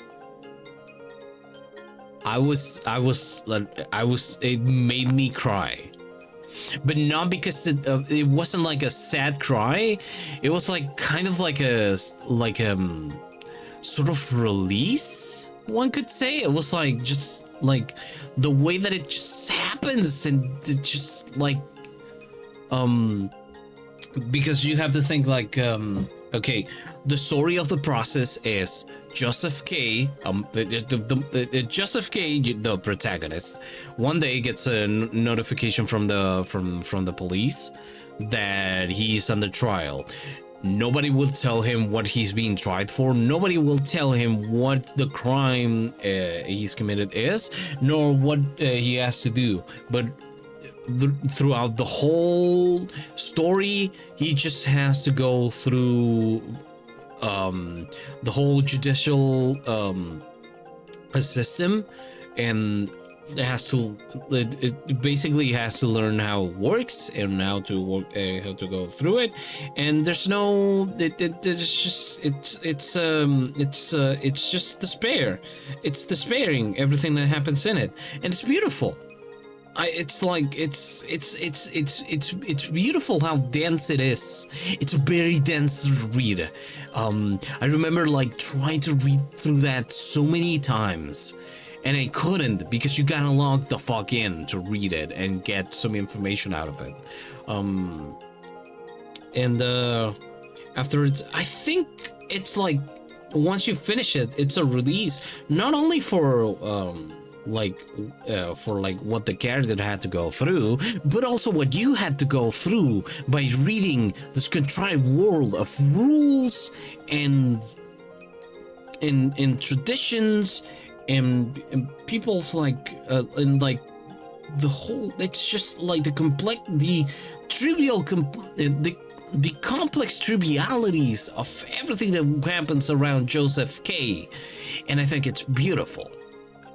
It made me cry, but not because it wasn't like a sad cry. It was like kind of like a sort of release, one could say. It was like just like the way that it just happens, and it just like because you have to think like okay, the story of the process is Joseph K, Joseph K, the protagonist, one day gets a notification from the police that he's under trial. Nobody will tell him what he's being tried for. Nobody will tell him what the crime he's committed is, nor what he has to do. But throughout the whole story, he just has to go through the whole judicial system, and it basically has to learn how it works and how to work, how to go through it. And there's no it's just despair. It's despairing everything that happens in it, and it's beautiful. It's beautiful how dense it is. It's a very dense read. I remember like trying to read through that so many times, and I couldn't, because you gotta log the fuck in to read it and get some information out of it. And afterwards, I think it's like once you finish it, it's a release not only for what the character had to go through, but also what you had to go through by reading this contrived world of rules and traditions and people's and like the whole. It's just like the complex trivialities of everything that happens around Joseph K. And I think it's beautiful.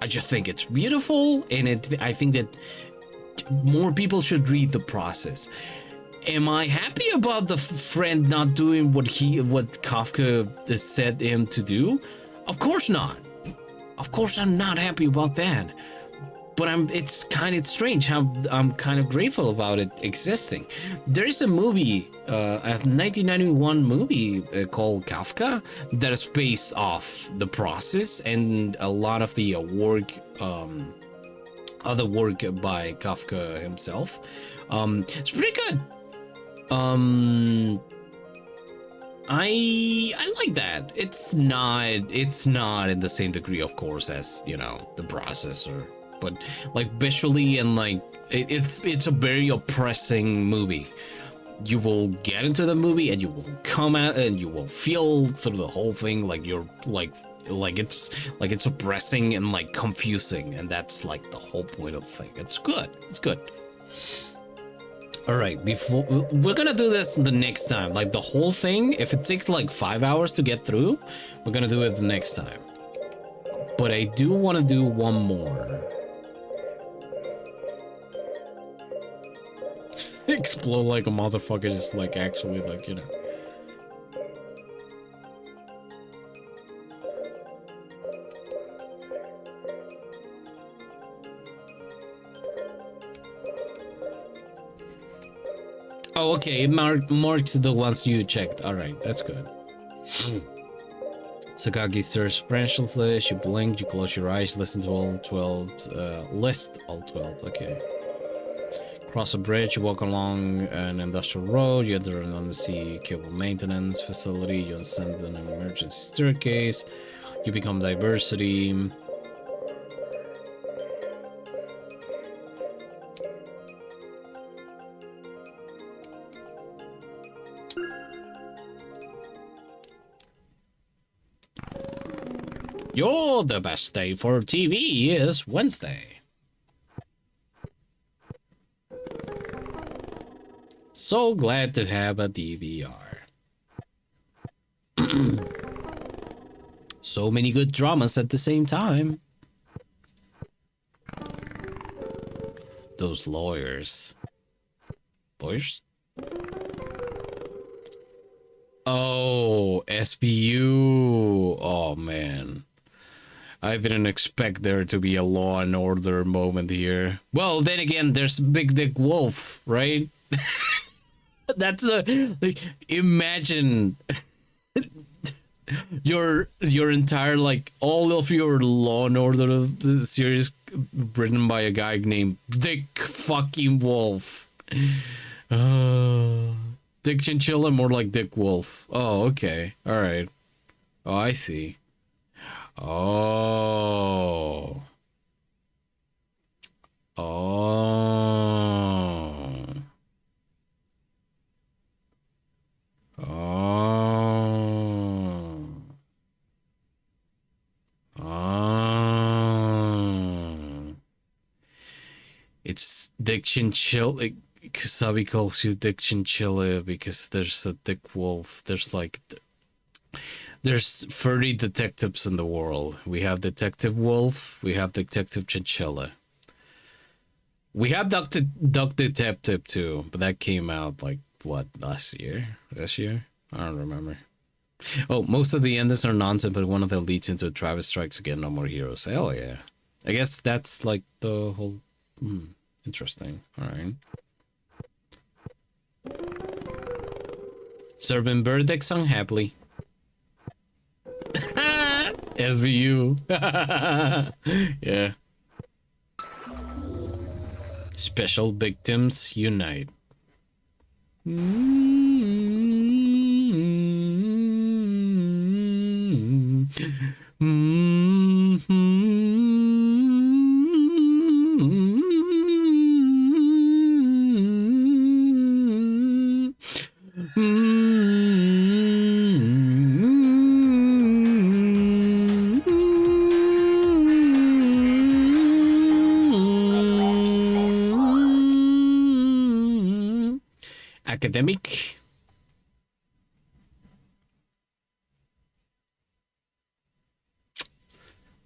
I just think it's beautiful, and I think that more people should read the process. Am I happy about the friend not doing what Kafka said him to do? Of course not. Of course I'm not happy about that. But it's kind of strange how I'm kind of grateful about it existing. There is a movie, a 1991 movie called Kafka, that is based off the process and a lot of the other work by Kafka himself. It's pretty good. I like that. It's not in the same degree, of course, as the process, but like visually and like it's a very oppressing movie. You will get into the movie and you will come out and you will feel through the whole thing like you're like it's oppressing and like confusing, and that's like the whole point of the thing. It's good. All right, we're gonna do this the next time, like the whole thing. If it takes like 5 hours to get through, we're gonna do it the next time. But I do want to do one more. Explode like a motherfucker, just like actually like Oh, okay. It marks the ones you checked. All right, that's good. Sakagi stirs branch flesh. You blink. You close your eyes. Listen to all 12. List all 12. Okay. Cross a bridge. You walk along an industrial road. You enter an undersea cable maintenance facility. You ascend an emergency staircase. You become diversity. You're the best day for TV is Wednesday. So glad to have a DVR. So many good dramas at the same time. Those lawyers. Lawyers? Oh, SBU. Oh, man. I didn't expect there to be a Law and Order moment here. Well, then again, there's Big Dick Wolf, right? That's a like. Imagine your entire like all of your Law and Order of the series written by a guy named Dick fucking Wolf. Dick Chinchilla, more like Dick Wolf. Oh, okay, all right. Oh, I see. Oh. Oh. Oh. Oh. It's Dick Chinchilla. Kusabi calls you Dick Chinchilla because there's a Dick Wolf. There's like... There's 30 detectives in the world. We have Detective Wolf. We have Detective Chinchilla. We have Duck Detective too, but that came out like, what, last year? This year? I don't remember. Oh, most of the endings are nonsense, but one of them leads into Travis Strikes Again, No More Heroes. Hell yeah. I guess that's like the whole... interesting. Alright. Serving verdicts unhappily. SVU. Yeah. Special Victims Unite. Academic.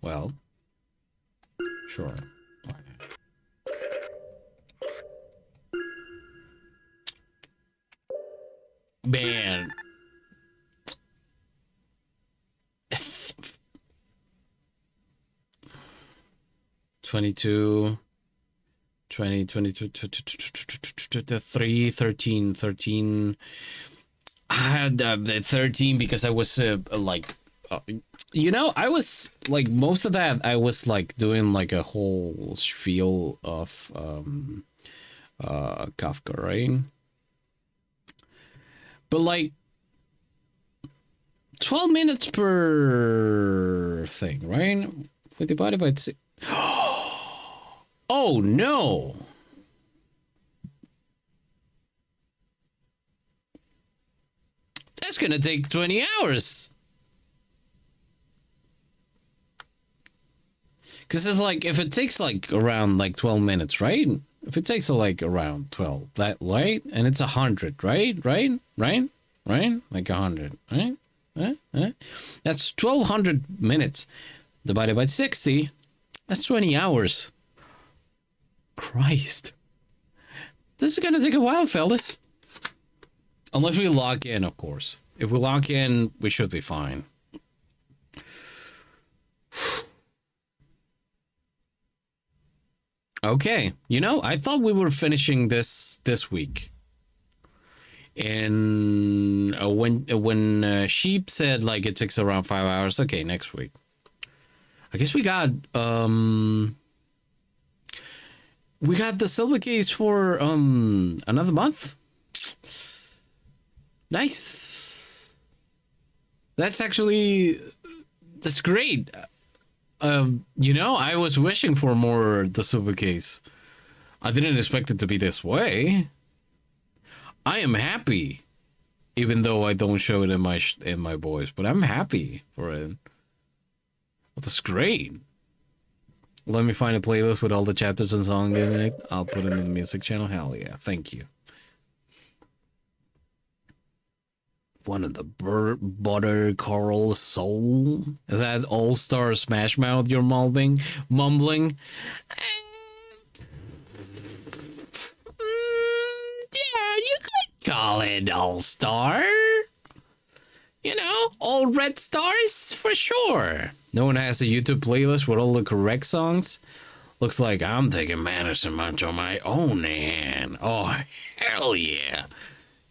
Well, sure. Man. 22, 20, 22, 3, 13, 13. I had the 13 because I was like, you know, I was like, most of that, I was like doing like a whole spiel of Kafka, right? But like 12 minutes per thing, right? We divided by 6. Oh no! That's gonna take 20 hours. Because it's like, if it takes like around like 12 minutes, right? If it takes like around 12, that right? And it's 100, right? Like 100, right? That's 1200 minutes divided by 60. That's 20 hours. Christ. This is gonna take a while, fellas. Unless we lock in, of course. If we lock in, we should be fine. Okay. You know, I thought we were finishing this week. And when Sheep said like it takes around 5 hours, okay, next week. I guess we got the silver case for another month. Nice. That's great. I was wishing for more the silver case. I didn't expect it to be this way. I am happy, even though I don't show it in my voice, but I'm happy for it. That's great. Let me find a playlist with all the chapters and songs in it. I'll put it in the music channel. Hell yeah. Thank you. One of the butter coral soul. Is that all-star smash mouth you're mumbling? Yeah, you could call it all-star. All red stars for sure. No one has a YouTube playlist with all the correct songs. Looks like I'm taking matters so much on my own hand. Oh, hell yeah.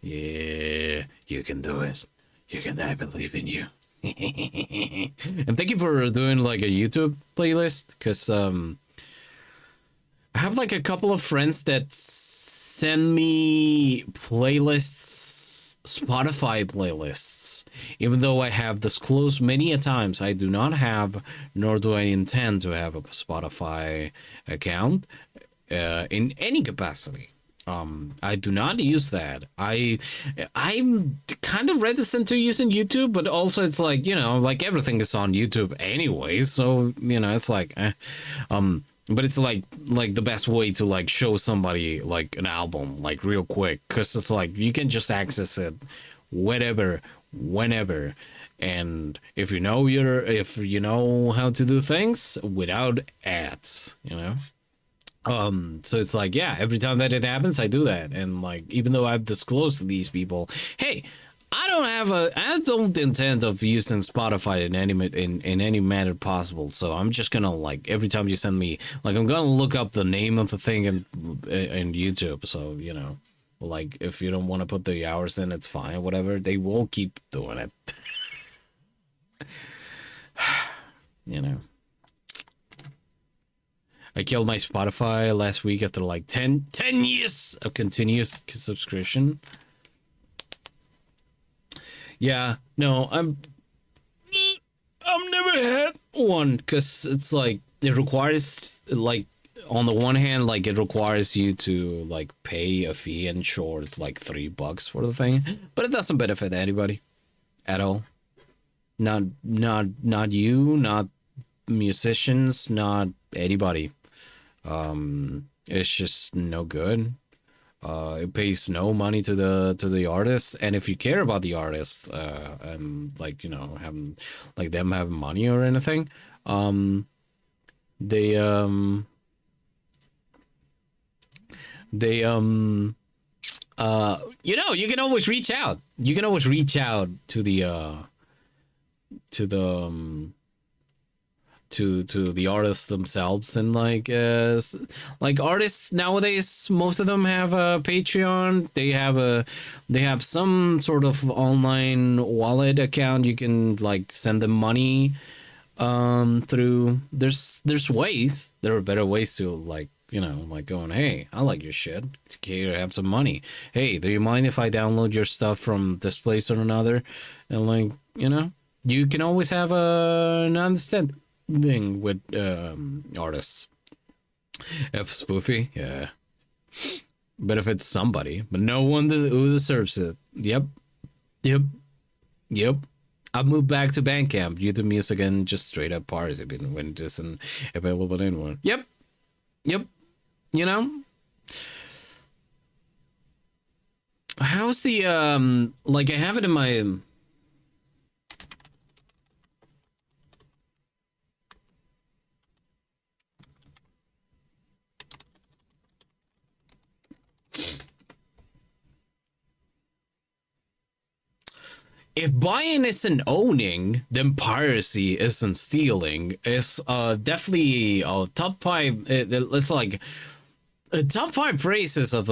Yeah, you can do it. I believe in you. And thank you for doing like a YouTube playlist, because I have like a couple of friends that send me playlists, Spotify playlists, even though I have disclosed many a times I do not have, nor do I intend to have a Spotify account in any capacity. I do not use that. I'm kind of reticent to using YouTube, but also it's like, like everything is on YouTube anyway, so it's like but it's like the best way to like show somebody like an album like real quick, because it's like you can just access it whenever, and if you know how to do things without ads, so it's like, yeah, every time that it happens, I do that. And like, even though I've disclosed to these people, hey, I don't intend of using Spotify in any manner possible. So I'm just gonna like, every time you send me, like, I'm gonna look up the name of the thing in YouTube. So, like, if you don't want to put the hours in, it's fine, whatever. They will keep doing it. I killed my Spotify last week after like 10 years of continuous subscription. Yeah, no, I've never had one, because it's like, it requires, like, on the one hand, like, it requires you to like pay a fee, and sure, it's like $3 for the thing, but it doesn't benefit anybody at all. Not you, not musicians, not anybody. It's just no good. It pays no money to the artists, and if you care about the artists, and like, having like them having money or anything, they you can always reach out. You can always reach out to the artists themselves, and like artists nowadays, most of them have a Patreon. They have some sort of online wallet account. You can like send them money through. There's ways. There are better ways to like, like going, hey, I like your shit. Can you have some money? Hey, do you mind if I download your stuff from this place or another? And like, you can always have an understanding with artists. If spoofy, yeah. But if it's somebody, but no one who deserves it. Yep. I moved back to Bandcamp, YouTube Music, and just straight up parties when it isn't available anywhere. Yep. How's the like, I have it in my if buying isn't owning, then piracy isn't stealing. It's definitely top 5. It's like top 5 phrases of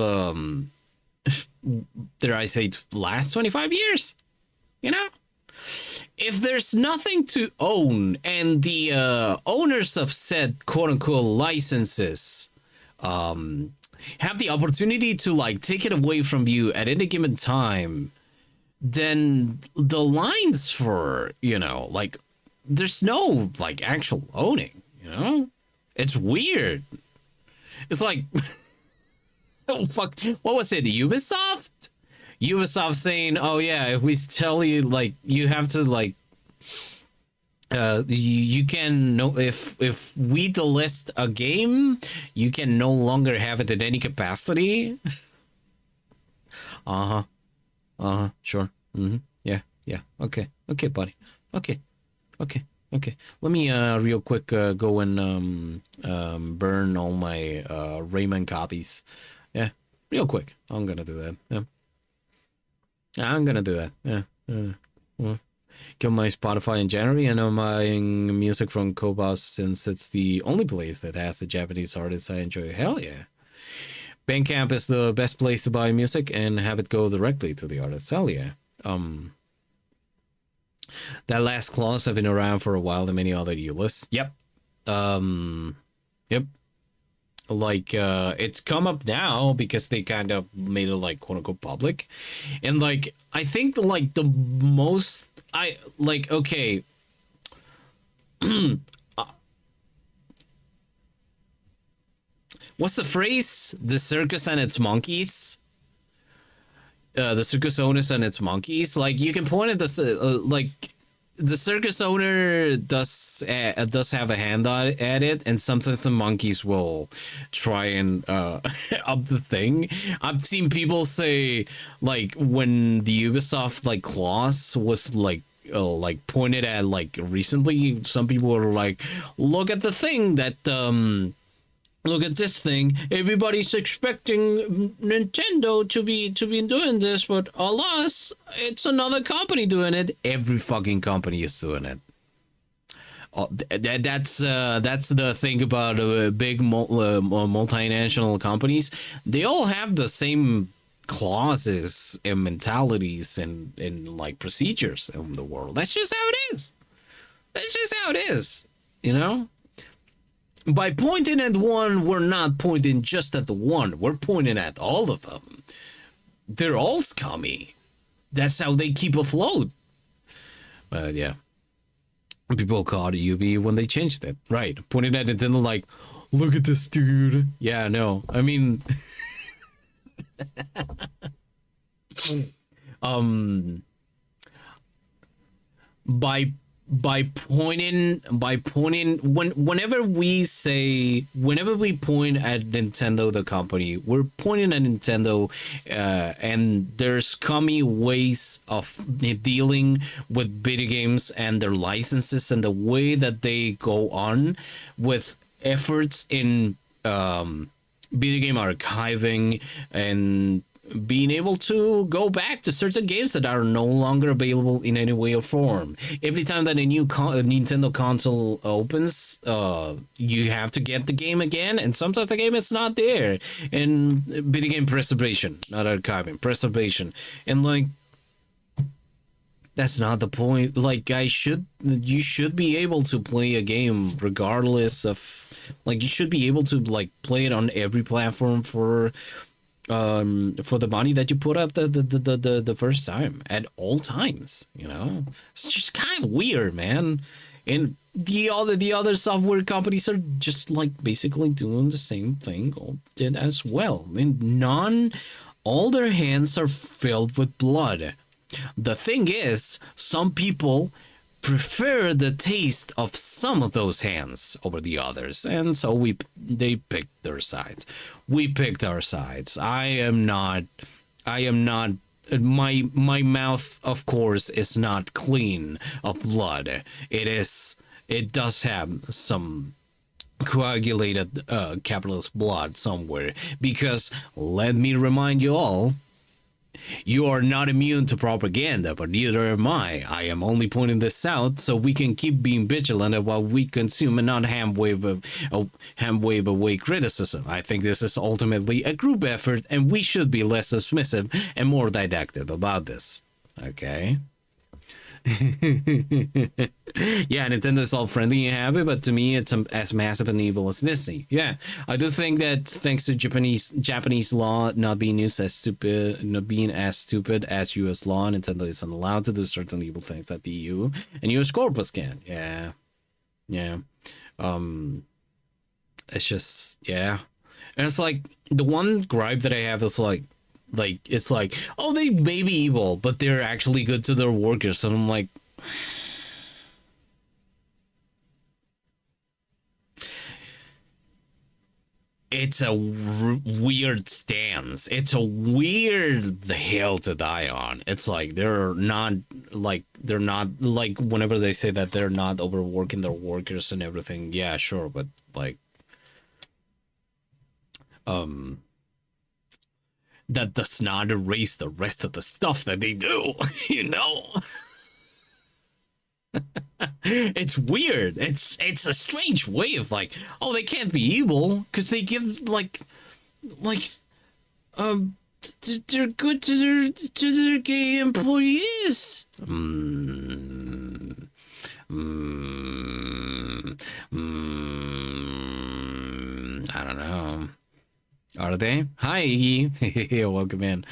dare I say, last 25 years. You know, if there's nothing to own and the owners of said quote unquote licenses have the opportunity to like take it away from you at any given time, then the lines for, you know, like there's no like actual owning, you know? It's weird. It's like oh fuck, what was it? Ubisoft? Ubisoft saying, "Oh yeah, if we tell you like you have to like you can no if we delist a game, you can no longer have it in any capacity." Sure. Yeah. Okay, buddy. Okay. Let me real quick go and burn all my Rayman copies. Yeah, real quick. I'm gonna do that. Yeah. I'm gonna do that. Yeah. Kill my Spotify in January, and I'm buying music from Kobas since it's the only place that has the Japanese artists I enjoy. Hell yeah. Bandcamp is the best place to buy music and have it go directly to the artist. Hell yeah. That last clause have been around for a while than many other lists. Yep. Yep. Like it's come up now because they kind of made it like quote unquote public. And like I think like the most I like okay. What's the phrase? The circus and its monkeys. The circus owners and its monkeys. Like you can point at this like the circus owner does have a hand at it, and sometimes the monkeys will try and up the thing. I've seen people say like when the Ubisoft like clause was like pointed at like recently, some people were like, look at the thing that look at this thing. Everybody's expecting Nintendo to be doing this, but alas, it's another company doing it. Every fucking company is doing it. That's the thing about big multinational companies. They all have the same clauses and mentalities and like procedures in the world. That's just how it is. That's just how it is. You know? By pointing at one, we're not pointing just at the one. We're pointing at all of them. They're all scummy. That's how they keep afloat. But yeah. People called it UB when they changed it. Right. Pointing at Nintendo like, look at this dude. Yeah, no. I mean... by pointing whenever we point at Nintendo the company, we're pointing at Nintendo and there's scummy ways of dealing with video games and their licenses and the way that they go on with efforts in video game archiving and being able to go back to certain games that are no longer available in any way or form. Every time that a new Nintendo console opens, you have to get the game again, and sometimes the game is not there. And video game preservation, not archiving, preservation. And like, that's not the point. Like, you should be able to play a game regardless of, like, you should be able to like play it on every platform for the money that you put up the first time at all times. You know, it's just kind of weird, man. And the other software companies are just like basically doing the same thing as well. I mean, all their hands are filled with blood. The thing is, some people prefer the taste of some of those hands over the others, and so they picked their sides. We picked our sides. I am not my mouth, of course, is not clean of blood. It does have some coagulated capitalist blood somewhere, because let me remind you all, You are not immune to propaganda, but neither am I. I am only pointing this out so we can keep being vigilant while we consume and not hand wave away criticism. I think this is ultimately a group effort, and we should be less dismissive and more didactic about this. Okay. Yeah, Nintendo's all friendly and happy, but to me, it's as massive and evil as Disney. Yeah, I do think that thanks to Japanese law not being used as stupid, not being as stupid as U.S. law, Nintendo isn't allowed to do certain evil things that the EU and U.S. corpus can. Yeah. It's just and it's like the one gripe that I have is like it's like, oh, they may be evil, but they're actually good to their workers. And I'm like, it's a weird stance. It's a weird hill to die on. It's like they're not like whenever they say that they're not overworking their workers and everything. Yeah, sure, but like that does not erase the rest of the stuff that they do, you know? It's weird. It's a strange way of like, oh, they can't be evil because they give they're good to their gay employees. I don't know. Are they? Hi, Iggy. Welcome in.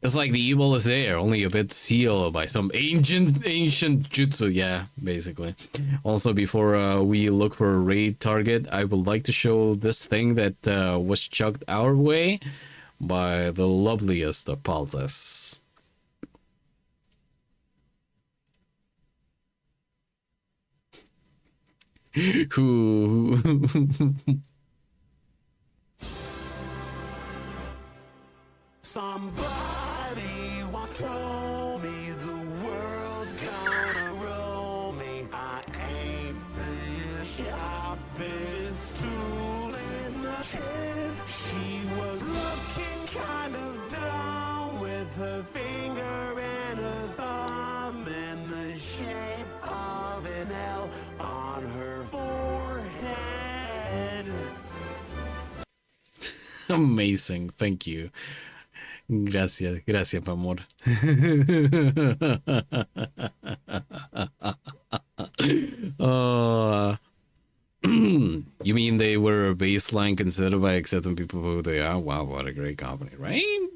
It's like the evil is there, only a bit sealed by some ancient jutsu. Yeah, basically. Also, before we look for a raid target, I would like to show this thing that was chucked our way by the loveliest of Paltas. Who
Somebody once told me the world's gonna roll me. I ain't the sharpest tool in the shed. She was looking kind of dumb with her finger and her thumb in the shape of an L on her forehead.
Amazing, thank you. Gracias, mi amor. You mean they were a baseline considered by accepting people who they are? Wow, what a great company, right?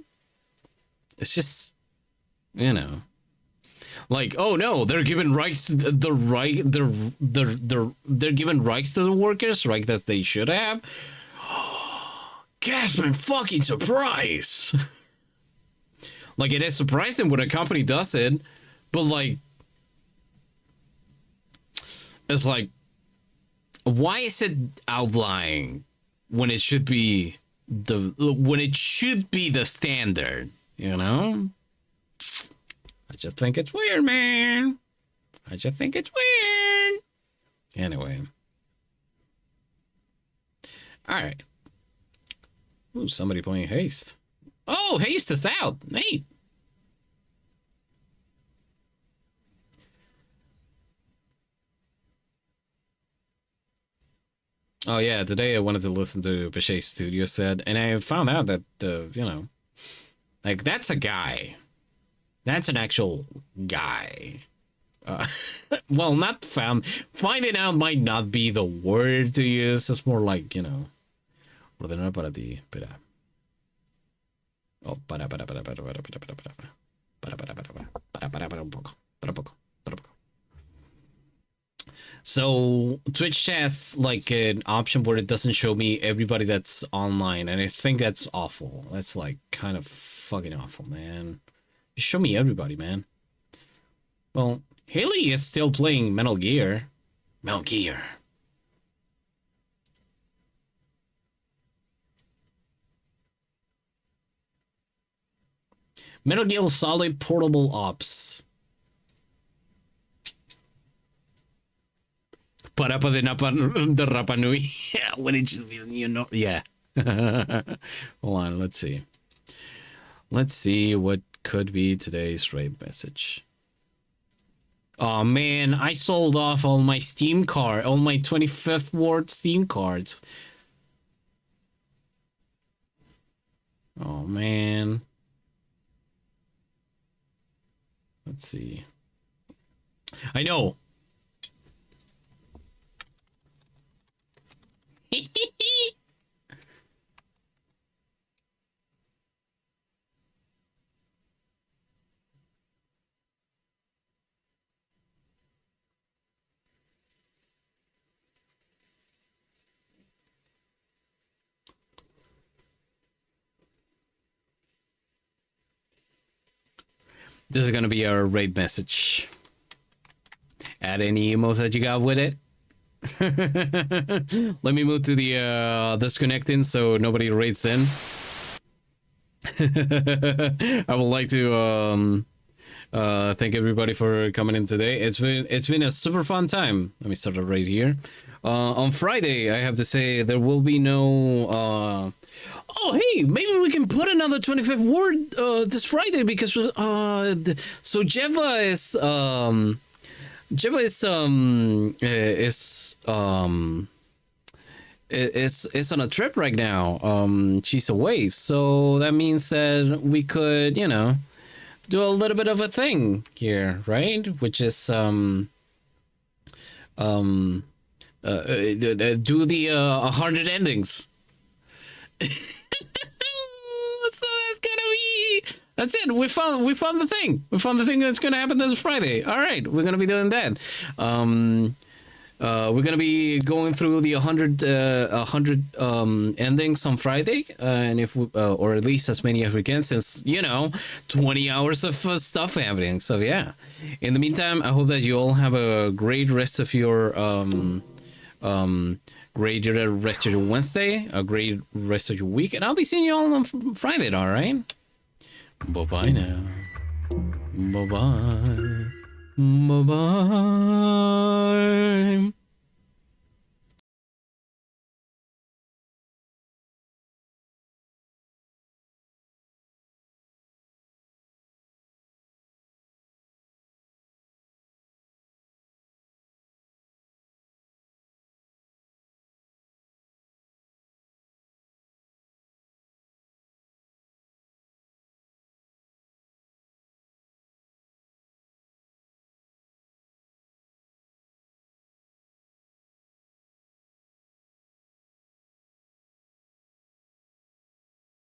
It's just, you know, like, oh no, they're giving rights to they're giving rights to the workers, right? That they should have. Gasp and fucking surprise. Like, it is surprising when a company does it, but like, it's like, why is it outlying when it should be the standard, you know? I just think it's weird, man. I just think it's weird. Anyway. All right. Ooh, somebody playing Haste. Oh, Haste is out. Neat. Oh yeah, today I wanted to listen to Bechet Studio set, and I found out that you know, like that's a guy. That's an actual guy. Well, not found. Finding out might not be the word to use. It's more like, you know, ordenar para ti. Espera. Oh, para un poco. Para un poco. So Twitch has like an option where it doesn't show me everybody that's online, and I think that's awful. That's like kind of fucking awful, man. Just show me everybody, man. Well, Haley is still playing Metal Gear. Metal Gear. Metal Gear Solid Portable Ops. Parapa de Rapa Nui. Yeah, when it just, you know, yeah. Hold on, let's see. Let's see what could be today's raid message. Oh man, I sold off all my Steam card, all my 25th Ward Steam cards. Oh man. Let's see. I know. This is gonna be our raid message. Add any emotes that you got with it. Let me move to the disconnecting so nobody raids in. I would like to thank everybody for coming in today. It's been a super fun time. Let me start it right here. On Friday, I have to say there will be no. Oh, hey, maybe we can put another 25th word this Friday because so Jeva is on a trip right now. She's away, so that means that we could, you know, do a little bit of a thing here, right? Which is do the 100 endings. So that's it. We found the thing. We found the thing that's gonna happen this Friday. All right, we're gonna be doing that. We're gonna be going through the 100 endings on Friday, and if we, or at least as many as we can, since 20 hours of stuff happening. So yeah. In the meantime, I hope that you all have a great rest of your great rest of your Wednesday, a great rest of your week, and I'll be seeing you all on Friday. All right. Bye bye now. Bye bye. Bye bye.